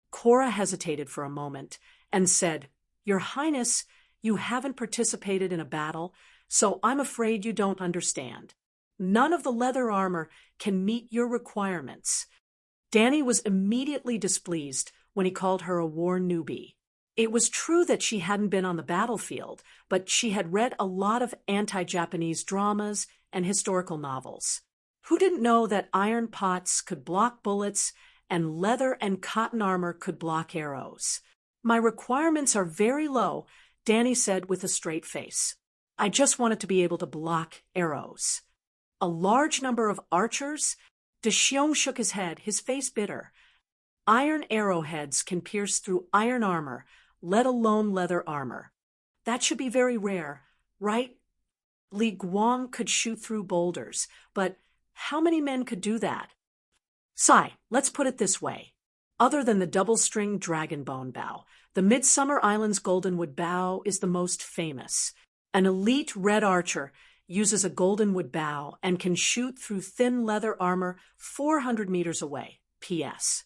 Cora hesitated for a moment and said, Your Highness, you haven't participated in a battle, so I'm afraid you don't understand. None of the leather armor can meet your requirements. Danny was immediately displeased when he called her a war newbie. It was true that she hadn't been on the battlefield, but she had read a lot of anti-Japanese dramas and historical novels. Who didn't know that iron pots could block bullets and leather and cotton armor could block arrows? My requirements are very low, Danny said with a straight face. I just wanted to be able to block arrows. A large number of archers? Xiong shook his head, his face bitter. Iron arrowheads can pierce through iron armor, let alone leather armor. That should be very rare, right? Li Guang could shoot through boulders, but how many men could do that? Sai, let's put it this way. Other than the double-string dragon bone bow, the Midsummer Islands goldenwood bow is the most famous. An elite red archer uses a goldenwood bow and can shoot through thin leather armor 400 meters away. P.S.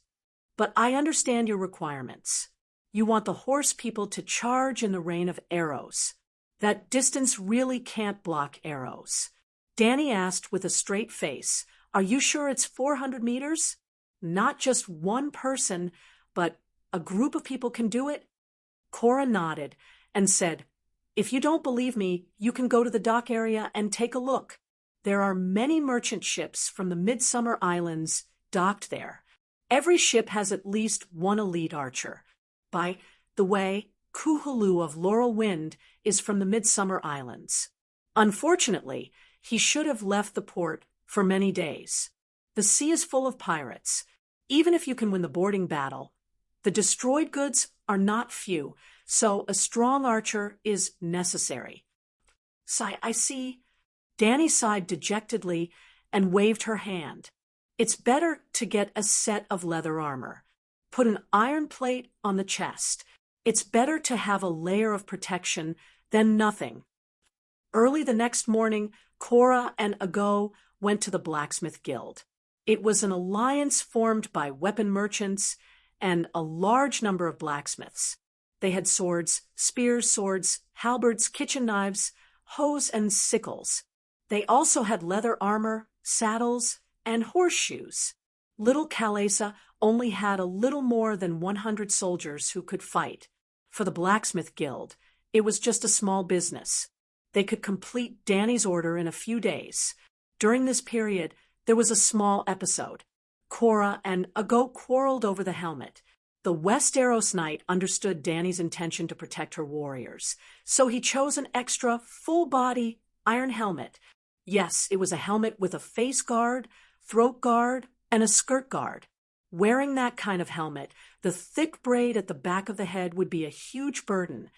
But I understand your requirements. You want the horse people to charge in the rain of arrows. That distance really can't block arrows. Danny asked with a straight face, Are you sure it's 400 meters? Not just one person, but a group of people can do it? Cora nodded and said, If you don't believe me, you can go to the dock area and take a look. There are many merchant ships from the Midsummer Islands docked there. Every ship has at least one elite archer. By the way, Kuhulu of Laurel Wind is from the Midsummer Islands. Unfortunately, he should have left the port for many days. The sea is full of pirates. Even if you can win the boarding battle, the destroyed goods are not few, so a strong archer is necessary. I see. Danny sighed dejectedly and waved her hand. It's better to get a set of leather armor. Put an iron plate on the chest. It's better to have a layer of protection than nothing. Early the next morning, Cora and Ago went to the blacksmith guild. It was an alliance formed by weapon merchants and a large number of blacksmiths. They had swords, spears, halberds, kitchen knives, hoes, and sickles. They also had leather armor, saddles, and horseshoes. Little Kalesa only had a little more than 100 soldiers who could fight. For the blacksmith guild, it was just a small business. They could complete Danny's order in a few days. During this period, there was a small episode. Cora and Ago quarreled over the helmet. The Westeros Knight understood Danny's intention to protect her warriors, so he chose an extra full-body iron helmet. Yes, it was a helmet with a face guard, throat guard, and a skirt guard. Wearing that kind of helmet, the thick braid at the back of the head would be a huge burden,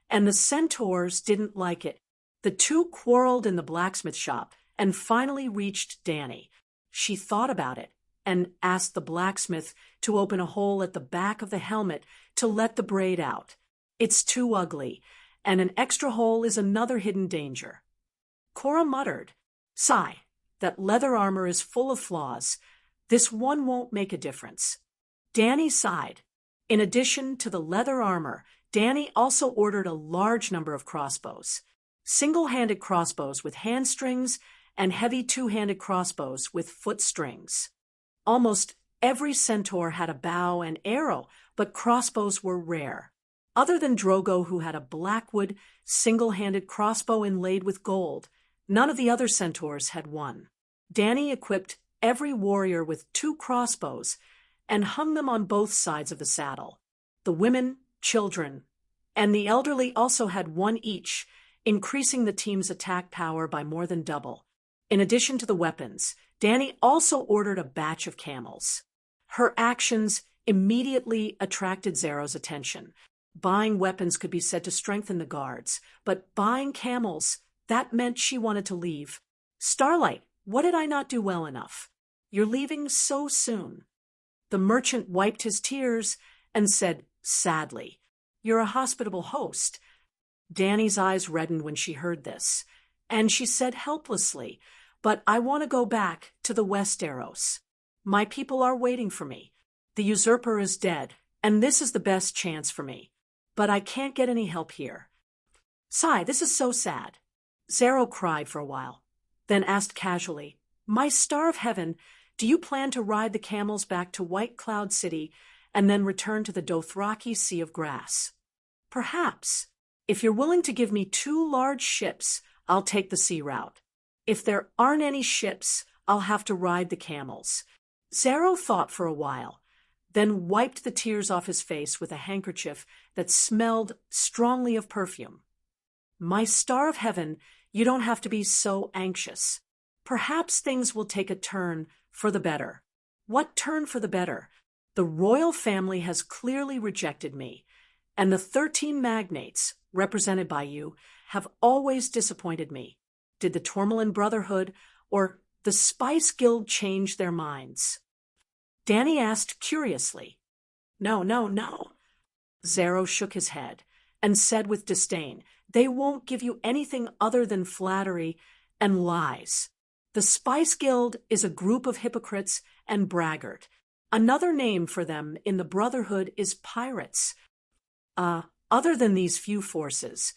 and the centaurs didn't like it. The two quarreled in the blacksmith shop and finally reached Danny. She thought about it and asked the blacksmith to open a hole at the back of the helmet to let the braid out. It's too ugly, and an extra hole is another hidden danger. Cora muttered, Sigh, that leather armor is full of flaws. This one won't make a difference. Danny sighed. In addition to the leather armor, Danny also ordered a large number of crossbows. Single-handed crossbows with hand strings and heavy two-handed crossbows with foot strings. Almost every centaur had a bow and arrow, but crossbows were rare. Other than Drogo, who had a blackwood, single-handed crossbow inlaid with gold, none of the other centaurs had one. Danny equipped every warrior with 2 crossbows and hung them on both sides of the saddle. The women, children, and the elderly also had one each, increasing the team's attack power by more than double. In addition to the weapons, Danny also ordered a batch of camels. Her actions immediately attracted Zero's attention. Buying weapons could be said to strengthen the guards, but buying camels, that meant she wanted to leave. "Starlight, what did I not do well enough? You're leaving so soon." The merchant wiped his tears and said sadly, "You're a hospitable host." Danny's eyes reddened when she heard this, and she said helplessly, "But I want to go back to the Westeros. My people are waiting for me. The usurper is dead, and this is the best chance for me. But I can't get any help here." "Sigh, this is so sad." Zero cried for a while, then asked casually, "My Star of Heaven, do you plan to ride the camels back to White Cloud City and then return to the Dothraki Sea of Grass?" "Perhaps. If you're willing to give me 2 large ships, I'll take the sea route. If there aren't any ships, I'll have to ride the camels." Zero thought for a while, then wiped the tears off his face with a handkerchief that smelled strongly of perfume. "My Star of Heaven, you don't have to be so anxious. Perhaps things will take a turn for the better." "What turn for the better?" "The royal family has clearly rejected me, and the 13 magnates, represented by you, have always disappointed me. Did the Tourmaline Brotherhood or the Spice Guild change their minds?" Danny asked curiously. "No, no, no." Zero shook his head and said with disdain, "They won't give you anything other than flattery and lies. The Spice Guild is a group of hypocrites and braggart. Another name for them in the Brotherhood is pirates. Other than these few forces,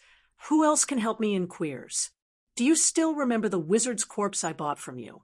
who else can help me in Queers? Do you still remember the wizard's corpse I bought from you?"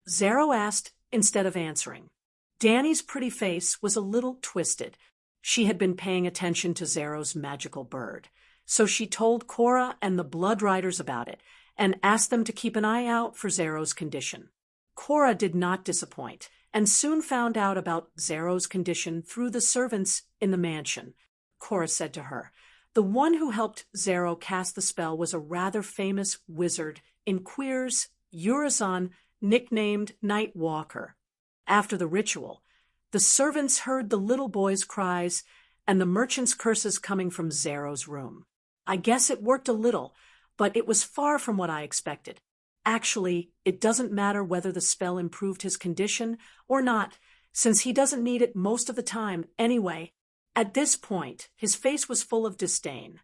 Zero asked instead of answering. Danny's pretty face was a little twisted. She had been paying attention to Zero's magical bird, so she told Cora and the Blood Riders about it and asked them to keep an eye out for Zero's condition. Cora did not disappoint and soon found out about Zero's condition through the servants in the mansion. Cora said to her, "The one who helped Zero cast the spell was a rather famous wizard in Queers, Urizen, nicknamed Night Walker. After the ritual, the servants heard the little boy's cries and the merchant's curses coming from Zero's room. I guess it worked a little, but it was far from what I expected. Actually, it doesn't matter whether the spell improved his condition or not, since he doesn't need it most of the time anyway." At this point, his face was full of disdain.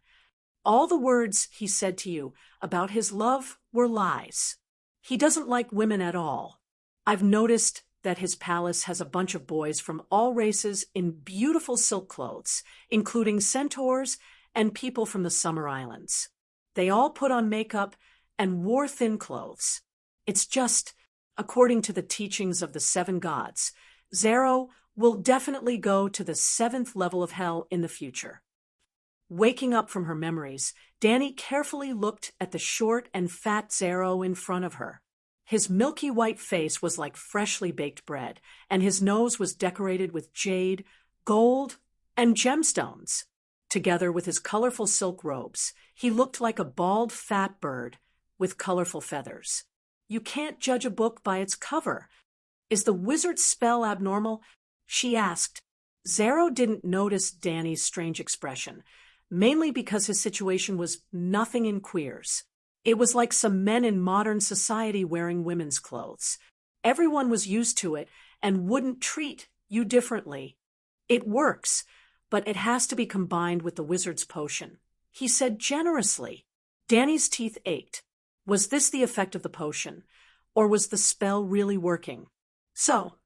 "All the words he said to you about his love were lies. He doesn't like women at all. I've noticed that his palace has a bunch of boys from all races in beautiful silk clothes, including centaurs and people from the Summer Islands. They all put on makeup and wore thin clothes. It's just, according to the teachings of the 7 gods, Zero will definitely go to the 7th level of hell in the future." Waking up from her memories, Danny carefully looked at the short and fat Zero in front of her. His milky white face was like freshly baked bread, and his nose was decorated with jade, gold, and gemstones. Together with his colorful silk robes, he looked like a bald, fat bird with colorful feathers. "You can't judge a book by its cover. Is the wizard's spell abnormal?" she asked. Zero didn't notice Danny's strange expression, mainly because his situation was nothing in Queers. It was like some men in modern society wearing women's clothes. Everyone was used to it and wouldn't treat you differently. "It works, but it has to be combined with the wizard's potion," he said generously. Danny's teeth ached. Was this the effect of the potion, or was the spell really working? "So,"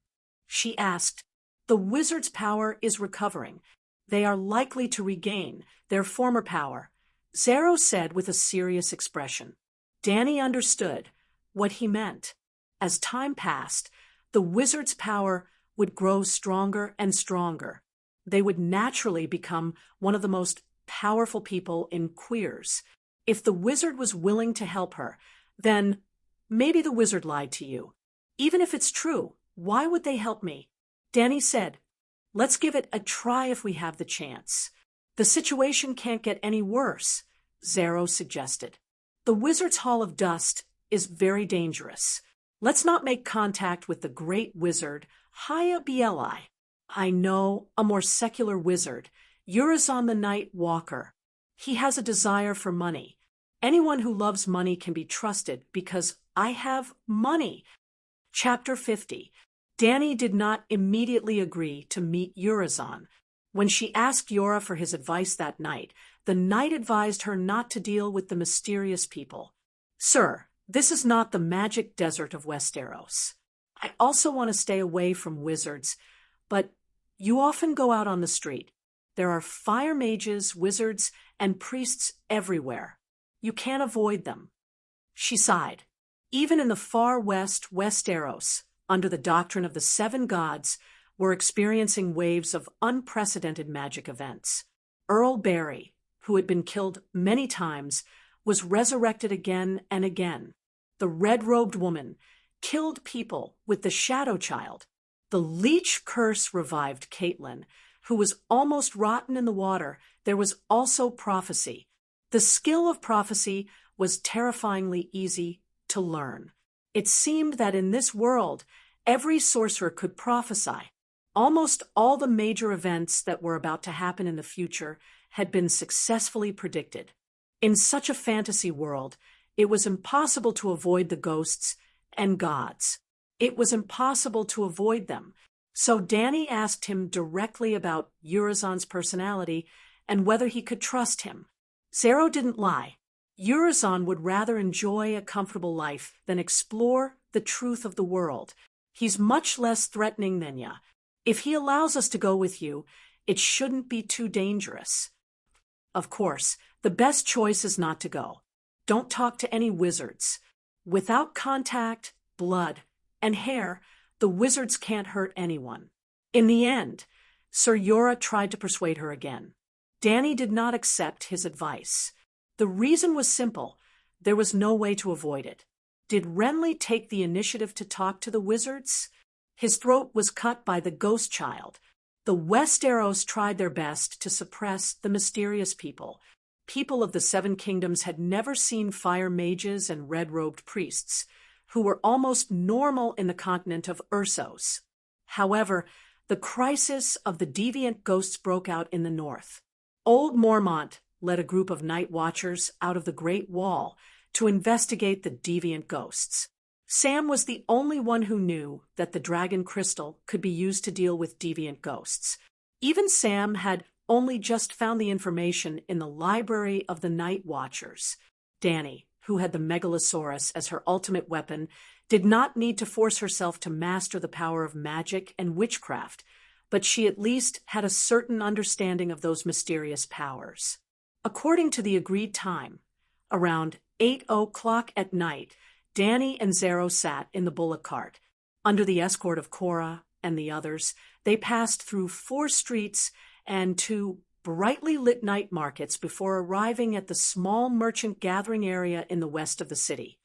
she asked, "the wizard's power is recovering, they are likely to regain their former power, Zero said with a serious expression. Danny understood what he meant. As time passed, the wizard's power would grow stronger and stronger. They would naturally become one of the most powerful people in Queers. If the wizard was willing to help her, then maybe the wizard lied to you. Even if it's true, why would they help me? Danny said, let's give it a try if we have the chance. The situation can't get any worse, Zero suggested. The Wizard's Hall of Dust is very dangerous. Let's not make contact with the great wizard, Hyabli. I know a more secular wizard, Urizen the Night Walker. He has a desire for money. Anyone who loves money can be trusted because I have money. Chapter 50. Danny did not immediately agree to meet Urizen. When she asked Yora for his advice that night, the knight advised her not to deal with the mysterious people. Sir, this is not the magic desert of Westeros. I also want to stay away from wizards, but you often go out on the street. There are fire mages, wizards, and priests everywhere. You can't avoid them. She sighed. Even in the far west, Westeros, under the doctrine of the seven gods, were experiencing waves of unprecedented magic events. Earl Barry, who had been killed many times, was resurrected again and again. The red-robed woman killed people with the Shadow Child. The leech curse revived Catelyn, who was almost rotten in the water. There was also prophecy. The skill of prophecy was terrifyingly easy to learn. It seemed that in this world, every sorcerer could prophesy. Almost all the major events that were about to happen in the future had been successfully predicted. In such a fantasy world, it was impossible to avoid the ghosts and gods. It was impossible to avoid them. So Danny asked him directly about Urizen's personality and whether he could trust him. Zero didn't lie. Urizen would rather enjoy a comfortable life than explore the truth of the world. He's much less threatening than ya. If he allows us to go with you, it shouldn't be too dangerous. Of course, the best choice is not to go. Don't talk to any wizards. Without contact, blood, and hair, the wizards can't hurt anyone. In the end, Sir Jorah tried to persuade her again. Danny did not accept his advice. The reason was simple. There was no way to avoid it. Did Renly take the initiative to talk to the wizards? His throat was cut by the Ghost Child. The Westeros tried their best to suppress the mysterious people. People of the Seven Kingdoms had never seen fire mages and red-robed priests, who were almost normal in the continent of Ursos. However, the crisis of the deviant ghosts broke out in the north. Old Mormont led a group of night watchers out of the Great Wall to investigate the deviant ghosts. Sam was the only one who knew that the dragon crystal could be used to deal with deviant ghosts. Even Sam had only just found the information in the library of the Night Watchers. Danny, who had the Megalosaurus as her ultimate weapon, did not need to force herself to master the power of magic and witchcraft, but she at least had a certain understanding of those mysterious powers. According to the agreed time, around 8 o'clock at night, Danny and Zero sat in the bullock cart. Under the escort of Cora and the others, they passed through 4 streets and 2 brightly lit night markets before arriving at the small merchant gathering area in the west of the city.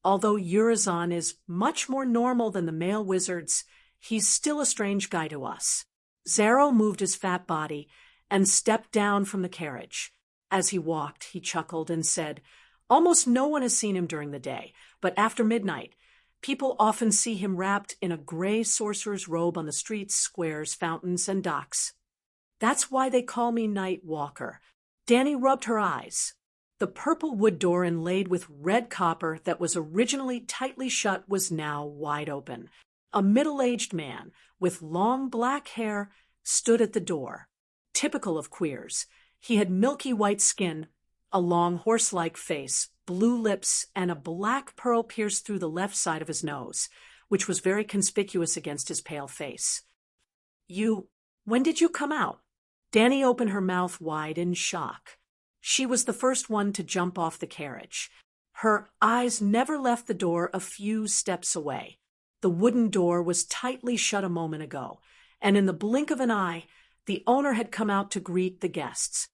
Although Urizen is much more normal than the male wizards, he's still a strange guy to us. Zero moved his fat body and stepped down from the carriage. As he walked, he chuckled and said, "Almost no one has seen him during the day, but after midnight, people often see him wrapped in a gray sorcerer's robe on the streets, squares, fountains, and docks. That's why they call me Night Walker." Danny rubbed her eyes. The purple wood door inlaid with red copper that was originally tightly shut was now wide open. A middle-aged man with long black hair stood at the door. Typical of queers, he had milky white skin, a long horse-like face, blue lips, and a black pearl pierced through the left side of his nose, which was very conspicuous against his pale face. When did you come out?" Danny opened her mouth wide in shock. She was the first one to jump off the carriage. Her eyes never left the door a few steps away. The wooden door was tightly shut a moment ago, and in the blink of an eye, the owner had come out to greet the guests.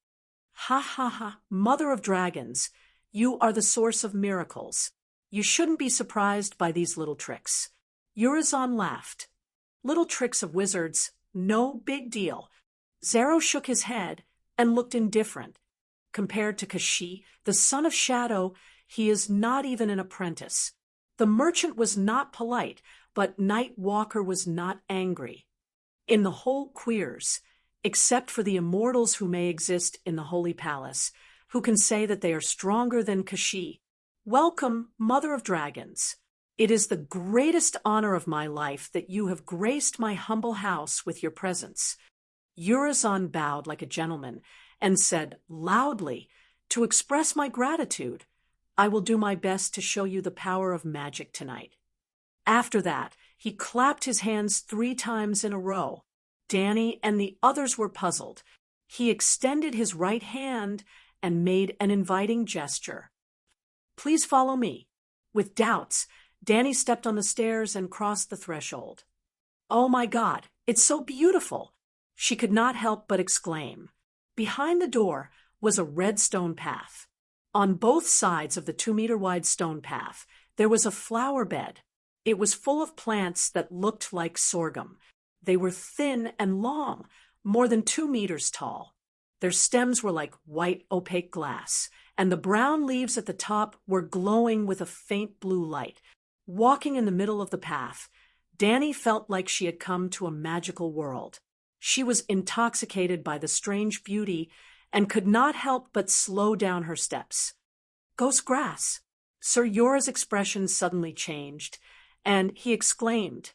Ha ha ha, Mother of Dragons, you are the source of miracles. You shouldn't be surprised by these little tricks. Urizen laughed. Little tricks of wizards, no big deal. Zero shook his head and looked indifferent. Compared to Kashi, the son of Shadow, he is not even an apprentice. The merchant was not polite, but Night Walker was not angry. In the whole Queers, except for the immortals who may exist in the Holy Palace, who can say that they are stronger than Kashi, welcome, Mother of Dragons. It is the greatest honor of my life that you have graced my humble house with your presence. Urizen bowed like a gentleman and said loudly, to express my gratitude, I will do my best to show you the power of magic tonight. After that, he clapped his hands 3 times in a row. Danny and the others were puzzled. He extended his right hand and made an inviting gesture. Please follow me. With doubts, Danny stepped on the stairs and crossed the threshold. Oh my God, it's so beautiful! She could not help but exclaim. Behind the door was a red stone path. On both sides of the 2-meter-wide stone path, there was a flower bed. It was full of plants that looked like sorghum. They were thin and long, more than 2 meters tall. Their stems were like white opaque glass, and the brown leaves at the top were glowing with a faint blue light. Walking in the middle of the path, Danny felt like she had come to a magical world. She was intoxicated by the strange beauty and could not help but slow down her steps. Ghost grass! Sir Yora's expression suddenly changed, and he exclaimed,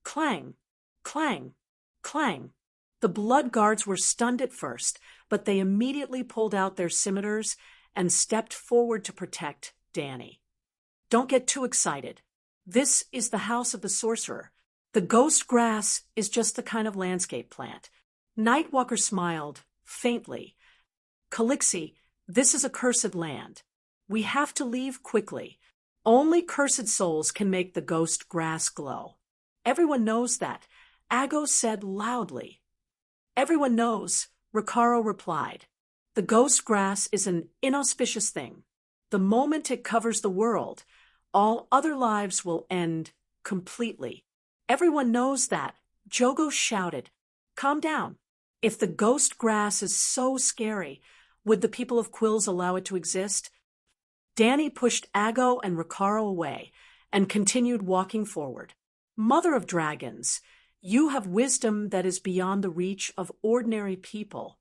Clang! Clang! Clang! The blood guards were stunned at first, but they immediately pulled out their scimitars and stepped forward to protect Danny. Don't get too excited. This is the house of the sorcerer. The ghost grass is just the kind of landscape plant. Nightwalker smiled, faintly. Calixi, this is a cursed land. We have to leave quickly. Only cursed souls can make the ghost grass glow. Everyone knows that, Ago said loudly. Everyone knows, Ricaro replied. The ghost grass is an inauspicious thing. The moment it covers the world, all other lives will end completely. Everyone knows that, Jogo shouted. Calm down. If the ghost grass is so scary, would the people of Quills allow it to exist? Danny pushed Ago and Ricaro away and continued walking forward. Mother of Dragons, you have wisdom that is beyond the reach of ordinary people.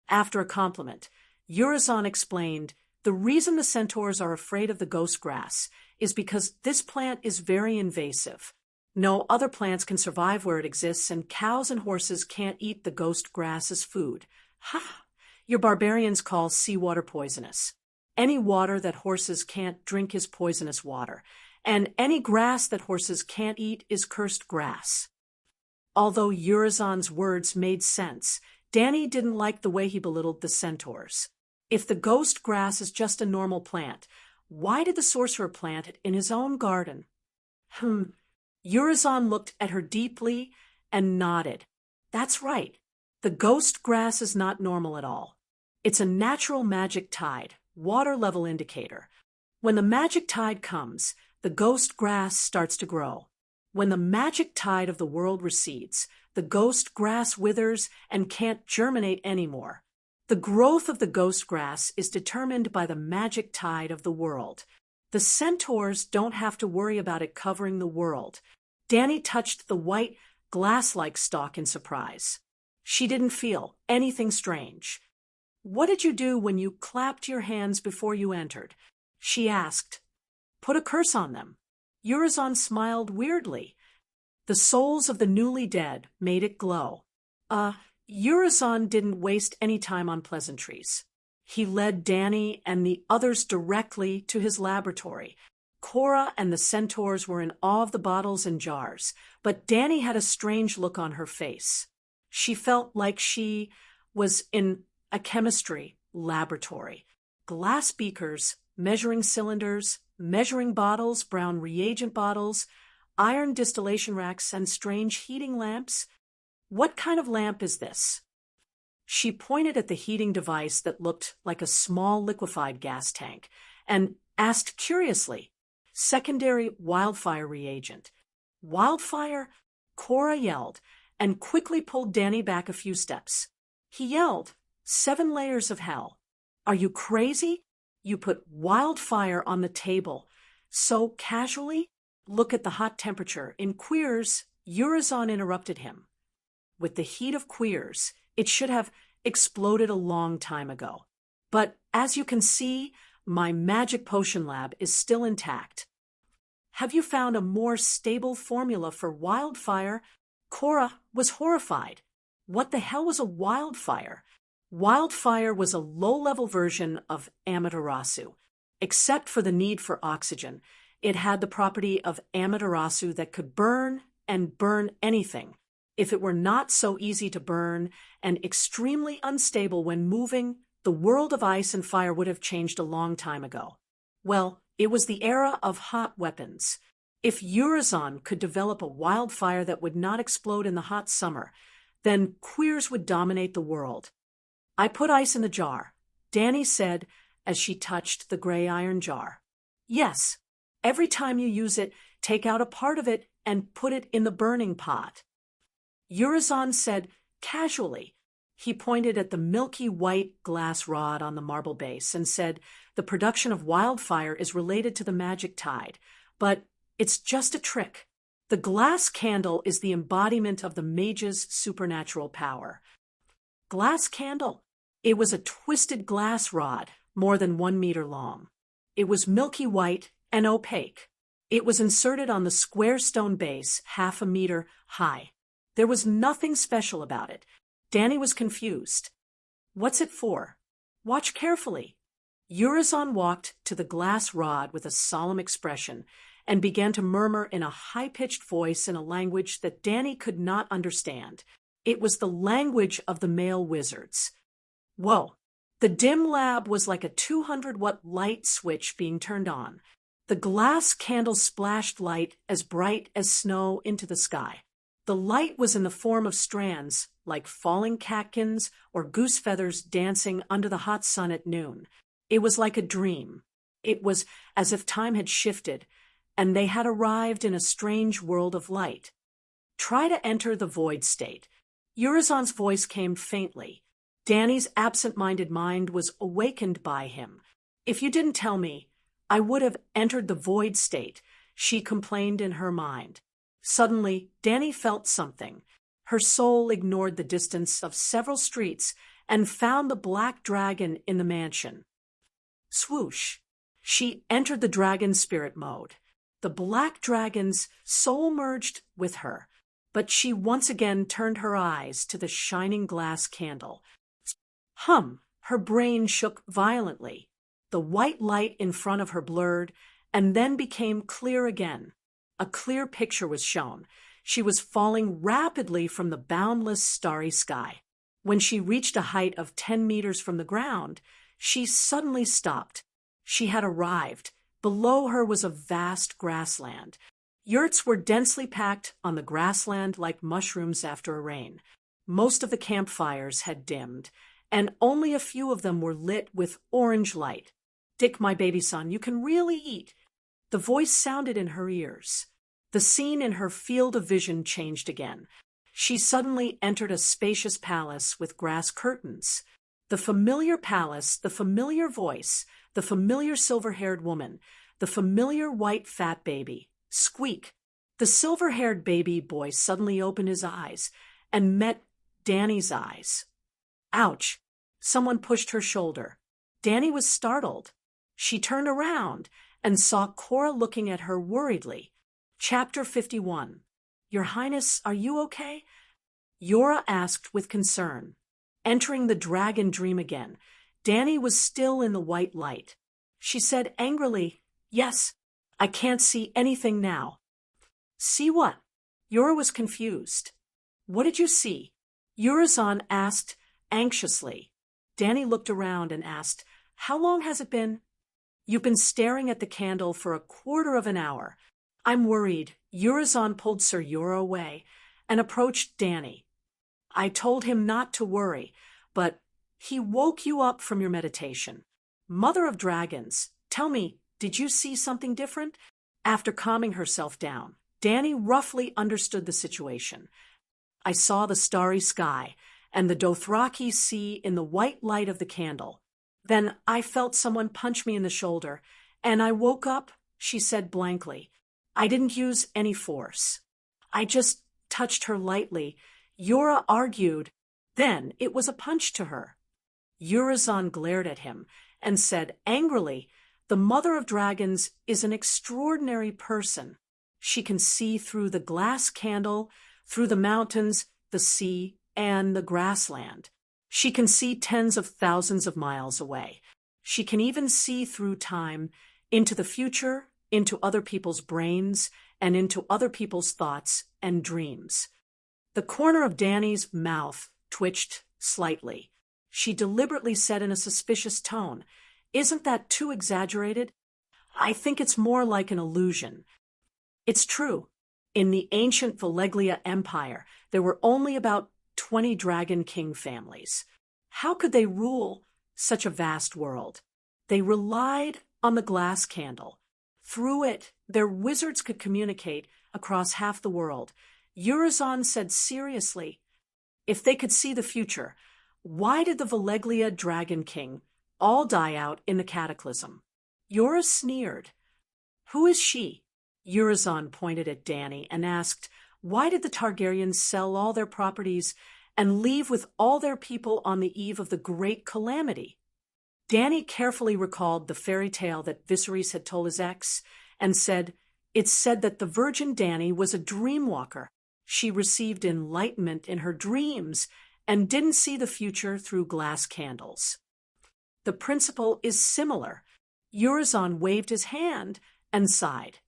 After a compliment, Urizen explained, the reason the centaurs are afraid of the ghost grass is because this plant is very invasive. No other plants can survive where it exists, and cows and horses can't eat the ghost grass as food. Ha! Your barbarians call seawater poisonous. Any water that horses can't drink is poisonous water, and any grass that horses can't eat is cursed grass. Although Urizen's words made sense, Danny didn't like the way he belittled the centaurs. If the ghost grass is just a normal plant, why did the sorcerer plant it in his own garden? Urizen looked at her deeply and nodded. That's right. The ghost grass is not normal at all. It's a natural magic tide, water level indicator. When the magic tide comes, the ghost grass starts to grow. When the magic tide of the world recedes, the ghost grass withers and can't germinate anymore. The growth of the ghost grass is determined by the magic tide of the world. The centaurs don't have to worry about it covering the world. Danny touched the white, glass-like stalk in surprise. She didn't feel anything strange. What did you do when you clapped your hands before you entered? She asked. Put a curse on them. Urizen smiled weirdly. The souls of the newly dead made it glow. Urizen didn't waste any time on pleasantries. He led Danny and the others directly to his laboratory. Cora and the centaurs were in awe of the bottles and jars, but Danny had a strange look on her face. She felt like she was in a chemistry laboratory. Glass beakers, measuring cylinders, measuring bottles, brown reagent bottles, iron distillation racks, and strange heating lamps. What kind of lamp is this? She pointed at the heating device that looked like a small liquefied gas tank and asked curiously, "Secondary wildfire reagent." "Wildfire?" Cora yelled and quickly pulled Danny back a few steps. He yelled, "7 layers of hell. Are you crazy? You put wildfire on the table so casually? Look at the hot temperature. In Queers," Urizen interrupted him. "With the heat of Queers, it should have exploded a long time ago. But as you can see, my magic potion lab is still intact." "Have you found a more stable formula for wildfire?" Cora was horrified. What the hell was a wildfire? Wildfire was a low-level version of Amaterasu. Except for the need for oxygen, it had the property of Amaterasu that could burn and burn anything. If it were not so easy to burn and extremely unstable when moving, the world of ice and fire would have changed a long time ago. Well, it was the era of hot weapons. If Urizen could develop a wildfire that would not explode in the hot summer, then Queers would dominate the world. "I put ice in the jar," Danny said as she touched the gray iron jar. "Yes, every time you use it, take out a part of it and put it in the burning pot." Urizen said casually. He pointed at the milky white glass rod on the marble base and said, "The production of wildfire is related to the magic tide, but it's just a trick. The glass candle is the embodiment of the mage's supernatural power." Glass candle? It was a twisted glass rod, more than 1 meter long. It was milky white and opaque. It was inserted on the square stone base, 1/2 meter high. There was nothing special about it. Danny was confused. "What's it for?" "Watch carefully." Urizen walked to the glass rod with a solemn expression and began to murmur in a high-pitched voice in a language that Danny could not understand. It was the language of the male wizards. Whoa! The dim lab was like a 200-watt light switch being turned on. The glass candle splashed light as bright as snow into the sky. The light was in the form of strands, like falling catkins or goose feathers dancing under the hot sun at noon. It was like a dream. It was as if time had shifted, and they had arrived in a strange world of light. "Try to enter the void state." Urizen's voice came faintly. Danny's absent-minded mind was awakened by him. "If you didn't tell me, I would have entered the void state," she complained in her mind. Suddenly, Danny felt something. Her soul ignored the distance of several streets and found the black dragon in the mansion. Swoosh! She entered the dragon spirit mode. The black dragon's soul merged with her, but she once again turned her eyes to the shining glass candle. Her brain shook violently. The white light in front of her blurred and then became clear again. A clear picture was shown. She was falling rapidly from the boundless starry sky. When she reached a height of 10 meters from the ground, she suddenly stopped. She had arrived. Below her was a vast grassland. Yurts were densely packed on the grassland like mushrooms after a rain. Most of the campfires had dimmed, and only a few of them were lit with orange light. "Dick, my baby son, you can really eat." The voice sounded in her ears. The scene in her field of vision changed again. She suddenly entered a spacious palace with grass curtains. The familiar palace, the familiar voice, the familiar silver-haired woman, the familiar white fat baby. Squeak! The silver-haired baby boy suddenly opened his eyes and met Danny's eyes. Ouch! Someone pushed her shoulder. Danny was startled. She turned around and saw Cora looking at her worriedly. Chapter 51. "Your Highness, are you okay?" Yora asked with concern. Entering the dragon dream again, Danny was still in the white light. She said angrily, "Yes, I can't see anything now." "See what?" Yora was confused. "What did you see?" Urizen asked anxiously. Danny looked around and asked, "How long has it been?" "You've been staring at the candle for a quarter of an hour. I'm worried." Urizen pulled Sir Yura away and approached Danny. "I told him not to worry, but he woke you up from your meditation. Mother of Dragons, tell me, did you see something different?" After calming herself down, Danny roughly understood the situation. "I saw the starry sky and the Dothraki sea in the white light of the candle. Then I felt someone punch me in the shoulder, and I woke up," she said blankly. "I didn't use any force. I just touched her lightly." Yura argued. "Then it was a punch to her." Urizen glared at him and said angrily, "The Mother of Dragons is an extraordinary person. She can see through the glass candle, through the mountains, the sea, and the grassland. She can see tens of thousands of miles away. She can even see through time, into the future, into other people's brains, and into other people's thoughts and dreams." The corner of Danny's mouth twitched slightly. She deliberately said in a suspicious tone, "Isn't that too exaggerated? I think it's more like an illusion." It's true. In the ancient Valeglia Empire, there were only about 20 Dragon King families. How could they rule such a vast world? They relied on the glass candle. Through it, their wizards could communicate across half the world. Urizen said seriously, "If they could see the future, why did the Valeglia Dragon King all die out in the cataclysm?" Yura sneered. "Who is she?" Urizen pointed at Danny and asked, "Why did the Targaryens sell all their properties and leave with all their people on the eve of the great calamity?" Danny carefully recalled the fairy tale that Viserys had told his ex and said, "It's said that the Virgin Danny was a dreamwalker. She received enlightenment in her dreams and didn't see the future through glass candles." The principle is similar. Urizen waved his hand and sighed.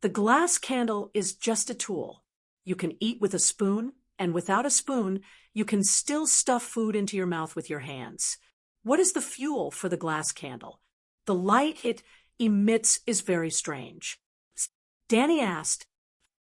"The glass candle is just a tool. You can eat with a spoon, and without a spoon, you can still stuff food into your mouth with your hands. What is the fuel for the glass candle? The light it emits is very strange." Danny asked,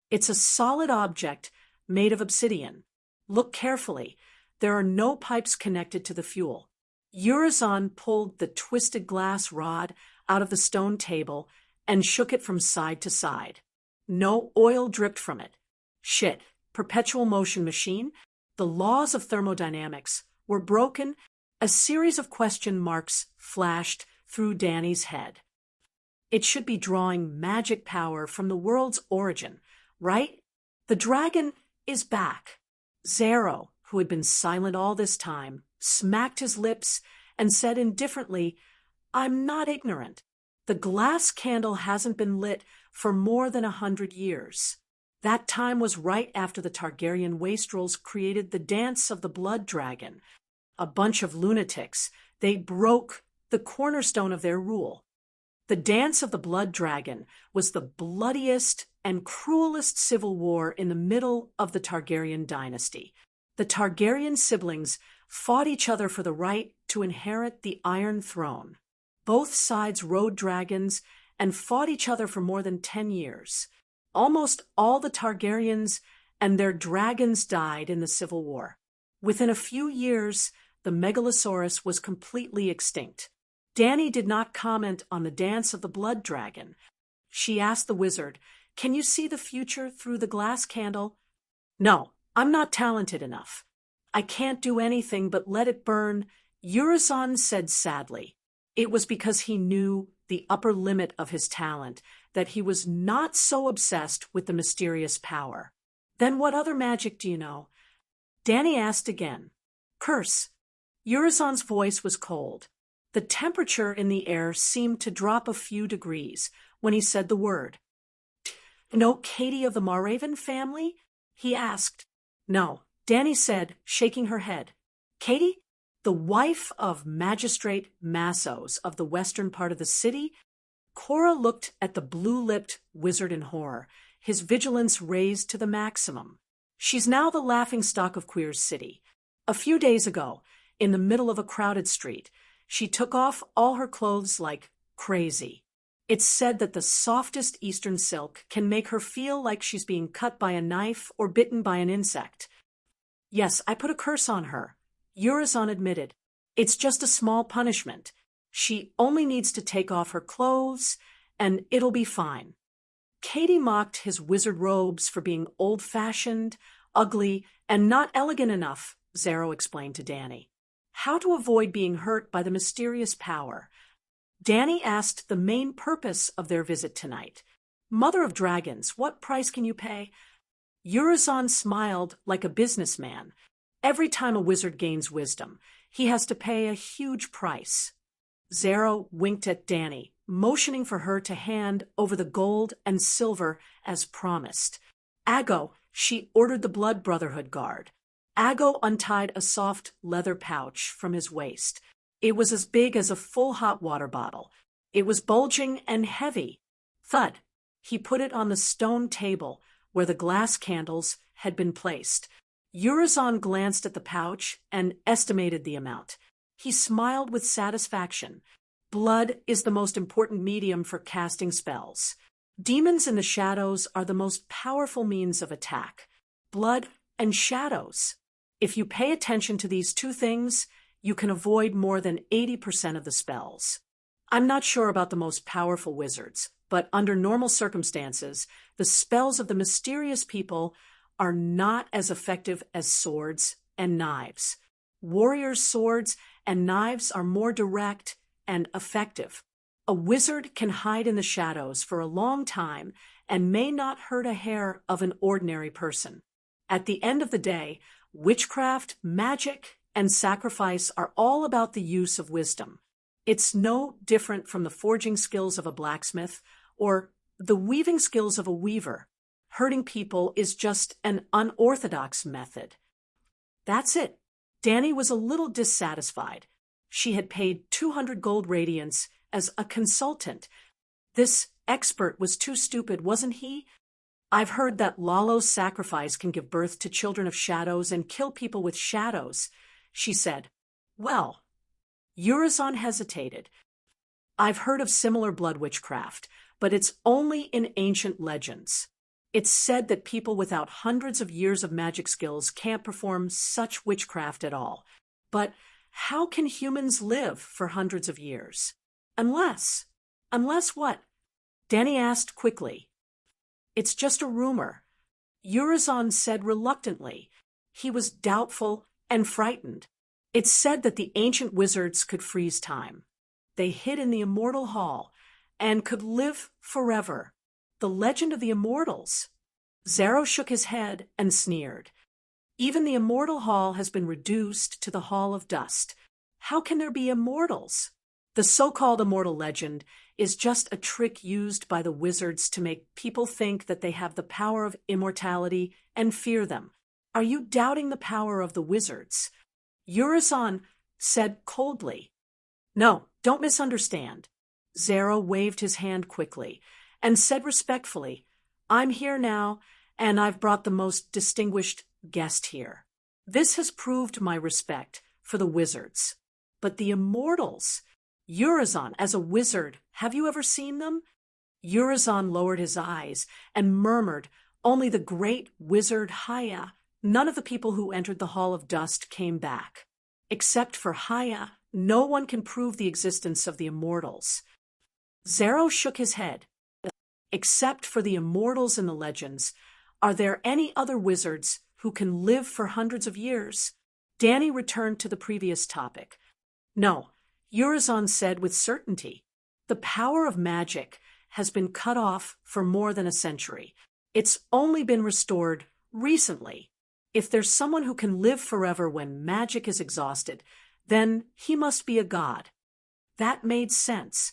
"It's a solid object made of obsidian. Look carefully. There are no pipes connected to the fuel." Urizen pulled the twisted glass rod out of the stone table and shook it from side to side. No oil dripped from it. Shit, perpetual motion machine. The laws of thermodynamics were broken. A series of question marks flashed through Danny's head. It should be drawing magic power from the world's origin, right? The dragon is back. Zero, who had been silent all this time, smacked his lips and said indifferently, "I'm not ignorant. The glass candle hasn't been lit for more than 100 years. That time was right after the Targaryen wastrels created the dance of the blood dragon. A bunch of lunatics. They broke the cornerstone of their rule. The dance of the blood dragon was the bloodiest and cruelest civil war in the middle of the Targaryen dynasty. The Targaryen siblings fought each other for the right to inherit the Iron Throne. Both sides rode dragons and fought each other for more than 10 years. Almost all the Targaryens and their dragons died in the civil war. Within a few years, the Megalosaurus was completely extinct. Danny did not comment on the dance of the blood dragon. She asked the wizard, "Can you see the future through the glass candle?" "No, I'm not talented enough. I can't do anything but let it burn," Urizen said sadly. It was because he knew the upper limit of his talent that he was not so obsessed with the mysterious power. "Then what other magic do you know?" Danny asked again. "Curse." Urizen's voice was cold. The temperature in the air seemed to drop a few degrees when he said the word. "Know Katie of the Marraven family?" he asked. "No," Danny said, shaking her head. "Katie? The wife of Magistrate Massos of the western part of the city?" Cora looked at the blue-lipped wizard in horror, his vigilance raised to the maximum. "She's now the laughingstock of Queer's City. A few days ago, in the middle of a crowded street. She took off all her clothes like crazy. It's said that the softest Eastern silk can make her feel like she's being cut by a knife or bitten by an insect. Yes, I put a curse on her, Urizen admitted. It's just a small punishment. She only needs to take off her clothes, and it'll be fine. Katie mocked his wizard robes for being old-fashioned, ugly, and not elegant enough, Zero explained to Danny. How to avoid being hurt by the mysterious power. Danny asked the main purpose of their visit tonight. Mother of Dragons, what price can you pay? Urizen smiled like a businessman. Every time a wizard gains wisdom, he has to pay a huge price. Zero winked at Danny, motioning for her to hand over the gold and silver as promised. Ago, she ordered the Blood Brotherhood guard. Ago untied a soft leather pouch from his waist. It was as big as a full hot water bottle. It was bulging and heavy. Thud! He put it on the stone table where the glass candles had been placed. Urizen glanced at the pouch and estimated the amount. He smiled with satisfaction. Blood is the most important medium for casting spells. Demons in the shadows are the most powerful means of attack. Blood and shadows. If you pay attention to these two things, you can avoid more than 80% of the spells. I'm not sure about the most powerful wizards, but under normal circumstances, the spells of the mysterious people are not as effective as swords and knives. Warriors' swords and knives are more direct and effective. A wizard can hide in the shadows for a long time and may not hurt a hair of an ordinary person. At the end of the day, witchcraft, magic, and sacrifice are all about the use of wisdom. It's no different from the forging skills of a blacksmith or the weaving skills of a weaver. Hurting people is just an unorthodox method. That's it. Danny was a little dissatisfied. She had paid 200 gold radiance as a consultant. This expert was too stupid, wasn't he? I've heard that Lalo's sacrifice can give birth to children of shadows and kill people with shadows, she said. Well, Urizen hesitated. I've heard of similar blood witchcraft, but it's only in ancient legends. It's said that people without hundreds of years of magic skills can't perform such witchcraft at all. But how can humans live for hundreds of years? Unless what? Danny asked quickly. It's just a rumor, Urizen said reluctantly. He was doubtful and frightened. It's said that the ancient wizards could freeze time. They hid in the Immortal Hall and could live forever. The legend of the immortals. Zero shook his head and sneered. Even the Immortal Hall has been reduced to the Hall of Dust. How can there be immortals? The so-called immortal legend is just a trick used by the wizards to make people think that they have the power of immortality and fear them. Are you doubting the power of the wizards? Urizen said coldly. No, don't misunderstand. Zero waved his hand quickly and said respectfully, I'm here now, and I've brought the most distinguished guest here. This has proved my respect for the wizards. But the immortals, Urizen, as a wizard, have you ever seen them? Urizen lowered his eyes and murmured, only the great wizard Haya. None of the people who entered the Hall of Dust came back. Except for Haya, no one can prove the existence of the immortals. Zero shook his head. Except for the immortals in the legends, are there any other wizards who can live for hundreds of years? Danny returned to the previous topic. No, Urizen said with certainty. The power of magic has been cut off for more than a century. It's only been restored recently. If there's someone who can live forever when magic is exhausted, then he must be a god. That made sense.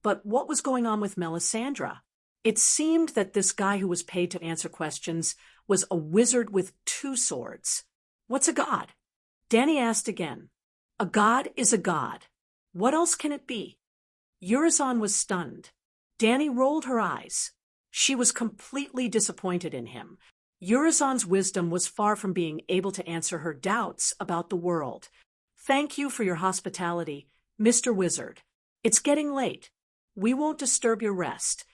But what was going on with Melisandre? It seemed that this guy who was paid to answer questions was a wizard with 2 swords. What's a god? Danny asked again. A god is a god. What else can it be? Urizen was stunned. Danny rolled her eyes. She was completely disappointed in him. Urizen's wisdom was far from being able to answer her doubts about the world. Thank you for your hospitality, Mr. Wizard. It's getting late. We won't disturb your rest.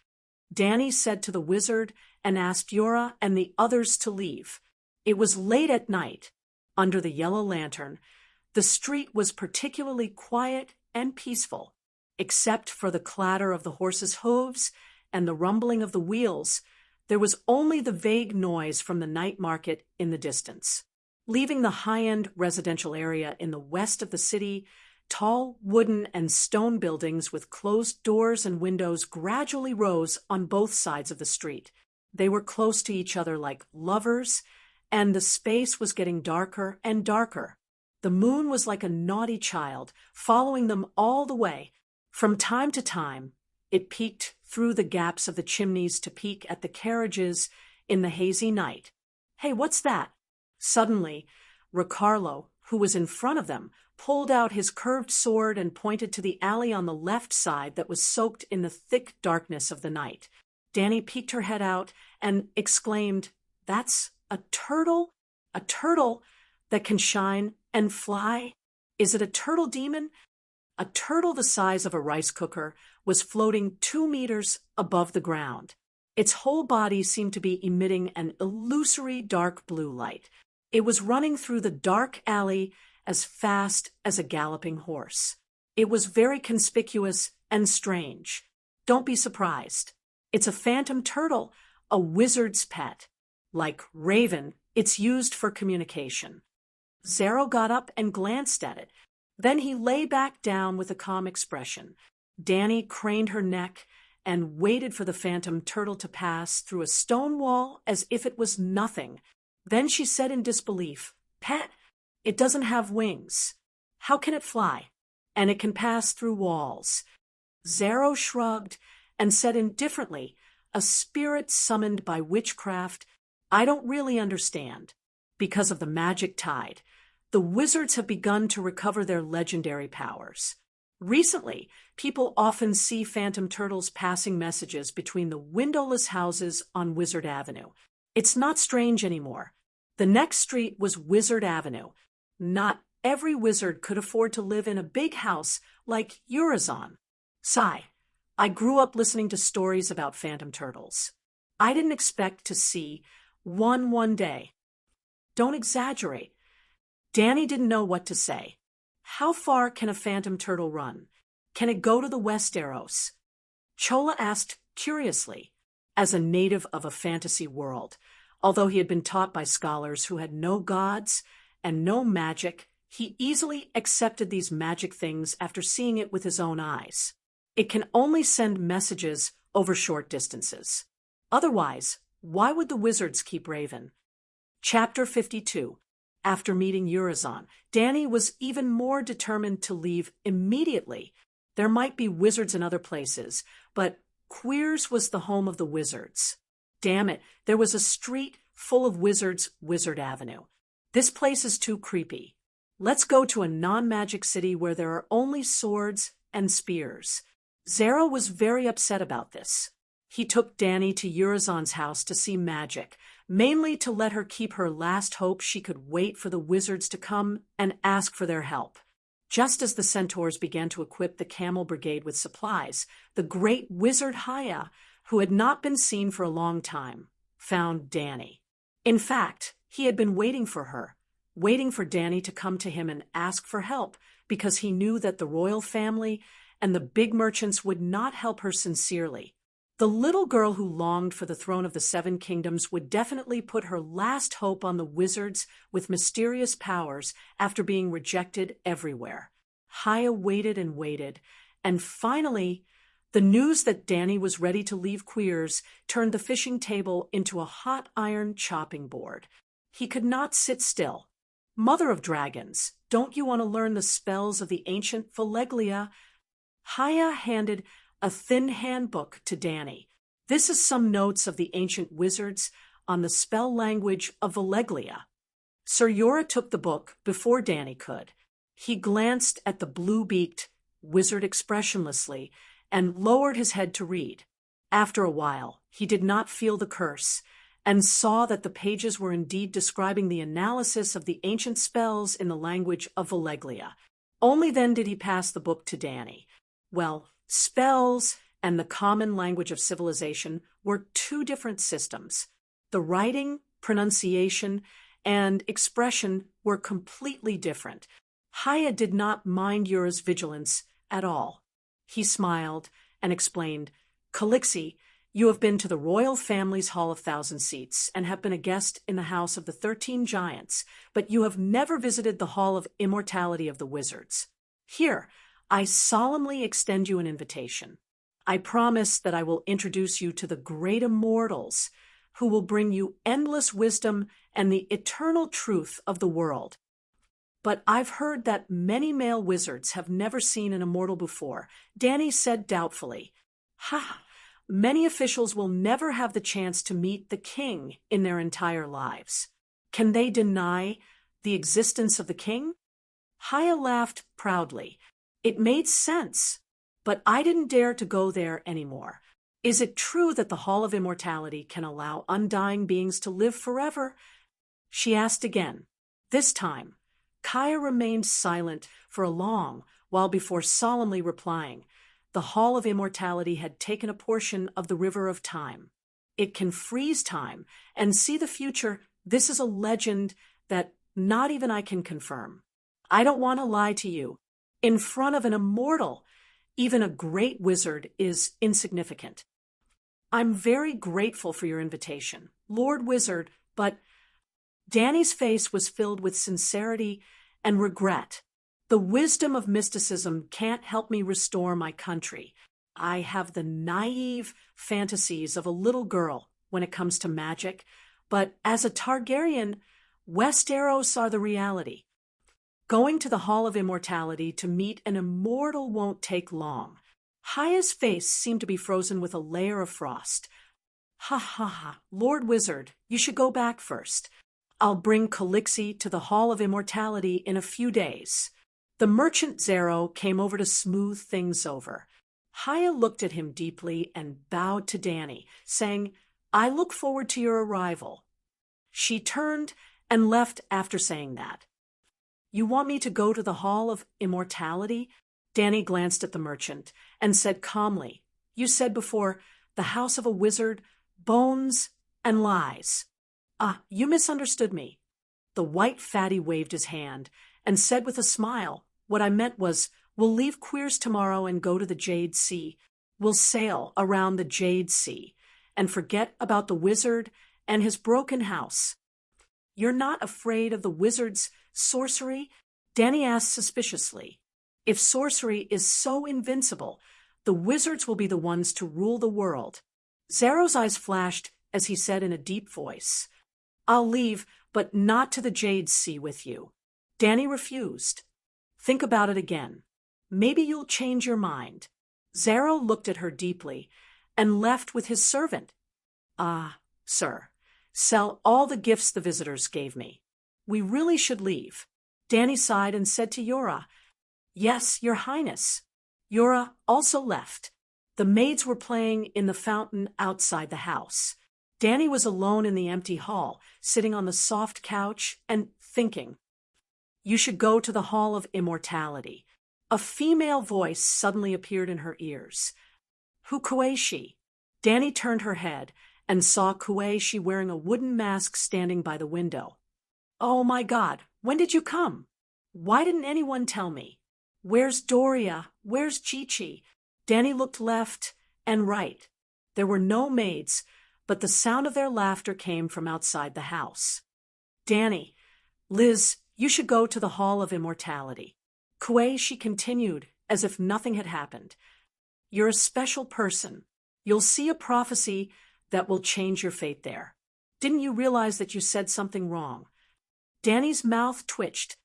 Danny said to the wizard and asked Yura and the others to leave. It was late at night. Under the yellow lantern, the street was particularly quiet and peaceful, except for the clatter of the horses' hooves and the rumbling of the wheels. There was only the vague noise from the night market in the distance. Leaving the high-end residential area in the west of the city, tall wooden and stone buildings with closed doors and windows gradually rose on both sides of the street. They were close to each other like lovers, and the space was getting darker and darker. The moon was like a naughty child, following them all the way. From time to time, it peeked through the gaps of the chimneys to peek at the carriages in the hazy night. Hey, what's that? Suddenly, Ricardo, who was in front of them, pulled out his curved sword and pointed to the alley on the left side that was soaked in the thick darkness of the night. Danny peeked her head out and exclaimed, "That's a turtle? A turtle that can shine and fly? Is it a turtle demon?" A turtle the size of a rice cooker was floating 2 meters above the ground. Its whole body seemed to be emitting an illusory dark blue light. It was running through the dark alley as fast as a galloping horse. It was very conspicuous and strange. Don't be surprised. It's a phantom turtle, a wizard's pet. Like Raven, it's used for communication. Zero got up and glanced at it. Then he lay back down with a calm expression. Danny craned her neck and waited for the phantom turtle to pass through a stone wall as if it was nothing. Then she said in disbelief, "Pet, it doesn't have wings. How can it fly? And it can pass through walls." Zero shrugged and said indifferently, "A spirit summoned by witchcraft. I don't really understand." Because of the magic tide, the wizards have begun to recover their legendary powers. Recently, people often see phantom turtles passing messages between the windowless houses on Wizard Avenue. It's not strange anymore. The next street was Wizard Avenue. Not every wizard could afford to live in a big house like Urizen. Sigh. I grew up listening to stories about phantom turtles. I didn't expect to see one day. Don't exaggerate. Danny didn't know what to say. How far can a phantom turtle run? Can it go to the Westeros? Chola asked curiously, as a native of a fantasy world. Although he had been taught by scholars who had no gods and no magic, he easily accepted these magic things after seeing it with his own eyes. It can only send messages over short distances. Otherwise, why would the wizards keep Raven? Chapter 52. After meeting Urizen, Danny was even more determined to leave immediately. There might be wizards in other places, but Queers was the home of the wizards. Damn it, there was a street full of wizards, Wizard Avenue. This place is too creepy. Let's go to a non-magic city where there are only swords and spears. Zero was very upset about this. He took Danny to Urizen's house to see magic, mainly to let her keep her last hope she could wait for the wizards to come and ask for their help. Just as the centaurs began to equip the camel brigade with supplies, the great wizard Haya, who had not been seen for a long time, found Danny. In fact, he had been waiting for her, waiting for Danny to come to him and ask for help, because he knew that the royal family and the big merchants would not help her sincerely. The little girl who longed for the throne of the Seven Kingdoms would definitely put her last hope on the wizards with mysterious powers after being rejected everywhere. Haya waited and waited, and finally, the news that Danny was ready to leave Queers turned the fishing table into a hot iron chopping board. He could not sit still. "Mother of dragons, don't you want to learn the spells of the ancient Valeglia?" Haya handed a thin handbook to Danny. "This is some notes of the ancient wizards on the spell language of Valeglia." Sir Yura took the book before Danny could. He glanced at the blue-beaked wizard expressionlessly and lowered his head to read. After a while, he did not feel the curse, and saw that the pages were indeed describing the analysis of the ancient spells in the language of Valeglia. Only then did he pass the book to Danny. Well, spells and the common language of civilization were two different systems. The writing, pronunciation, and expression were completely different. Haya did not mind Yura's vigilance at all. He smiled and explained, "Calixi, you have been to the royal family's Hall of Thousand Seats and have been a guest in the house of the 13 giants, but you have never visited the Hall of Immortality of the Wizards. Here, I solemnly extend you an invitation. I promise that I will introduce you to the great immortals who will bring you endless wisdom and the eternal truth of the world. But I've heard that many male wizards have never seen an immortal before," Danny said doubtfully. "Ha! Many officials will never have the chance to meet the king in their entire lives. Can they deny the existence of the king?" Haya laughed proudly. "It made sense, but I didn't dare to go there anymore. Is it true that the Hall of Immortality can allow undying beings to live forever?" she asked again. This time, Kaya remained silent for a long while before solemnly replying. The Hall of Immortality had taken a portion of the river of time. It can freeze time and see the future. This is a legend that not even I can confirm. I don't want to lie to you. In front of an immortal, even a great wizard is insignificant. I'm very grateful for your invitation, Lord Wizard, but Danny's face was filled with sincerity and regret. The wisdom of mysticism can't help me restore my country. I have the naive fantasies of a little girl when it comes to magic, but as a Targaryen, Westeros are the reality. Going to the Hall of Immortality to meet an immortal won't take long. Haya's face seemed to be frozen with a layer of frost. Ha ha ha, Lord Wizard, you should go back first. I'll bring Calixi to the Hall of Immortality in a few days. The merchant Zero came over to smooth things over. Haya looked at him deeply and bowed to Danny, saying, "I look forward to your arrival." She turned and left after saying that. "You want me to go to the Hall of Immortality?" Danny glanced at the merchant and said calmly, "You said before, the house of a wizard, bones and lies." "Ah, you misunderstood me." The white fatty waved his hand and said with a smile, "What I meant was, we'll leave Queers tomorrow and go to the Jade Sea. We'll sail around the Jade Sea and forget about the wizard and his broken house." "You're not afraid of the wizard's sorcery?" Danny asked suspiciously. "If sorcery is so invincible, the wizards will be the ones to rule the world." Zero's eyes flashed as he said in a deep voice, "I'll leave, but not to the Jade Sea with you." Danny refused. "Think about it again. Maybe you'll change your mind." Zero looked at her deeply and left with his servant. "Ah, sir, sell all the gifts the visitors gave me. We really should leave." Danny sighed and said to Yura, "Yes, Your Highness." Yura also left. The maids were playing in the fountain outside the house. Danny was alone in the empty hall, sitting on the soft couch and thinking. "You should go to the Hall of Immortality." A female voice suddenly appeared in her ears. "Who is she?" Danny turned her head and saw Kueishi wearing a wooden mask standing by the window. "Oh my God, when did you come? Why didn't anyone tell me? Where's Doria? Where's Chi-Chi?" Danny looked left and right. There were no maids, but the sound of their laughter came from outside the house. "Danny, Liz, you should go to the Hall of Immortality." Kueishi continued as if nothing had happened. "You're a special person. You'll see a prophecy that will change your fate there. Didn't you realize that you said something wrong?" Danny's mouth twitched.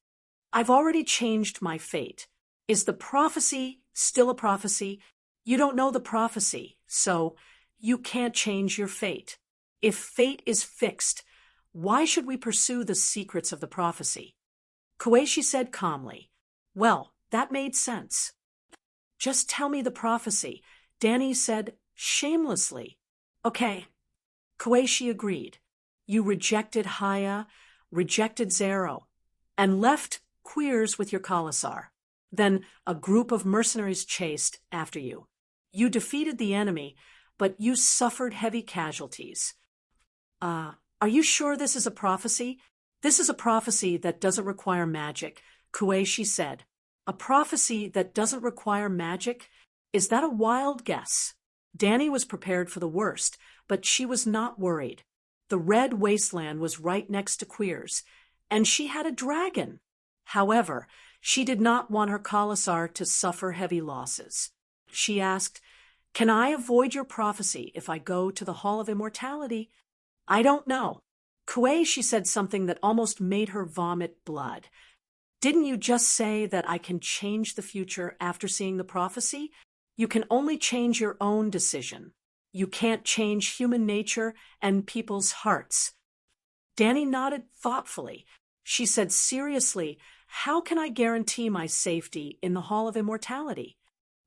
"I've already changed my fate. Is the prophecy still a prophecy? You don't know the prophecy, so you can't change your fate. If fate is fixed, why should we pursue the secrets of the prophecy?" Kueishi said calmly. "Well, that made sense." "Just tell me the prophecy," Danny said shamelessly. "Okay." Kueishi agreed. You rejected Haya, rejected Zero, and left queers with your Khalasar. Then a group of mercenaries chased after you. You defeated the enemy, but you suffered heavy casualties. Are you sure this is a prophecy? This is a prophecy that doesn't require magic, Kueishi said. A prophecy that doesn't require magic? Is that a wild guess? Danny was prepared for the worst, but she was not worried. The red wasteland was right next to Queers, and she had a dragon. However, she did not want her Khalasar to suffer heavy losses. She asked, "Can I avoid your prophecy if I go to the Hall of Immortality?" "I don't know." Kueishi said something that almost made her vomit blood. "Didn't you just say that I can change the future after seeing the prophecy? You can only change your own decision. You can't change human nature and people's hearts." Danny nodded thoughtfully. She said seriously, "How can I guarantee my safety in the Hall of Immortality?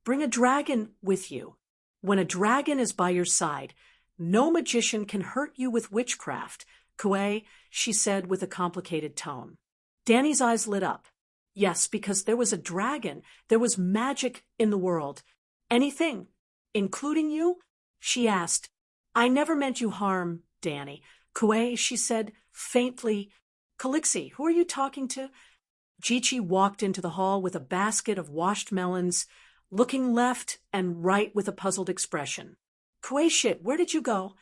Bring a dragon with you. When a dragon is by your side, no magician can hurt you with witchcraft." "Kuei," she said with a complicated tone. Danny's eyes lit up. Yes, because there was a dragon. There was magic in the world. "Anything, including you?" she asked. "I never meant you harm, Danny." "Kuei," she said faintly. "Calixi, who are you talking to?" Jichi walked into the hall with a basket of washed melons, looking left and right with a puzzled expression. "Kuei, where did you go?"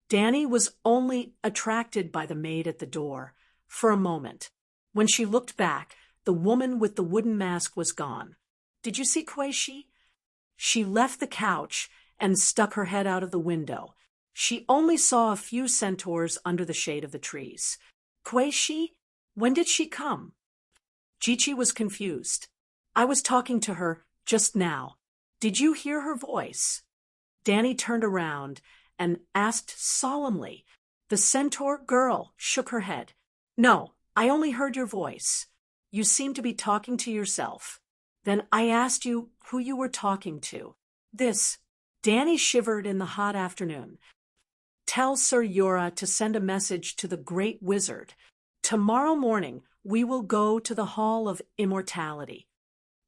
Danny was only attracted by the maid at the door, for a moment. When she looked back, the woman with the wooden mask was gone. "Did you see Kuei-shi?" She left the couch and stuck her head out of the window. She only saw a few centaurs under the shade of the trees. "Kuei-shi? When did she come?" Jichi was confused. "I was talking to her just now. Did you hear her voice?" Danny turned around and asked solemnly. The centaur girl shook her head. "No, I only heard your voice. You seem to be talking to yourself. Then I asked you who you were talking to." "This." Danny shivered in the hot afternoon. "Tell Sir Yura to send a message to the Great Wizard. Tomorrow morning we will go to the Hall of Immortality."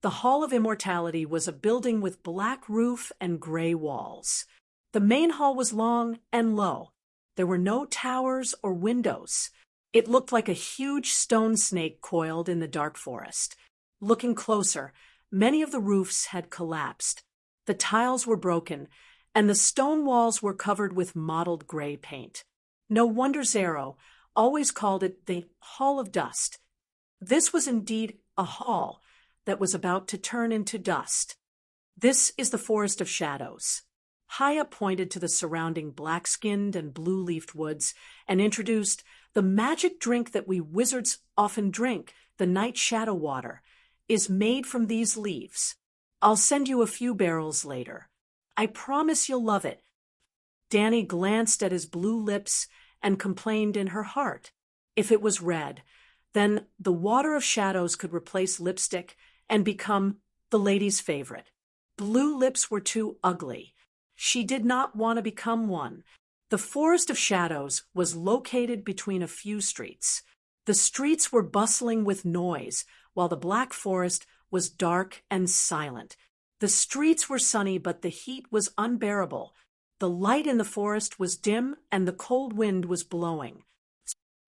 The Hall of Immortality was a building with black roof and gray walls. The main hall was long and low. There were no towers or windows. It looked like a huge stone snake coiled in the dark forest. Looking closer, many of the roofs had collapsed. The tiles were broken, and the stone walls were covered with mottled gray paint. No wonder Zero always called it the Hall of Dust. This was indeed a hall that was about to turn into dust. "This is the Forest of Shadows." Haya pointed to the surrounding black-skinned and blue-leafed woods and introduced the magic drink that we wizards often drink, the night shadow water, is made from these leaves. I'll send you a few barrels later. I promise you'll love it. Danny glanced at his blue lips and complained in her heart. If it was red, then the water of shadows could replace lipstick and become the lady's favorite. Blue lips were too ugly. She did not want to become one. The Forest of Shadows was located between a few streets. The streets were bustling with noise, while the Black Forest was dark and silent. The streets were sunny, but the heat was unbearable. The light in the forest was dim, and the cold wind was blowing.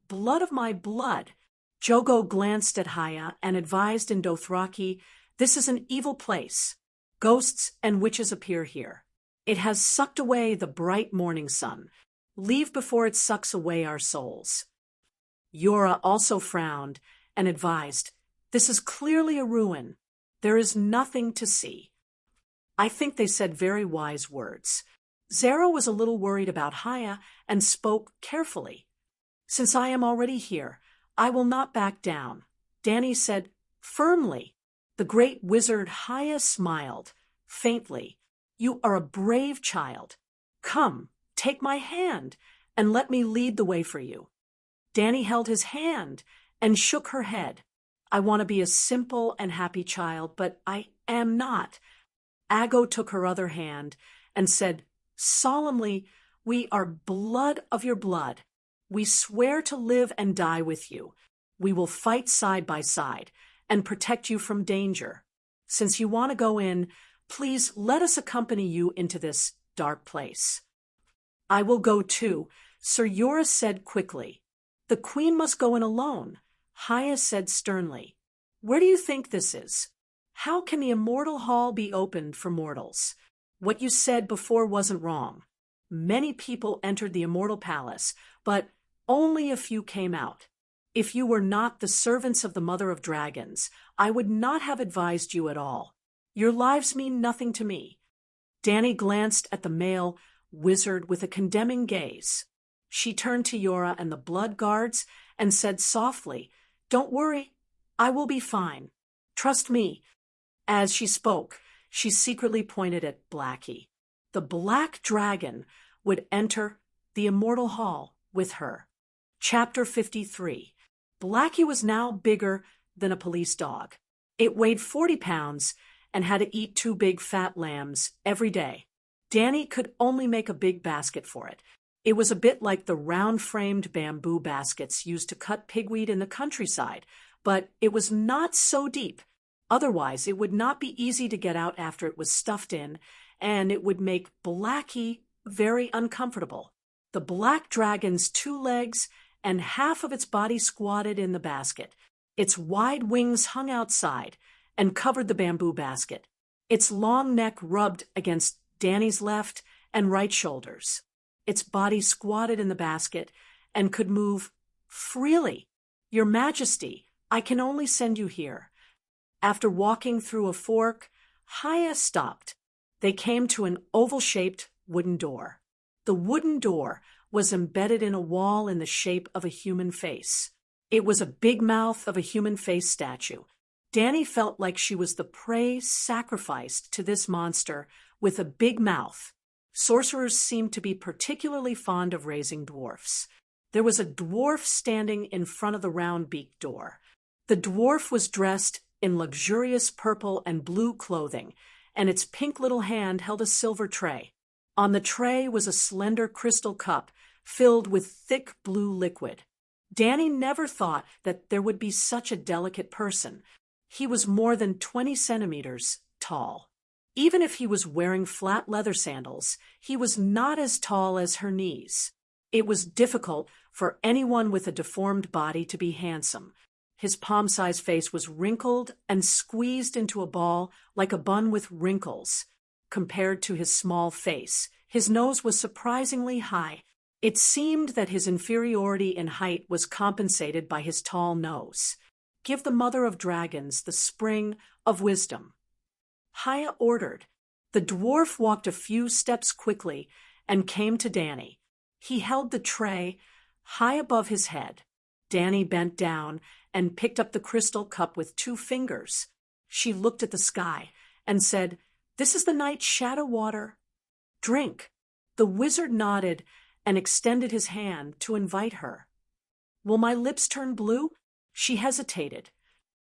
"Blood of my blood!" Jogo glanced at Haya and advised in Dothraki, "This is an evil place. Ghosts and witches appear here. It has sucked away the bright morning sun. Leave before it sucks away our souls." Yura also frowned and advised, "This is clearly a ruin. There is nothing to see." I think they said very wise words. Zero was a little worried about Haya and spoke carefully. "Since I am already here, I will not back down," Danny said firmly. The great wizard Haya smiled faintly. "You are a brave child. Come, take my hand, and let me lead the way for you." Danny held his hand and shook her head. "I want to be a simple and happy child, but I am not." Ago took her other hand and said solemnly, "We are blood of your blood. We swear to live and die with you. We will fight side by side and protect you from danger. Since you want to go in, please let us accompany you into this dark place." "I will go too," Sir Yoris said quickly. "The queen must go in alone," Haya said sternly. "Where do you think this is? How can the immortal hall be opened for mortals? What you said before wasn't wrong. Many people entered the immortal palace, but only a few came out. If you were not the servants of the Mother of Dragons, I would not have advised you at all. Your lives mean nothing to me." Dany glanced at the male wizard with a condemning gaze. She turned to Yora and the blood guards and said softly, "Don't worry, I will be fine. Trust me." As she spoke, she secretly pointed at Blackie. The black dragon would enter the immortal hall with her. Chapter 53. Blackie was now bigger than a police dog. It weighed 40 pounds and had to eat 2 big fat lambs every day. Dany could only make a big basket for it. It was a bit like the round-framed bamboo baskets used to cut pigweed in the countryside, but it was not so deep. Otherwise, it would not be easy to get out after it was stuffed in, and it would make Blackie very uncomfortable. The black dragon's 2 legs and half of its body squatted in the basket. Its wide wings hung outside and covered the bamboo basket. Its long neck rubbed against Dany's left and right shoulders. Its body squatted in the basket and could move freely. "Your Majesty, I can only send you here." After walking through a fork, Haya stopped. They came to an oval-shaped wooden door. The wooden door was embedded in a wall in the shape of a human face. It was a big mouth of a human face statue. Dany felt like she was the prey sacrificed to this monster with a big mouth. Sorcerers seemed to be particularly fond of raising dwarfs. There was a dwarf standing in front of the round-beaked door. The dwarf was dressed in luxurious purple and blue clothing, and its pink little hand held a silver tray. On the tray was a slender crystal cup filled with thick blue liquid. Dany never thought that there would be such a delicate person. He was more than 20 centimeters tall. Even if he was wearing flat leather sandals, he was not as tall as her knees. It was difficult for anyone with a deformed body to be handsome. His palm-sized face was wrinkled and squeezed into a ball like a bun with wrinkles. Compared to his small face, his nose was surprisingly high. It seemed that his inferiority in height was compensated by his tall nose. "Give the Mother of Dragons the spring of wisdom," Haya ordered. The dwarf walked a few steps quickly and came to Dany. He held the tray high above his head. Dany bent down and picked up the crystal cup with 2 fingers. She looked at the sky and said, "This is the night shadow water. Drink." The wizard nodded and extended his hand to invite her. "Will my lips turn blue?" She hesitated.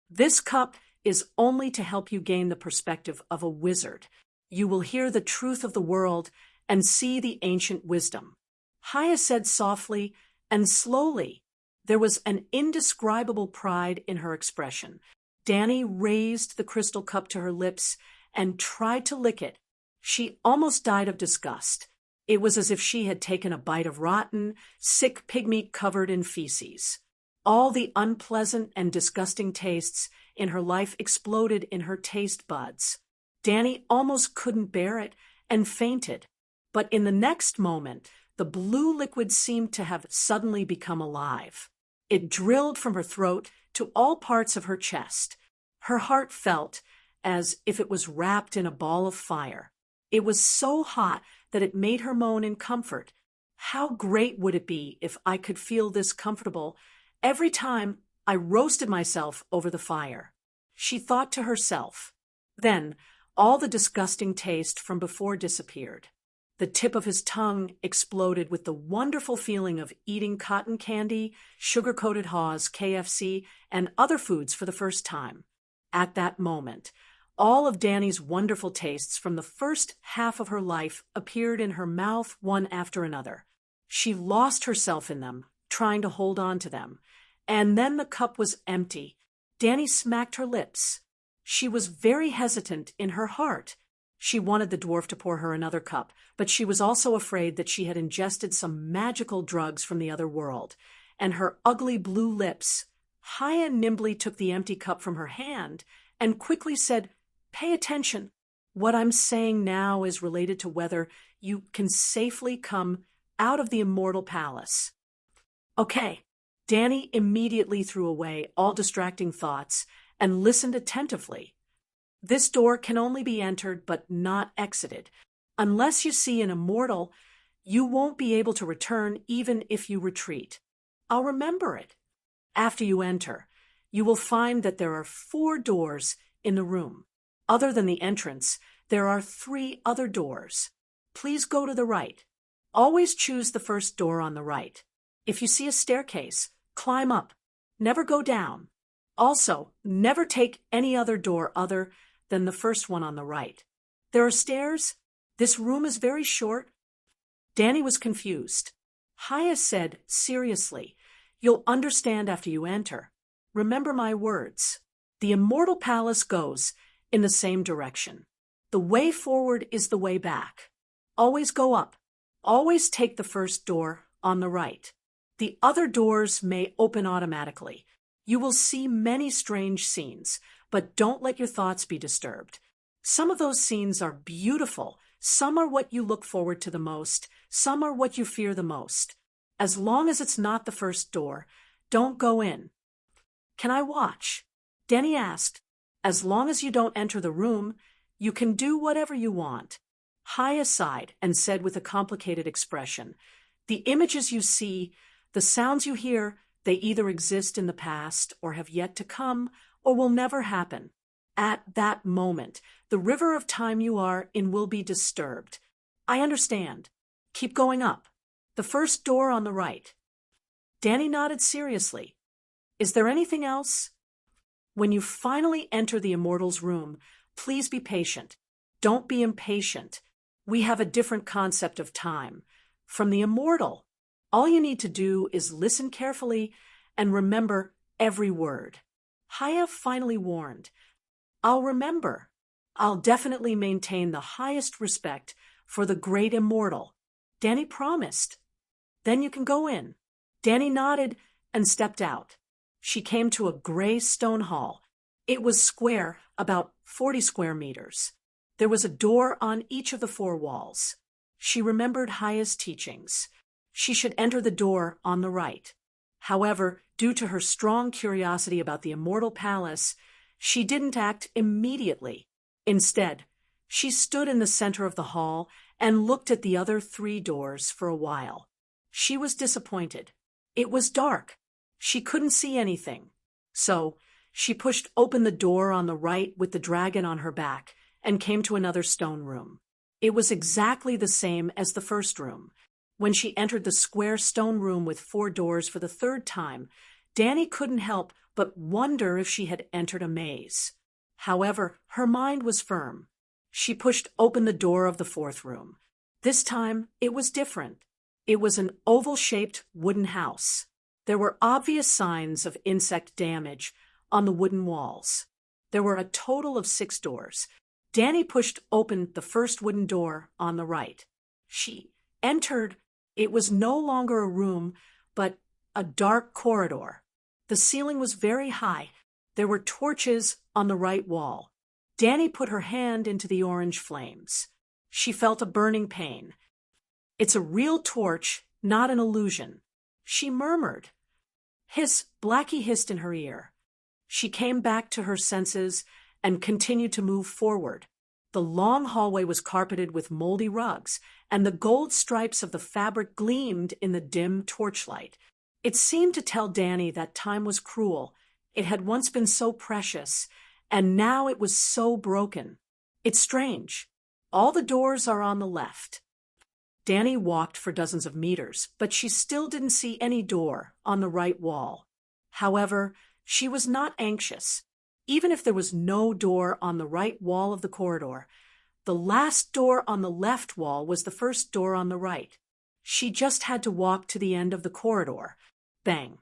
"This cup is only to help you gain the perspective of a wizard. You will hear the truth of the world and see the ancient wisdom." Haya said softly and slowly. There was an indescribable pride in her expression. Dany raised the crystal cup to her lips and tried to lick it. She almost died of disgust. It was as if she had taken a bite of rotten, sick pig meat covered in feces. All the unpleasant and disgusting tastes in her life exploded in her taste buds. Dany almost couldn't bear it and fainted. But in the next moment, the blue liquid seemed to have suddenly become alive. It drilled from her throat to all parts of her chest. Her heart felt as if it was wrapped in a ball of fire. It was so hot that it made her moan in comfort. "How great would it be if I could feel this comfortable every time I roasted myself over the fire?" she thought to herself. Then all the disgusting taste from before disappeared. The tip of his tongue exploded with the wonderful feeling of eating cotton candy, sugar-coated Haws, KFC, and other foods for the first time. At that moment, all of Dany's wonderful tastes from the first half of her life appeared in her mouth one after another. She lost herself in them trying to hold on to them. And then the cup was empty. Danny smacked her lips. She was very hesitant in her heart. She wanted the dwarf to pour her another cup, but she was also afraid that she had ingested some magical drugs from the other world. And her ugly blue lips. Haya nimbly took the empty cup from her hand and quickly said, "Pay attention. What I'm saying now is related to whether you can safely come out of the immortal palace." Okay. Danny immediately threw away all distracting thoughts and listened attentively. This door can only be entered but not exited. Unless you see an immortal, you won't be able to return even if you retreat. I'll remember it. After you enter, you will find that there are 4 doors in the room. Other than the entrance, there are 3 other doors. Please go to the right. Always choose the first door on the right. If you see a staircase, climb up. Never go down. Also, never take any other door other than the first one on the right. There are stairs. This room is very short. Danny was confused. Haya said seriously, "You'll understand after you enter. Remember my words. The immortal palace goes in the same direction. The way forward is the way back. Always go up. Always take the first door on the right. The other doors may open automatically. You will see many strange scenes, but don't let your thoughts be disturbed. Some of those scenes are beautiful. Some are what you look forward to the most. Some are what you fear the most. As long as it's not the first door, don't go in." "Can I watch?" Danny asked. "As long as you don't enter the room, you can do whatever you want." Haya sighed and said with a complicated expression, "The images you see, the sounds you hear, they either exist in the past or have yet to come or will never happen. At that moment, the river of time you are in will be disturbed. I understand. Keep going up. The first door on the right." Danny nodded seriously. "Is there anything else?" "When you finally enter the immortal's room, please be patient. Don't be impatient. We have a different concept of time. From the immortal, all you need to do is listen carefully and remember every word." Haya finally warned, "I'll remember. I'll definitely maintain the highest respect for the great immortal." Danny promised. "Then you can go in." Danny nodded and stepped out. She came to a gray stone hall. It was square, about 40 square meters. There was a door on each of the 4 walls. She remembered Haya's teachings. She should enter the door on the right. However, due to her strong curiosity about the immortal palace, she didn't act immediately. Instead, she stood in the center of the hall and looked at the other 3 doors for a while. She was disappointed. It was dark. She couldn't see anything. So, she pushed open the door on the right with the dragon on her back and came to another stone room. It was exactly the same as the first room. When she entered the square stone room with 4 doors for the 3rd time, Danny couldn't help but wonder if she had entered a maze. However, her mind was firm. She pushed open the door of the 4th room. This time, it was different. It was an oval-shaped wooden house. There were obvious signs of insect damage on the wooden walls. There were a total of 6 doors. Danny pushed open the first wooden door on the right. She entered. It was no longer a room, but a dark corridor. The ceiling was very high. There were torches on the right wall. Danny put her hand into the orange flames. She felt a burning pain. "It's a real torch, not an illusion," she murmured. "Hiss," Blackie hissed in her ear. She came back to her senses and continued to move forward. The long hallway was carpeted with moldy rugs, and the gold stripes of the fabric gleamed in the dim torchlight. It seemed to tell Danny that time was cruel. It had once been so precious, and now it was so broken. "It's strange. All the doors are on the left." Danny walked for dozens of meters, but she still didn't see any door on the right wall. However, she was not anxious. Even if there was no door on the right wall of the corridor, the last door on the left wall was the first door on the right. She just had to walk to the end of the corridor. Bang.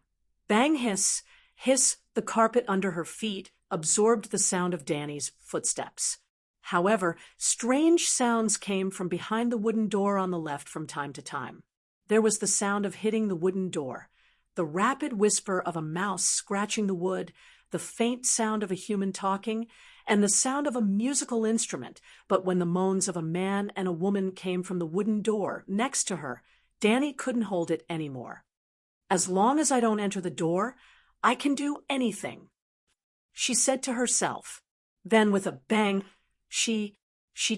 Bang hiss, hiss, the carpet under her feet absorbed the sound of Danny's footsteps. However, strange sounds came from behind the wooden door on the left from time to time. There was the sound of hitting the wooden door, the rapid whisper of a mouse scratching the wood, the faint sound of a human talking, and the sound of a musical instrument. But when the moans of a man and a woman came from the wooden door next to her, Danny couldn't hold it anymore. As long as I don't enter the door, I can do anything, she said to herself. Then with a bang, she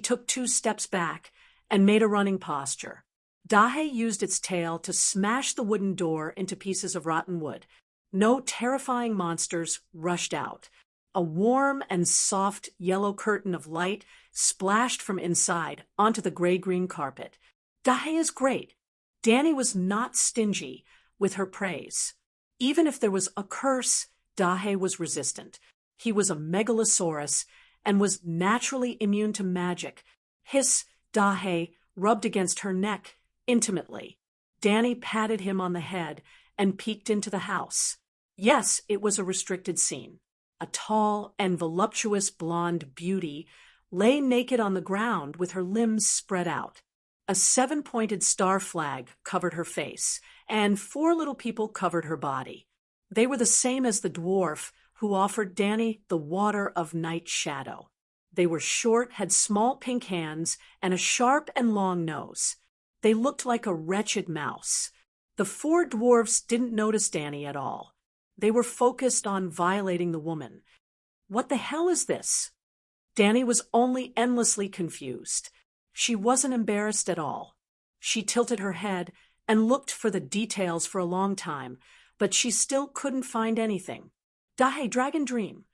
took 2 steps back and made a running posture. Dahe used its tail to smash the wooden door into pieces of rotten wood. No terrifying monsters rushed out. A warm and soft yellow curtain of light splashed from inside onto the gray-green carpet. Dahe is great. Danny was not stingy with her praise. Even if there was a curse, Dahe was resistant. He was a megalosaurus and was naturally immune to magic. Hiss, Dahe rubbed against her neck intimately. Danny patted him on the head and peeked into the house. Yes, it was a restricted scene. A tall and voluptuous blonde beauty lay naked on the ground with her limbs spread out. A 7-pointed star flag covered her face, and 4 little people covered her body. They were the same as the dwarf who offered Danny the water of night shadow. They were short, had small pink hands, and a sharp and long nose. They looked like a wretched mouse. The 4 dwarfs didn't notice Danny at all. They were focused on violating the woman. What the hell is this? Danny was only endlessly confused. She wasn't embarrassed at all. She tilted her head and looked for the details for a long time, but she still couldn't find anything. Dahe, dragon dream.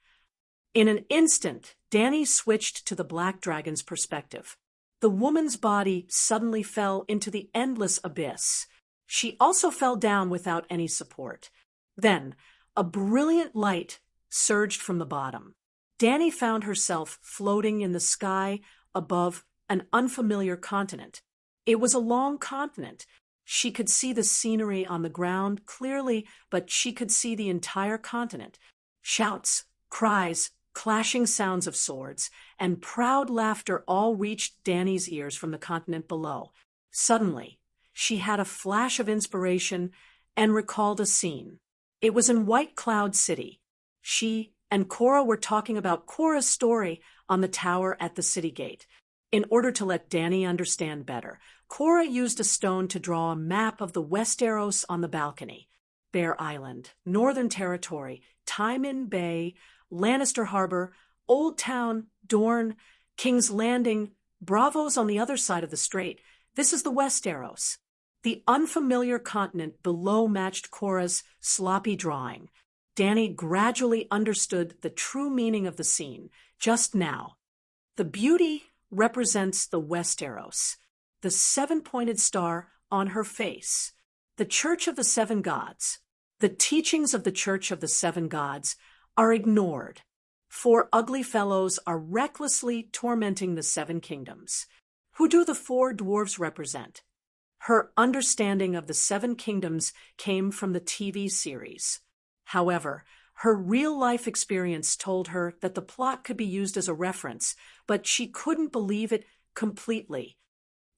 In an instant, Danny switched to the black dragon's perspective. The woman's body suddenly fell into the endless abyss. She also fell down without any support. Then, a brilliant light surged from the bottom. Danny found herself floating in the sky above an unfamiliar continent. It was a long continent. She could see the scenery on the ground clearly, but she could see the entire continent. Shouts, cries, clashing sounds of swords, and proud laughter all reached Danny's ears from the continent below. Suddenly, she had a flash of inspiration and recalled a scene. It was in White Cloud City. She and Cora were talking about Cora's story on the tower at the city gate. In order to let Danny understand better, Cora used a stone to draw a map of the Westeros on the balcony. Bear Island, Northern Territory, Tywin Bay, Lannister Harbor, Old Town, Dorne, King's Landing, Bravos on the other side of the strait. This is the Westeros. The unfamiliar continent below matched Cora's sloppy drawing. Danny gradually understood the true meaning of the scene just now. The beauty represents the Westeros, the 7-pointed star on her face, the Church of the 7 Gods. The teachings of the Church of the 7 Gods are ignored. 4 ugly fellows are recklessly tormenting the 7 kingdoms. Who do the 4 dwarves represent? Her understanding of the 7 kingdoms came from the TV series. However, her real-life experience told her that the plot could be used as a reference, but she couldn't believe it completely.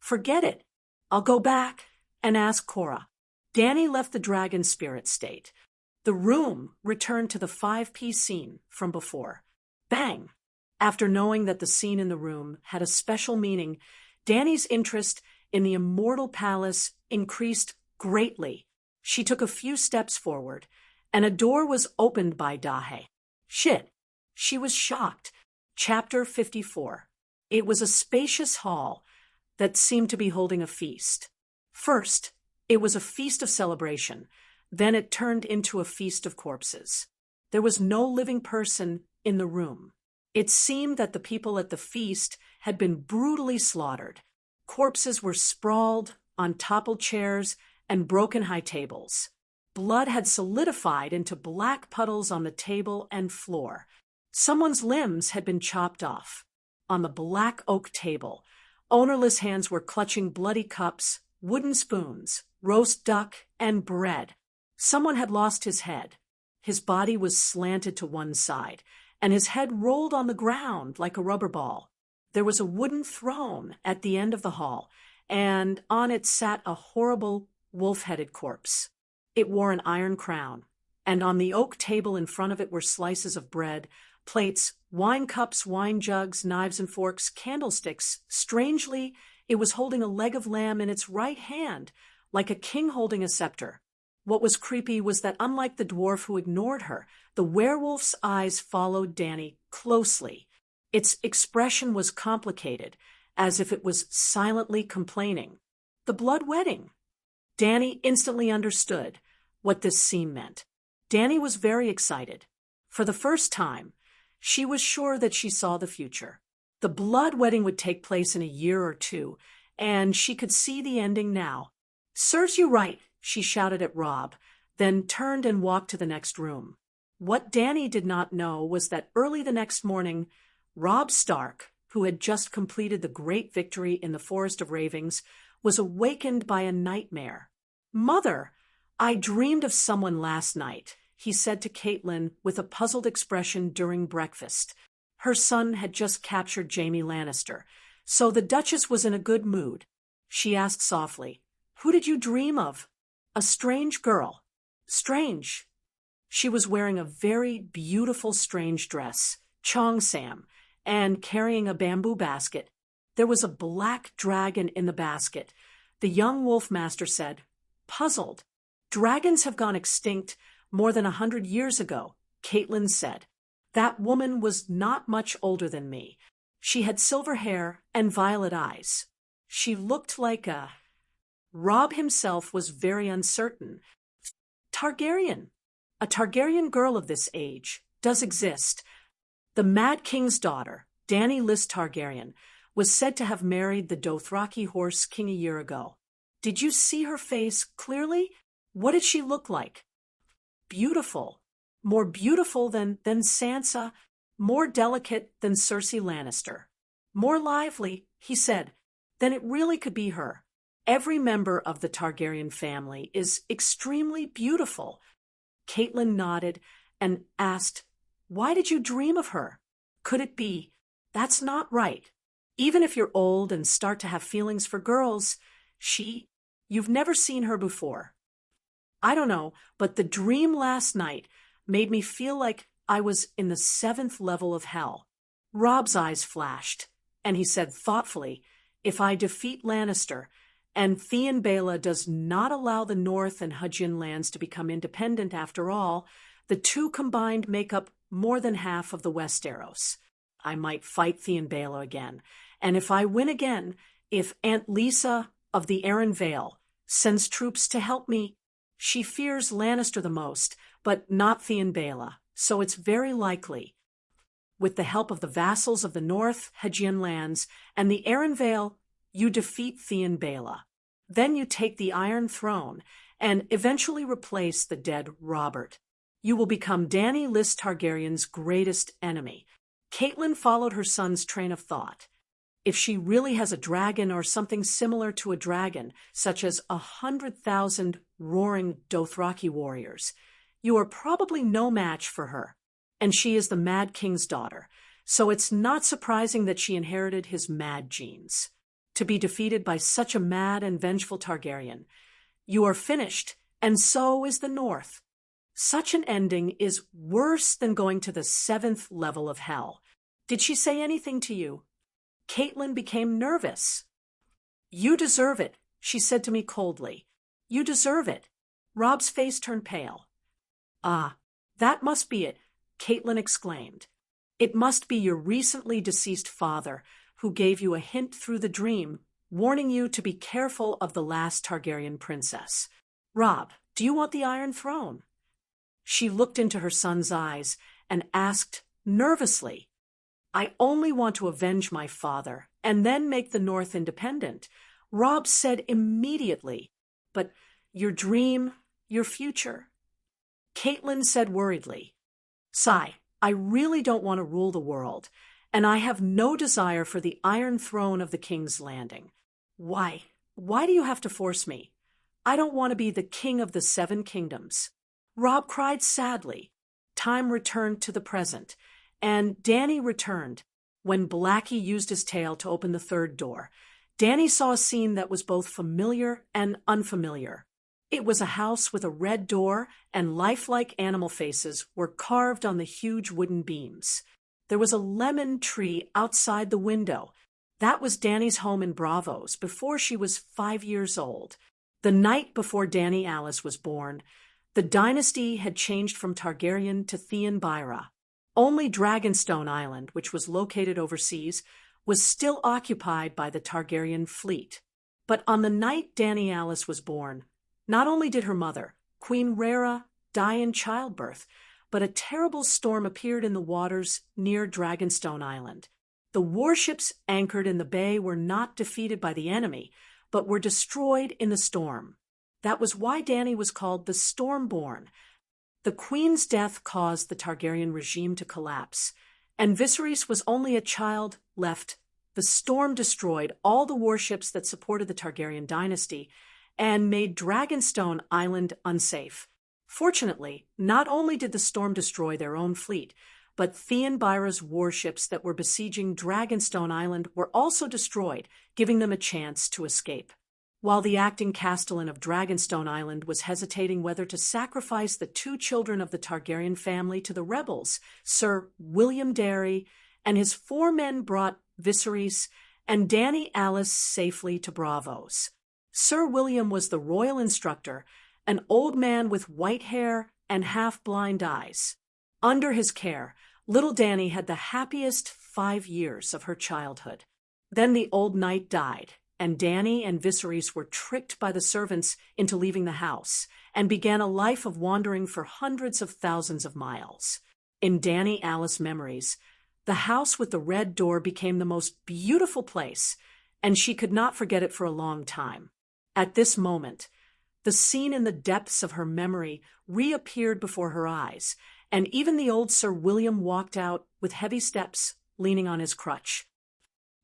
Forget it. I'll go back and ask Cora. Danny left the dragon spirit state. The room returned to the 5-piece scene from before. Bang! After knowing that the scene in the room had a special meaning, Danny's interest in the immortal palace increased greatly. She took a few steps forward, and a door was opened by Dahe. Shit! She was shocked. Chapter 54. It was a spacious hall that seemed to be holding a feast. First, it was a feast of celebration. Then it turned into a feast of corpses. There was no living person in the room. It seemed that the people at the feast had been brutally slaughtered. Corpses were sprawled on toppled chairs and broken high tables. Blood had solidified into black puddles on the table and floor. Someone's limbs had been chopped off. On the black oak table, ownerless hands were clutching bloody cups, wooden spoons, roast duck, and bread. Someone had lost his head. His body was slanted to one side, and his head rolled on the ground like a rubber ball. There was a wooden throne at the end of the hall, and on it sat a horrible, wolf-headed corpse. It wore an iron crown, and on the oak table in front of it were slices of bread, plates, wine cups, wine jugs, knives and forks, candlesticks. Strangely, it was holding a leg of lamb in its right hand, like a king holding a scepter. What was creepy was that unlike the dwarf who ignored her, the werewolf's eyes followed Danny closely. Its expression was complicated, as if it was silently complaining. The blood wedding. Danny instantly understood what this scene meant. Danny was very excited. For the first time, she was sure that she saw the future. The blood wedding would take place in a year or two, and she could see the ending now. "Serves you right," she shouted at Rob, then turned and walked to the next room. What Danny did not know was that early the next morning, Rob Stark, who had just completed the great victory in the Forest of Ravings, was awakened by a nightmare. "Mother, I dreamed of someone last night," he said to Caitlin with a puzzled expression during breakfast. Her son had just captured Jaime Lannister, so the Duchess was in a good mood. She asked softly, "Who did you dream of?" "A strange girl." "Strange." She was wearing a very beautiful strange dress, cheongsam, and carrying a bamboo basket. There was a black dragon in the basket. The young wolf master said, puzzled. "Dragons have gone extinct more than 100 years ago," Caitlin said. "That woman was not much older than me. She had silver hair and violet eyes. She looked like a—" Rob himself was very uncertain. "Targaryen. A Targaryen girl of this age does exist. The Mad King's daughter, Dany Lys Targaryen, was said to have married the Dothraki horse king a year ago. Did you see her face clearly? What did she look like?" "Beautiful. More beautiful than Sansa, more delicate than Cersei Lannister. More lively," he said. "Then it really could be her. Every member of the Targaryen family is extremely beautiful." Caitlin nodded and asked, "Why did you dream of her? Could it be—" "That's not right. Even if you're old and start to have feelings for girls, you've never seen her before." "I don't know, but the dream last night made me feel like I was in the 7th level of hell." Rob's eyes flashed, and he said thoughtfully, "If I defeat Lannister, and Theon Baela does not allow the North and Hudgian lands to become independent after all, the two combined make up more than half of the Westeros. I might fight Theon Baela again, and if I win again, if Aunt Lisa of the Arryn Vale sends troops to help me, she fears Lannister the most, but not Theon Baela, so it's very likely. With the help of the vassals of the North Hudgian lands and the Arryn Vale, you defeat Theon Baela. Then you take the Iron Throne and eventually replace the dead Robert. You will become Dany Lys Targaryen's greatest enemy." Caitlin followed her son's train of thought. "If she really has a dragon or something similar to a dragon, such as 100,000 roaring Dothraki warriors, you are probably no match for her. And she is the Mad King's daughter, so it's not surprising that she inherited his mad genes. To be defeated by such a mad and vengeful Targaryen. You are finished, and so is the North. Such an ending is worse than going to the 7th level of hell. Did she say anything to you?" Caitlin became nervous. "You deserve it," she said to me coldly. "You deserve it." Rob's face turned pale. "Ah, that must be it," Caitlin exclaimed. "It must be your recently deceased father who gave you a hint through the dream, warning you to be careful of the last Targaryen princess. Rob, do you want the Iron Throne?" She looked into her son's eyes and asked nervously, "I only want to avenge my father and then make the North independent." Rob said immediately, "But your dream, your future?" Caitlin said worriedly, "Sai, I really don't want to rule the world, and I have no desire for the Iron Throne of the King's Landing. Why do you have to force me?" I don't want to be the king of the 7 kingdoms. Rob cried sadly. Time returned to the present, and Danny returned. When Blackie used his tail to open the third door, Danny saw a scene that was both familiar and unfamiliar. It was a house with a red door, and lifelike animal faces were carved on the huge wooden beams. There was a lemon tree outside the window. That was Danny's home in Bravos before she was 5 years old. The night before Danny Alice was born, the dynasty had changed from Targaryen to Theon Byra. Only Dragonstone Island, which was located overseas, was still occupied by the Targaryen fleet. But on the night Danny Alice was born, not only did her mother, Queen Rhaera, die in childbirth, but a terrible storm appeared in the waters near Dragonstone Island. The warships anchored in the bay were not defeated by the enemy, but were destroyed in the storm. That was why Danny was called the Stormborn. The queen's death caused the Targaryen regime to collapse, and Viserys was only a child left. The storm destroyed all the warships that supported the Targaryen dynasty and made Dragonstone Island unsafe. Fortunately, not only did the storm destroy their own fleet, but Theon Byra's warships that were besieging Dragonstone Island were also destroyed, giving them a chance to escape. While the acting castellan of Dragonstone Island was hesitating whether to sacrifice the 2 children of the Targaryen family to the rebels, Sir William Darry and his 4 men brought Viserys and Danny Alice safely to Bravos. Sir William was the royal instructor, an old man with white hair and half-blind eyes. Under his care, little Danny had the happiest 5 years of her childhood. Then the old knight died, and Danny and Viserys were tricked by the servants into leaving the house and began a life of wandering for hundreds of thousands of miles. In Danny Alice memories, the house with the red door became the most beautiful place, and she could not forget it for a long time. At this moment, the scene in the depths of her memory reappeared before her eyes, and even the old Sir William walked out with heavy steps, leaning on his crutch.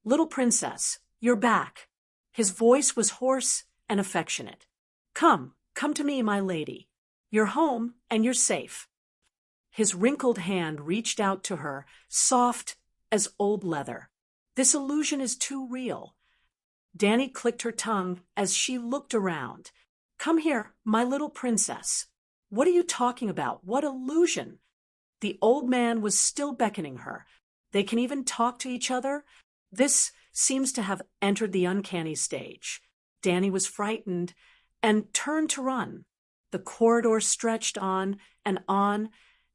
"Little princess, you're back." His voice was hoarse and affectionate. Come to me, my lady. You're home and you're safe." His wrinkled hand reached out to her, soft as old leather. This illusion is too real. Danny clicked her tongue as she looked around. "Come here, my little princess." "What are you talking about? What illusion?" The old man was still beckoning her. They can even talk to each other? This seems to have entered the uncanny stage. Danny was frightened and turned to run. The corridor stretched on,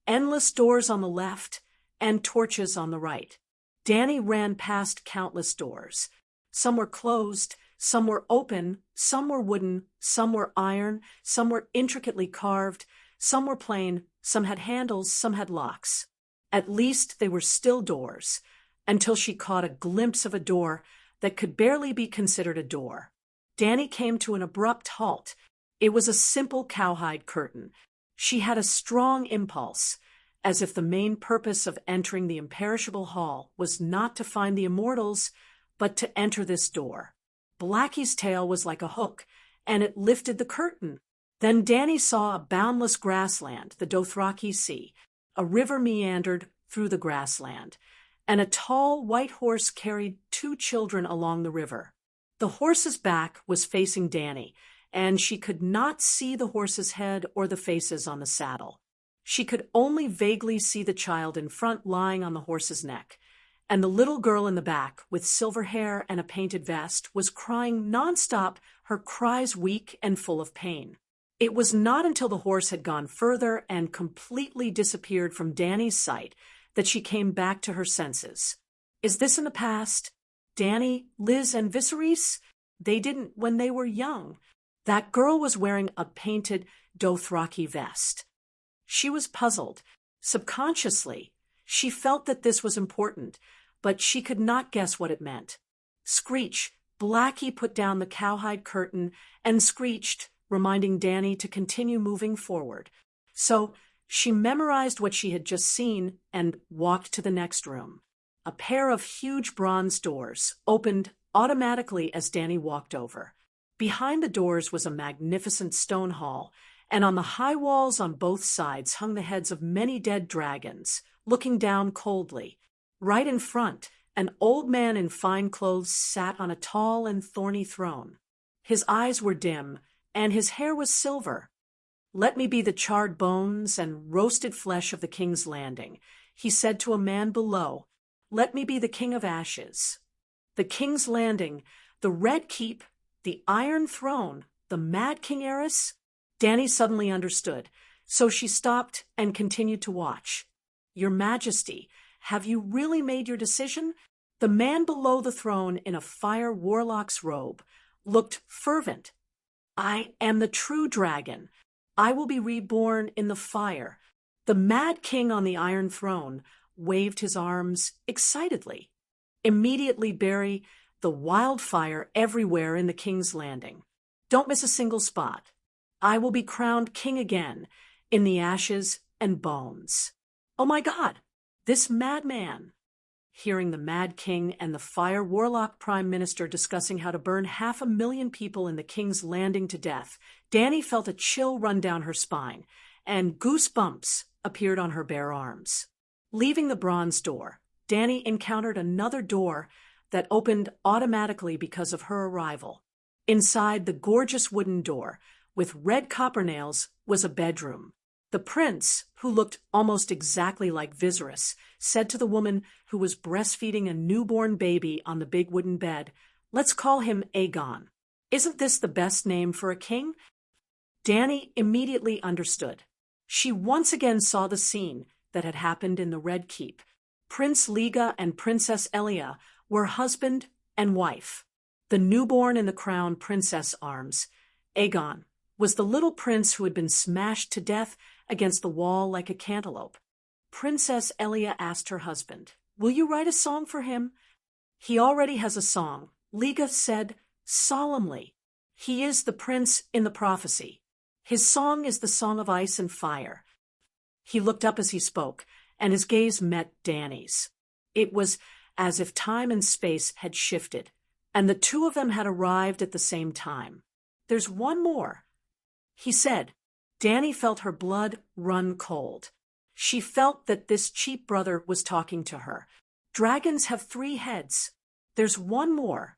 endless doors on the left and torches on the right. Danny ran past countless doors. Some were closed, some were open, some were wooden, some were iron, some were intricately carved, some were plain, some had handles, some had locks. At least they were still doors, until she caught a glimpse of a door that could barely be considered a door. Danny came to an abrupt halt. It was a simple cowhide curtain. She had a strong impulse, as if the main purpose of entering the imperishable hall was not to find the immortals, but to enter this door. Blackie's tail was like a hook, and it lifted the curtain. Then Danny saw a boundless grassland, the Dothraki Sea. A river meandered through the grassland, and a tall white horse carried 2 children along the river. The horse's back was facing Danny, and she could not see the horse's head or the faces on the saddle. She could only vaguely see the child in front lying on the horse's neck, and the little girl in the back, with silver hair and a painted vest, was crying nonstop, her cries weak and full of pain. It was not until the horse had gone further and completely disappeared from Danny's sight that she came back to her senses. Is this in the past? Danny, Liz, and Viserys? They didn't when they were young. That girl was wearing a painted Dothraki vest. She was puzzled. Subconsciously, she felt that this was important, but she could not guess what it meant. Screech! Blackie put down the cowhide curtain and screeched, reminding Danny to continue moving forward. So she memorized what she had just seen and walked to the next room. A pair of huge bronze doors opened automatically as Danny walked over. Behind the doors was a magnificent stone hall, and on the high walls on both sides hung the heads of many dead dragons, looking down coldly. Right in front, an old man in fine clothes sat on a tall and thorny throne. His eyes were dim, and his hair was silver. "Let me be the charred bones and roasted flesh of the king's landing," he said to a man below. "Let me be the king of ashes." The king's landing, the red keep, the iron throne, the mad king heiress? Danny suddenly understood, so she stopped and continued to watch. "Your Majesty, have you really made your decision?" The man below the throne in a fire warlock's robe looked fervent. "I am the true dragon. I will be reborn in the fire." The mad king on the iron throne waved his arms excitedly. "Immediately bury the wildfire everywhere in the king's landing. Don't miss a single spot. I will be crowned king again in the ashes and bones." "Oh my God, this madman!" Hearing the Mad King and the Fire Warlock Prime Minister discussing how to burn 500,000 people in the King's Landing to death, Danny felt a chill run down her spine, and goosebumps appeared on her bare arms. Leaving the bronze door, Danny encountered another door that opened automatically because of her arrival. Inside the gorgeous wooden door, with red copper nails, was a bedroom. The prince, who looked almost exactly like Viserys, said to the woman who was breastfeeding a newborn baby on the big wooden bed, "Let's call him Aegon. Isn't this the best name for a king?" Danny immediately understood. She once again saw the scene that had happened in the Red Keep. Prince Liga and Princess Elia were husband and wife. The newborn in the crown princess arms, Aegon, was the little prince who had been smashed to death against the wall like a cantaloupe. Princess Elia asked her husband, "Will you write a song for him?" "He already has a song," Liga said solemnly. "He is the prince in the prophecy. His song is the song of ice and fire." He looked up as he spoke, and his gaze met Danny's. It was as if time and space had shifted, and the two of them had arrived at the same time. "There's one more," he said. Danny felt her blood run cold. She felt that this cheap brother was talking to her. "Dragons have 3 heads. There's one more."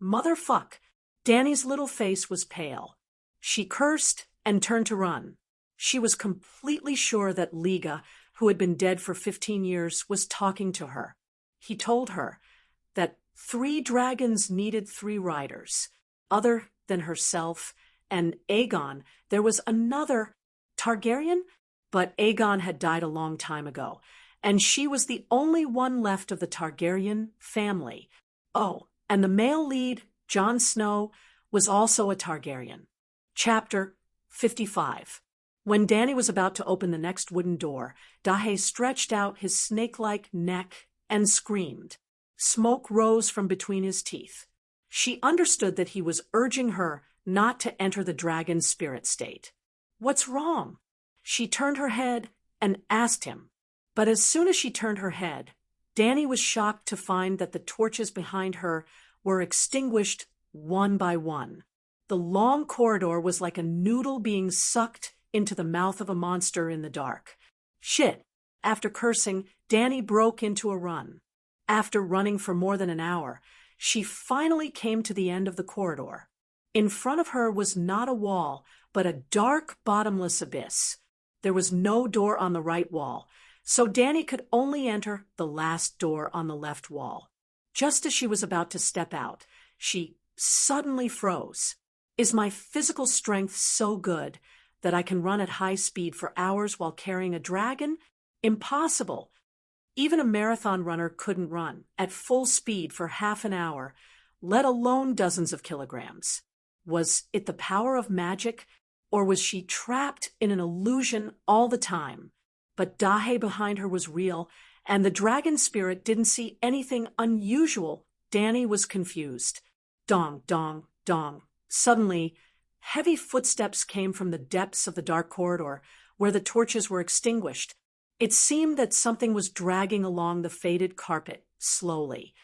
"Motherfuck." Danny's little face was pale. She cursed and turned to run. She was completely sure that Liga, who had been dead for 15 years, was talking to her. He told her that 3 dragons needed 3 riders. Other than herself and Aegon, there was another Targaryen, but Aegon had died a long time ago, and she was the only one left of the Targaryen family. Oh, and the male lead, Jon Snow, was also a Targaryen. Chapter 55. When Danny was about to open the next wooden door, Dahe stretched out his snake-like neck and screamed. Smoke rose from between his teeth. She understood that he was urging her not to enter the dragon's spirit state. "What's wrong?" She turned her head and asked him. But as soon as she turned her head, Danny was shocked to find that the torches behind her were extinguished one by one. The long corridor was like a noodle being sucked into the mouth of a monster in the dark. "Shit." After cursing, Danny broke into a run. After running for more than an hour, she finally came to the end of the corridor. In front of her was not a wall, but a dark, bottomless abyss. There was no door on the right wall, so Danny could only enter the last door on the left wall. Just as she was about to step out, she suddenly froze. Is my physical strength so good that I can run at high speed for hours while carrying a dragon? Impossible. Even a marathon runner couldn't run at full speed for half an hour, let alone dozens of kilograms. Was it the power of magic, or was she trapped in an illusion all the time? But Dahe behind her was real, and the dragon spirit didn't see anything unusual. Danny was confused. Dong, dong, dong. Suddenly, heavy footsteps came from the depths of the dark corridor, where the torches were extinguished. It seemed that something was dragging along the faded carpet, slowly.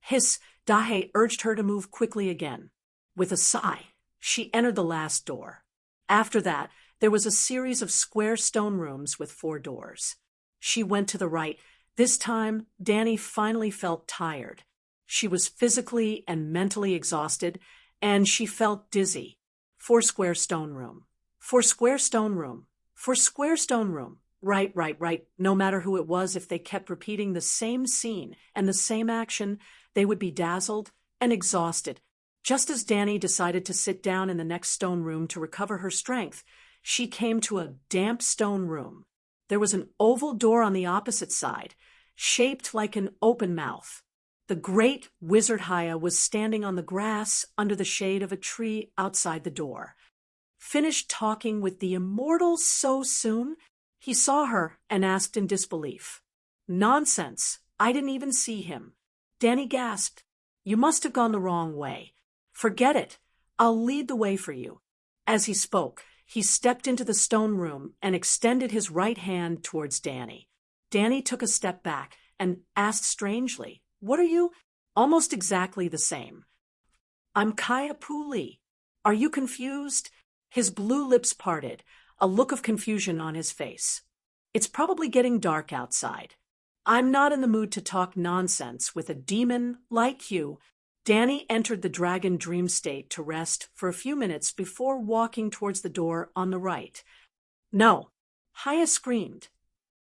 Hiss! Dahe urged her to move quickly again. With a sigh, she entered the last door. After that, there was a series of square stone rooms with 4 doors. She went to the right. This time, Danny finally felt tired. She was physically and mentally exhausted, and she felt dizzy. 4 square stone room. 4 square stone room. 4 square stone room. Right, right, right. No matter who it was, if they kept repeating the same scene and the same action, they would be dazzled and exhausted. Just as Danny decided to sit down in the next stone room to recover her strength, she came to a damp stone room. There was an oval door on the opposite side, shaped like an open mouth. The great wizard Haya was standing on the grass under the shade of a tree outside the door. Finished talking with the immortal so soon? He saw her and asked in disbelief. Nonsense. I didn't even see him. Danny gasped. You must have gone the wrong way. Forget it. I'll lead the way for you. As he spoke, he stepped into the stone room and extended his right hand towards Danny. Danny took a step back and asked strangely, What are you? Almost exactly the same. I'm Kaya Pooley. Are you confused? His blue lips parted, a look of confusion on his face. It's probably getting dark outside. I'm not in the mood to talk nonsense with a demon like you. Danny entered the dragon dream state to rest for a few minutes before walking towards the door on the right. No, Haya screamed.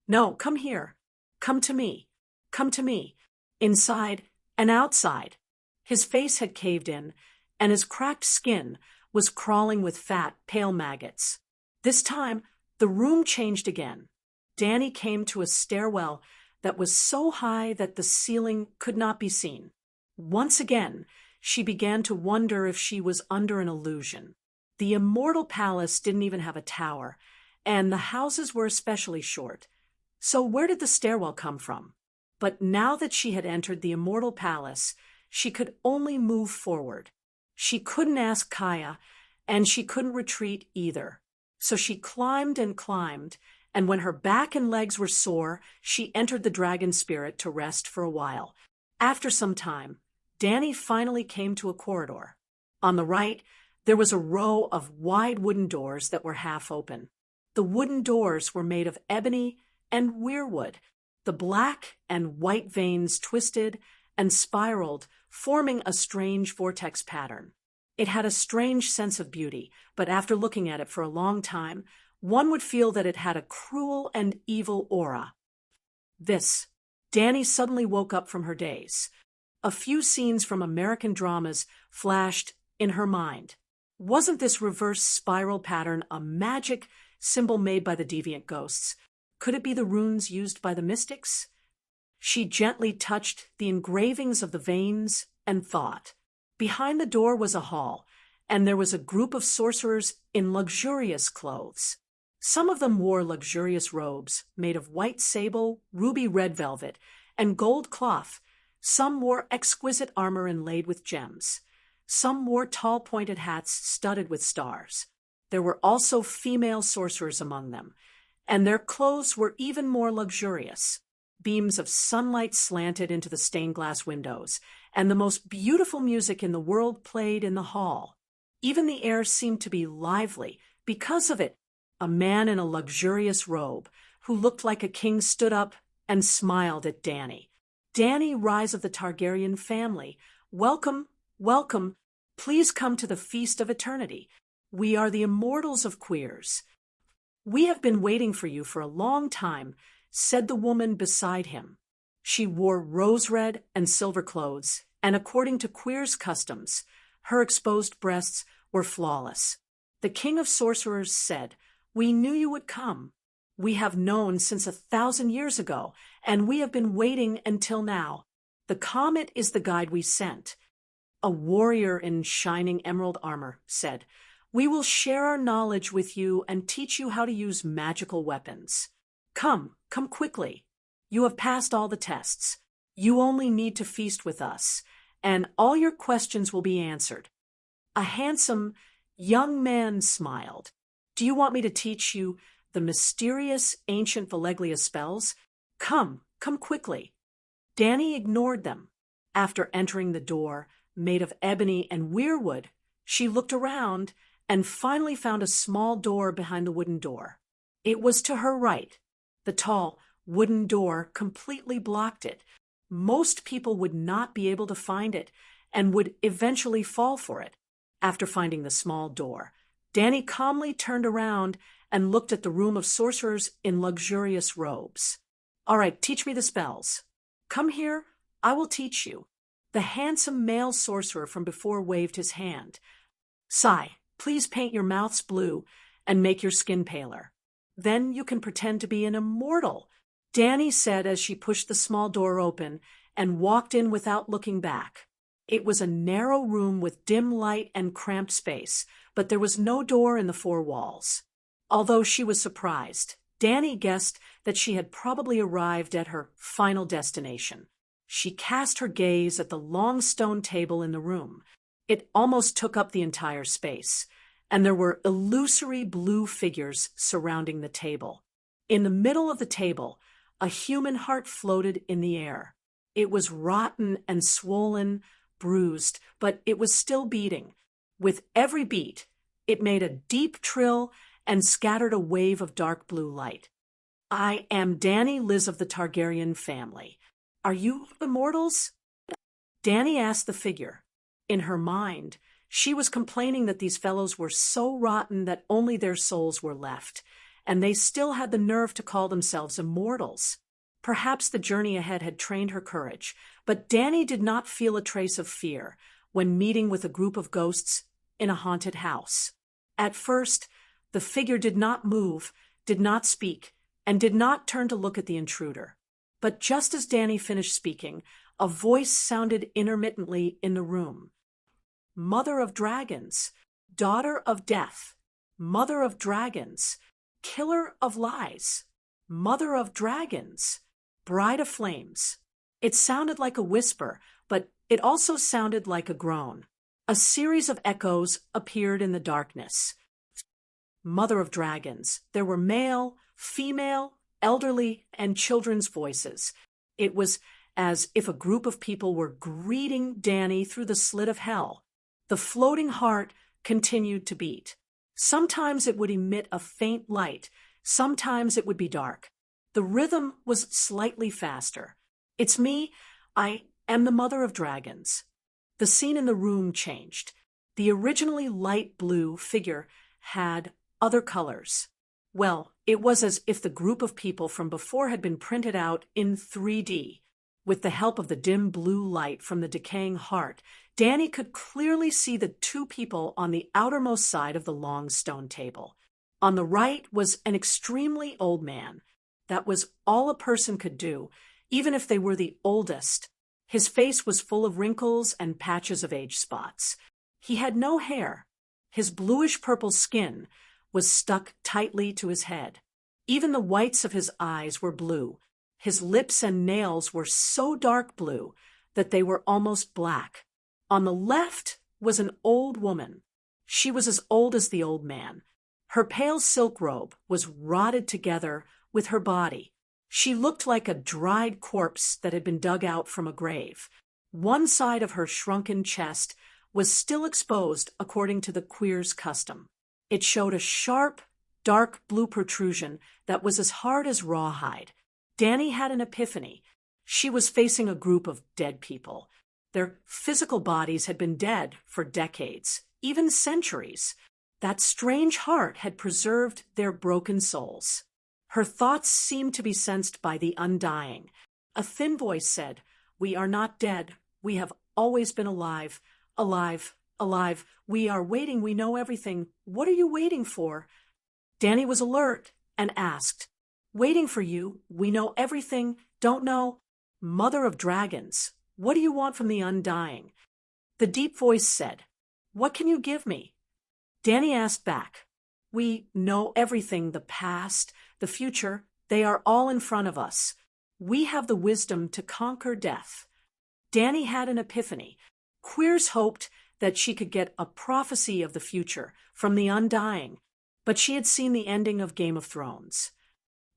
No, come here. Come to me. Come to me. Inside and outside. His face had caved in, and his cracked skin was crawling with fat, pale maggots. This time, the room changed again. Danny came to a stairwell that was so high that the ceiling could not be seen. Once again, she began to wonder if she was under an illusion. The immortal palace didn't even have a tower, and the houses were especially short. So where did the stairwell come from? But now that she had entered the immortal palace, she could only move forward. She couldn't ask Kaya, and she couldn't retreat either. So she climbed, and when her back and legs were sore, she entered the dragon spirit to rest for a while. After some time, Danny finally came to a corridor. On the right, there was a row of wide wooden doors that were half open. The wooden doors were made of ebony and weirwood. The black and white veins twisted and spiraled, forming a strange vortex pattern. It had a strange sense of beauty, but after looking at it for a long time, one would feel that it had a cruel and evil aura. Danny suddenly woke up from her daze. A few scenes from American dramas flashed in her mind. Wasn't this reverse spiral pattern a magic symbol made by the deviant ghosts? Could it be the runes used by the mystics? She gently touched the engravings of the veins and thought. Behind the door was a hall, and there was a group of sorcerers in luxurious clothes. Some of them wore luxurious robes made of white sable, ruby red velvet, and gold cloth. Some wore exquisite armor inlaid with gems. Some wore tall pointed hats studded with stars. There were also female sorcerers among them, and their clothes were even more luxurious. Beams of sunlight slanted into the stained glass windows, and the most beautiful music in the world played in the hall. Even the air seemed to be lively because of it. A man in a luxurious robe, who looked like a king, stood up and smiled at Danny. Danny, Rise of the Targaryen family, welcome, welcome. Please come to the Feast of Eternity. We are the immortals of Queers. We have been waiting for you for a long time, said the woman beside him. She wore rose-red and silver clothes, and according to Queers customs, her exposed breasts were flawless. The king of sorcerers said, We knew you would come. We have known since 1,000 years ago, and we have been waiting until now. The comet is the guide we sent. A warrior in shining emerald armor said, We will share our knowledge with you and teach you how to use magical weapons. Come quickly. You have passed all the tests. You only need to feast with us, and all your questions will be answered. A handsome young man smiled. Do you want me to teach you the mysterious ancient Valeglia spells? Come quickly. Danny ignored them. After entering the door, made of ebony and weirwood, She looked around and finally found a small door behind the wooden door. It was to her right. The tall, wooden door completely blocked it. Most people would not be able to find it and would eventually fall for it. After finding the small door, Danny calmly turned around and looked at the room of sorcerers in luxurious robes. All right, teach me the spells. Come here, I will teach you. The handsome male sorcerer from before waved his hand. Sigh, please paint your mouths blue and make your skin paler. Then you can pretend to be an immortal, Danny said as she pushed the small door open and walked in without looking back. It was a narrow room with dim light and cramped space, but there was no door in the four walls. Although she was surprised, Danny guessed that she had probably arrived at her final destination. She cast her gaze at the long stone table in the room. It almost took up the entire space, and there were illusory blue figures surrounding the table. In the middle of the table, a human heart floated in the air. It was rotten and swollen, bruised, but it was still beating. With every beat, it made a deep trill and scattered a wave of dark blue light. I am Danny Liz of the Targaryen family. Are you immortals? Danny asked the figure. In her mind, she was complaining that these fellows were so rotten that only their souls were left, and they still had the nerve to call themselves immortals. Perhaps the journey ahead had trained her courage, but Danny did not feel a trace of fear when meeting with a group of ghosts in a haunted house. At first, the figure did not move, did not speak, and did not turn to look at the intruder. But just as Danny finished speaking, a voice sounded intermittently in the room. Mother of dragons, daughter of death, mother of dragons, killer of lies, mother of dragons, bride of flames. It sounded like a whisper, but it also sounded like a groan. A series of echoes appeared in the darkness. Mother of dragons. There were male, female, elderly, and children's voices. It was as if a group of people were greeting Danny through the slit of hell. The floating heart continued to beat. Sometimes it would emit a faint light, sometimes it would be dark. The rhythm was slightly faster. It's me, I am the mother of dragons. The scene in the room changed. The originally light blue figure had other colors. Well, it was as if the group of people from before had been printed out in 3D. With the help of the dim blue light from the decaying heart, Danny could clearly see the two people on the outermost side of the long stone table. On the right was an extremely old man. That was all a person could do, even if they were the oldest. His face was full of wrinkles and patches of age spots. He had no hair. His bluish-purple skin was stuck tightly to his head. Even the whites of his eyes were blue. His lips and nails were so dark blue that they were almost black. On the left was an old woman. She was as old as the old man. Her pale silk robe was rotted together with her body. She looked like a dried corpse that had been dug out from a grave. One side of her shrunken chest was still exposed according to the queer's custom. It showed a sharp, dark blue protrusion that was as hard as rawhide. Danny had an epiphany. She was facing a group of dead people. Their physical bodies had been dead for decades, even centuries. That strange heart had preserved their broken souls. Her thoughts seemed to be sensed by the undying. A thin voice said, "We are not dead. We have always been alive, alive, alive. We are waiting. We know everything. What are you waiting for?" Danny was alert and asked, "Waiting for you. We know everything. Don't know. Mother of dragons, what do you want from the undying?" The deep voice said, "What can you give me?" Danny asked back, "We know everything, the past, the future. They are all in front of us. We have the wisdom to conquer death." Danny had an epiphany. Queers hoped that she could get a prophecy of the future from the undying, but she had seen the ending of Game of Thrones.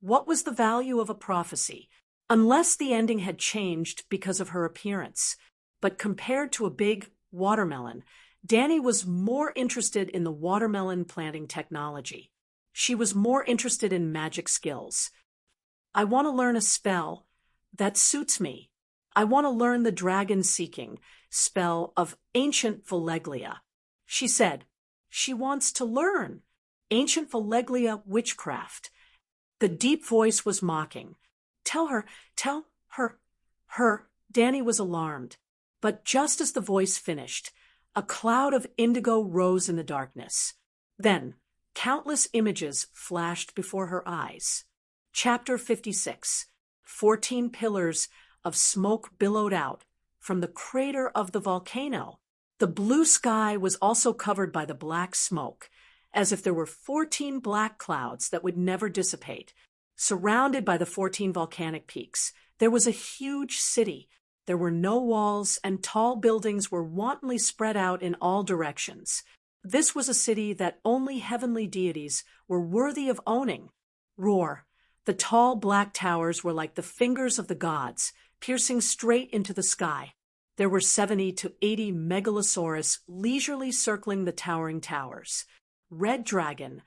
What was the value of a prophecy, unless the ending had changed because of her appearance? But compared to a big watermelon, Dany was more interested in the watermelon planting technology. She was more interested in magic skills. I want to learn a spell that suits me. I want to learn the dragon-seeking spell of ancient Valeglia. She said, she wants to learn ancient Valeglia witchcraft. The deep voice was mocking. Tell her. Dany was alarmed. But just as the voice finished, a cloud of indigo rose in the darkness. Then, countless images flashed before her eyes. Chapter 56. 14 pillars of smoke billowed out from the crater of the volcano. The blue sky was also covered by the black smoke, as if there were 14 black clouds that would never dissipate. Surrounded by the 14 volcanic peaks, there was a huge city. There were no walls, and tall buildings were wantonly spread out in all directions. This was a city that only heavenly deities were worthy of owning. Roar. The tall black towers were like the fingers of the gods, piercing straight into the sky. There were 70 to 80 megalosaurus leisurely circling the towering towers. Red dragon,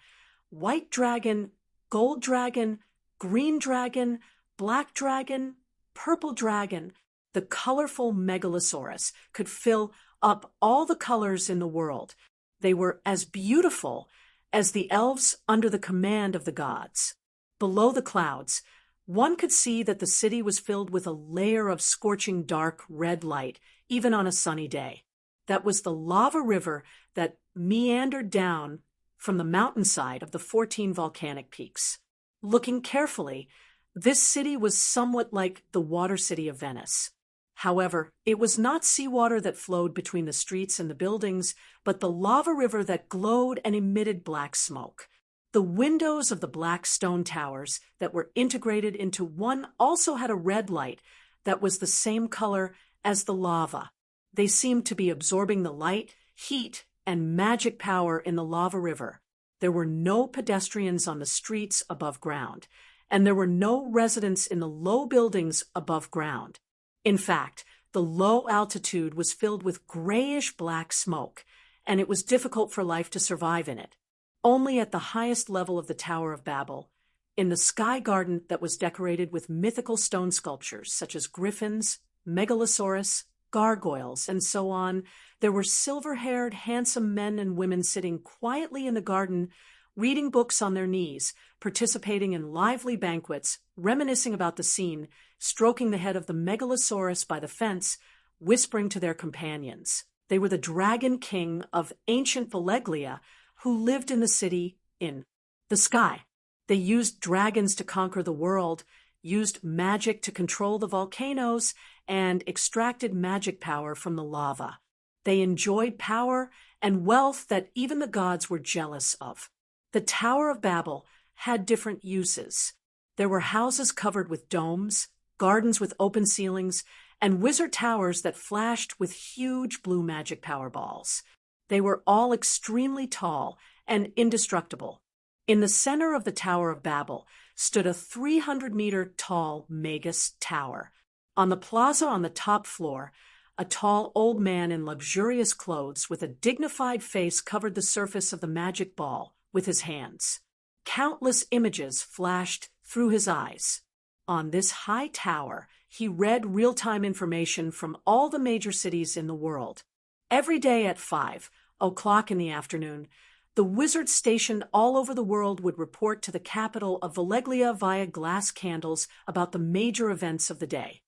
white dragon, gold dragon, green dragon, black dragon, purple dragon. The colorful megalosaurus could fill up all the colors in the world. They were as beautiful as the elves under the command of the gods. Below the clouds, one could see that the city was filled with a layer of scorching dark red light, even on a sunny day. That was the lava river that meandered down from the mountainside of the 14 volcanic peaks. Looking carefully, this city was somewhat like the water city of Venice. However, it was not seawater that flowed between the streets and the buildings, but the lava river that glowed and emitted black smoke. The windows of the black stone towers that were integrated into one also had a red light that was the same color as the lava. They seemed to be absorbing the light, heat, and magic power in the lava river. There were no pedestrians on the streets above ground, and there were no residents in the low buildings above ground. In fact, the low altitude was filled with grayish-black smoke, and it was difficult for life to survive in it. Only at the highest level of the Tower of Babel, in the sky garden that was decorated with mythical stone sculptures such as griffins, megalosaurus, gargoyles, and so on, there were silver-haired, handsome men and women sitting quietly in the garden, reading books on their knees, participating in lively banquets, reminiscing about the scene, stroking the head of the megalosaurus by the fence, whispering to their companions. They were the dragon king of ancient Valeglia, who lived in the city in the sky. They used dragons to conquer the world, used magic to control the volcanoes, and extracted magic power from the lava. They enjoyed power and wealth that even the gods were jealous of. The Tower of Babel had different uses. There were houses covered with domes, gardens with open ceilings, and wizard towers that flashed with huge blue magic power balls. They were all extremely tall and indestructible. In the center of the Tower of Babel stood a 300-meter-tall Magus Tower. On the plaza on the top floor, a tall old man in luxurious clothes with a dignified face covered the surface of the magic ball with his hands. Countless images flashed through his eyes. On this high tower, he read real-time information from all the major cities in the world. Every day at 5 o'clock in the afternoon, the wizards stationed all over the world would report to the capital of Valeglia via glass candles about the major events of the day.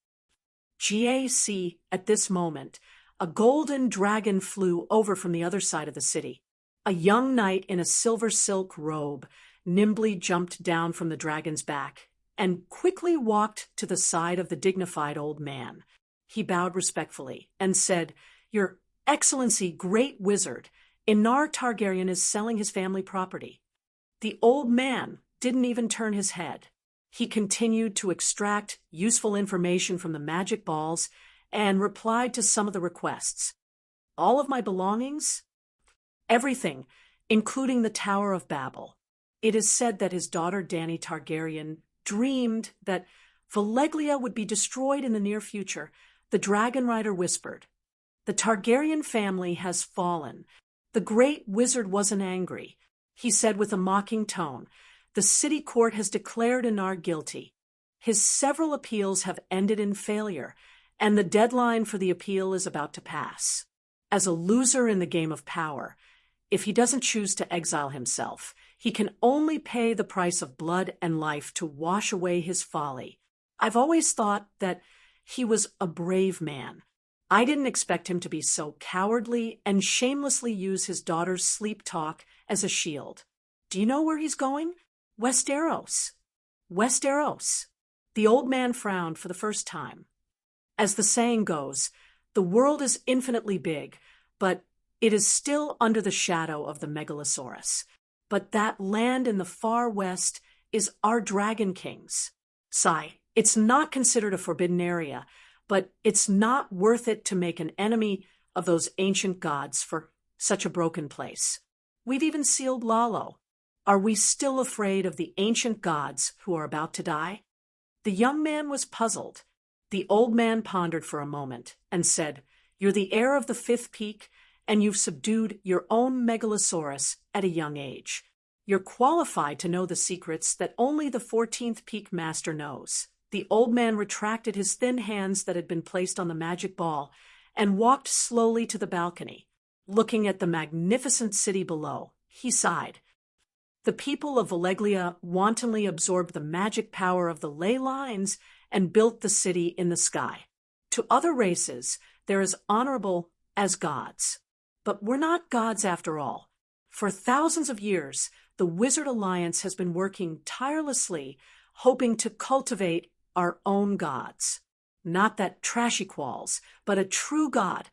GAC, at this moment, a golden dragon flew over from the other side of the city. A young knight in a silver silk robe nimbly jumped down from the dragon's back and quickly walked to the side of the dignified old man. He bowed respectfully and said, "Your Excellency, great wizard, Inar Targaryen is selling his family property." The old man didn't even turn his head. He continued to extract useful information from the magic balls and replied to some of the requests. "All of my belongings?" "Everything, including the Tower of Babel." It is said that his daughter Dany Targaryen dreamed that Valeglia would be destroyed in the near future. The dragon rider whispered, The Targaryen family has fallen. The great wizard wasn't angry. He said with a mocking tone, "The city court has declared Anar guilty. His several appeals have ended in failure, and the deadline for the appeal is about to pass. As a loser in the game of power, if he doesn't choose to exile himself, he can only pay the price of blood and life to wash away his folly. I've always thought that he was a brave man. I didn't expect him to be so cowardly and shamelessly use his daughter's sleep talk as a shield. Do you know where he's going? Westeros. Westeros." The old man frowned for the first time. As the saying goes, the world is infinitely big, but it is still under the shadow of the Megalosaurus. But that land in the far west is our Dragon King's. Sigh, it's not considered a forbidden area, but it's not worth it to make an enemy of those ancient gods for such a broken place. We've even sealed Lalo. Are we still afraid of the ancient gods who are about to die?" The young man was puzzled. The old man pondered for a moment and said, "You're the heir of the fifth peak, and you've subdued your own Megalosaurus at a young age. You're qualified to know the secrets that only the 14th peak master knows." The old man retracted his thin hands that had been placed on the magic ball and walked slowly to the balcony. Looking at the magnificent city below, he sighed. The people of Valeglia wantonly absorbed the magic power of the ley lines and built the city in the sky. To other races, they're as honorable as gods. But we're not gods after all. For thousands of years, the Wizard Alliance has been working tirelessly, hoping to cultivate our own gods. Not that trashy qualls, but a true god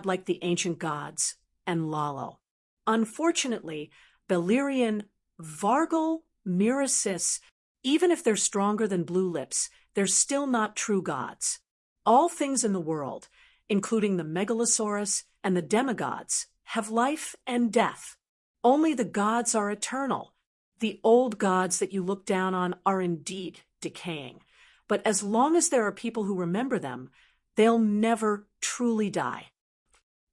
like the ancient gods, and Lalo. Unfortunately, Beleriand, Vargal, Miracis, even if they're stronger than Blue Lips, they're still not true gods. All things in the world, including the Megalosaurus and the demigods, have life and death. Only the gods are eternal. The old gods that you look down on are indeed decaying. But as long as there are people who remember them, they'll never truly die.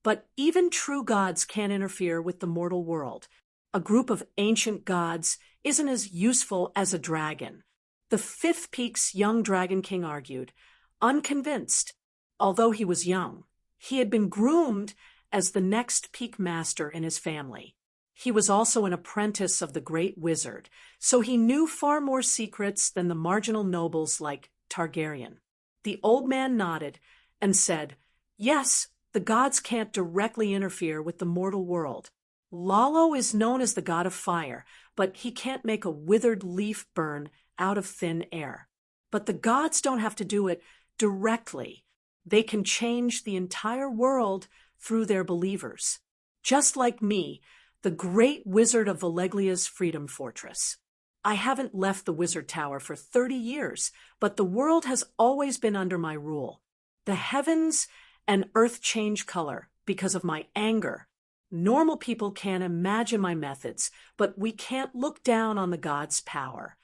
But even true gods can't interfere with the mortal world. A group of ancient gods isn't as useful as a dragon. The Fifth Peak's young Dragon King argued, unconvinced. Although he was young, he had been groomed as the next peak master in his family. He was also an apprentice of the great wizard, so he knew far more secrets than the marginal nobles like Targaryen. The old man nodded and said, "Yes, the gods can't directly interfere with the mortal world. Lalo is known as the god of fire, but he can't make a withered leaf burn out of thin air. But the gods don't have to do it directly. They can change the entire world through their believers. Just like me, the great wizard of Valeglia's Freedom Fortress. I haven't left the Wizard Tower for 30 years, but the world has always been under my rule. The heavens and earth change color because of my anger. Normal people can't imagine my methods, but we can't look down on the gods' power.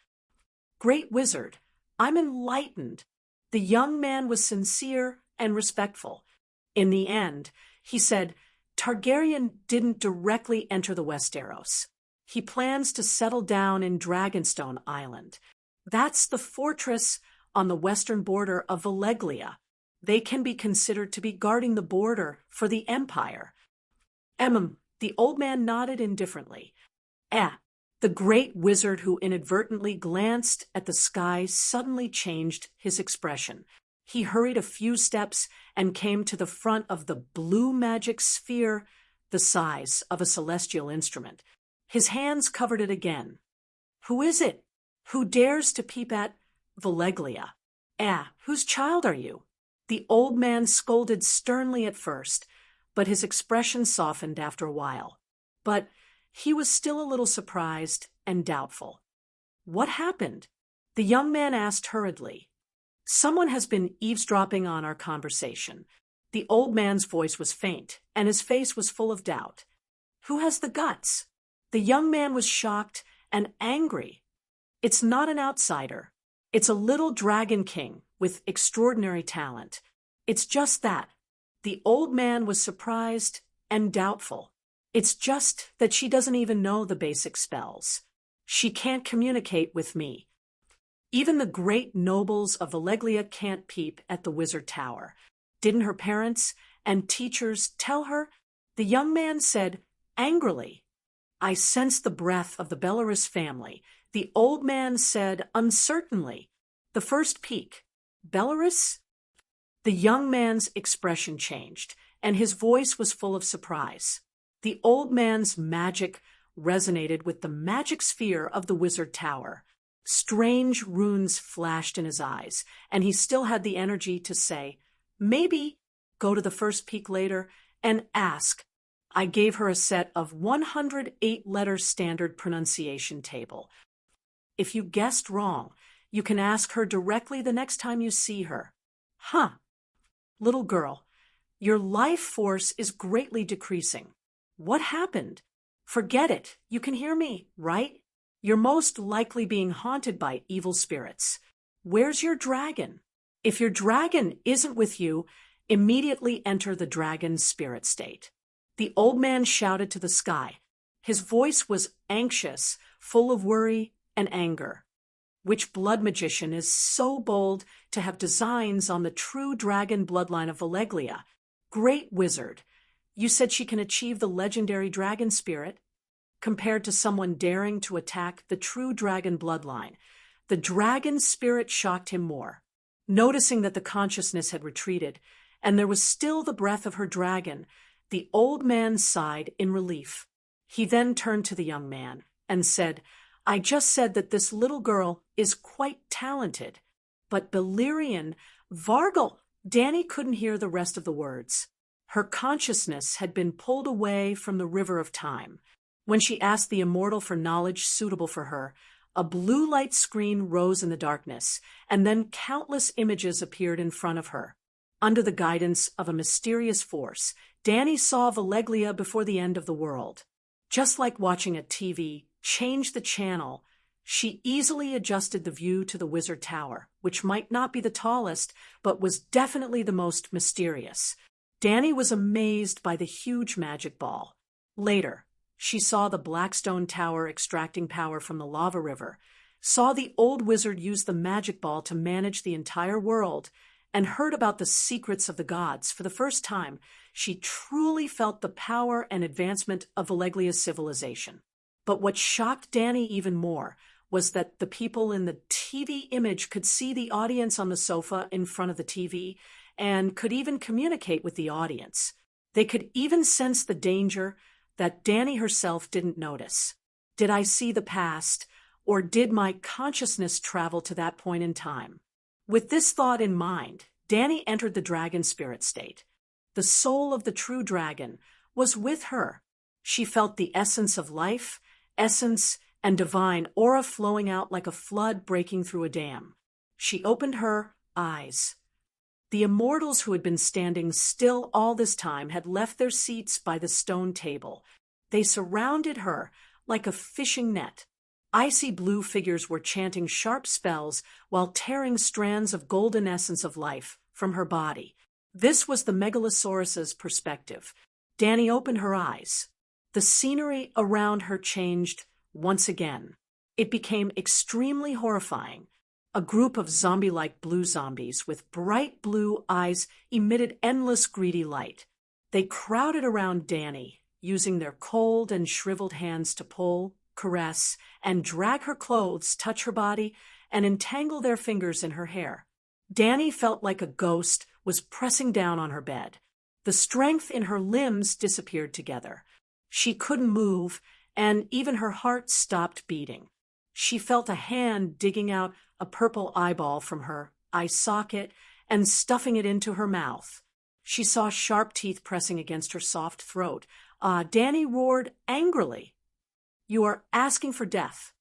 Great wizard, I'm enlightened." The young man was sincere and respectful. In the end, he said, "Targaryen didn't directly enter the Westeros. He plans to settle down in Dragonstone Island. That's the fortress on the western border of Valeglia. They can be considered to be guarding the border for the Empire." The old man nodded indifferently. The great wizard who inadvertently glanced at the sky suddenly changed his expression. He hurried a few steps and came to the front of the blue magic sphere, the size of a celestial instrument. His hands covered it again. "Who is it? Who dares to peep at Valeglia? Whose child are you?" The old man scolded sternly at first, but his expression softened after a while. But he was still a little surprised and doubtful. "What happened?" the young man asked hurriedly. "Someone has been eavesdropping on our conversation." The old man's voice was faint, and his face was full of doubt. "Who has the guts?" The young man was shocked and angry. "It's not an outsider. It's a little dragon king with extraordinary talent. It's just that. The old man was surprised and doubtful. It's just that she doesn't even know the basic spells. She can't communicate with me. Even the great nobles of Valeglia can't peep at the wizard tower. Didn't her parents and teachers tell her? The young man said angrily. I sensed the breath of the Belarus family. The old man said uncertainly. The first peak. Belarus? The young man's expression changed, and his voice was full of surprise. The old man's magic resonated with the magic sphere of the wizard tower. Strange runes flashed in his eyes, and he still had the energy to say, maybe, go to the first peak later, and ask. I gave her a set of 108-letter standard pronunciation table. If you guessed wrong, you can ask her directly the next time you see her. Huh. Little girl, your life force is greatly decreasing. What happened? Forget it. You can hear me, right? You're most likely being haunted by evil spirits. Where's your dragon? If your dragon isn't with you, immediately enter the dragon's spirit state. The old man shouted to the sky. His voice was anxious, full of worry and anger. Which blood magician is so bold to have designs on the true dragon bloodline of Valeglia? Great wizard. You said she can achieve the legendary dragon spirit? Compared to someone daring to attack the true dragon bloodline, the dragon spirit shocked him more. Noticing that the consciousness had retreated, and there was still the breath of her dragon, the old man sighed in relief. He then turned to the young man and said, I just said that this little girl is quite talented. But Beleriand, Vargal, Danny couldn't hear the rest of the words. Her consciousness had been pulled away from the river of time. When she asked the immortal for knowledge suitable for her, a blue light screen rose in the darkness, and then countless images appeared in front of her. Under the guidance of a mysterious force, Danny saw Valeglia before the end of the world. Just like watching a TV change the channel, she easily adjusted the view to the wizard tower, which might not be the tallest, but was definitely the most mysterious. Danny was amazed by the huge magic ball. Later, she saw the Blackstone Tower extracting power from the lava river, saw the old wizard use the magic ball to manage the entire world, and heard about the secrets of the gods. For the first time, she truly felt the power and advancement of Valeglia's civilization. But what shocked Danny even more was that the people in the TV image could see the audience on the sofa in front of the TV and could even communicate with the audience. They could even sense the danger that Danny herself didn't notice. Did I see the past, or did my consciousness travel to that point in time? With this thought in mind, Danny entered the dragon spirit state. The soul of the true dragon was with her. She felt the essence of life, essence, and divine aura flowing out like a flood breaking through a dam. She opened her eyes. The immortals who had been standing still all this time had left their seats by the stone table. They surrounded her like a fishing net. Icy blue figures were chanting sharp spells while tearing strands of golden essence of life from her body. This was the Megalosaurus's perspective. Danny opened her eyes. The scenery around her changed once again. It became extremely horrifying. A group of zombie-like blue zombies with bright blue eyes emitted endless greedy light. They crowded around Danny, using their cold and shriveled hands to pull, caress, and drag her clothes, touch her body, and entangle their fingers in her hair. Danny felt like a ghost was pressing down on her bed. The strength in her limbs disappeared together. She couldn't move, and even her heart stopped beating. She felt a hand digging out a purple eyeball from her eye socket and stuffing it into her mouth. She saw sharp teeth pressing against her soft throat. Danny roared angrily. You are asking for death.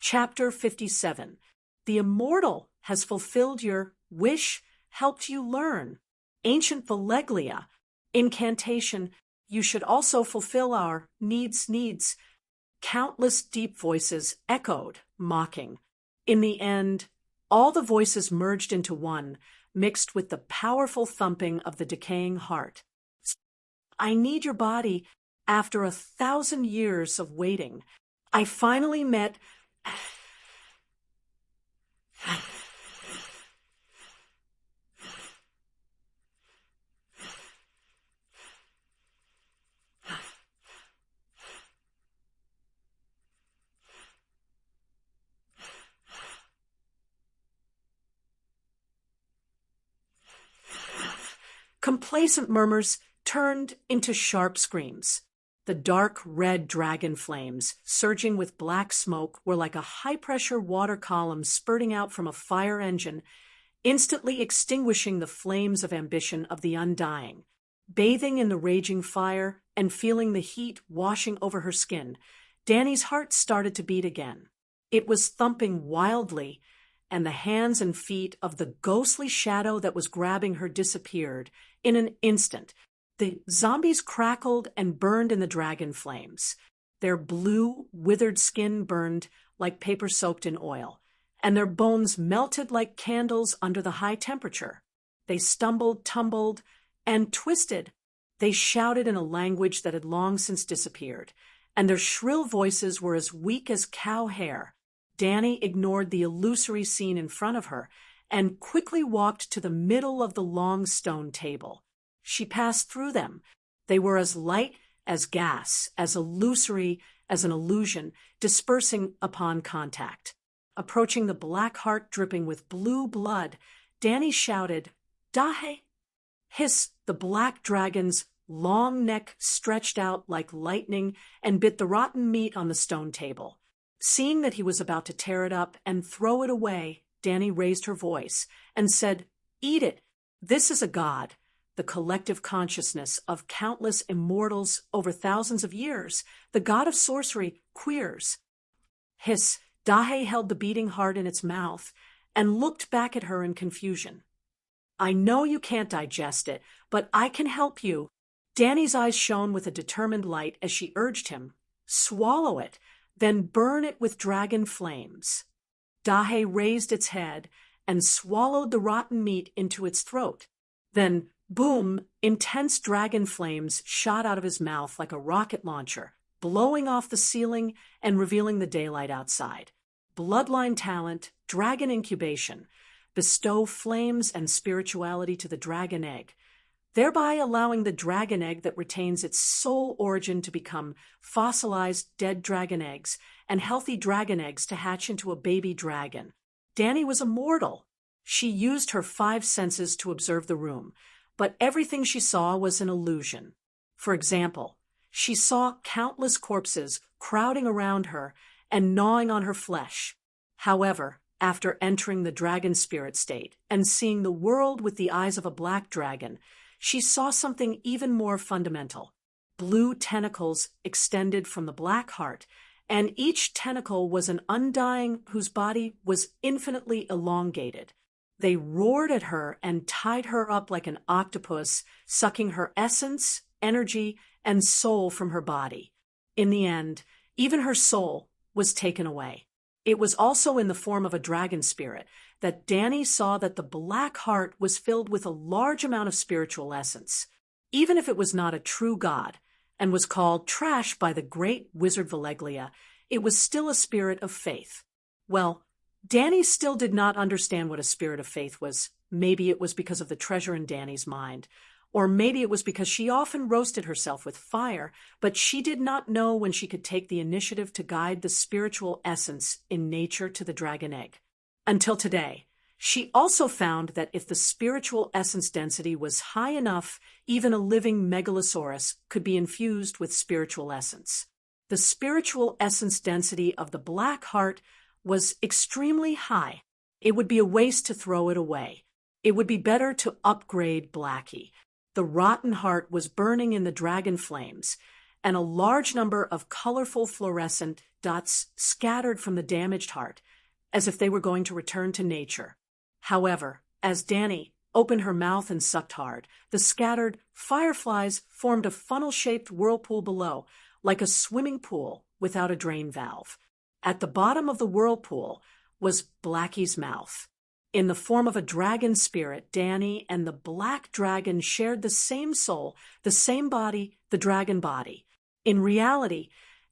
Chapter 57. The immortal has fulfilled your wish, helped you learn. Ancient Valeglia. Incantation. You should also fulfill our needs. Countless deep voices echoed, mocking. In the end, all the voices merged into one, mixed with the powerful thumping of the decaying heart. I need your body after 1,000 years of waiting. I finally met... Complacent murmurs turned into sharp screams. The dark red dragon flames, surging with black smoke, were like a high-pressure water column spurting out from a fire engine, instantly extinguishing the flames of ambition of the undying. Bathing in the raging fire and feeling the heat washing over her skin, Danny's heart started to beat again. It was thumping wildly, and the hands and feet of the ghostly shadow that was grabbing her disappeared in an instant. The zombies crackled and burned in the dragon flames. Their blue, withered skin burned like paper soaked in oil, and their bones melted like candles under the high temperature. They stumbled, tumbled, and twisted. They shouted in a language that had long since disappeared, and their shrill voices were as weak as cow hair. Danny ignored the illusory scene in front of her and quickly walked to the middle of the long stone table. She passed through them. They were as light as gas, as illusory as an illusion, dispersing upon contact. Approaching the black heart dripping with blue blood, Danny shouted, "Dahe!" Hiss! The black dragon's long neck stretched out like lightning and bit the rotten meat on the stone table. Seeing that he was about to tear it up and throw it away, Danny raised her voice and said, "Eat it. This is a god, the collective consciousness of countless immortals over thousands of years, the god of sorcery, queers." Hiss! Dahe held the beating heart in its mouth and looked back at her in confusion. "I know you can't digest it, but I can help you." Danny's eyes shone with a determined light as she urged him, "Swallow it, then burn it with dragon flames." Dahe raised its head and swallowed the rotten meat into its throat. Then, boom, intense dragon flames shot out of his mouth like a rocket launcher, blowing off the ceiling and revealing the daylight outside. Bloodline talent, dragon incubation, bestow flames and spirituality to the dragon egg, thereby allowing the dragon egg that retains its sole origin to become fossilized dead dragon eggs and healthy dragon eggs to hatch into a baby dragon. Danny was immortal. She used her 5 senses to observe the room, but everything she saw was an illusion. For example, she saw countless corpses crowding around her and gnawing on her flesh. However, after entering the dragon spirit state and seeing the world with the eyes of a black dragon, she saw something even more fundamental. Blue tentacles extended from the black heart, and each tentacle was an undying whose body was infinitely elongated. They roared at her and tied her up like an octopus, sucking her essence, energy, and soul from her body. In the end, even her soul was taken away. It was also in the form of a dragon spirit that Danny saw that the black heart was filled with a large amount of spiritual essence. Even if it was not a true god and was called trash by the great wizard Valeglia, it was still a spirit of faith. Well, Danny still did not understand what a spirit of faith was. Maybe it was because of the treasure in Danny's mind, or maybe it was because she often roasted herself with fire, but she did not know when she could take the initiative to guide the spiritual essence in nature to the dragon egg. Until today, she also found that if the spiritual essence density was high enough, even a living megalosaurus could be infused with spiritual essence. The spiritual essence density of the black heart was extremely high. It would be a waste to throw it away. It would be better to upgrade Blackie. The rotten heart was burning in the dragon flames, and a large number of colorful fluorescent dots scattered from the damaged heart, as if they were going to return to nature. However, as Danny opened her mouth and sucked hard, the scattered fireflies formed a funnel-shaped whirlpool below, like a swimming pool without a drain valve. At the bottom of the whirlpool was Blackie's mouth. In the form of a dragon spirit, Danny and the black dragon shared the same soul, the same body, the dragon body. In reality,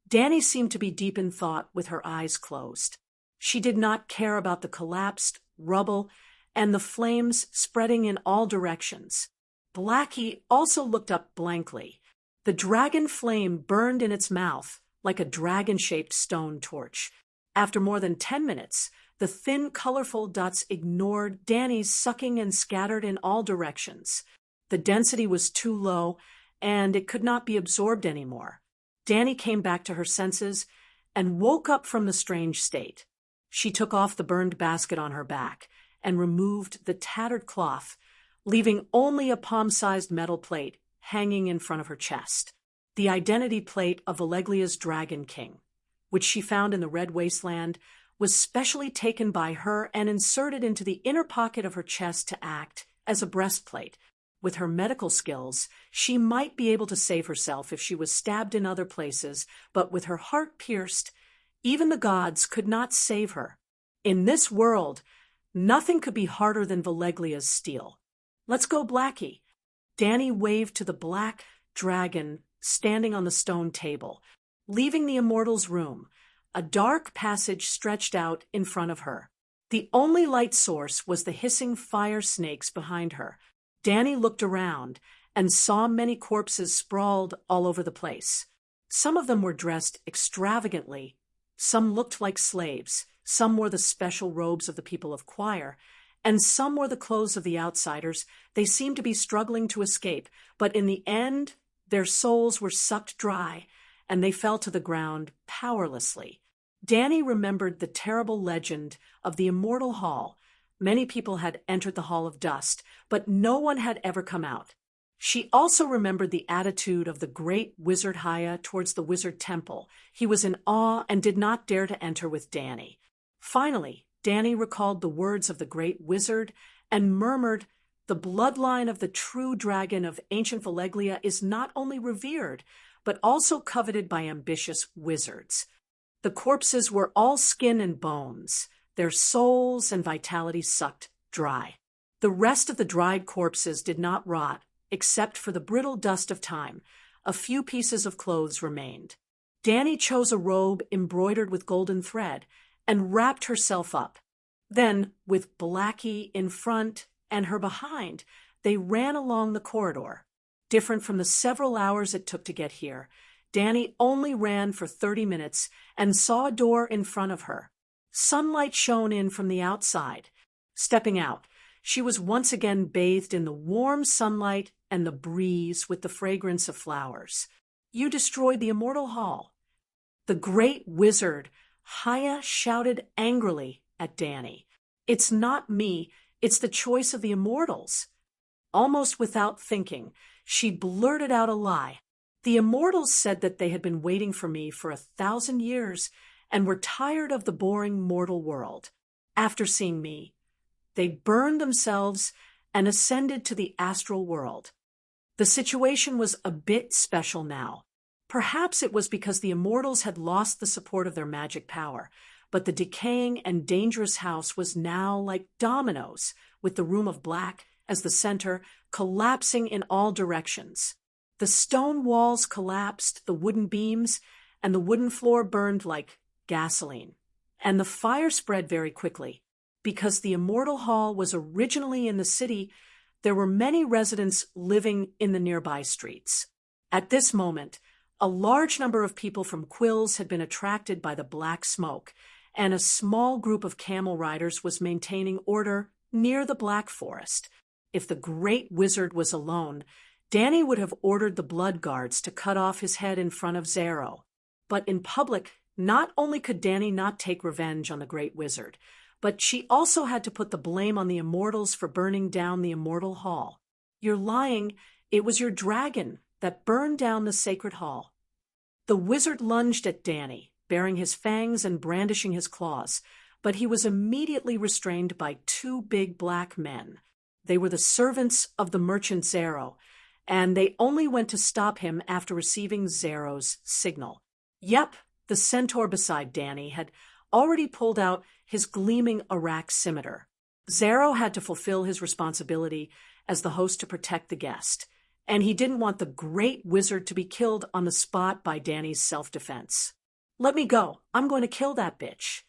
Danny seemed to be deep in thought with her eyes closed. She did not care about the collapsed rubble and the flames spreading in all directions. Blackie also looked up blankly. The dragon flame burned in its mouth like a dragon-shaped stone torch. After more than 10 minutes, the thin, colorful dots ignored Danny's sucking and scattered in all directions. The density was too low, and it could not be absorbed anymore. Danny came back to her senses and woke up from the strange state. She took off the burned basket on her back and removed the tattered cloth, leaving only a palm-sized metal plate hanging in front of her chest. The identity plate of Valeglia's Dragon King, which she found in the Red Wasteland, was specially taken by her and inserted into the inner pocket of her chest to act as a breastplate. With her medical skills, she might be able to save herself if she was stabbed in other places, but with her heart pierced, even the gods could not save her. In this world, nothing could be harder than Valeglia's steel. "Let's go, Blackie." Danny waved to the black dragon standing on the stone table. Leaving the immortal's room, a dark passage stretched out in front of her. The only light source was the hissing fire snakes behind her. Danny looked around and saw many corpses sprawled all over the place. Some of them were dressed extravagantly. Some looked like slaves. Some wore the special robes of the people of Choir, and some wore the clothes of the outsiders. They seemed to be struggling to escape, but in the end, their souls were sucked dry, and they fell to the ground powerlessly. Danny remembered the terrible legend of the Immortal Hall. Many people had entered the Hall of Dust, but no one had ever come out. She also remembered the attitude of the great wizard Haya towards the wizard temple. He was in awe and did not dare to enter with Danny. Finally, Danny recalled the words of the great wizard and murmured, "The bloodline of the true dragon of ancient Valeglia is not only revered, but also coveted by ambitious wizards." The corpses were all skin and bones, their souls and vitality sucked dry. The rest of the dried corpses did not rot, except for the brittle dust of time. A few pieces of clothes remained. Danny chose a robe embroidered with golden thread and wrapped herself up. Then, with Blackie in front and her behind, they ran along the corridor. Different from the several hours it took to get here, Danny only ran for 30 minutes and saw a door in front of her. Sunlight shone in from the outside. Stepping out, she was once again bathed in the warm sunlight and the breeze with the fragrance of flowers. "You destroyed the Immortal Hall." The great wizard, Haya, shouted angrily at Danny. "It's not me, it's the choice of the immortals." Almost without thinking, she blurted out a lie. "The immortals said that they had been waiting for me for 1,000 years and were tired of the boring mortal world. After seeing me, they burned themselves and ascended to the astral world." The situation was a bit special now. Perhaps it was because the immortals had lost the support of their magic power, but the decaying and dangerous house was now like dominoes, with the room of black as the center, collapsing in all directions. The stone walls collapsed, the wooden beams, and the wooden floor burned like gasoline. And the fire spread very quickly. Because the Immortal Hall was originally in the city, there were many residents living in the nearby streets. At this moment, a large number of people from Quills had been attracted by the black smoke, and a small group of camel riders was maintaining order near the Black Forest. If the great wizard was alone, Danny would have ordered the blood guards to cut off his head in front of Zero. But in public, not only could Danny not take revenge on the great wizard, but she also had to put the blame on the immortals for burning down the Immortal Hall. "You're lying. It was your dragon that burned down the sacred hall." The wizard lunged at Danny, baring his fangs and brandishing his claws, but he was immediately restrained by two big black men. They were the servants of the merchant Zero, and they only went to stop him after receiving Zero's signal. Yep, the centaur beside Danny had already pulled out his gleaming Arak scimitar. Zero had to fulfill his responsibility as the host to protect the guest, and he didn't want the great wizard to be killed on the spot by Danny's self-defense. Let me go. I'm going to kill that bitch.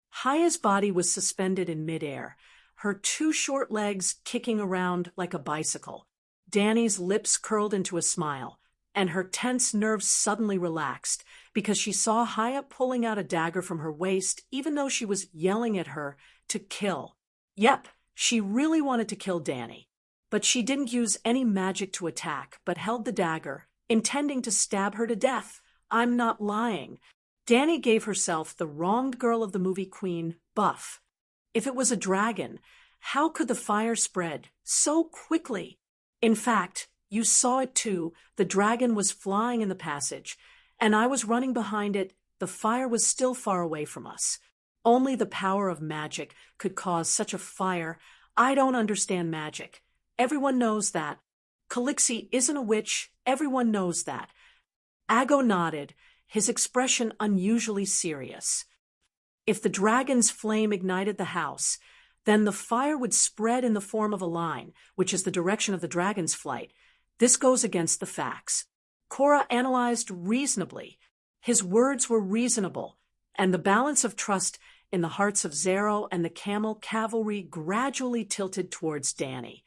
Haya's body was suspended in midair, her two short legs kicking around like a bicycle. Danny's lips curled into a smile, and her tense nerves suddenly relaxed because she saw Haya pulling out a dagger from her waist even though she was yelling at her to kill. Yep, she really wanted to kill Danny. But she didn't use any magic to attack, but held the dagger, intending to stab her to death. I'm not lying. Danny gave herself the wronged girl of the movie queen buff. If it was a dragon, how could the fire spread so quickly? In fact, you saw it too. The dragon was flying in the passage, and I was running behind it. The fire was still far away from us. Only the power of magic could cause such a fire. I don't understand magic. Everyone knows that. Calixi isn't a witch. Everyone knows that. Ago nodded, his expression unusually serious. If the dragon's flame ignited the house, then the fire would spread in the form of a line, which is the direction of the dragon's flight. This goes against the facts. Cora analyzed reasonably. His words were reasonable, and the balance of trust in the hearts of Zero and the camel cavalry gradually tilted towards Danny.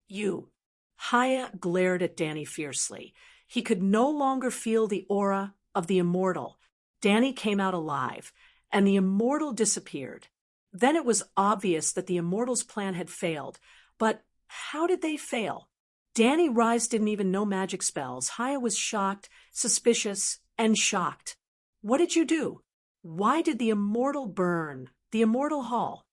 You. Haya glared at Danny fiercely. He could no longer feel the aura of the immortal. Danny came out alive, and the immortal disappeared. Then it was obvious that the immortal's plan had failed. But how did they fail? Danny Rise didn't even know magic spells. Haya was shocked, suspicious, and shocked. What did you do? Why did the immortal burn the immortal hall?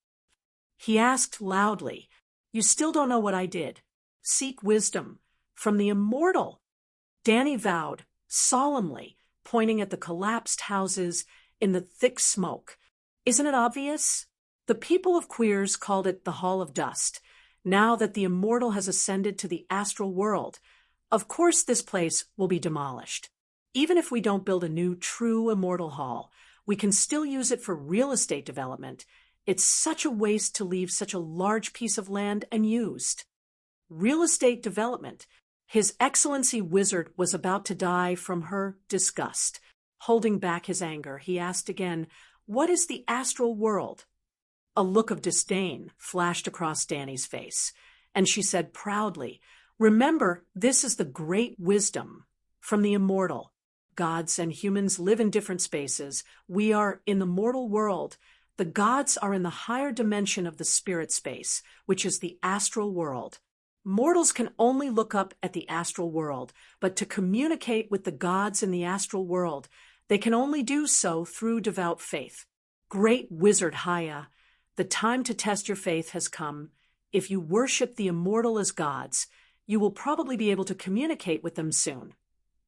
He asked loudly. You still don't know what I did. Seek wisdom from the immortal. Danny vowed, solemnly, pointing at the collapsed houses in the thick smoke. Isn't it obvious? The people of Queers called it the Hall of Dust. Now that the immortal has ascended to the astral world, of course this place will be demolished. Even if we don't build a new, true immortal hall, we can still use it for real estate development. It's such a waste to leave such a large piece of land unused. Real estate development. His Excellency Wizard was about to die from her disgust. Holding back his anger, he asked again, what is the astral world? A look of disdain flashed across Danny's face, and she said proudly, remember, this is the great wisdom from the immortal. Gods and humans live in different spaces. We are in the mortal world. The gods are in the higher dimension of the spirit space, which is the astral world. Mortals can only look up at the astral world, but to communicate with the gods in the astral world, they can only do so through devout faith. Great wizard Haya, the time to test your faith has come. If you worship the immortal as gods, you will probably be able to communicate with them soon.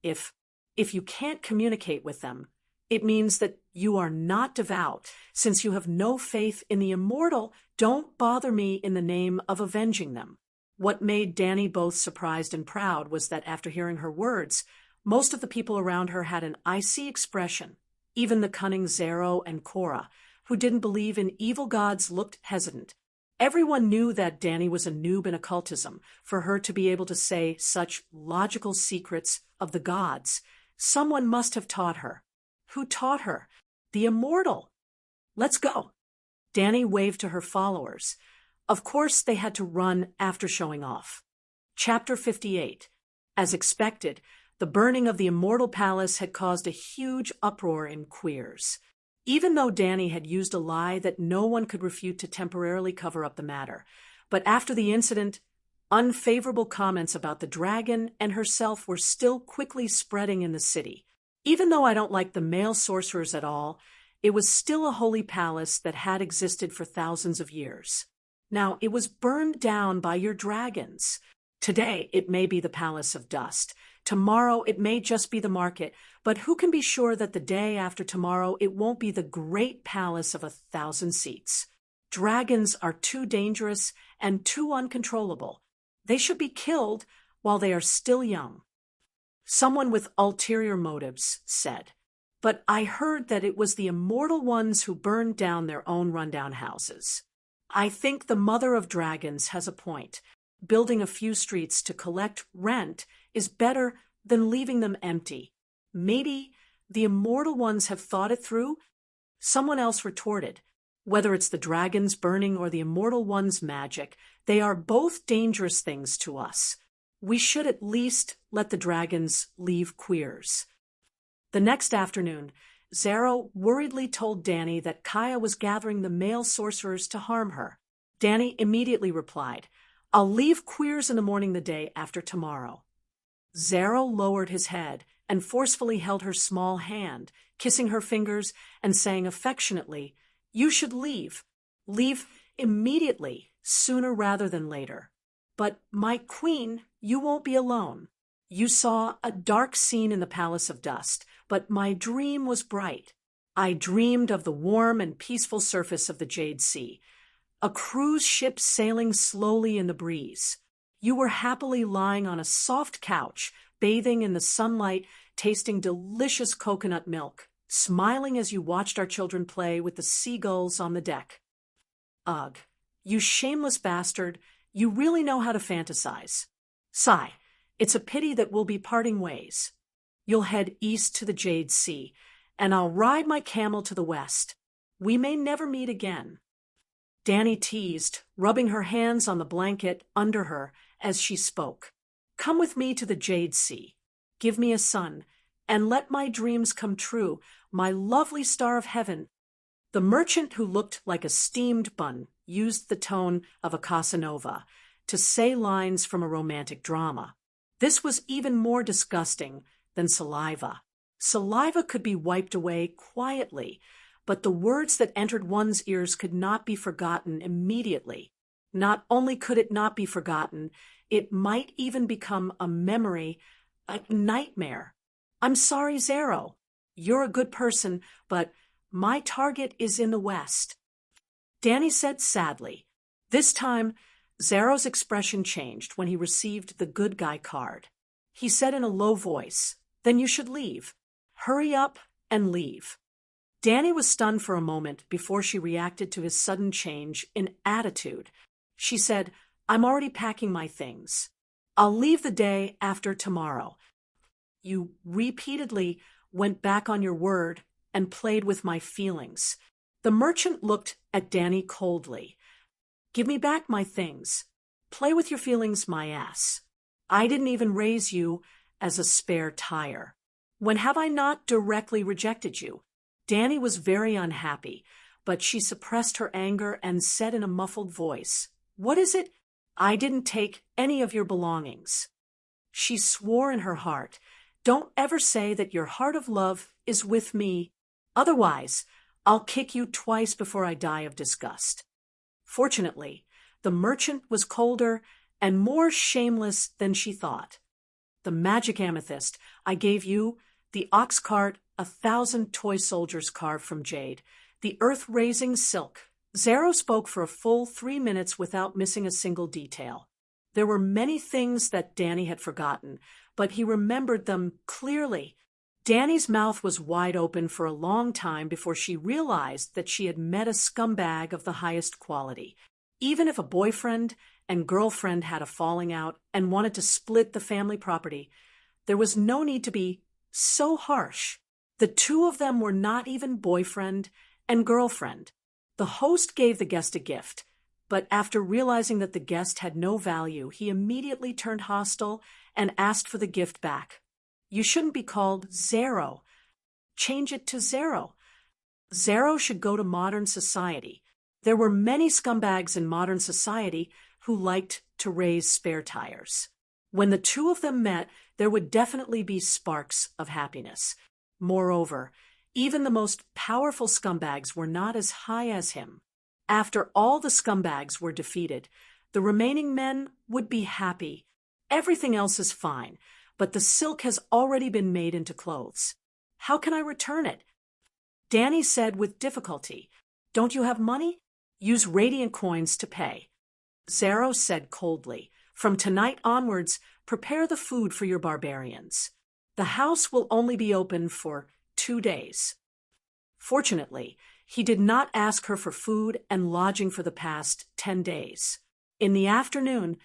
If you can't communicate with them, it means that you are not devout. Since you have no faith in the immortal, don't bother me in the name of avenging them. What made Danny both surprised and proud was that after hearing her words, most of the people around her had an icy expression. Even the cunning Zero and Cora, who didn't believe in evil gods, looked hesitant. Everyone knew that Danny was a noob in occultism. For her to be able to say such logical secrets of the gods, someone must have taught her. Who taught her? The immortal. Let's go. Danny waved to her followers. Of course, they had to run after showing off. Chapter 58. As expected, the burning of the immortal palace had caused a huge uproar in Queers. Even though Danny had used a lie that no one could refute to temporarily cover up the matter. But after the incident, unfavorable comments about the dragon and herself were still quickly spreading in the city. Even though I don't like the male sorcerers at all, it was still a holy palace that had existed for thousands of years. Now, it was burned down by your dragons. Today, it may be the Palace of Dust. Tomorrow, it may just be the market. But who can be sure that the day after tomorrow, it won't be the great palace of 1,000 seats? Dragons are too dangerous and too uncontrollable. They should be killed while they are still young. Someone with ulterior motives said, but I heard that it was the immortal ones who burned down their own rundown houses. I think the mother of dragons has a point. Building a few streets to collect rent is better than leaving them empty. Maybe the immortal ones have thought it through? Someone else retorted. Whether it's the dragons burning or the immortal one's magic, they are both dangerous things to us. We should at least let the dragons leave queers. The next afternoon, Zero worriedly told Danny that Kaya was gathering the male sorcerers to harm her. Danny immediately replied, I'll leave queers in the morning the day after tomorrow. Zero lowered his head and forcefully held her small hand, kissing her fingers and saying affectionately, You should leave. Leave immediately, sooner rather than later. But, my queen, you won't be alone. You saw a dark scene in the Palace of Dust, but my dream was bright. I dreamed of the warm and peaceful surface of the Jade Sea, a cruise ship sailing slowly in the breeze. You were happily lying on a soft couch, bathing in the sunlight, tasting delicious coconut milk, smiling as you watched our children play with the seagulls on the deck. Ugh, you shameless bastard, you really know how to fantasize. Sigh, it's a pity that we'll be parting ways. You'll head east to the Jade Sea, and I'll ride my camel to the west. We may never meet again. Danny teased, rubbing her hands on the blanket under her as she spoke. Come with me to the Jade Sea. Give me a son, and let my dreams come true, my lovely star of heaven. The merchant, who looked like a steamed bun, used the tone of a Casanova to say lines from a romantic drama. This was even more disgusting than saliva. Saliva could be wiped away quietly, but the words that entered one's ears could not be forgotten immediately. Not only could it not be forgotten, it might even become a memory, a nightmare. I'm sorry, Zero. You're a good person, but my target is in the west. Danny said sadly. This time, Zero's expression changed when he received the good guy card. He said in a low voice, Then you should leave. Hurry up and leave. Danny was stunned for a moment before she reacted to his sudden change in attitude. She said, I'm already packing my things. I'll leave the day after tomorrow. You repeatedly went back on your word and played with my feelings. The merchant looked at Danny coldly. Give me back my things. Play with your feelings, my ass. I didn't even raise you as a spare tire. When have I not directly rejected you? Danny was very unhappy, but she suppressed her anger and said in a muffled voice, What is it? I didn't take any of your belongings. She swore in her heart, Don't ever say that your heart of love is with me. Otherwise, I'll kick you twice before I die of disgust. Fortunately, the merchant was colder and more shameless than she thought. The magic amethyst I gave you, the ox cart, 1,000 toy soldiers carved from jade, the earth-raising silk. Zero spoke for a full 3 minutes without missing a single detail. There were many things that Danny had forgotten, but he remembered them clearly. Danny's mouth was wide open for a long time before she realized that she had met a scumbag of the highest quality. Even if a boyfriend and girlfriend had a falling out and wanted to split the family property, there was no need to be so harsh. The two of them were not even boyfriend and girlfriend. The host gave the guest a gift, but after realizing that the guest had no value, he immediately turned hostile and asked for the gift back. You shouldn't be called Zero. Change it to Zero. Zero should go to modern society. There were many scumbags in modern society who liked to raise spare tires. When the two of them met, there would definitely be sparks of happiness. Moreover, even the most powerful scumbags were not as high as him. After all the scumbags were defeated, the remaining men would be happy. Everything else is fine, but the silk has already been made into clothes. How can I return it? Danny said with difficulty, Don't you have money? Use radiant coins to pay. Zero said coldly, From tonight onwards, prepare the food for your barbarians. The house will only be open for 2 days. Fortunately, He did not ask her for food and lodging for the past 10 days. In the afternoon,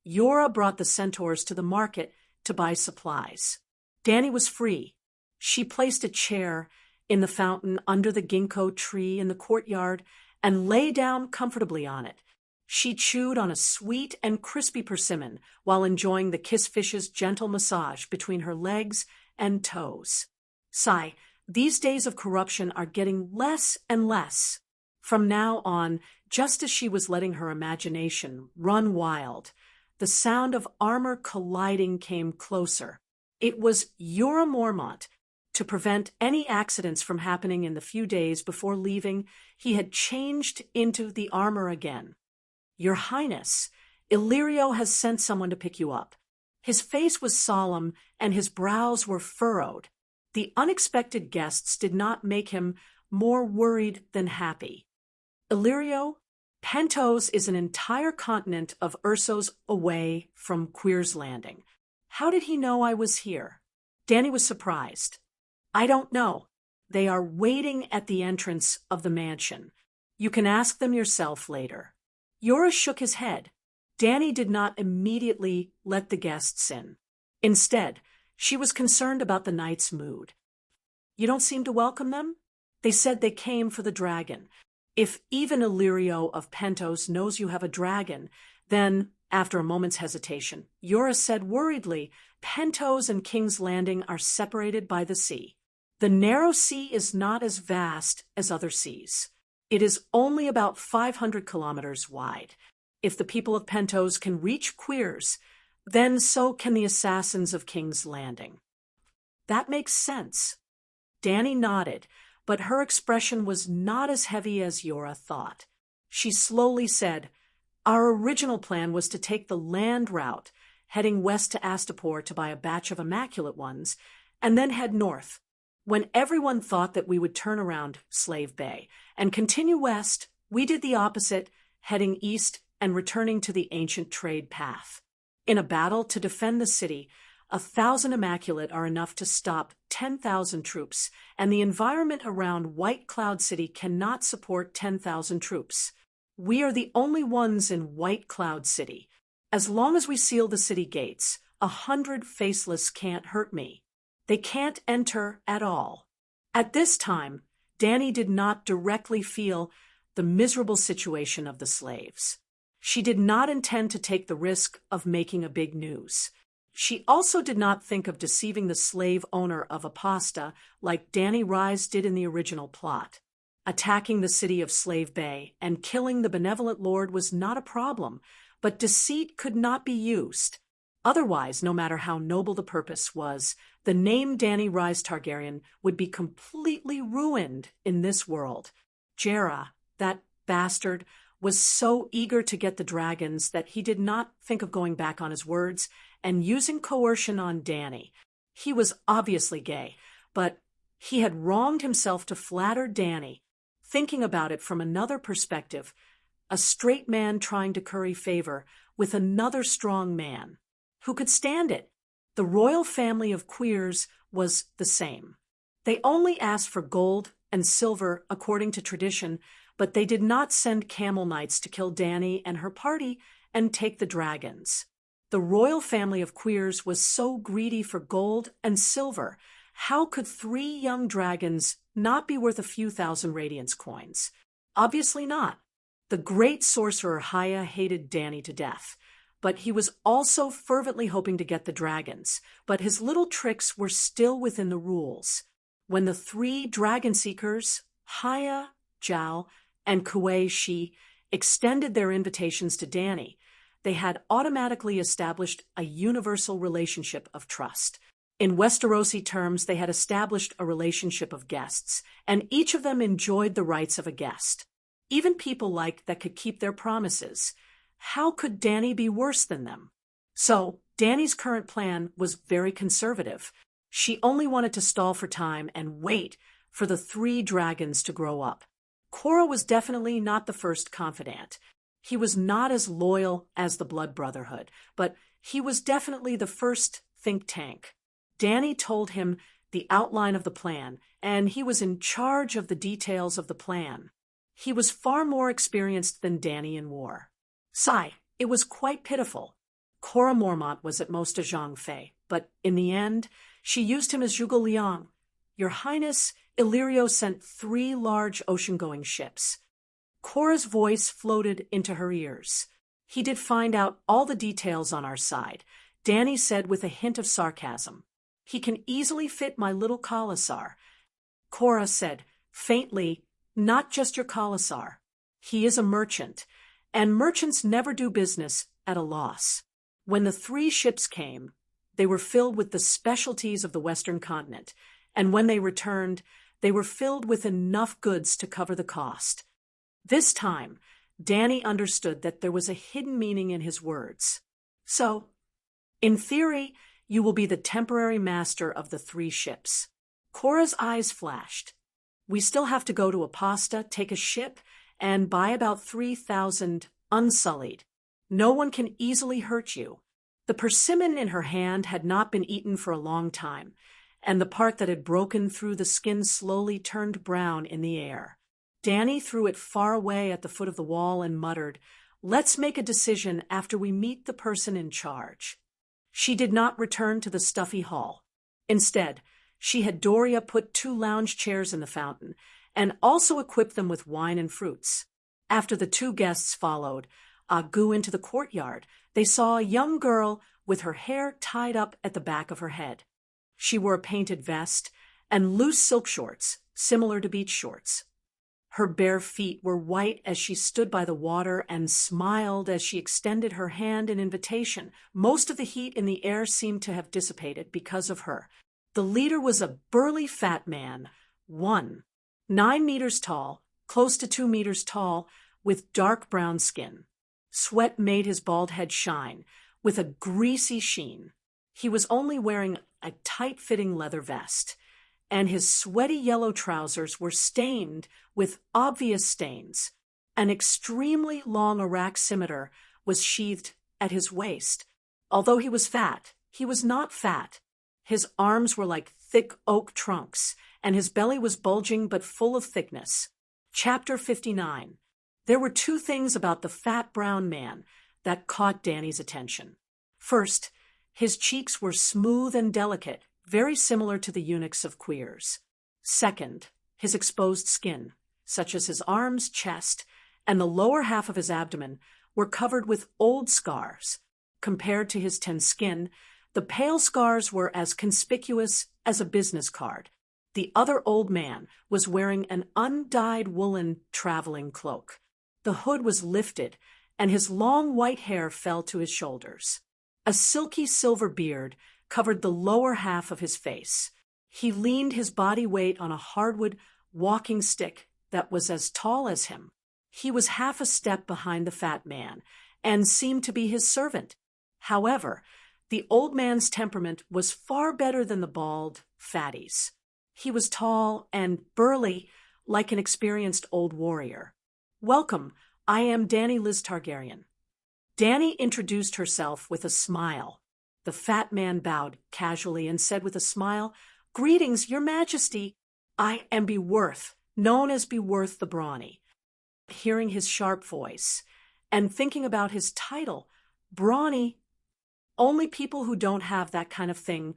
Yora brought the centaurs to the market to buy supplies. Danny was free. She placed a chair in the fountain under the ginkgo tree in the courtyard and lay down comfortably on it. She chewed on a sweet and crispy persimmon while enjoying the kissfish's gentle massage between her legs and toes. Sigh, these days of corruption are getting less and less. From now on, just as she was letting her imagination run wild, the sound of armor colliding came closer. It was Yora Mormont. To prevent any accidents from happening in the few days before leaving, he had changed into the armor again. Your Highness, Illyrio has sent someone to pick you up. His face was solemn and his brows were furrowed. The unexpected guests did not make him more worried than happy. Illyrio, Pentos is an entire continent of Ursos away from Queer's Landing. How did he know I was here? Danny was surprised. I don't know. They are waiting at the entrance of the mansion. You can ask them yourself later. Yora shook his head. Danny did not immediately let the guests in. Instead, she was concerned about the knight's mood. You don't seem to welcome them? They said they came for the dragon. If even Illyrio of Pentos knows you have a dragon, then, after a moment's hesitation, Yora said worriedly, Pentos and King's Landing are separated by the sea. The narrow sea is not as vast as other seas. It is only about 500 kilometers wide. If the people of Pentos can reach Queers, then so can the assassins of King's Landing. That makes sense. Danny nodded, but her expression was not as heavy as Yora thought. She slowly said, Our original plan was to take the land route, heading west to Astapor to buy a batch of immaculate ones, and then head north. When everyone thought that we would turn around Slave Bay and continue west, we did the opposite, heading east and returning to the ancient trade path. In a battle to defend the city, 1,000 immaculate are enough to stop 10,000 troops, and the environment around White Cloud City cannot support 10,000 troops. We are the only ones in White Cloud City. As long as we seal the city gates, 100 faceless can't hurt me. They can't enter at all. At this time, Danny did not directly feel the miserable situation of the slaves. She did not intend to take the risk of making a big news. She also did not think of deceiving the slave owner of Apasta like Danny Rise did in the original plot. Attacking the city of Slave Bay and killing the benevolent lord was not a problem, but deceit could not be used. Otherwise, no matter how noble the purpose was, the name Danny Rise Targaryen would be completely ruined in this world. Jera, that bastard, was so eager to get the dragons that he did not think of going back on his words and using coercion on Danny. He was obviously gay, but he had wronged himself to flatter Danny. Thinking about it from another perspective, a straight man trying to curry favor with another strong man. Who could stand it? The royal family of Queers was the same. They only asked for gold and silver according to tradition, but they did not send camel knights to kill Danny and her party and take the dragons. The royal family of Queers was so greedy for gold and silver. How could 3 young dragons not be worth a few thousand radiance coins? Obviously not. The great sorcerer Haya hated Danny to death, but he was also fervently hoping to get the dragons. But his little tricks were still within the rules. When the 3 dragon seekers, Haya, Zhao, and Kuei Shi, extended their invitations to Danny, they had automatically established a universal relationship of trust. In Westerosi terms, they had established a relationship of guests, and each of them enjoyed the rights of a guest. Even people liked that could keep their promises. How could Danny be worse than them? So, Danny's current plan was very conservative. She only wanted to stall for time and wait for the 3 dragons to grow up. Korra was definitely not the first confidant. He was not as loyal as the Blood Brotherhood, but he was definitely the first think tank. Danny told him the outline of the plan, and he was in charge of the details of the plan. He was far more experienced than Danny in war. Sigh, it was quite pitiful. Cora Mormont was at most a Zhang Fei, but in the end, she used him as Zhuge Liang. Your Highness, Illyrio sent 3 large ocean-going ships. Cora's voice floated into her ears. He did find out all the details on our side, Danny said with a hint of sarcasm. He can easily fit my little Khalasar. Cora said, faintly, not just your Khalasar. He is a merchant, and merchants never do business at a loss. When the 3 ships came, they were filled with the specialties of the Western continent, and when they returned, they were filled with enough goods to cover the cost. This time, Danny understood that there was a hidden meaning in his words. So, in theory, you will be the temporary master of the 3 ships. Cora's eyes flashed. We still have to go to Apasta, take a ship, and buy about 3,000 unsullied. No one can easily hurt you. The persimmon in her hand had not been eaten for a long time, and the part that had broken through the skin slowly turned brown in the air. Danny threw it far away at the foot of the wall and muttered, "Let's make a decision after we meet the person in charge." She did not return to the stuffy hall. Instead, she had Doria put 2 lounge chairs in the fountain, and also equipped them with wine and fruits. After the 2 guests followed Agu into the courtyard, they saw a young girl with her hair tied up at the back of her head. She wore a painted vest and loose silk shorts, similar to beach shorts. Her bare feet were white as she stood by the water and smiled as she extended her hand in invitation. Most of the heat in the air seemed to have dissipated because of her. The leader was a burly fat man, 9 meters tall, close to 2 meters tall, with dark brown skin. Sweat made his bald head shine, with a greasy sheen. He was only wearing a tight-fitting leather vest, and his sweaty yellow trousers were stained with obvious stains. An extremely long Iraq scimitar was sheathed at his waist. Although he was fat, he was not fat. His arms were like thick oak trunks, and his belly was bulging but full of thickness. Chapter 59. There were 2 things about the fat brown man that caught Danny's attention. First, his cheeks were smooth and delicate, very similar to the eunuchs of Queers. Second, his exposed skin, such as his arms, chest, and the lower half of his abdomen, were covered with old scars. Compared to his tan skin, the pale scars were as conspicuous as a business card. The other old man was wearing an undyed woolen traveling cloak. The hood was lifted, and his long white hair fell to his shoulders. A silky silver beard covered the lower half of his face. He leaned his body weight on a hardwood walking stick that was as tall as him. He was half a step behind the fat man, and seemed to be his servant. However, the old man's temperament was far better than the bald fatty's. He was tall and burly, like an experienced old warrior. "Welcome, I am Danny Liz Targaryen." Danny introduced herself with a smile. The fat man bowed casually and said with a smile, "Greetings, Your Majesty. I am Beworth, known as Beworth the Brawny." Hearing his sharp voice and thinking about his title, Brawny, only people who don't have that kind of thing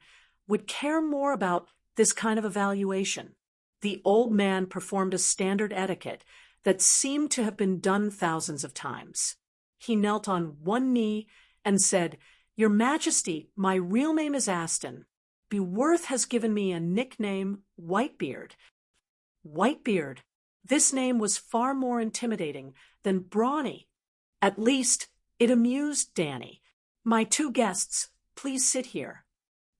would care more about this kind of evaluation. The old man performed a standard etiquette that seemed to have been done thousands of times. He knelt on one knee and said, "Your Majesty, my real name is Aston. Beworth has given me a nickname, Whitebeard." Whitebeard. This name was far more intimidating than Brawny. At least, it amused Danny. "My 2 guests, please sit here."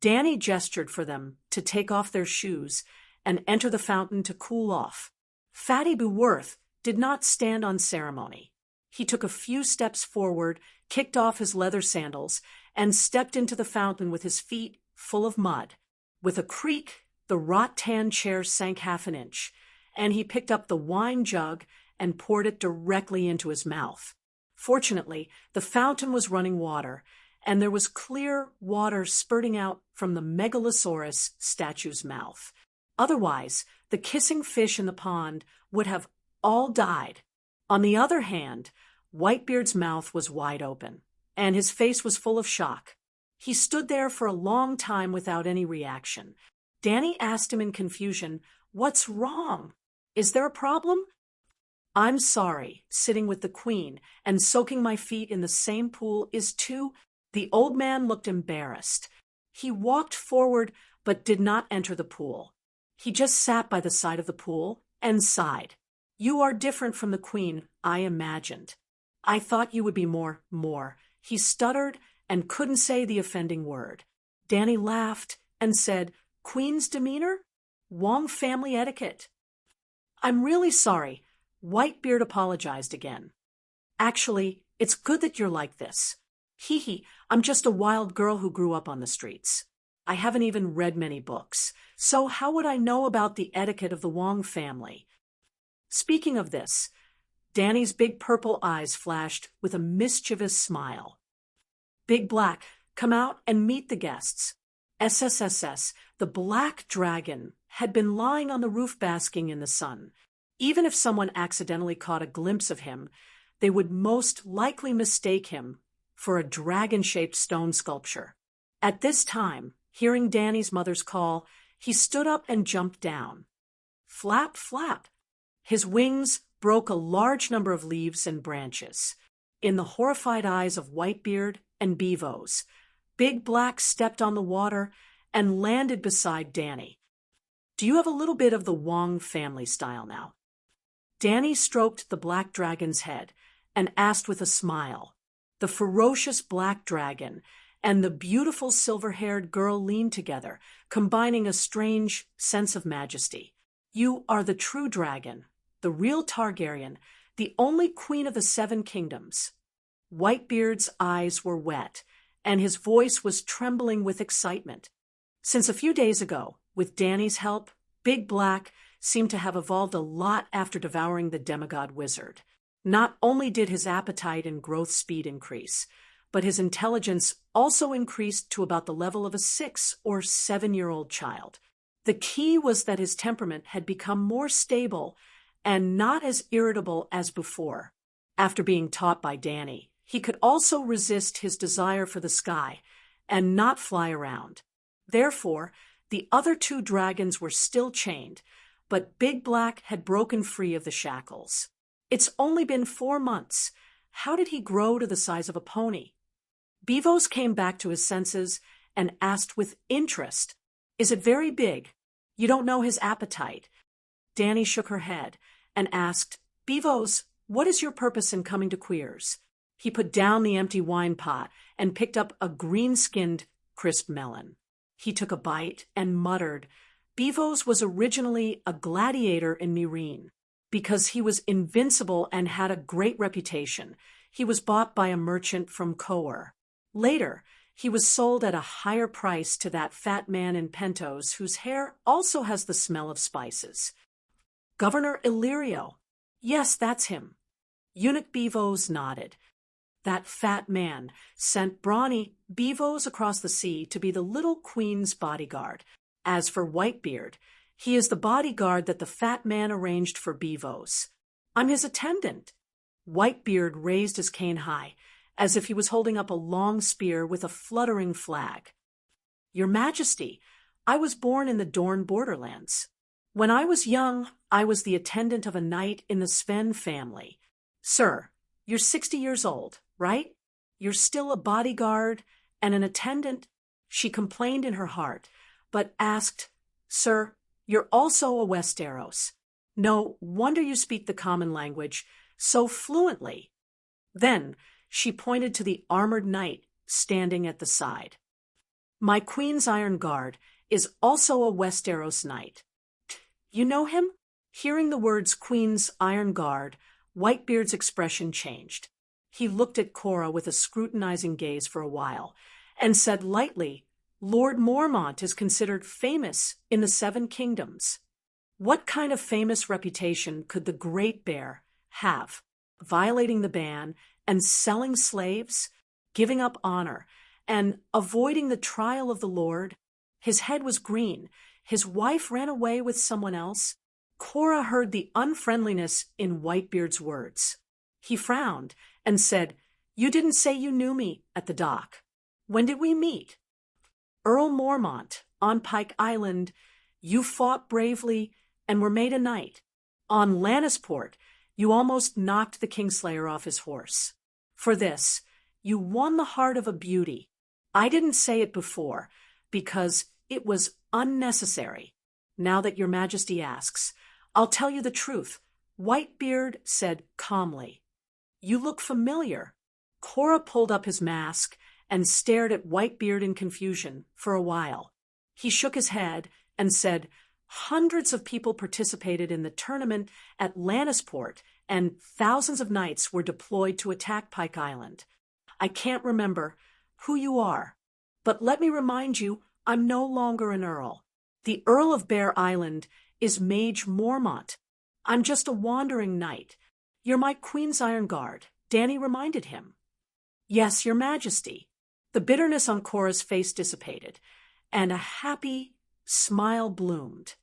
Danny gestured for them to take off their shoes and enter the fountain to cool off. Fatty Beworth did not stand on ceremony. He took a few steps forward, kicked off his leather sandals, and stepped into the fountain with his feet full of mud. With a creak, the wrought-tan chair sank half an inch, and he picked up the wine jug and poured it directly into his mouth. Fortunately, the fountain was running water, and there was clear water spurting out from the megalosaurus statue's mouth. Otherwise, the kissing fish in the pond would have all died. On the other hand, Whitebeard's mouth was wide open, and his face was full of shock. He stood there for a long time without any reaction. Danny asked him in confusion, "What's wrong? Is there a problem?" "I'm sorry, sitting with the queen and soaking my feet in the same pool is too—" The old man looked embarrassed. He walked forward but did not enter the pool. He just sat by the side of the pool and sighed. "You are different from the queen, I imagined. I thought you would be more." He stuttered and couldn't say the offending word. Danny laughed and said, "Queen's demeanor? Wong family etiquette." "I'm really sorry." Whitebeard apologized again. "Actually, it's good that you're like this. Hee, I'm just a wild girl who grew up on the streets. I haven't even read many books, so how would I know about the etiquette of the Wong family?" Speaking of this, Danny's big purple eyes flashed with a mischievous smile. "Big Black, come out and meet the guests." SSSS, the black dragon, had been lying on the roof basking in the sun. Even if someone accidentally caught a glimpse of him, they would most likely mistake him for a dragon-shaped stone sculpture. At this time, hearing Danny's mother's call, he stood up and jumped down. Flap, flap. His wings broke a large number of leaves and branches. In the horrified eyes of Whitebeard and Beavos, Big Black stepped on the water and landed beside Danny. "Do you have a little bit of the Wong family style now?" Danny stroked the black dragon's head and asked with a smile. The ferocious black dragon and the beautiful silver-haired girl leaned together, combining a strange sense of majesty. "You are the true dragon, the real Targaryen, the only queen of the 7 kingdoms." Whitebeard's eyes were wet, and his voice was trembling with excitement. Since a few days ago, with Danny's help, Big Black seemed to have evolved a lot after devouring the demigod wizard. Not only did his appetite and growth speed increase, but his intelligence also increased to about the level of a 6 or 7-year-old child. The key was that his temperament had become more stable and not as irritable as before. After being taught by Danny, he could also resist his desire for the sky and not fly around. Therefore, the other 2 dragons were still chained, but Big Black had broken free of the shackles. It's only been 4 months. How did he grow to the size of a pony? Beavos came back to his senses and asked with interest, "Is it very big? You don't know his appetite." Danny shook her head and asked, "Beavos, what is your purpose in coming to Queers?" He put down the empty wine pot and picked up a green-skinned, crisp melon. He took a bite and muttered, "Beavos was originally a gladiator in Meereen. Because he was invincible and had a great reputation, he was bought by a merchant from Coer. Later, he was sold at a higher price to that fat man in Pentos whose hair also has the smell of spices." "Governor Illyrio." "Yes, that's him." Eunuch Beavos nodded. That fat man sent brawny Beavos across the sea to be the little queen's bodyguard. As for Whitebeard, he is the bodyguard that the fat man arranged for Beavos. "I'm his attendant." Whitebeard raised his cane high, as if he was holding up a long spear with a fluttering flag. "Your Majesty, I was born in the Dorne borderlands. When I was young, I was the attendant of a knight in the Sven family. Sir, you're 60 years old, right? You're still a bodyguard and an attendant?" She complained in her heart, but asked, "Sir, you're also a Westeros. No wonder you speak the common language so fluently." Then she pointed to the armored knight standing at the side. "My Queen's Iron Guard is also a Westeros knight." "You know him?" Hearing the words Queen's Iron Guard, Whitebeard's expression changed. He looked at Cora with a scrutinizing gaze for a while and said lightly, "Lord Mormont is considered famous in the 7 kingdoms. What kind of famous reputation could the Great Bear have? Violating the ban and selling slaves, giving up honor, and avoiding the trial of the Lord. His head was green. His wife ran away with someone else. Cora heard the unfriendliness in Whitebeard's words. He frowned and said, "You didn't say you knew me at the dock. When did we meet?" "Earl Mormont, on Pike Island. You fought bravely and were made a knight. On Lannisport, you almost knocked the Kingslayer off his horse. For this, you won the heart of a beauty. I didn't say it before, because it was unnecessary. Now that your Majesty asks, I'll tell you the truth," Whitebeard said calmly. "You look familiar." Cora pulled up his mask and stared at Whitebeard in confusion for a while. He shook his head and said, "Hundreds of people participated in the tournament at Lannisport, and thousands of knights were deployed to attack Pike Island. I can't remember who you are, but let me remind you, I'm no longer an earl. The Earl of Bear Island is Mage Mormont. I'm just a wandering knight. You're my Queen's Iron Guard," Dany reminded him. "Yes, your Majesty." The bitterness on Cora's face dissipated, and a happy smile bloomed.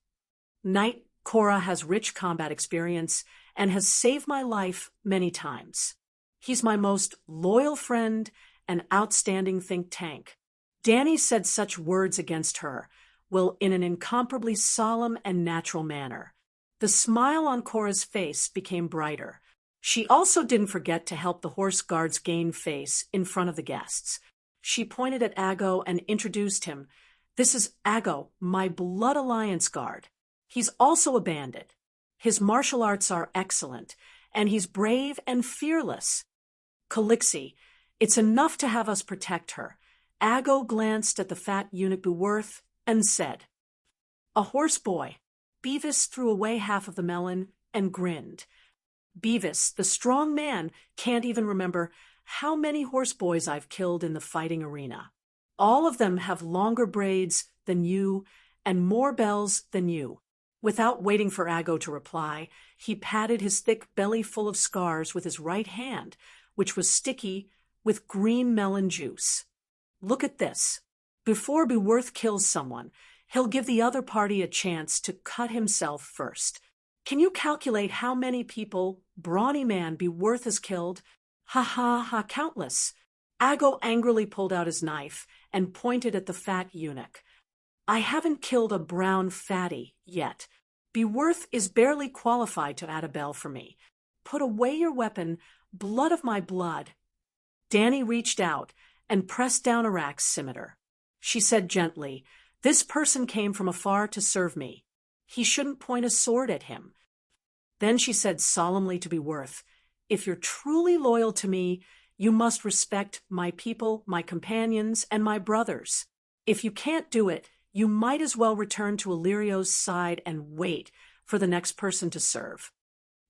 "Knight Cora has rich combat experience and has saved my life many times. He's my most loyal friend and outstanding think tank." Dany said such words against her will in an incomparably solemn and natural manner. The smile on Cora's face became brighter. She also didn't forget to help the horse guards gain face in front of the guests. She pointed at Aggo and introduced him. "This is Aggo, my Blood Alliance guard. He's also a bandit. His martial arts are excellent, and he's brave and fearless. Calixi, it's enough to have us protect her." Aggo glanced at the fat eunuch Beworth and said, "A horse boy." Beavis threw away half of the melon and grinned. Beavis, the strong man, can't even remember how many horse boys I've killed in the fighting arena. All of them have longer braids than you and more bells than you. Without waiting for Aggo to reply, he patted his thick belly full of scars with his right hand, which was sticky with green melon juice. "Look at this. Before Beworth kills someone, he'll give the other party a chance to cut himself first. Can you calculate how many people, brawny man, Beworth has killed? Ha ha ha, countless." Aggo angrily pulled out his knife and pointed at the fat eunuch. "I haven't killed a brown fatty yet. Beworth is barely qualified to add a bell for me. Put away your weapon, blood of my blood." Dany reached out and pressed down Arak's scimitar. She said gently, "This person came from afar to serve me. He shouldn't point a sword at him." Then she said solemnly to Beworth, "If you're truly loyal to me, you must respect my people, my companions, and my brothers. If you can't do it, you might as well return to Illyrio's side and wait for the next person to serve."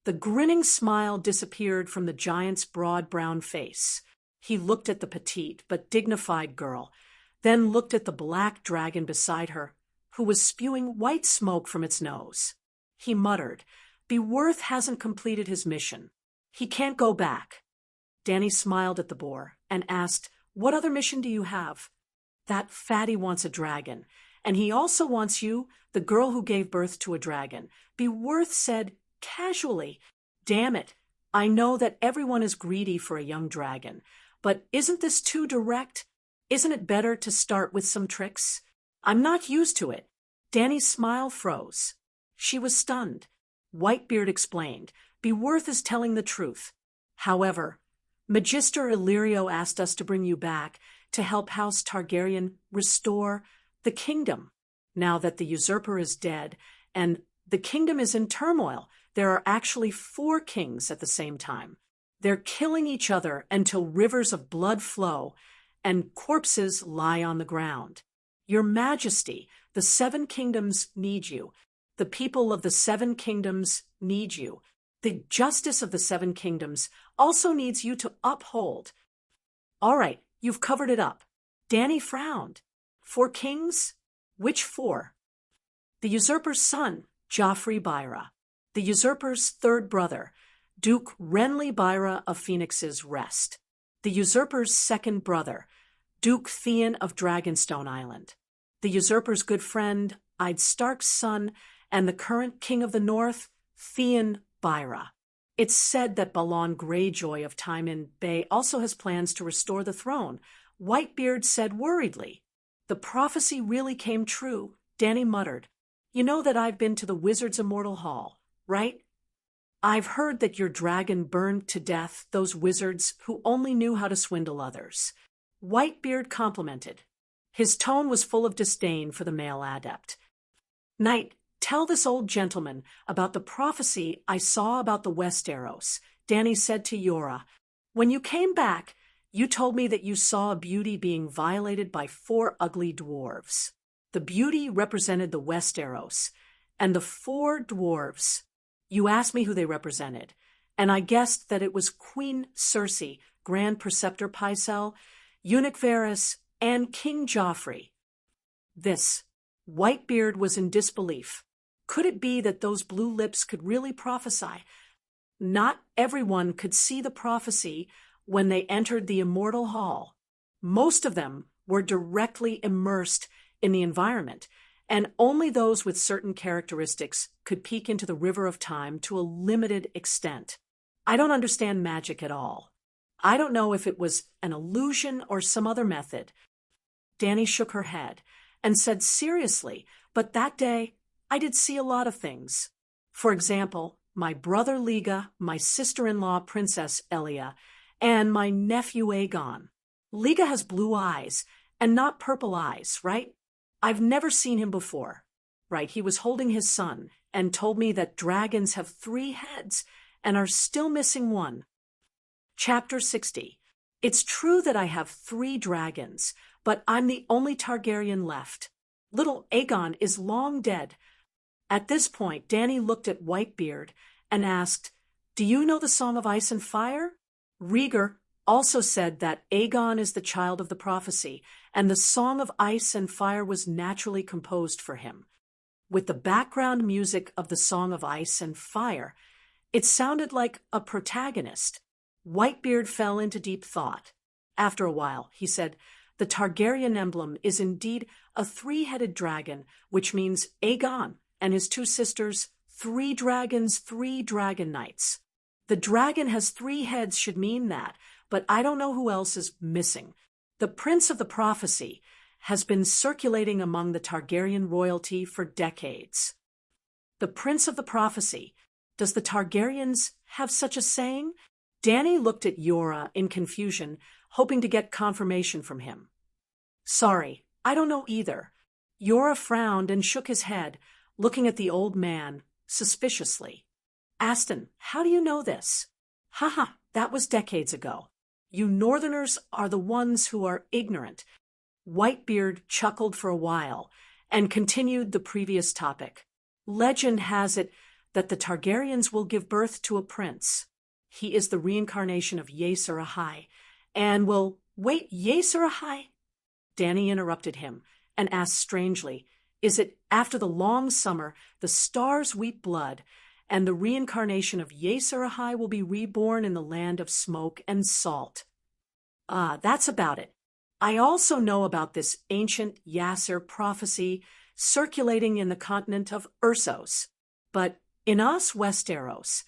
The grinning smile disappeared from the giant's broad brown face. He looked at the petite but dignified girl, then looked at the black dragon beside her, who was spewing white smoke from its nose. He muttered, "Beworth hasn't completed his mission. He can't go back." Dany smiled at the boar and asked, "What other mission do you have?" "That fatty wants a dragon, and he also wants you, the girl who gave birth to a dragon." Beworth said casually, "Damn it, I know that everyone is greedy for a young dragon, but isn't this too direct? Isn't it better to start with some tricks? I'm not used to it." Dany's smile froze. She was stunned. Whitebeard explained, "Beworth is telling the truth. However, Magister Illyrio asked us to bring you back to help House Targaryen restore the kingdom. Now that the usurper is dead and the kingdom is in turmoil, there are actually 4 kings at the same time. They're killing each other until rivers of blood flow and corpses lie on the ground. Your Majesty, the 7 kingdoms need you. The people of the 7 kingdoms need you. The justice of the 7 kingdoms also needs you to uphold." "All right, you've covered it up." Dany frowned. 4 kings? Which 4? The usurper's son, Joffrey Byra. The usurper's 3rd brother, Duke Renly Byra of Phoenix's Rest. The usurper's 2nd brother, Duke Theon of Dragonstone Island, the usurper's good friend, Id Stark's son, and the current king of the north, Theon Byra. It's said that Balon Greyjoy of Tywin Bay also has plans to restore the throne, Whitebeard said worriedly. The prophecy really came true, Dany muttered. You know that I've been to the Wizard's Immortal Hall, right? I've heard that your dragon burned to death those wizards who only knew how to swindle others. Whitebeard complimented. His tone was full of disdain for the male adept. Knight, tell this old gentleman about the prophecy I saw about the Westeros, Dany said to Yora. When you came back, you told me that you saw a beauty being violated by 4 ugly dwarves. The beauty represented the Westeros, and the 4 dwarves. You asked me who they represented, and I guessed that it was Queen Cersei, Grand Preceptor Pycelle, Eunuch Varys, and King Joffrey. Whitebeard was in disbelief. Could it be that those blue lips could really prophesy? Not everyone could see the prophecy when they entered the Immortal Hall. Most of them were directly immersed in the environment, and only those with certain characteristics could peek into the River of Time to a limited extent. I don't understand magic at all. I don't know if it was an illusion or some other method. Dany shook her head and said seriously, but that day I did see a lot of things. For example, my brother Liga, my sister-in-law Princess Elia, and my nephew Aegon. Liga has blue eyes and not purple eyes, right? I've never seen him before. Right, he was holding his son and told me that dragons have 3 heads and are still missing one. Chapter 60. It's true that I have 3 dragons, but I'm the only Targaryen left. Little Aegon is long dead. At this point, Dany looked at Whitebeard and asked, Do you know the Song of Ice and Fire? Rhaegar also said that Aegon is the child of the prophecy, and the Song of Ice and Fire was naturally composed for him. With the background music of the Song of Ice and Fire, it sounded like a protagonist. Whitebeard fell into deep thought. After a while, he said, The Targaryen emblem is indeed a 3-headed dragon, which means Aegon and his 2 sisters, 3 dragons, 3 dragon knights. The dragon has 3 heads should mean that, but I don't know who else is missing. The Prince of the Prophecy has been circulating among the Targaryen royalty for decades. The Prince of the Prophecy. Does the Targaryens have such a saying? Dany looked at Yora in confusion, hoping to get confirmation from him. Sorry, I don't know either. Yora frowned and shook his head, looking at the old man suspiciously. Aston, how do you know this? Haha, that was decades ago. You Northerners are the ones who are ignorant. Whitebeard chuckled for a while and continued the previous topic. Legend has it that the Targaryens will give birth to a prince. He is the reincarnation of Aesir Ahai, and will— Wait, Aesir Ahai? Dany interrupted him and asked strangely, Is it after the long summer, the stars weep blood, and the reincarnation of Aesir Ahai will be reborn in the land of smoke and salt? That's about it. I also know about this ancient Yasser prophecy circulating in the continent of Ursos. But in us Westeros,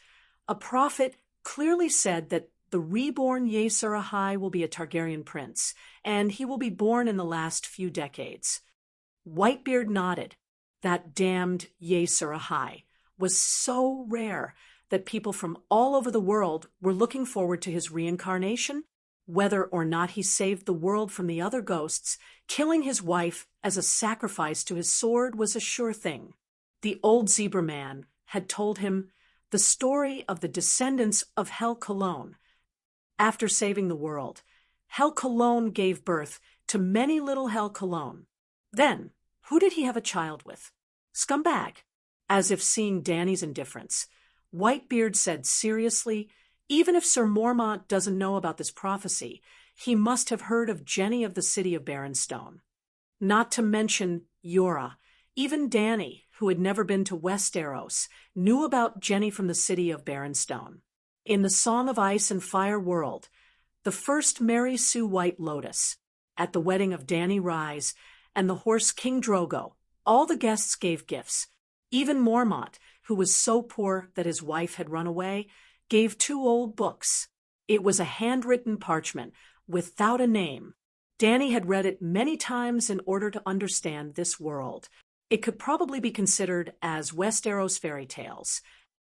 a prophet clearly said that the reborn Aesir Ahai will be a Targaryen prince, and he will be born in the last few decades. Whitebeard nodded. That damned Aesir Ahai was so rare that people from all over the world were looking forward to his reincarnation. Whether or not he saved the world from the other ghosts, killing his wife as a sacrifice to his sword was a sure thing. The old zebra man had told him the story of the descendants of Hel Cologne. After saving the world, Hel Cologne gave birth to many little Hel Cologne. Then, who did he have a child with? Scumbag. As if seeing Dany's indifference, Whitebeard said seriously, Even if Sir Mormont doesn't know about this prophecy, he must have heard of Jenny of the city of Barrenstone. Not to mention Yora. Even Dany, who had never been to Westeros, knew about Jenny from the city of Barrenstone. In the Song of Ice and Fire world, the first Mary Sue White Lotus, At the wedding of Danny Rise and the horse King Drogo, all the guests gave gifts. Even Mormont, who was so poor that his wife had run away, gave 2 old books. It was a handwritten parchment without a name. Danny had read it many times in order to understand this world. It could probably be considered as Westeros fairy tales.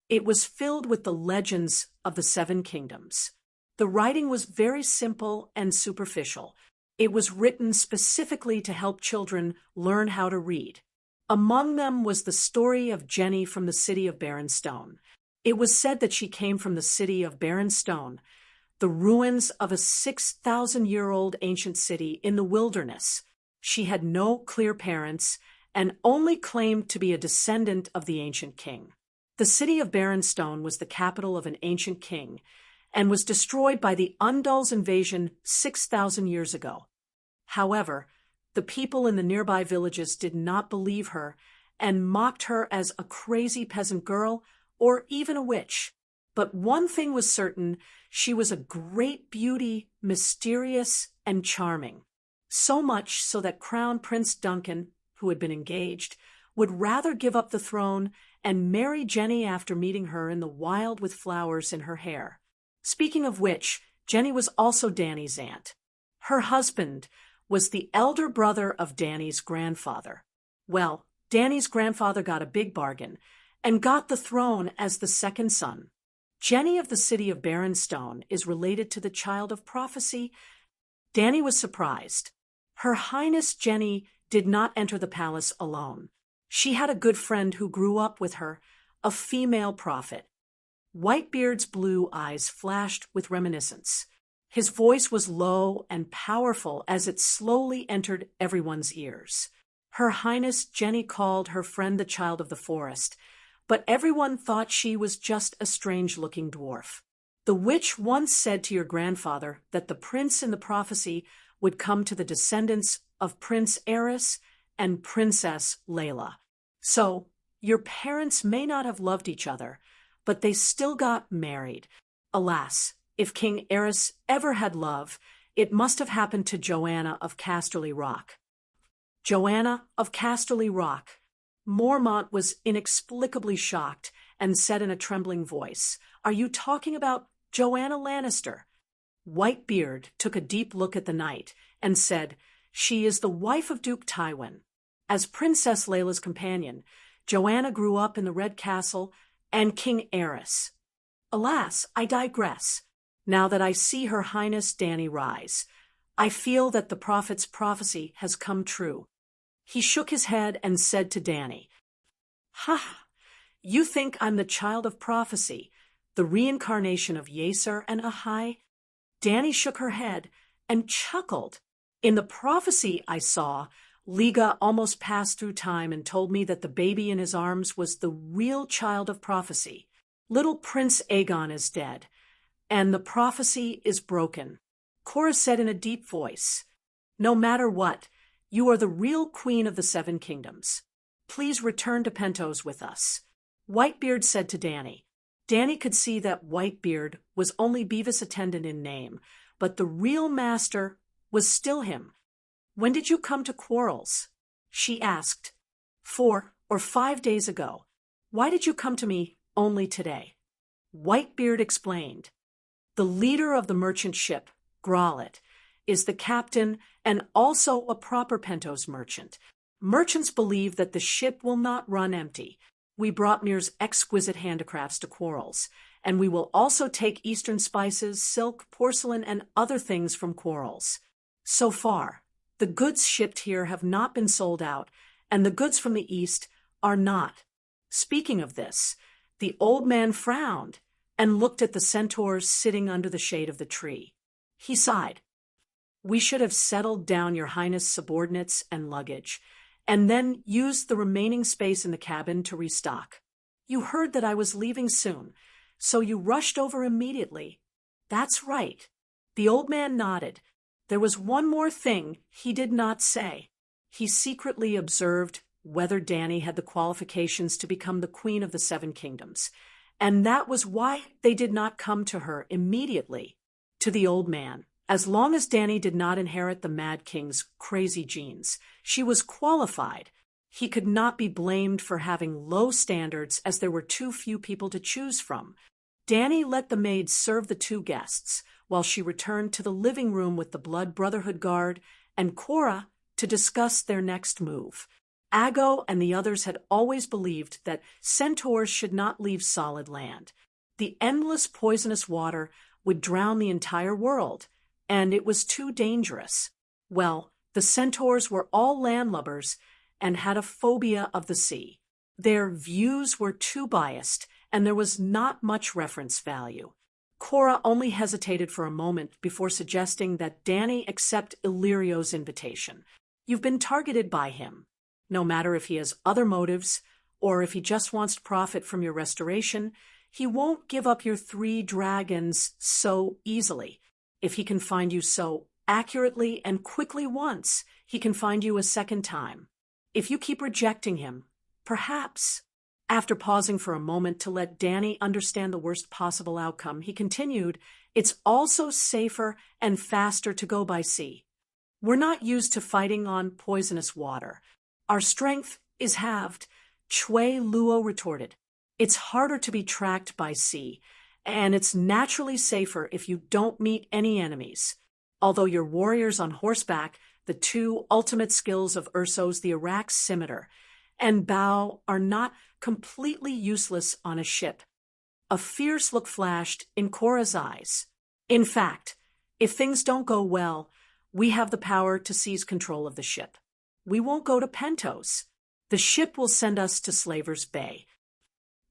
It was filled with the legends of the 7 kingdoms. The writing was very simple and superficial. It was written specifically to help children learn how to read. Among them was the story of Jenny from the city of Barrenstone. It was said that she came from the city of Barrenstone, the ruins of a 6,000-year-old ancient city in the wilderness. She had no clear parents and only claimed to be a descendant of the ancient king. The city of Barrenstone was the capital of an ancient king and was destroyed by the Undul's invasion 6,000 years ago. However, the people in the nearby villages did not believe her and mocked her as a crazy peasant girl or even a witch. But one thing was certain, she was a great beauty, mysterious and charming. So much so that Crown Prince Duncan, who had been engaged, would rather give up the throne and marry Jenny after meeting her in the wild with flowers in her hair. Speaking of which, Jenny was also Danny's aunt. Her husband was the elder brother of Danny's grandfather. Well, Danny's grandfather got a big bargain and got the throne as the second son. Jenny of the city of Barrenstone is related to the child of prophecy. Danny was surprised. Her Highness Jenny did not enter the palace alone. She had a good friend who grew up with her, a female prophet. Whitebeard's blue eyes flashed with reminiscence. His voice was low and powerful as it slowly entered everyone's ears. Her Highness Jenny called her friend the child of the forest, but everyone thought she was just a strange-looking dwarf. The witch once said to your grandfather that the prince in the prophecy would come to the descendants of Prince Aerys and Princess Layla. So, your parents may not have loved each other, but they still got married. Alas, if King Aerys ever had love, it must have happened to Joanna of Casterly Rock. Joanna of Casterly Rock. Mormont was inexplicably shocked and said in a trembling voice, "Are you talking about Joanna Lannister?" Whitebeard took a deep look at the knight and said, "She is the wife of Duke Tywin." As Princess Layla's companion, Joanna grew up in the Red Castle and King Aerys. Alas, I digress. Now that I see Her Highness Danny rise, I feel that the prophet's prophecy has come true. He shook his head and said to Danny, "Ha! You think I'm the child of prophecy, the reincarnation of Yeser and Ahai?" Danny shook her head and chuckled. "In the prophecy I saw, Liga almost passed through time and told me that the baby in his arms was the real child of prophecy. Little Prince Aegon is dead, and the prophecy is broken." Cora said in a deep voice, "No matter what, you are the real queen of the 7 kingdoms. Please return to Pentos with us." Whitebeard said to Danny. Danny could see that Whitebeard was only Beavis' attendant in name, but the real master was still him. "When did you come to Quarles?" she asked. 4 or 5 days ago. "Why did you come to me only today?" Whitebeard explained. "The leader of the merchant ship, Growlithe, is the captain and also a proper Pentos merchant. Merchants believe that the ship will not run empty. We brought Mir's exquisite handicrafts to Quarles, and we will also take Eastern spices, silk, porcelain, and other things from Quarles. So far, the goods shipped here have not been sold out, and the goods from the East are not." Speaking of this, the old man frowned and looked at the centaurs sitting under the shade of the tree. He sighed. "We should have settled down your Highness' subordinates and luggage, and then used the remaining space in the cabin to restock. You heard that I was leaving soon, so you rushed over immediately." "That's right." The old man nodded. There was one more thing he did not say. He secretly observed whether Danny had the qualifications to become the queen of the 7 kingdoms, and that was why they did not come to her immediately. To the old man, As long as Danny did not inherit the Mad King's crazy genes, she was qualified. He could not be blamed for having low standards as there were too few people to choose from. Danny let the maids serve the two guests, while she returned to the living room with the Blood Brotherhood guard and Cora to discuss their next move. Ago and the others had always believed that centaurs should not leave solid land. The endless poisonous water would drown the entire world, and it was too dangerous. Well, the centaurs were all landlubbers and had a phobia of the sea. Their views were too biased, and there was not much reference value. Cora only hesitated for a moment before suggesting that Danny accept Illyrio's invitation. You've been targeted by him. No matter if he has other motives, or if he just wants to profit from your restoration, he won't give up your 3 dragons so easily. If he can find you so accurately and quickly once, he can find you a second time. If you keep rejecting him, perhaps. After pausing for a moment to let Danny understand the worst possible outcome, he continued, it's also safer and faster to go by sea. We're not used to fighting on poisonous water. Our strength is halved, Chui Luo retorted. It's harder to be tracked by sea, and it's naturally safer if you don't meet any enemies. Although your warriors on horseback, the 2 ultimate skills of Ursos, the Iraq scimitar, and Bao, are not completely useless on a ship. A fierce look flashed in Cora's eyes. In fact, if things don't go well, we have the power to seize control of the ship. We won't go to Pentos. The ship will send us to Slaver's Bay.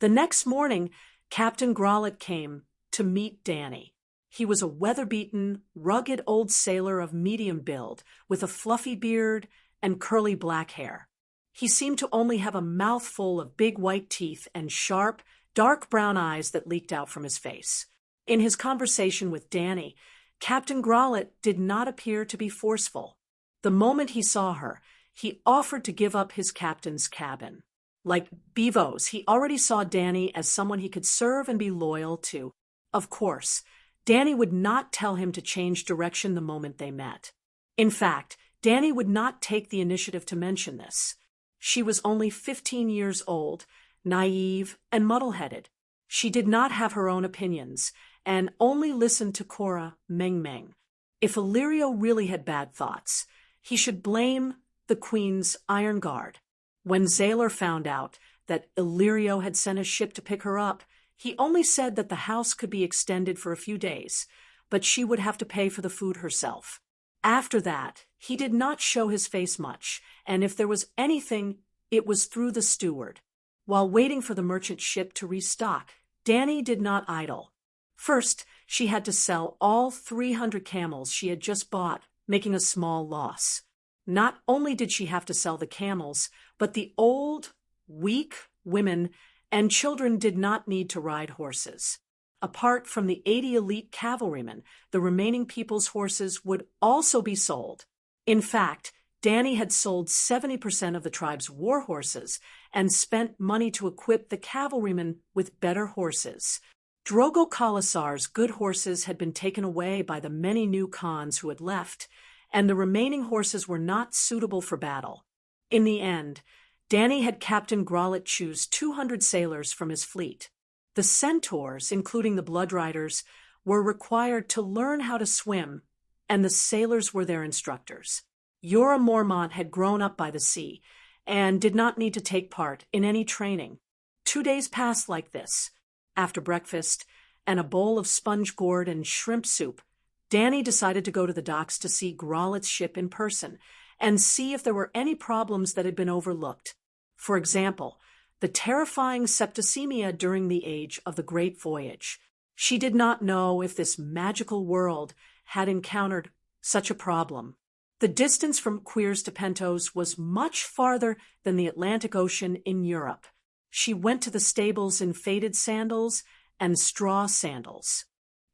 The next morning, Captain Grollet came to meet Danny. He was a weather-beaten, rugged old sailor of medium build, with a fluffy beard and curly black hair. He seemed to only have a mouthful of big white teeth and sharp, dark brown eyes that leaked out from his face. In his conversation with Danny, Captain Grollet did not appear to be forceful. The moment he saw her, he offered to give up his captain's cabin. Like Bevo's, he already saw Danny as someone he could serve and be loyal to. Of course, Danny would not tell him to change direction the moment they met. In fact, Danny would not take the initiative to mention this. She was only 15 years old, naive and muddle-headed. She did not have her own opinions, and only listened to Cora Meng Meng. If Illyrio really had bad thoughts, he should blame the Queen's Iron Guard. When Zaylor found out that Illyrio had sent a ship to pick her up, he only said that the house could be extended for a few days, but she would have to pay for the food herself. After that, he did not show his face much, and if there was anything, it was through the steward. While waiting for the merchant ship to restock, Danny did not idle. First, she had to sell all 300 camels she had just bought, making a small loss. Not only did she have to sell the camels, but the old, weak women and children did not need to ride horses. Apart from the 80 elite cavalrymen, the remaining people's horses would also be sold. In fact, Danny had sold 70% of the tribe's war horses and spent money to equip the cavalrymen with better horses. Drogo Khalasar's good horses had been taken away by the many new Khans who had left, and the remaining horses were not suitable for battle. In the end, Danny had Captain Grollet choose 200 sailors from his fleet. The centaurs, including the Blood Riders, were required to learn how to swim, and the sailors were their instructors. Yora Mormont had grown up by the sea and did not need to take part in any training. 2 days passed like this. After breakfast and a bowl of sponge gourd and shrimp soup, Danny decided to go to the docks to see Grollet's ship in person and see if there were any problems that had been overlooked. For example, the terrifying septicemia during the age of the Great Voyage. She did not know if this magical world had encountered such a problem. The distance from Queers to Pentos was much farther than the Atlantic Ocean in Europe. She went to the stables in faded sandals and straw sandals.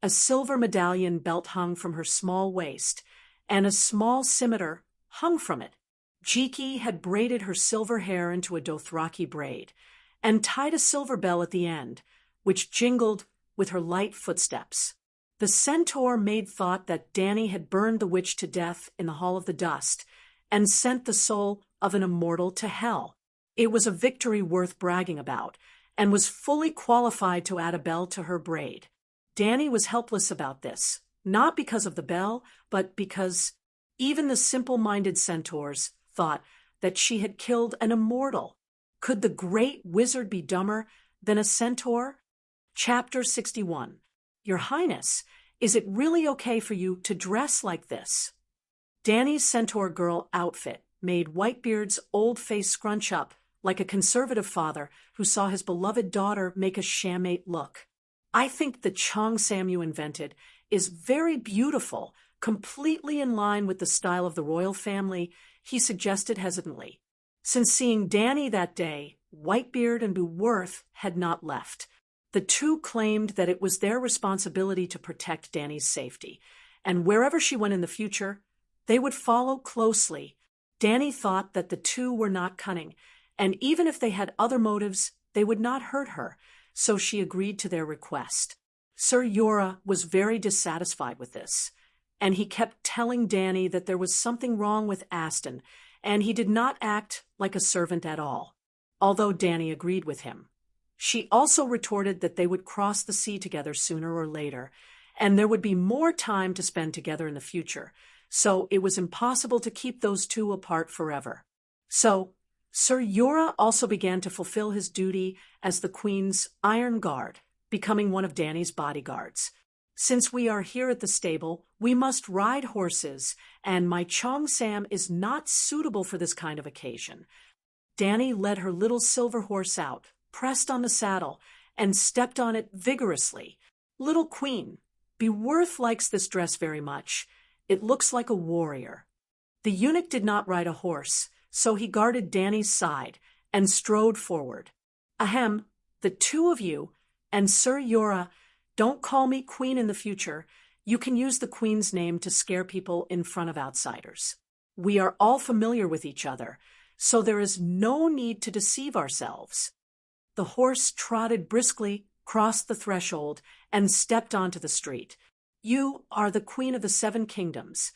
A silver medallion belt hung from her small waist, and a small scimitar hung from it. Jiki had braided her silver hair into a Dothraki braid, and tied a silver bell at the end, which jingled with her light footsteps. The centaur maid thought that Danny had burned the witch to death in the Hall of the Dust and sent the soul of an immortal to hell. It was a victory worth bragging about, and was fully qualified to add a bell to her braid. Danny was helpless about this, not because of the bell, but because even the simple-minded centaurs thought that she had killed an immortal. Could the great wizard be dumber than a centaur? Chapter 61. Your Highness, is it really okay for you to dress like this? Danny's centaur girl outfit made Whitebeard's old face scrunch up like a conservative father who saw his beloved daughter make a shammate look. I think the cheongsam you invented is very beautiful, completely in line with the style of the royal family, he suggested hesitantly. Since seeing Danny that day, Whitebeard and Beworth had not left. The two claimed that it was their responsibility to protect Danny's safety, and wherever she went in the future, they would follow closely. Danny thought that the two were not cunning, and even if they had other motives, they would not hurt her, so she agreed to their request. Sir Yora was very dissatisfied with this, and he kept telling Danny that there was something wrong with Aston, and he did not act like a servant at all, although Danny agreed with him. She also retorted that they would cross the sea together sooner or later, and there would be more time to spend together in the future, so it was impossible to keep those two apart forever. So, Sir Yora also began to fulfill his duty as the Queen's Iron Guard, becoming one of Danny's bodyguards. Since we are here at the stable, we must ride horses, and my cheongsam is not suitable for this kind of occasion. Danny led her little silver horse out, pressed on the saddle, and stepped on it vigorously. Little Queen, Beworth likes this dress very much. It looks like a warrior. The eunuch did not ride a horse, so he guarded Danny's side and strode forward. Ahem, the two of you, and Sir Yora, don't call me Queen in the future. You can use the Queen's name to scare people in front of outsiders. We are all familiar with each other, so there is no need to deceive ourselves. The horse trotted briskly, crossed the threshold, and stepped onto the street. You are the Queen of the Seven Kingdoms.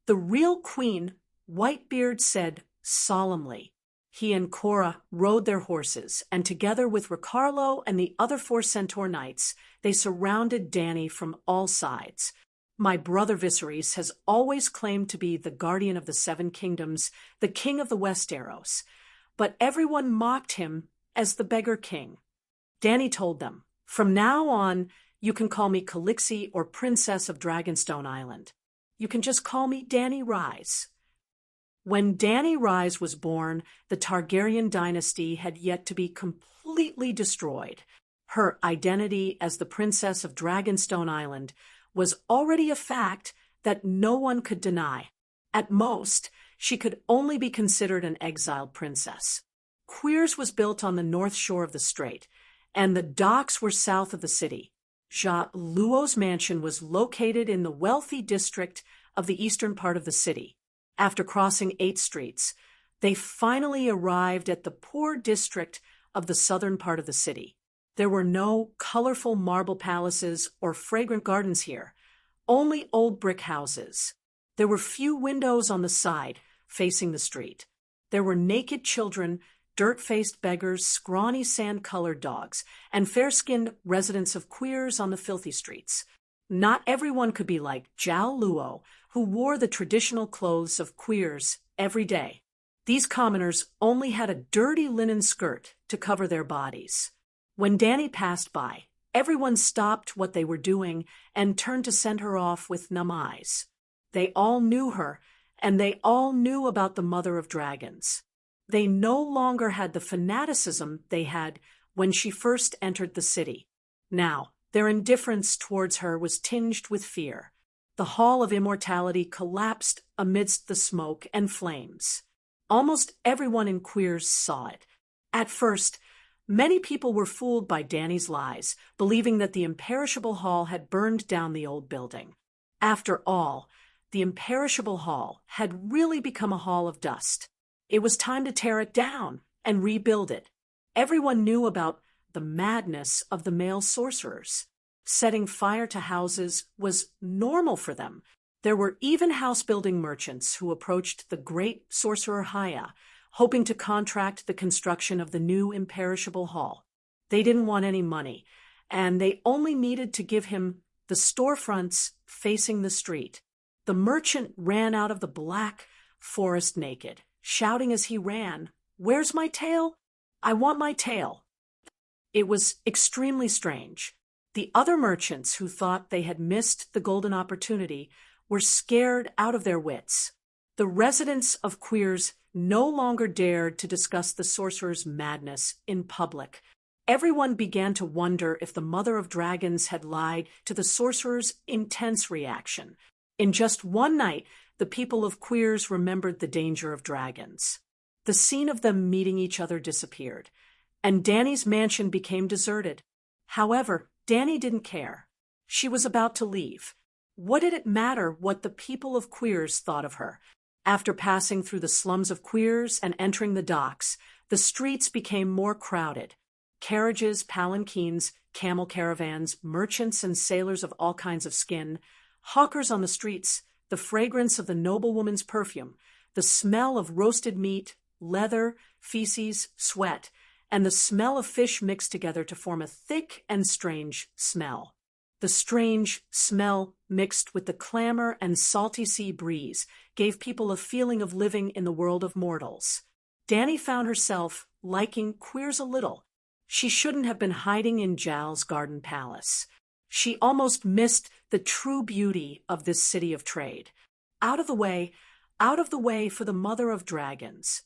The real Queen, Whitebeard said solemnly. He and Cora rode their horses, and together with Ricardo and the other 4 centaur knights, they surrounded Danny from all sides. My brother Viserys has always claimed to be the guardian of the 7 kingdoms, the king of the Westeros, but everyone mocked him as the beggar king. Danny told them, from now on, you can call me Calixi or Princess of Dragonstone Island. You can just call me Danny Rise. When Danny Rise was born, the Targaryen dynasty had yet to be completely destroyed. Her identity as the Princess of Dragonstone Island was already a fact that no one could deny. At most, she could only be considered an exiled princess. Queers was built on the north shore of the strait, and the docks were south of the city. Ja Luo's mansion was located in the wealthy district of the eastern part of the city. After crossing 8 streets, they finally arrived at the poor district of the southern part of the city. There were no colorful marble palaces or fragrant gardens here, only old brick houses. There were few windows on the side facing the street. There were naked children, dirt-faced beggars, scrawny sand-colored dogs, and fair-skinned residents of Queers on the filthy streets. Not everyone could be like Ja Luo, who wore the traditional clothes of Queers every day. These commoners only had a dirty linen skirt to cover their bodies. When Danny passed by, everyone stopped what they were doing and turned to send her off with numb eyes. They all knew her, and they all knew about the Mother of Dragons. They no longer had the fanaticism they had when she first entered the city. Now, their indifference towards her was tinged with fear. The Hall of Immortality collapsed amidst the smoke and flames. Almost everyone in Queers saw it. At first, many people were fooled by Danny's lies, believing that the imperishable hall had burned down the old building. After all, the imperishable hall had really become a hall of dust. It was time to tear it down and rebuild it. Everyone knew about the madness of the male sorcerers. setting fire to houses was normal for them. There were even house-building merchants who approached the great sorcerer Haya, hoping to contract the construction of the new imperishable hall. They didn't want any money, and they only needed to give him the storefronts facing the street. The merchant ran out of the black forest naked, shouting as he ran, "Where's my tail? I want my tail." It was extremely strange. The other merchants who thought they had missed the golden opportunity were scared out of their wits. The residents of Queers no longer dared to discuss the sorcerer's madness in public. Everyone began to wonder if the Mother of Dragons had lied to the sorcerer's intense reaction. In just one night, the people of Queers remembered the danger of dragons. The scene of them meeting each other disappeared, and Danny's mansion became deserted. However, Danny didn't care. She was about to leave. What did it matter what the people of Queers thought of her? After passing through the slums of Queers and entering the docks, the streets became more crowded. Carriages, palanquins, camel caravans, merchants and sailors of all kinds of skin, hawkers on the streets, the fragrance of the noblewoman's perfume, the smell of roasted meat, leather, feces, sweat, and the smell of fish mixed together to form a thick and strange smell. The strange smell mixed with the clamor and salty sea breeze gave people a feeling of living in the world of mortals. Danny found herself liking Queers a little. She shouldn't have been hiding in Jal's garden palace. She almost missed the true beauty of this city of trade. Out of the way for the Mother of Dragons.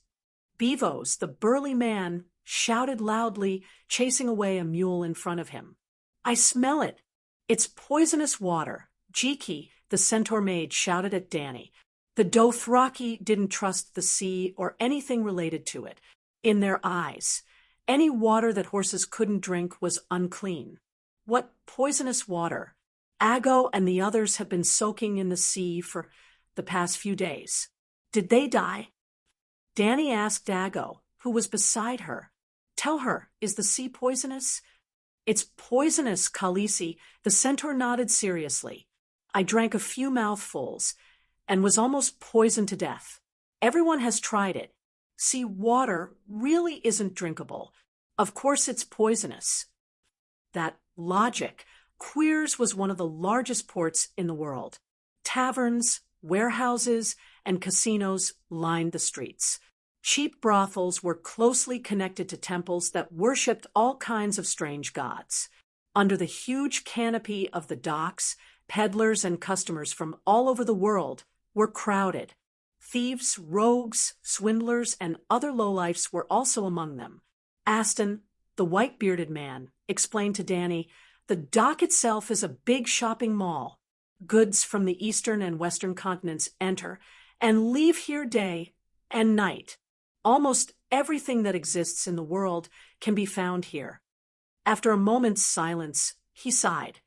Beavos, the burly man, shouted loudly, chasing away a mule in front of him. "I smell it. It's poisonous water." Jiki, the centaur maid, shouted at Danny. The Dothraki didn't trust the sea or anything related to it. In their eyes, any water that horses couldn't drink was unclean. What poisonous water? Ago and the others have been soaking in the sea for the past few days. Did they die? Danny asked Ago, who was beside her. "Tell her, is the sea poisonous?" "It's poisonous, Khaleesi." The centaur nodded seriously. "I drank a few mouthfuls and was almost poisoned to death. Everyone has tried it. Sea water really isn't drinkable. Of course it's poisonous." That logic. Queers was one of the largest ports in the world. Taverns, warehouses, and casinos lined the streets. Cheap brothels were closely connected to temples that worshipped all kinds of strange gods. Under the huge canopy of the docks, peddlers and customers from all over the world were crowded. Thieves, rogues, swindlers, and other lowlifes were also among them. Aston, the white-bearded man, explained to Danny, "The dock itself is a big shopping mall. Goods from the eastern and western continents enter and leave here day and night. Almost everything that exists in the world can be found here." After a moment's silence, he sighed.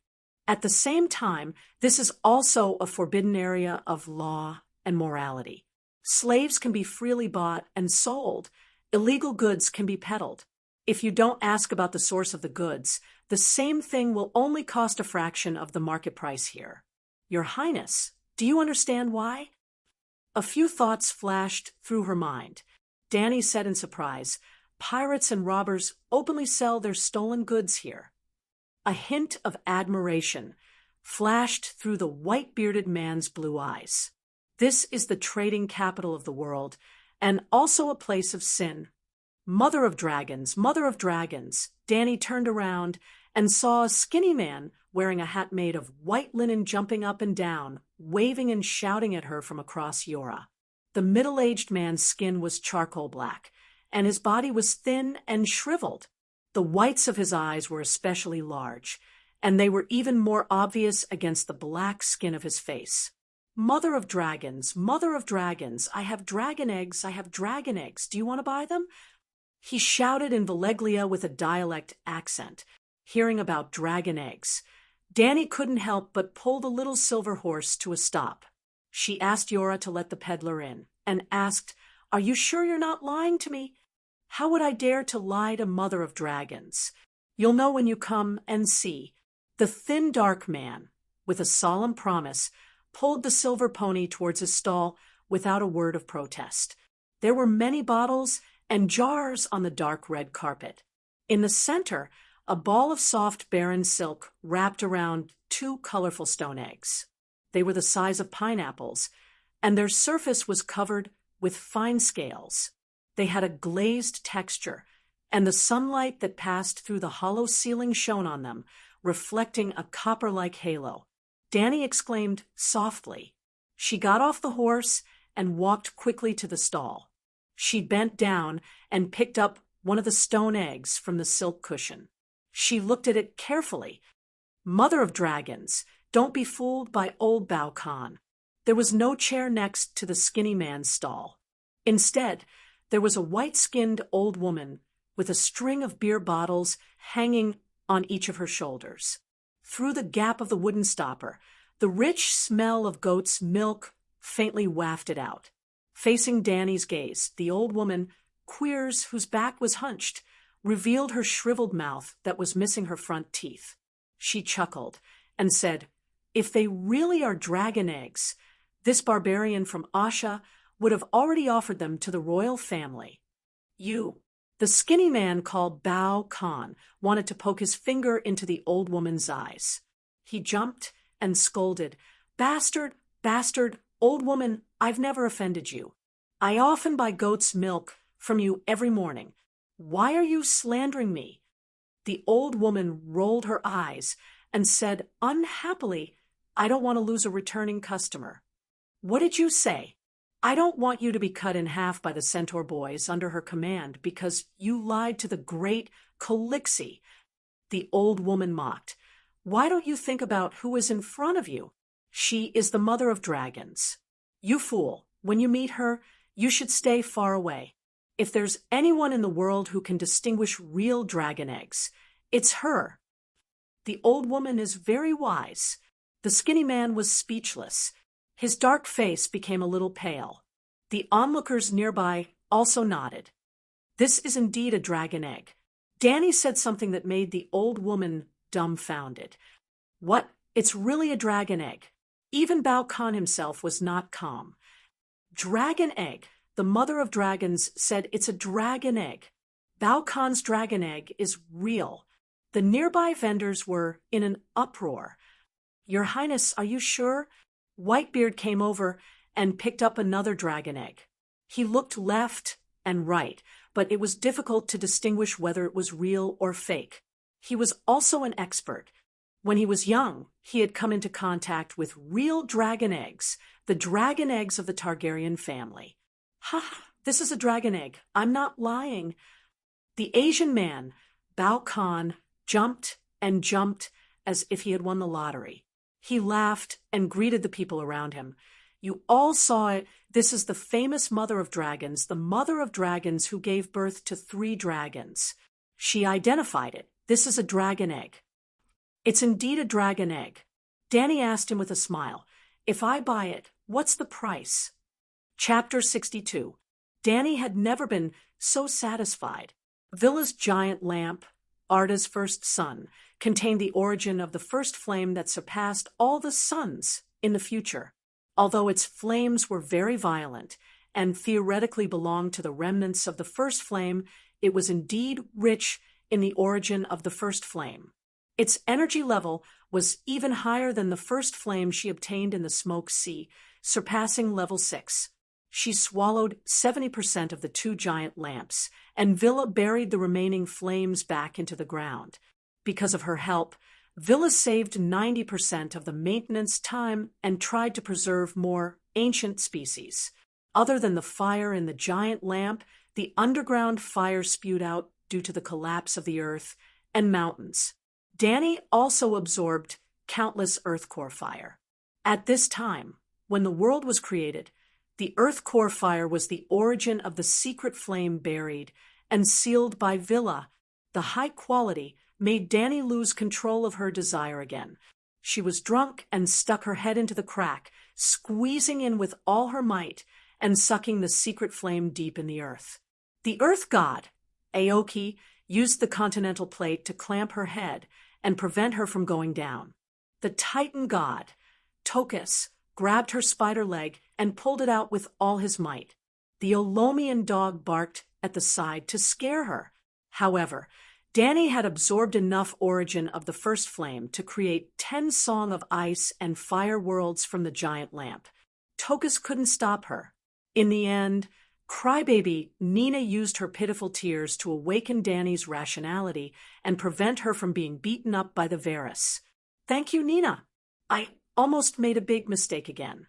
At the same time, this is also a forbidden area of law and morality. Slaves can be freely bought and sold. Illegal goods can be peddled. If you don't ask about the source of the goods, the same thing will only cost a fraction of the market price here. Your Highness, do you understand why? A few thoughts flashed through her mind. Danny said in surprise, "Pirates and robbers openly sell their stolen goods here." A hint of admiration flashed through the white-bearded man's blue eyes. This is the trading capital of the world, and also a place of sin. Mother of Dragons, Mother of Dragons. Danny turned around and saw a skinny man wearing a hat made of white linen jumping up and down, waving and shouting at her from across Yora. The middle-aged man's skin was charcoal black, and his body was thin and shriveled. The whites of his eyes were especially large, and they were even more obvious against the black skin of his face. "Mother of Dragons, Mother of Dragons, I have dragon eggs, I have dragon eggs. Do you want to buy them?" He shouted in Valeglia with a dialect accent, hearing about dragon eggs. Danny couldn't help but pull the little silver horse to a stop. She asked Yora to let the peddler in, and asked, "Are you sure you're not lying to me?" "How would I dare to lie to Mother of Dragons? You'll know when you come and see." The thin, dark man, with a solemn promise, pulled the silver pony towards his stall without a word of protest. There were many bottles and jars on the dark red carpet. In the center, a ball of soft, barren silk wrapped around two colorful stone eggs. They were the size of pineapples, and their surface was covered with fine scales. They had a glazed texture, and the sunlight that passed through the hollow ceiling shone on them, reflecting a copper-like halo. Danny exclaimed softly. She got off the horse and walked quickly to the stall. She bent down and picked up one of the stone eggs from the silk cushion. She looked at it carefully. Mother of Dragons, don't be fooled by old Bao Khan. There was no chair next to the skinny man's stall. Instead, there was a white-skinned old woman with a string of beer bottles hanging on each of her shoulders. Through the gap of the wooden stopper, the rich smell of goat's milk faintly wafted out. Facing Danny's gaze, the old woman, Queers, whose back was hunched, revealed her shriveled mouth that was missing her front teeth. She chuckled and said, "If they really are dragon eggs, this barbarian from Asha would have already offered them to the royal family." The skinny man called Bao Khan wanted to poke his finger into the old woman's eyes. He jumped and scolded, "Bastard, bastard, old woman, I've never offended you. I often buy goat's milk from you every morning. Why are you slandering me?" The old woman rolled her eyes and said unhappily, "I don't want to lose a returning customer." "What did you say?" "I don't want you to be cut in half by the Centaur boys under her command because you lied to the great Colixi." The old woman mocked. "Why don't you think about who is in front of you? She is the mother of dragons. You fool, when you meet her, you should stay far away. If there's anyone in the world who can distinguish real dragon eggs, it's her." The old woman is very wise. The skinny man was speechless. His dark face became a little pale. The onlookers nearby also nodded. "This is indeed a dragon egg." Danny said something that made the old woman dumbfounded. "What? It's really a dragon egg?" Even Bao Khan himself was not calm. "Dragon egg. The mother of dragons said it's a dragon egg. Bao Khan's dragon egg is real." The nearby vendors were in an uproar. "Your Highness, are you sure?" Whitebeard came over and picked up another dragon egg. He looked left and right, but it was difficult to distinguish whether it was real or fake. He was also an expert. When he was young, he had come into contact with real dragon eggs, the dragon eggs of the Targaryen family. "Ha! This is a dragon egg. I'm not lying." The Asian man, Bao Khan, jumped and jumped as if he had won the lottery. He laughed and greeted the people around him. "You all saw it. This is the famous mother of dragons, the mother of dragons who gave birth to 3 dragons. She identified it. This is a dragon egg." "It's indeed a dragon egg." Danny asked him with a smile, "If I buy it, what's the price?" Chapter 62. Danny had never been so satisfied. Villa's giant lamp, Arda's first sun, contained the origin of the first flame that surpassed all the suns in the future. Although its flames were very violent and theoretically belonged to the remnants of the first flame, it was indeed rich in the origin of the first flame. Its energy level was even higher than the first flame she obtained in the Smoke Sea, surpassing level 6. She swallowed 70% of the 2 giant lamps, and Villa buried the remaining flames back into the ground. Because of her help, Villa saved 90% of the maintenance time and tried to preserve more ancient species. Other than the fire in the giant lamp, the underground fire spewed out due to the collapse of the earth and mountains. Danny also absorbed countless earth core fire. At this time, when the world was created, the earth core fire was the origin of the secret flame buried and sealed by Villa. The high quality made Danny lose control of her desire again. She was drunk and stuck her head into the crack, squeezing in with all her might and sucking the secret flame deep in the earth. The earth god, Aoki, used the continental plate to clamp her head and prevent her from going down. The Titan god, Tokus, grabbed her spider leg and pulled it out with all his might. The Olomian dog barked at the side to scare her. However, Danny had absorbed enough origin of the first flame to create 10 Song of Ice and Fire worlds from the giant lamp. Tokus couldn't stop her. In the end, crybaby Nina used her pitiful tears to awaken Danny's rationality and prevent her from being beaten up by the Varus. "Thank you, Nina. I almost made a big mistake again."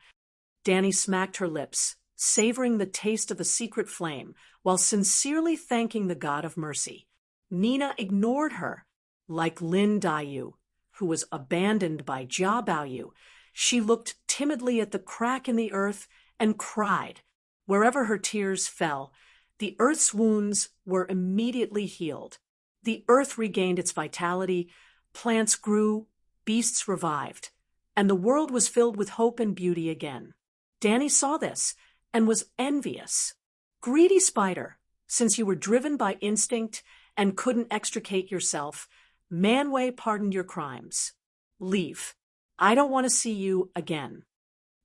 Danny smacked her lips, savoring the taste of the secret flame while sincerely thanking the god of mercy. Nina ignored her. Like Lin Dayu, who was abandoned by Jia Baoyu, she looked timidly at the crack in the earth and cried. Wherever her tears fell, the earth's wounds were immediately healed. The earth regained its vitality, plants grew, beasts revived, and the world was filled with hope and beauty again. Danny saw this and was envious. "Greedy spider, since you were driven by instinct and couldn't extricate yourself, Manwë pardoned your crimes. Leave. I don't want to see you again."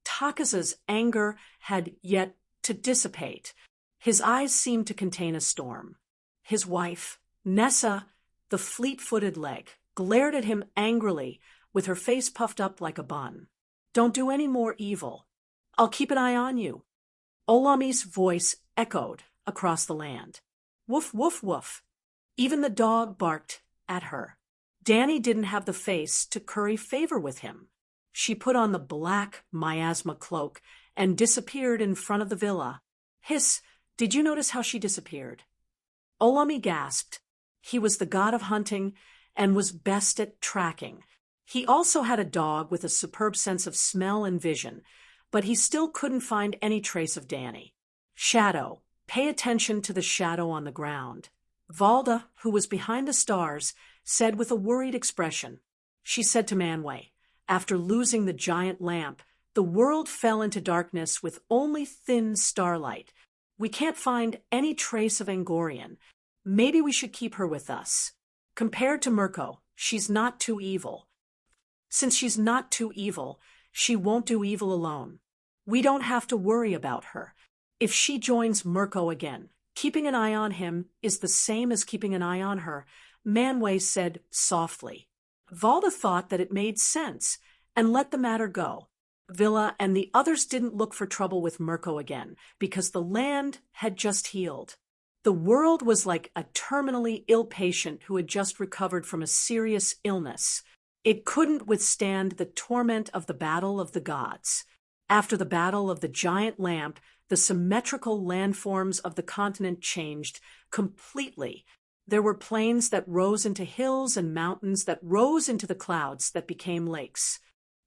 Takasa's anger had yet to dissipate. His eyes seemed to contain a storm. His wife, Nessa, the fleet-footed leg, glared at him angrily, with her face puffed up like a bun. "Don't do any more evil. I'll keep an eye on you." Olami's voice echoed across the land. "Woof, woof, woof." Even the dog barked at her. Danny didn't have the face to curry favor with him. She put on the black miasma cloak and disappeared in front of the villa. "Hiss, did you notice how she disappeared?" Olami gasped. He was the god of hunting and was best at tracking. He also had a dog with a superb sense of smell and vision, but he still couldn't find any trace of Danny. "Shadow, pay attention to the shadow on the ground." Valda, who was behind the stars, said with a worried expression. She said to Manwë, "After losing the giant lamp, the world fell into darkness with only thin starlight. We can't find any trace of Angorian. Maybe we should keep her with us. Compared to Mirko, she's not too evil. Since she's not too evil, she won't do evil alone. We don't have to worry about her. If she joins Mirko again, keeping an eye on him is the same as keeping an eye on her," Manwë said softly. Valda thought that it made sense and let the matter go. Villa and the others didn't look for trouble with Mirko again because the land had just healed. The world was like a terminally ill patient who had just recovered from a serious illness. It couldn't withstand the torment of the battle of the gods. After the battle of the giant lamp, the symmetrical landforms of the continent changed completely. There were plains that rose into hills and mountains that rose into the clouds that became lakes.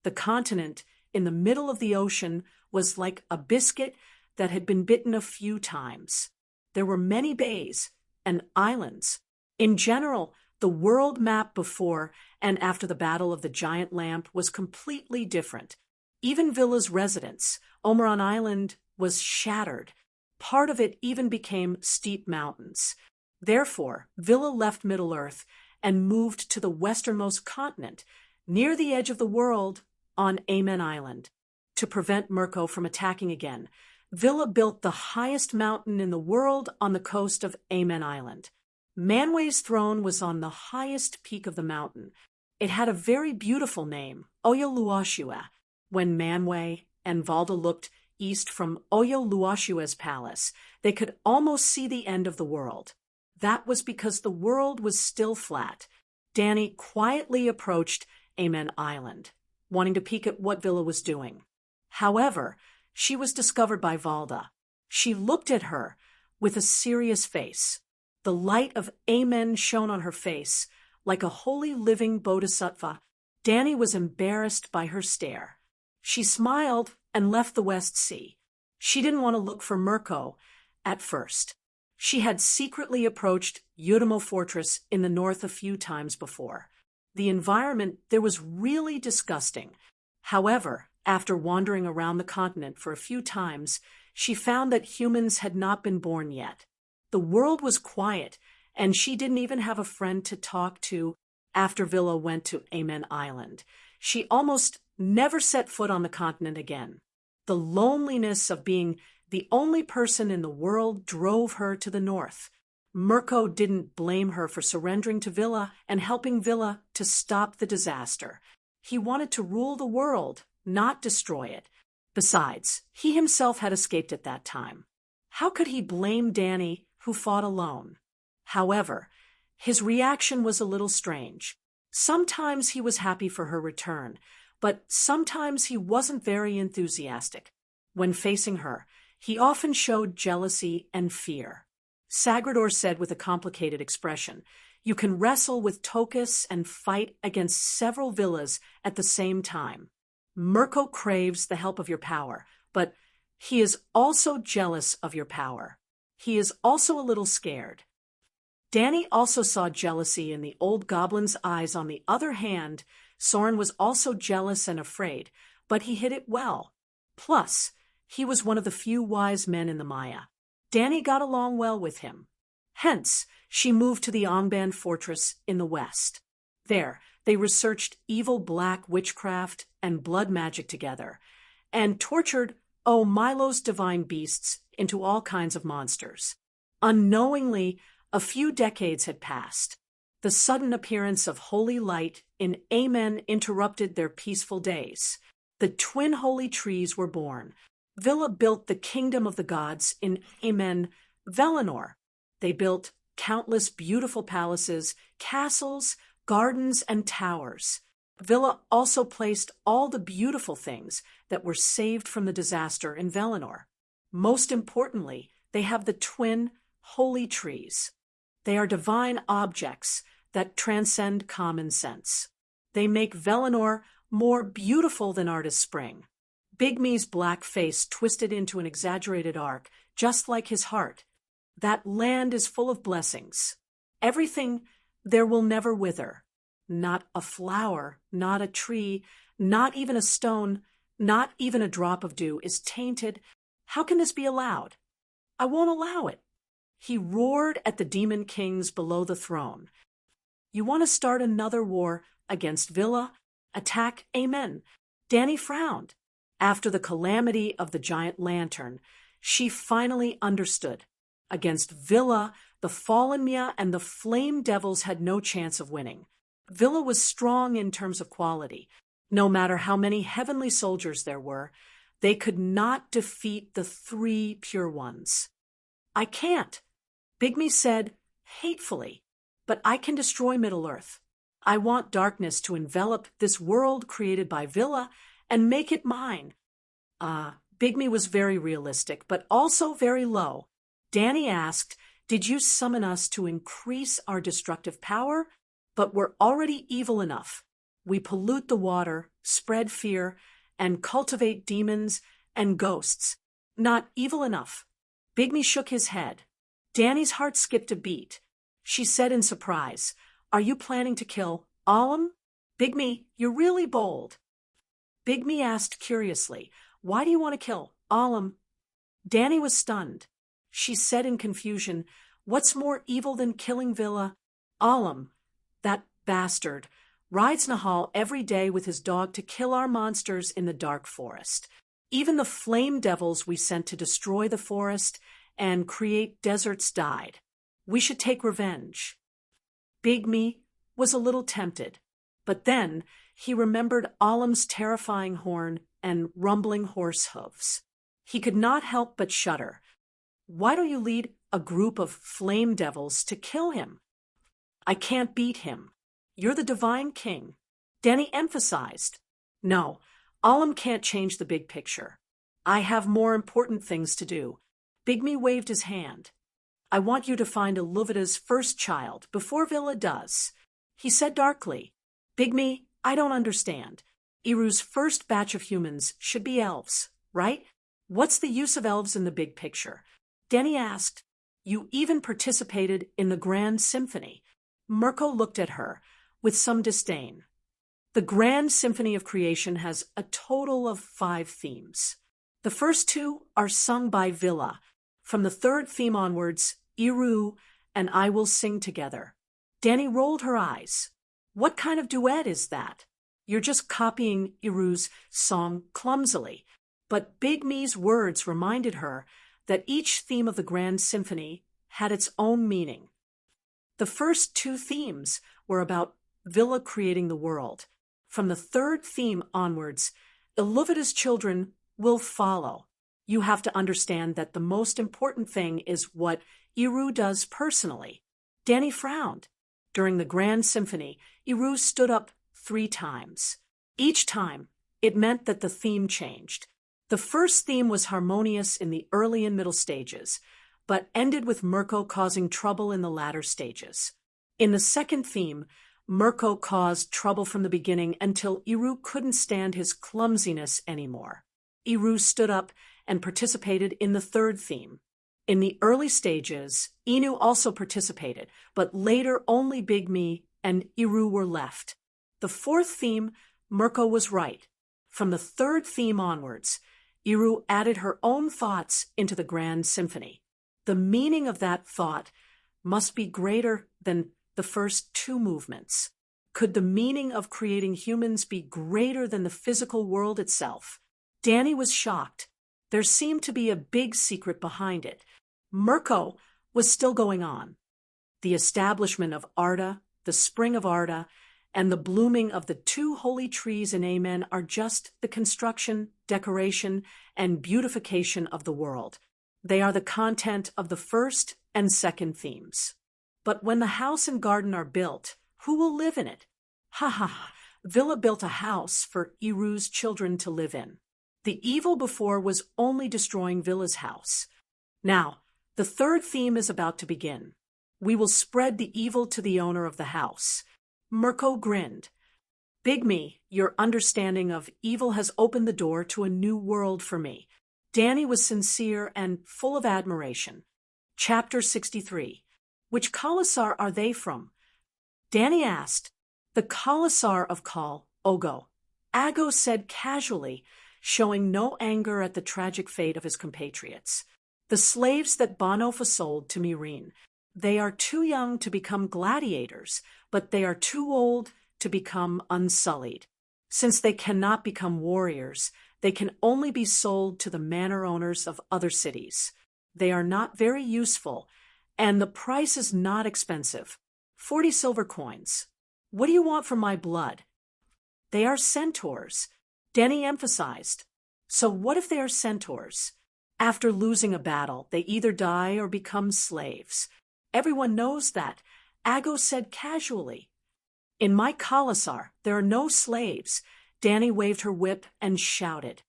The continent, in the middle of the ocean, was like a biscuit that had been bitten a few times. There were many bays and islands. In general, the world map before and after the Battle of the Giant Lamp was completely different. Even Villa's residence, Omeron Island, was shattered. Part of it even became steep mountains. Therefore, Villa left Middle-earth and moved to the westernmost continent, near the edge of the world, on Amen Island. To prevent Mirko from attacking again, Villa built the highest mountain in the world on the coast of Amen Island. Manwë's throne was on the highest peak of the mountain. It had a very beautiful name, Oyoluashua. When Manwë and Valda looked east from Oyoluashua's palace, they could almost see the end of the world. That was because the world was still flat. Danny quietly approached Amen Island, wanting to peek at what Villa was doing. However, she was discovered by Valda. She looked at her with a serious face. The light of Amen shone on her face, like a holy living bodhisattva. Danny was embarrassed by her stare. She smiled and left the West Sea. She didn't want to look for Mirko at first. She had secretly approached Yurimo Fortress in the north a few times before. The environment there was really disgusting. However, after wandering around the continent for a few times, she found that humans had not been born yet. The world was quiet, and she didn't even have a friend to talk to. after Villa went to Amen Island. She almost never set foot on the continent again. The loneliness of being the only person in the world drove her to the north. Mirko didn't blame her for surrendering to Villa and helping Villa to stop the disaster. He wanted to rule the world, not destroy it. Besides, he himself had escaped at that time. How could he blame Danny, who fought alone? However, his reaction was a little strange. Sometimes he was happy for her return, but sometimes he wasn't very enthusiastic. When facing her, he often showed jealousy and fear. Sagrador said with a complicated expression, "You can wrestle with Tokus and fight against several villas at the same time. Mirko craves the help of your power, but he is also jealous of your power. He is also a little scared." Danny also saw jealousy in the old goblin's eyes. On the other hand, Soren was also jealous and afraid, but he hid it well. Plus, he was one of the few wise men in the Maya. Danny got along well with him. Hence, she moved to the Angban fortress in the west. There, they researched evil black witchcraft and blood magic together, and tortured Milo's divine beasts into all kinds of monsters. Unknowingly, a few decades had passed. The sudden appearance of holy light in Amen interrupted their peaceful days. The twin holy trees were born. Villa built the kingdom of the gods in Amen, Velinor. They built countless beautiful palaces, castles, gardens, and towers. Villa also placed all the beautiful things that were saved from the disaster in Velinor. Most importantly, they have the twin holy trees. They are divine objects that transcend common sense. They make Velinor more beautiful than artist spring. Bigme's black face twisted into an exaggerated arc, just like his heart. That land is full of blessings. Everything there will never wither. Not a flower, not a tree, not even a stone, not even a drop of dew is tainted. How can this be allowed? I won't allow it. He roared at the demon kings below the throne. You want to start another war against Villa? Attack Amen. Danny frowned. After the calamity of the giant lantern, she finally understood. Against Villa, the fallen Mia and the flame devils had no chance of winning. Villa was strong in terms of quality. No matter how many heavenly soldiers there were, they could not defeat the three pure ones. I can't, Bigme said hatefully, but I can destroy Middle-earth. I want darkness to envelop this world created by Villa and make it mine. Bigme was very realistic, but also very low. Danny asked, "Did you summon us to increase our destructive power? But we're already evil enough. We pollute the water, spread fear, and cultivate demons and ghosts. Not evil enough." Bigme shook his head. Danny's heart skipped a beat. She said in surprise, "Are you planning to kill Alam?" "Bigme, you're really bold." Bigme asked curiously, "Why do you want to kill Alam?" Danny was stunned. She said in confusion, "What's more evil than killing Villa? Alam, that bastard, rides Nahal every day with his dog to kill our monsters in the dark forest. Even the flame devils we sent to destroy the forest and create deserts died. We should take revenge." Bigme was a little tempted, but then he remembered Alam's terrifying horn and rumbling horse hooves. He could not help but shudder. "Why don't you lead a group of flame devils to kill him?" "I can't beat him. You're the divine king." Danny emphasized, "No, Alam can't change the big picture. I have more important things to do." Bigme waved his hand. "I want you to find Aluvita's first child before Villa does." He said darkly, "Bigme, I don't understand. Iru's first batch of humans should be elves, right? What's the use of elves in the big picture?" Danny asked, "You even participated in the Grand Symphony." Mirko looked at her with some disdain. The Grand Symphony of Creation has a total of 5 themes. The first 2 are sung by Villa. From the 3rd theme onwards, Iru and I will sing together. Danny rolled her eyes. What kind of duet is that? You're just copying Iru's song clumsily. But Big Me's words reminded her that each theme of the Grand Symphony had its own meaning. The first two themes were about Villa creating the world. From the third theme onwards, Iluvida's children will follow. You have to understand that the most important thing is what Iru does personally. Danny frowned. During the Grand Symphony, Iru stood up 3 times. Each time, it meant that the theme changed. The first theme was harmonious in the early and middle stages, but ended with Mirko causing trouble in the latter stages. In the second theme, Mirko caused trouble from the beginning until Iru couldn't stand his clumsiness anymore. Iru stood up and participated in the third theme. In the early stages, Inu also participated, but later only Big Me and Iru were left. The fourth theme, Mirko was right. From the third theme onwards, Iru added her own thoughts into the Grand Symphony. The meaning of that thought must be greater than the first 2 movements. Could the meaning of creating humans be greater than the physical world itself? Danny was shocked. There seemed to be a big secret behind it. Mirko was still going on. The establishment of Arda, the spring of Arda, and the blooming of the 2 holy trees in Amen are just the construction, decoration, and beautification of the world. They are the content of the first and second themes. But when the house and garden are built, who will live in it? Ha ha ha! Villa built a house for Iru's children to live in. The evil before was only destroying Villa's house. Now, the third theme is about to begin. We will spread the evil to the owner of the house. Mirko grinned. Big Me, your understanding of evil has opened the door to a new world for me. Danny was sincere and full of admiration. Chapter 63. Which Khalasar are they from? Danny asked. The Khalasar of Khal, Ogo. Ago said casually, showing no anger at the tragic fate of his compatriots. The slaves that Banofa sold to Mireen. They are too young to become gladiators, but they are too old to become unsullied. Since they cannot become warriors, they can only be sold to the manor owners of other cities. They are not very useful, and the price is not expensive. 40 silver coins. What do you want for my blood? They are centaurs, Denny emphasized. So what if they are centaurs? After losing a battle, they either die or become slaves. Everyone knows that, Ago said casually. In my Khalasar, there are no slaves. Danny waved her whip and shouted.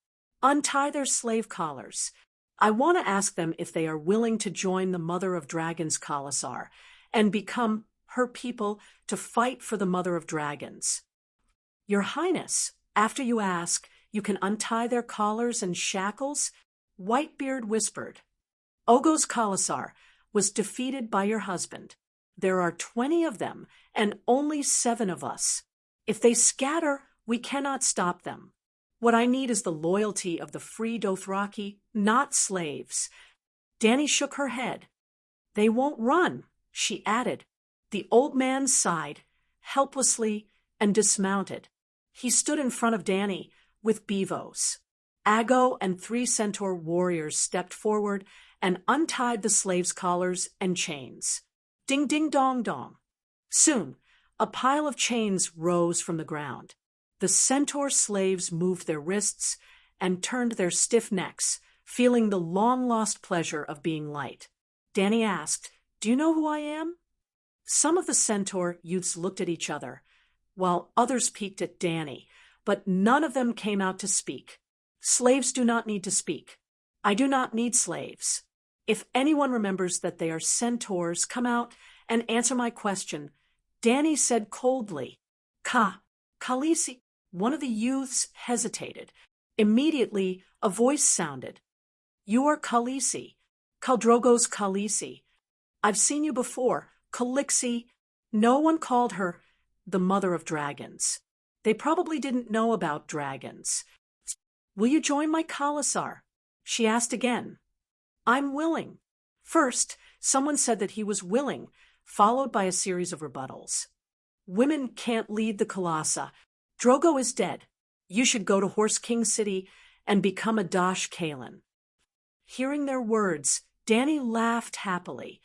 Untie their slave collars. I want to ask them if they are willing to join the Mother of Dragons Khalasar and become her people to fight for the Mother of Dragons. Your Highness, after you ask, you can untie their collars and shackles? Whitebeard whispered. Ogo's Khalasar was defeated by your husband. There are 20 of them, and only 7 of us. If they scatter, we cannot stop them. What I need is the loyalty of the free Dothraki, not slaves. Danny shook her head. They won't run, she added. The old man sighed, helplessly, and dismounted. He stood in front of Danny with Beevos. Ago and 3 centaur warriors stepped forward and untied the slaves' collars and chains. Ding ding dong dong. Soon, a pile of chains rose from the ground. The centaur slaves moved their wrists and turned their stiff necks, feeling the long-lost pleasure of being light. Danny asked, Do you know who I am? Some of the centaur youths looked at each other, while others peeked at Danny, but none of them came out to speak. Slaves do not need to speak. I do not need slaves. If anyone remembers that they are centaurs, come out and answer my question. Danny said coldly, Khaleesi. One of the youths hesitated. Immediately, a voice sounded. You are Khaleesi, Khaldrogo's Khaleesi. I've seen you before, Khaleesi. No one called her the Mother of Dragons. They probably didn't know about dragons. Will you join my Khalasar? She asked again. I'm willing. First, someone said that he was willing, followed by a series of rebuttals. Women can't lead the Colossi. Drogo is dead. You should go to Horse King City and become a Dash Kalen." Hearing their words, Dany laughed happily.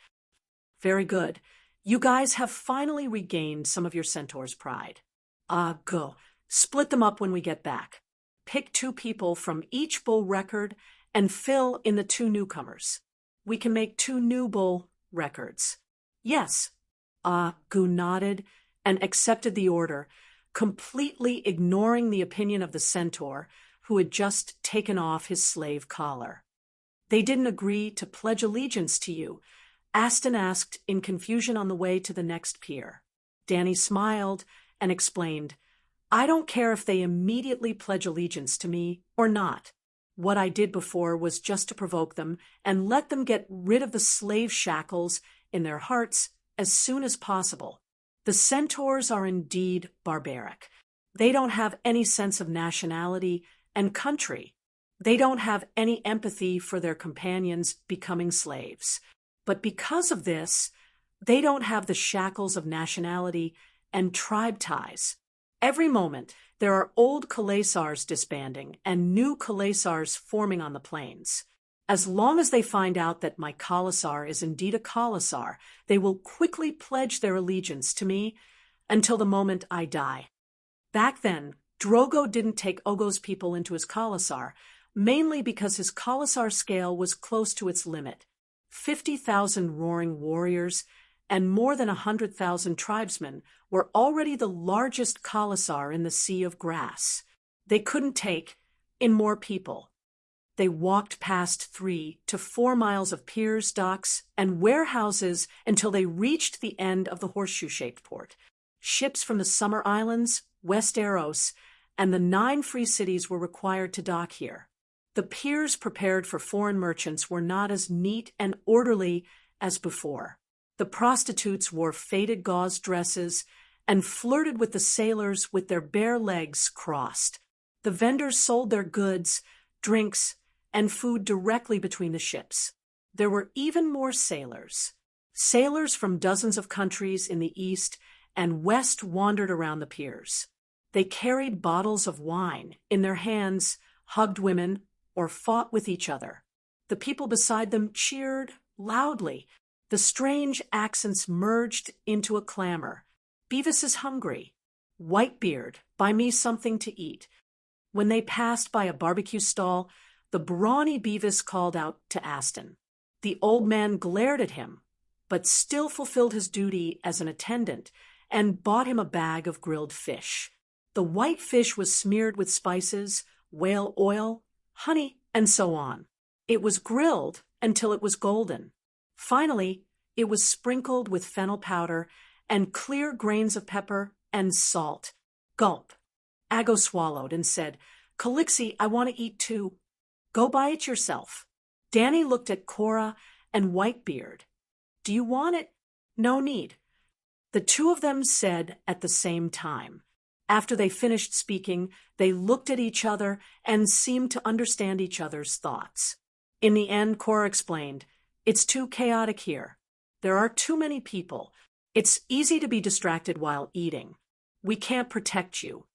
"Very good. You guys have finally regained some of your centaur's pride. Go. Split them up when we get back. Pick 2 people from each bull record and fill in the 2 newcomers. We can make 2 new bull records." "Yes." Gu nodded and accepted the order, completely ignoring the opinion of the centaur, who had just taken off his slave collar. "They didn't agree to pledge allegiance to you?" Aston asked in confusion on the way to the next pier. Dany smiled and explained, "I don't care if they immediately pledge allegiance to me or not. What I did before was just to provoke them and let them get rid of the slave shackles in their hearts as soon as possible. The centaurs are indeed barbaric. They don't have any sense of nationality and country. They don't have any empathy for their companions becoming slaves. But because of this, they don't have the shackles of nationality and tribe ties. Every moment, there are old Khalasars disbanding and new Khalasars forming on the plains. As long as they find out that my Khalasar is indeed a Khalasar, they will quickly pledge their allegiance to me until the moment I die." Back then, Drogo didn't take Ogo's people into his Khalasar, mainly because his Khalasar scale was close to its limit. 50,000 roaring warriors and more than 100,000 tribesmen were already the largest Khalasar in the Sea of Grass. They couldn't take in more people. They walked past 3 to 4 miles of piers, docks, and warehouses until they reached the end of the horseshoe-shaped port. Ships from the Summer Islands, Westeros, and the 9 free cities were required to dock here. The piers prepared for foreign merchants were not as neat and orderly as before. The prostitutes wore faded gauze dresses and flirted with the sailors with their bare legs crossed. The vendors sold their goods, drinks, and food directly between the ships. There were even more sailors. Sailors from dozens of countries in the east and west wandered around the piers. They carried bottles of wine in their hands, hugged women, or fought with each other. The people beside them cheered loudly. The strange accents merged into a clamor. "Beavis is hungry." "Whitebeard, buy me something to eat." When they passed by a barbecue stall, the brawny Beavis called out to Aston. The old man glared at him, but still fulfilled his duty as an attendant and bought him a bag of grilled fish. The white fish was smeared with spices, whale oil, honey, and so on. It was grilled until it was golden. Finally, it was sprinkled with fennel powder and clear grains of pepper and salt. Gulp. Aggo swallowed and said, "Calixi, I want to eat too." "Go buy it yourself." Dany looked at Cora and Whitebeard. "Do you want it?" "No need." The 2 of them said at the same time. After they finished speaking, they looked at each other and seemed to understand each other's thoughts. In the end, Cora explained, "It's too chaotic here. There are too many people. It's easy to be distracted while eating. We can't protect you."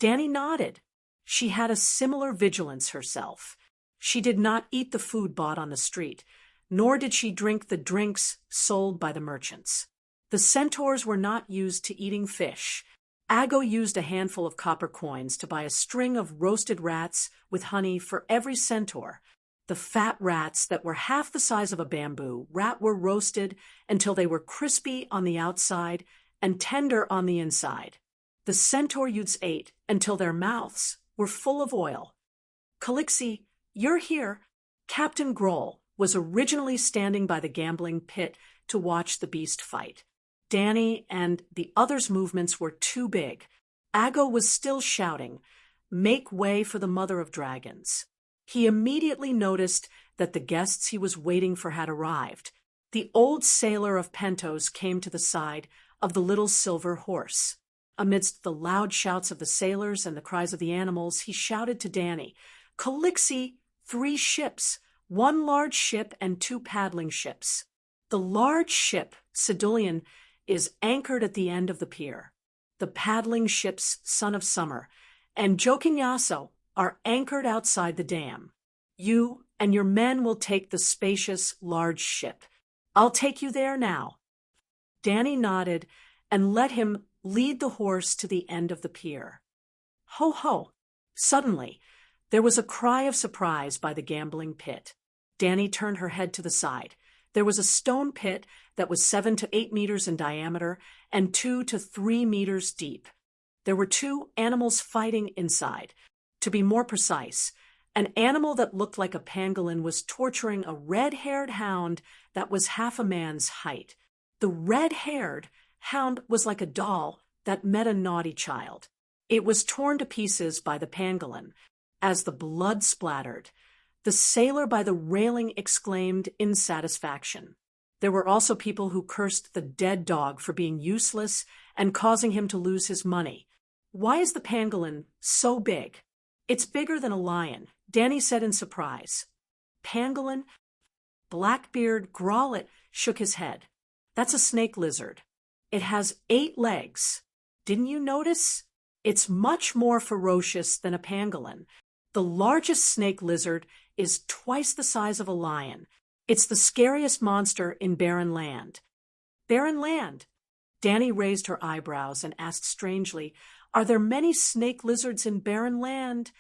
Dany nodded. She had a similar vigilance herself. She did not eat the food bought on the street, nor did she drink the drinks sold by the merchants. The centaurs were not used to eating fish. Aggo used a handful of copper coins to buy a string of roasted rats with honey for every centaur. The fat rats that were half the size of a bamboo rat were roasted until they were crispy on the outside and tender on the inside. The centaur youths ate until their mouths were full of oil. "Calixi, you're here." Captain Groll was originally standing by the gambling pit to watch the beast fight. Dany and the others' movements were too big. Aggo was still shouting, "Make way for the Mother of Dragons." He immediately noticed that the guests he was waiting for had arrived. The old sailor of Pentos came to the side of the little silver horse. Amidst the loud shouts of the sailors and the cries of the animals, he shouted to Dany, "Calixi, 3 ships, 1 large ship and 2 paddling ships. The large ship, Sidullian, is anchored at the end of the pier. the paddling ships Son of Summer, and Jokinyaso are anchored outside the dam. You and your men will take the spacious, large ship. I'll take you there now." Danny nodded and let him lead the horse to the end of the pier. Ho ho! Suddenly, there was a cry of surprise by the gambling pit. Danny turned her head to the side. There was a stone pit that was 7 to 8 meters in diameter and 2 to 3 meters deep. There were 2 animals fighting inside. To be more precise, an animal that looked like a pangolin was torturing a red-haired hound that was half a man's height. The red-haired hound was like a doll that met a naughty child. It was torn to pieces by the pangolin. As the blood splattered, the sailor by the railing exclaimed in satisfaction. There were also people who cursed the dead dog for being useless and causing him to lose his money. "Why is the pangolin so big?" "It's bigger than a lion," Danny said in surprise. "Pangolin?" Blackbeard Growlet shook his head. "That's a snake lizard. It has 8 legs. Didn't you notice? It's much more ferocious than a pangolin. The largest snake lizard is twice the size of a lion. It's the scariest monster in barren land." "Barren land?" Danny raised her eyebrows and asked strangely, "Are there many snake lizards in barren land?"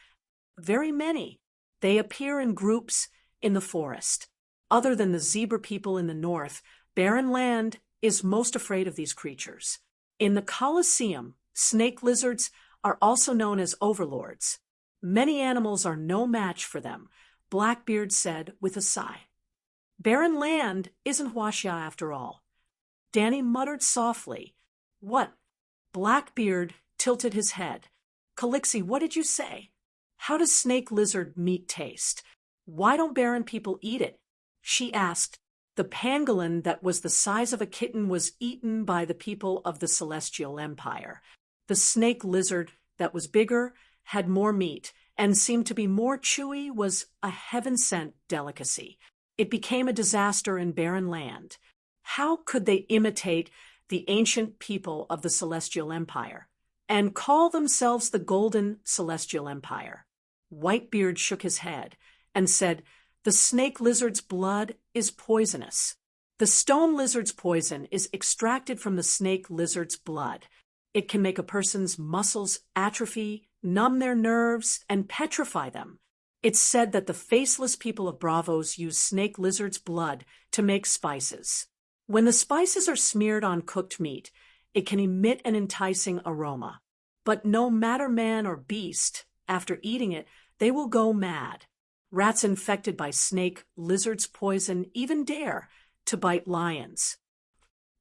"Very many. They appear in groups in the forest. Other than the zebra people in the north, barren land is most afraid of these creatures. In the Colosseum, snake lizards are also known as overlords. Many animals are no match for them," Blackbeard said with a sigh. "Barren land isn't Huaxia after all." Danny muttered softly. "What?" Blackbeard tilted his head. "Calixie, what did you say? How does snake lizard meat taste? Why don't barren people eat it?" She asked. The pangolin that was the size of a kitten was eaten by the people of the Celestial Empire. The snake lizard that was bigger, had more meat, and seemed to be more chewy was a heaven-sent delicacy. It became a disaster in barren land. How could they imitate the ancient people of the Celestial Empire and call themselves the Golden Celestial Empire? Whitebeard shook his head and said, "The snake lizard's blood is poisonous. The stone lizard's poison is extracted from the snake lizard's blood. It can make a person's muscles atrophy, numb their nerves, and petrify them. It's said that the faceless people of Bravos use snake lizard's blood to make spices. When the spices are smeared on cooked meat, it can emit an enticing aroma. But no matter man or beast, after eating it, they will go mad. Rats infected by snake lizard's poison even dare to bite lions."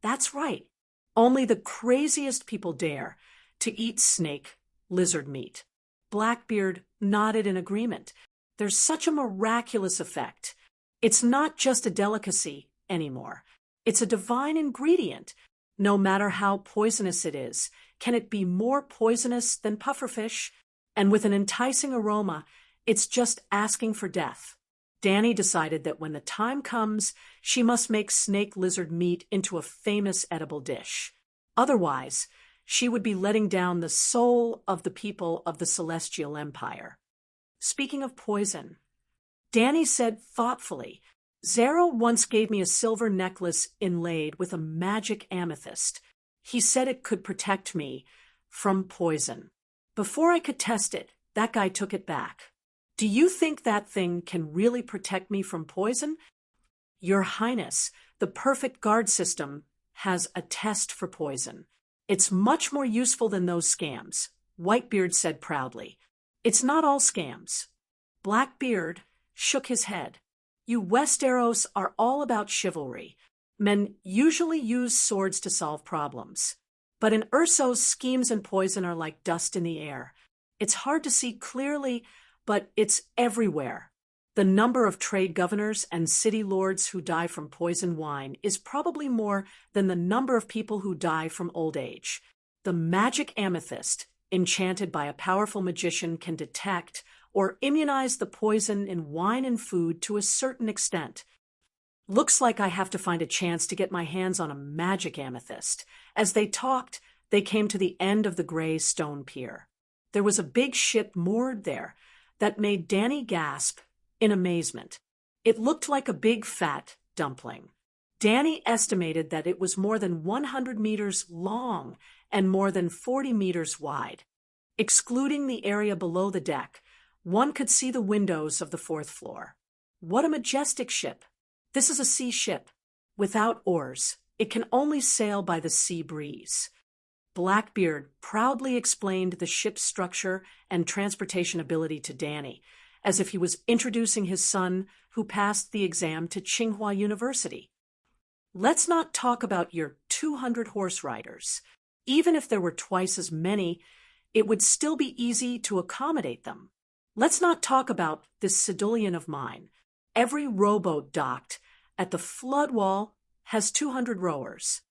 "That's right. Only the craziest people dare to eat snake lizard meat." Blackbeard nodded in agreement. "There's such a miraculous effect. It's not just a delicacy anymore. It's a divine ingredient. No matter how poisonous it is, can it be more poisonous than pufferfish? And with an enticing aroma, it's just asking for death." Danny decided that when the time comes, she must make snake lizard meat into a famous edible dish. Otherwise, she would be letting down the soul of the people of the Celestial Empire. Speaking of poison, Danny said thoughtfully, "Zero once gave me a silver necklace inlaid with a magic amethyst. He said it could protect me from poison. Before I could test it, that guy took it back. Do you think that thing can really protect me from poison?" "Your Highness, the perfect guard system has a test for poison. It's much more useful than those scams," Whitebeard said proudly. "It's not all scams." Blackbeard shook his head. "You Westeros are all about chivalry. Men usually use swords to solve problems. But in Ursos, schemes and poison are like dust in the air. It's hard to see clearly, but it's everywhere. The number of trade governors and city lords who die from poison wine is probably more than the number of people who die from old age. The magic amethyst, enchanted by a powerful magician, can detect or immunize the poison in wine and food to a certain extent. Looks like I have to find a chance to get my hands on a magic amethyst." As they talked, they came to the end of the gray stone pier. There was a big ship moored there that made Danny gasp in amazement. It looked like a big fat dumpling. Danny estimated that it was more than 100 meters long and more than 40 meters wide. Excluding the area below the deck, one could see the windows of the fourth floor. What a majestic ship! This is a sea ship. Without oars, it can only sail by the sea breeze. Blackbeard proudly explained the ship's structure and transportation ability to Danny, as if he was introducing his son who passed the exam to Tsinghua University. Let's not talk about your 200 horse riders. Even if there were twice as many, it would still be easy to accommodate them. Let's not talk about this Sidolian of mine. Every rowboat docked at the flood wall has 200 rowers.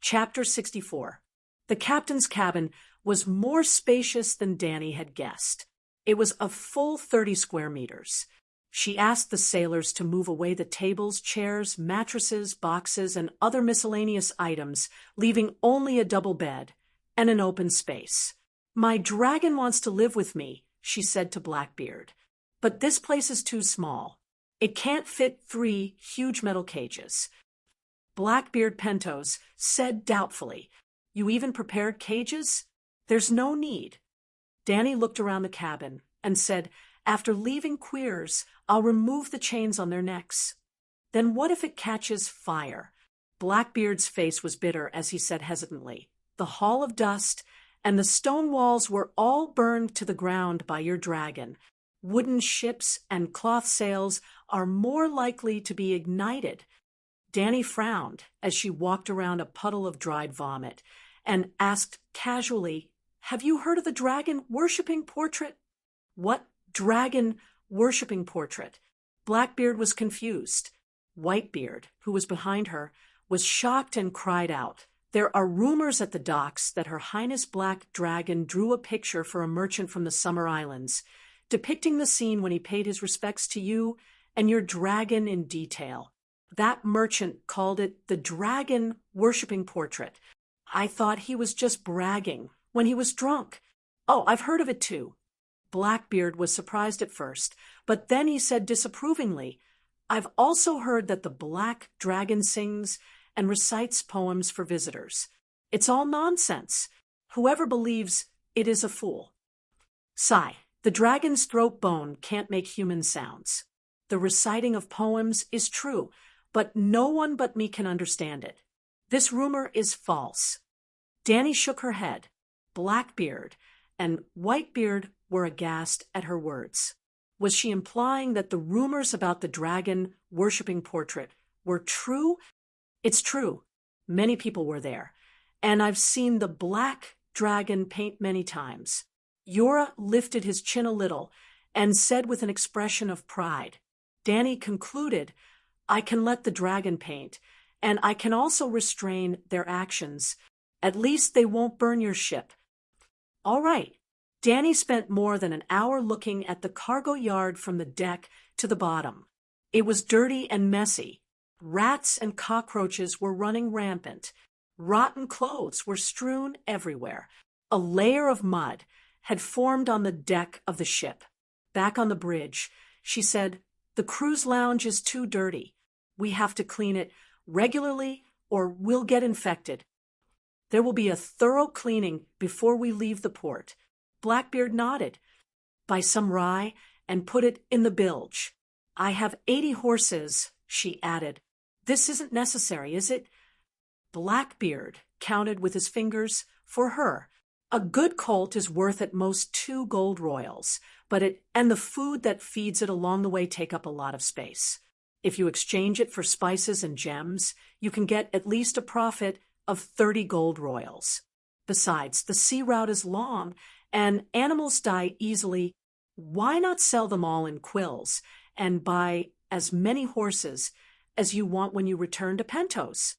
Chapter 64. The captain's cabin was more spacious than Danny had guessed. It was a full 30 square meters. She asked the sailors to move away the tables, chairs, mattresses, boxes, and other miscellaneous items, leaving only a double bed and an open space. "My dragon wants to live with me," she said to Blackbeard. "But this place is too small. It can't fit 3 huge metal cages." Blackbeard Pentos said doubtfully, "You even prepared cages? There's no need." Danny looked around the cabin and said, "After leaving Queers, I'll remove the chains on their necks." "Then what if it catches fire?" Blackbeard's face was bitter as he said hesitantly, "The Hall of Dust and the stone walls were all burned to the ground by your dragon. Wooden ships and cloth sails are more likely to be ignited." Danny frowned as she walked around a puddle of dried vomit and asked casually, "Have you heard of the dragon worshipping portrait?" "What dragon worshipping portrait?" Blackbeard was confused. Whitebeard, who was behind her, was shocked and cried out, "There are rumors at the docks that Her Highness Black Dragon drew a picture for a merchant from the Summer Islands, depicting the scene when he paid his respects to you and your dragon in detail. That merchant called it the dragon worshipping portrait. I thought he was just bragging when he was drunk. Oh, I've heard of it too." Blackbeard was surprised at first, but then he said disapprovingly, "I've also heard that the Black Dragon sings and recites poems for visitors. It's all nonsense. Whoever believes it is a fool." Sigh. The dragon's throat bone can't make human sounds. The reciting of poems is true, but no one but me can understand it. This rumor is false. Danny shook her head. Blackbeard and Whitebeard were aghast at her words. Was she implying that the rumors about the dragon worshipping portrait were true? "It's true. Many people were there, and I've seen the Black Dragon paint many times." Yora lifted his chin a little and said with an expression of pride. Danny concluded, "I can let the dragon paint, and I can also restrain their actions. At least they won't burn your ship." All right. Danny spent more than an hour looking at the cargo yard from the deck to the bottom. It was dirty and messy. Rats and cockroaches were running rampant. Rotten clothes were strewn everywhere. A layer of mud had formed on the deck of the ship. Back on the bridge, she said, "The cruise lounge is too dirty. We have to clean it regularly or we'll get infected. There will be a thorough cleaning before we leave the port." Blackbeard nodded. "Buy some rye and put it in the bilge. I have 80 horses," she added. "This isn't necessary, is it?" Blackbeard counted with his fingers for her. "A good colt is worth at most 2 gold royals, but the food that feeds it along the way take up a lot of space. If you exchange it for spices and gems, you can get at least a profit of 30 gold royals. Besides, the sea route is long, and animals die easily. Why not sell them all in quills and buy as many horses as you want when you return to Pentos?"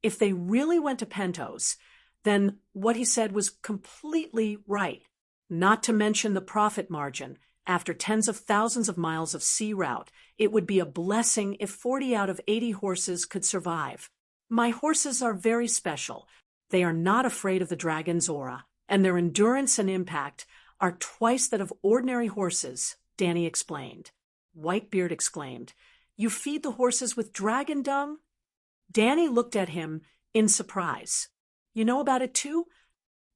If they really went to Pentos, then what he said was completely right. Not to mention the profit margin. After tens of thousands of miles of sea route, it would be a blessing if 40 out of 80 horses could survive. "My horses are very special. They are not afraid of the dragon's aura, and their endurance and impact are twice that of ordinary horses, Danny explained. Whitebeard exclaimed, "You feed the horses with dragon dung?" Danny looked at him in surprise. "You know about it too?"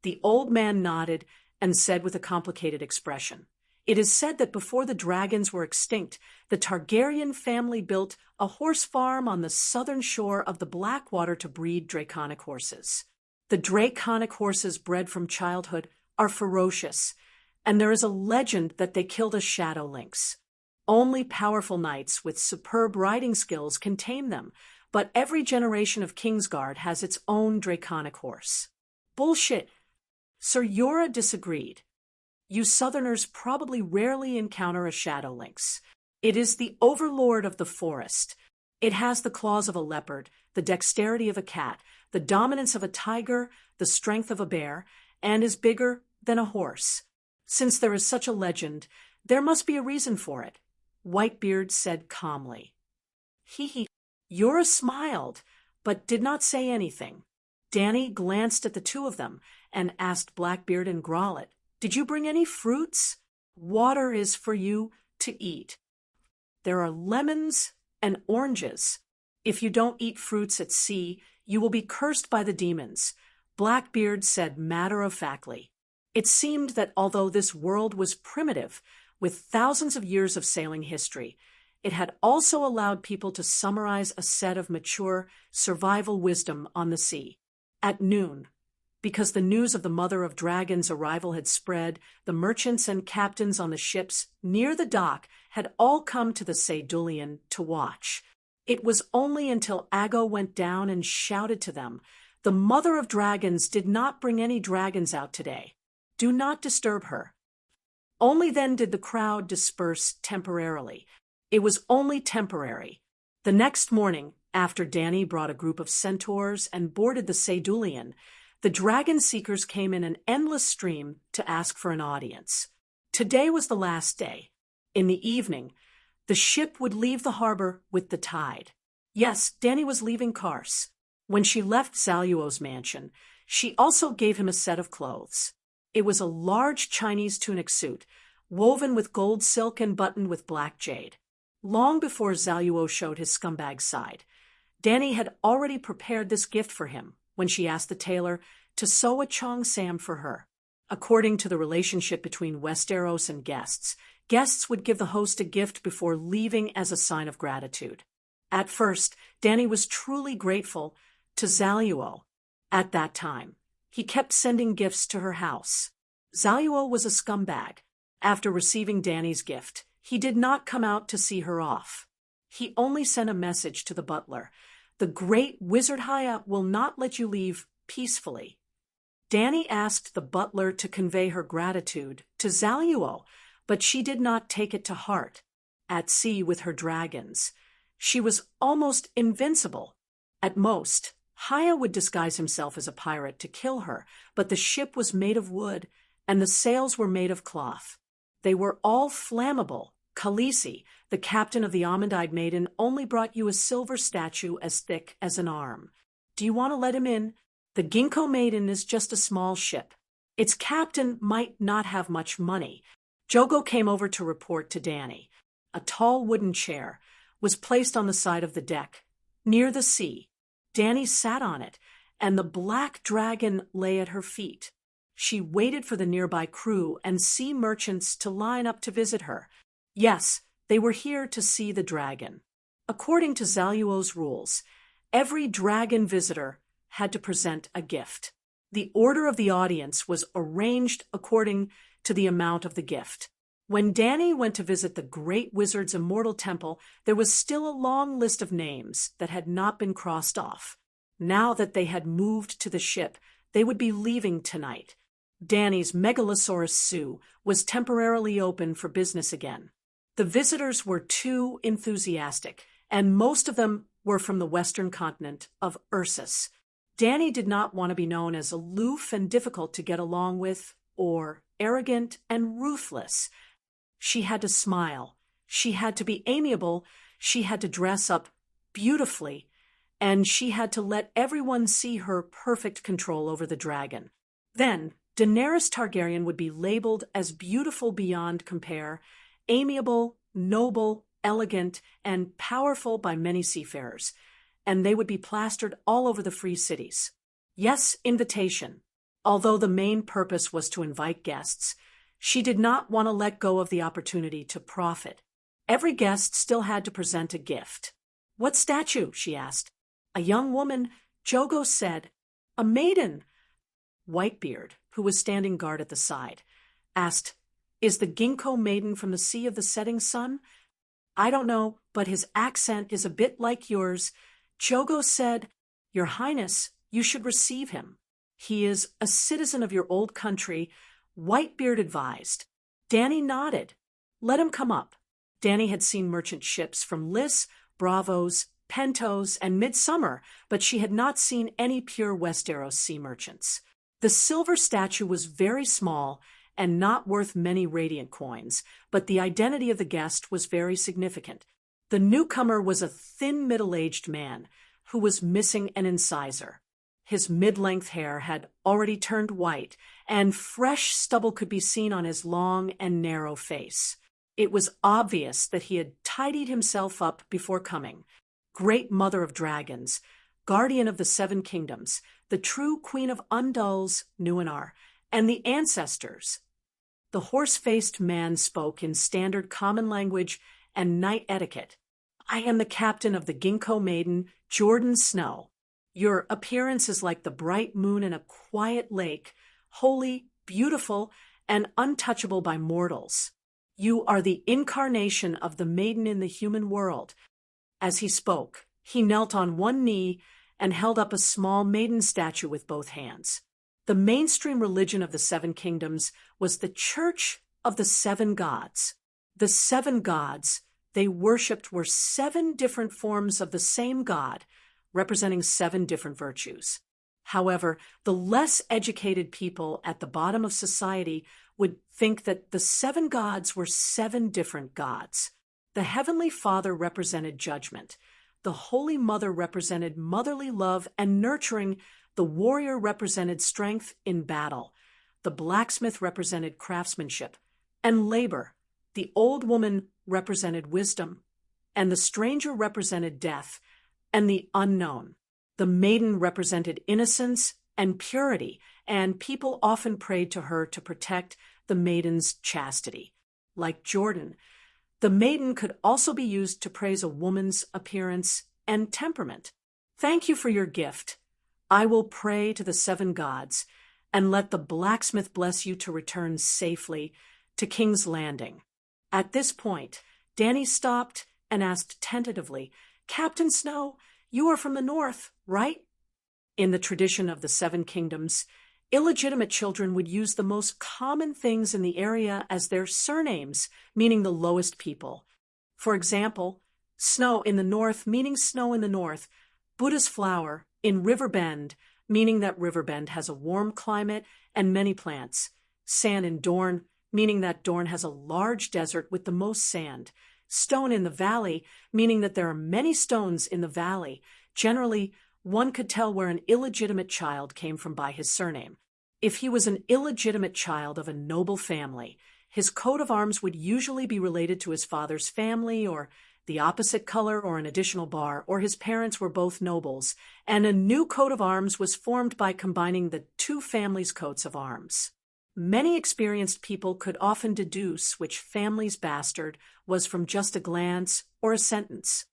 The old man nodded and said with a complicated expression, "It is said that before the dragons were extinct, the Targaryen family built a horse farm on the southern shore of the Blackwater to breed draconic horses. The draconic horses bred from childhood are ferocious, and there is a legend that they killed a shadow lynx. Only powerful knights with superb riding skills can tame them, but every generation of Kingsguard has its own draconic horse." "Bullshit!" Sir Jorah disagreed. "You Southerners probably rarely encounter a shadow lynx. It is the overlord of the forest. It has the claws of a leopard, the dexterity of a cat, the dominance of a tiger, the strength of a bear, and is bigger than a horse. Since there is such a legend, there must be a reason for it," Whitebeard said calmly. He. Jorah smiled, but did not say anything. Danny glanced at the two of them and asked Blackbeard and Growlet, "Did you bring any fruits? Water is for you to eat. There are lemons and oranges. If you don't eat fruits at sea, you will be cursed by the demons," Blackbeard said matter-of-factly. It seemed that although this world was primitive, with thousands of years of sailing history, it had also allowed people to summarize a set of mature survival wisdom on the sea. At noon, because the news of the Mother of Dragons' arrival had spread, the merchants and captains on the ships near the dock had all come to the Seydulian to watch. It was only until Aggo went down and shouted to them, "The Mother of Dragons did not bring any dragons out today. Do not disturb her." Only then did the crowd disperse temporarily. It was only temporary. The next morning, after Danny brought a group of centaurs and boarded the Seydulian, the dragon seekers came in an endless stream to ask for an audience. Today was the last day. In the evening, the ship would leave the harbor with the tide. Yes, Danny was leaving Kars. When she left Zaluo's mansion, she also gave him a set of clothes. It was a large Chinese tunic suit, woven with gold silk and buttoned with black jade. Long before Zaluo showed his scumbag side, Danny had already prepared this gift for him when she asked the tailor to sew a cheongsam for her. According to the relationship between Westeros and guests, guests would give the host a gift before leaving as a sign of gratitude. At first, Danny was truly grateful to Zaluo. At that time, he kept sending gifts to her house. Zaluo was a scumbag. After receiving Danny's gift, he did not come out to see her off. He only sent a message to the butler. "The great wizard Haya will not let you leave peacefully." Danny asked the butler to convey her gratitude to Zaluo, but she did not take it to heart. At sea with her dragons, she was almost invincible. At most, Haya would disguise himself as a pirate to kill her, but the ship was made of wood, and the sails were made of cloth. They were all flammable. Khaleesi, the captain of the Almond-Eyed Maiden, only brought you a silver statue as thick as an arm. Do you want to let him in? The Ginkgo Maiden is just a small ship. Its captain might not have much money. Jogo came over to report to Danny. A tall wooden chair was placed on the side of the deck, near the sea. Danny sat on it, and the black dragon lay at her feet. She waited for the nearby crew and sea merchants to line up to visit her. Yes, they were here to see the dragon. According to Zaluo's rules, every dragon visitor had to present a gift. The order of the audience was arranged according to the amount of the gift. When Danny went to visit the Great Wizard's immortal temple, there was still a long list of names that had not been crossed off. Now that they had moved to the ship, they would be leaving tonight. Danny's Megalosaurus Zoo was temporarily open for business again. The visitors were too enthusiastic, and most of them were from the western continent of Ursus. Danny did not want to be known as aloof and difficult to get along with, or arrogant and ruthless. She had to smile. She had to be amiable. She had to dress up beautifully. and she had to let everyone see her perfect control over the dragon. Then, Daenerys Targaryen would be labeled as beautiful beyond compare, amiable, noble, elegant, and powerful by many seafarers, and they would be plastered all over the free cities. Yes, invitation. Although the main purpose was to invite guests, she did not want to let go of the opportunity to profit. Every guest still had to present a gift. "What statue?" she asked. A young woman, Jogo said. "A maiden." Whitebeard, who was standing guard at the side, asked, "Is the ginkgo maiden from the Sea of the Setting Sun?" "I don't know, but his accent is a bit like yours." Jogo said, "Your Highness, you should receive him. He is a citizen of your old country," Whitebeard advised. Dany nodded. "Let him come up." Dany had seen merchant ships from Lys, Bravos, Pentos, and Midsummer, but she had not seen any pure Westeros sea merchants. The silver statue was very small and not worth many radiant coins, but the identity of the guest was very significant. The newcomer was a thin, middle-aged man who was missing an incisor. His mid-length hair had already turned white, and fresh stubble could be seen on his long and narrow face. It was obvious that he had tidied himself up before coming. Great Mother of Dragons, Guardian of the Seven Kingdoms, the true Queen of Undulls, Nuenar, and the ancestors. The horse-faced man spoke in standard common language and knight etiquette. "I am the captain of the Ginkgo Maiden, Jordan Snow. Your appearance is like the bright moon in a quiet lake, holy, beautiful, and untouchable by mortals. You are the incarnation of the maiden in the human world." As he spoke, he knelt on one knee and held up a small maiden statue with both hands. The mainstream religion of the Seven Kingdoms was the Church of the Seven Gods. The seven gods they worshipped were 7 different forms of the same god, representing 7 different virtues. However, the less educated people at the bottom of society would think that the 7 gods were 7 different gods. The Heavenly Father represented judgment. The Holy Mother represented motherly love and nurturing. The warrior represented strength in battle. The blacksmith represented craftsmanship and labor. The old woman represented wisdom, and the stranger represented death and the unknown. The maiden represented innocence and purity, and people often prayed to her to protect the maiden's chastity. Like Jordan, the maiden could also be used to praise a woman's appearance and temperament. "Thank you for your gift. I will pray to the 7 gods, and let the blacksmith bless you to return safely to King's Landing." At this point, Dany stopped and asked tentatively, "Captain Snow, you are from the north, right?" In the tradition of the 7 Kingdoms, illegitimate children would use the most common things in the area as their surnames, meaning the lowest people. For example, Snow in the north, meaning snow in the north; Buddha's flower in Riverbend, meaning that Riverbend has a warm climate and many plants; Sand in Dorne, meaning that Dorne has a large desert with the most sand; Stone in the valley, meaning that there are many stones in the valley. Generally, one could tell where an illegitimate child came from by his surname. If he was an illegitimate child of a noble family, his coat of arms would usually be related to his father's family, or the opposite color, or an additional bar, or his parents were both nobles, and a new coat of arms was formed by combining the 2 families' coats of arms. Many experienced people could often deduce which family's bastard was from just a glance or a sentence.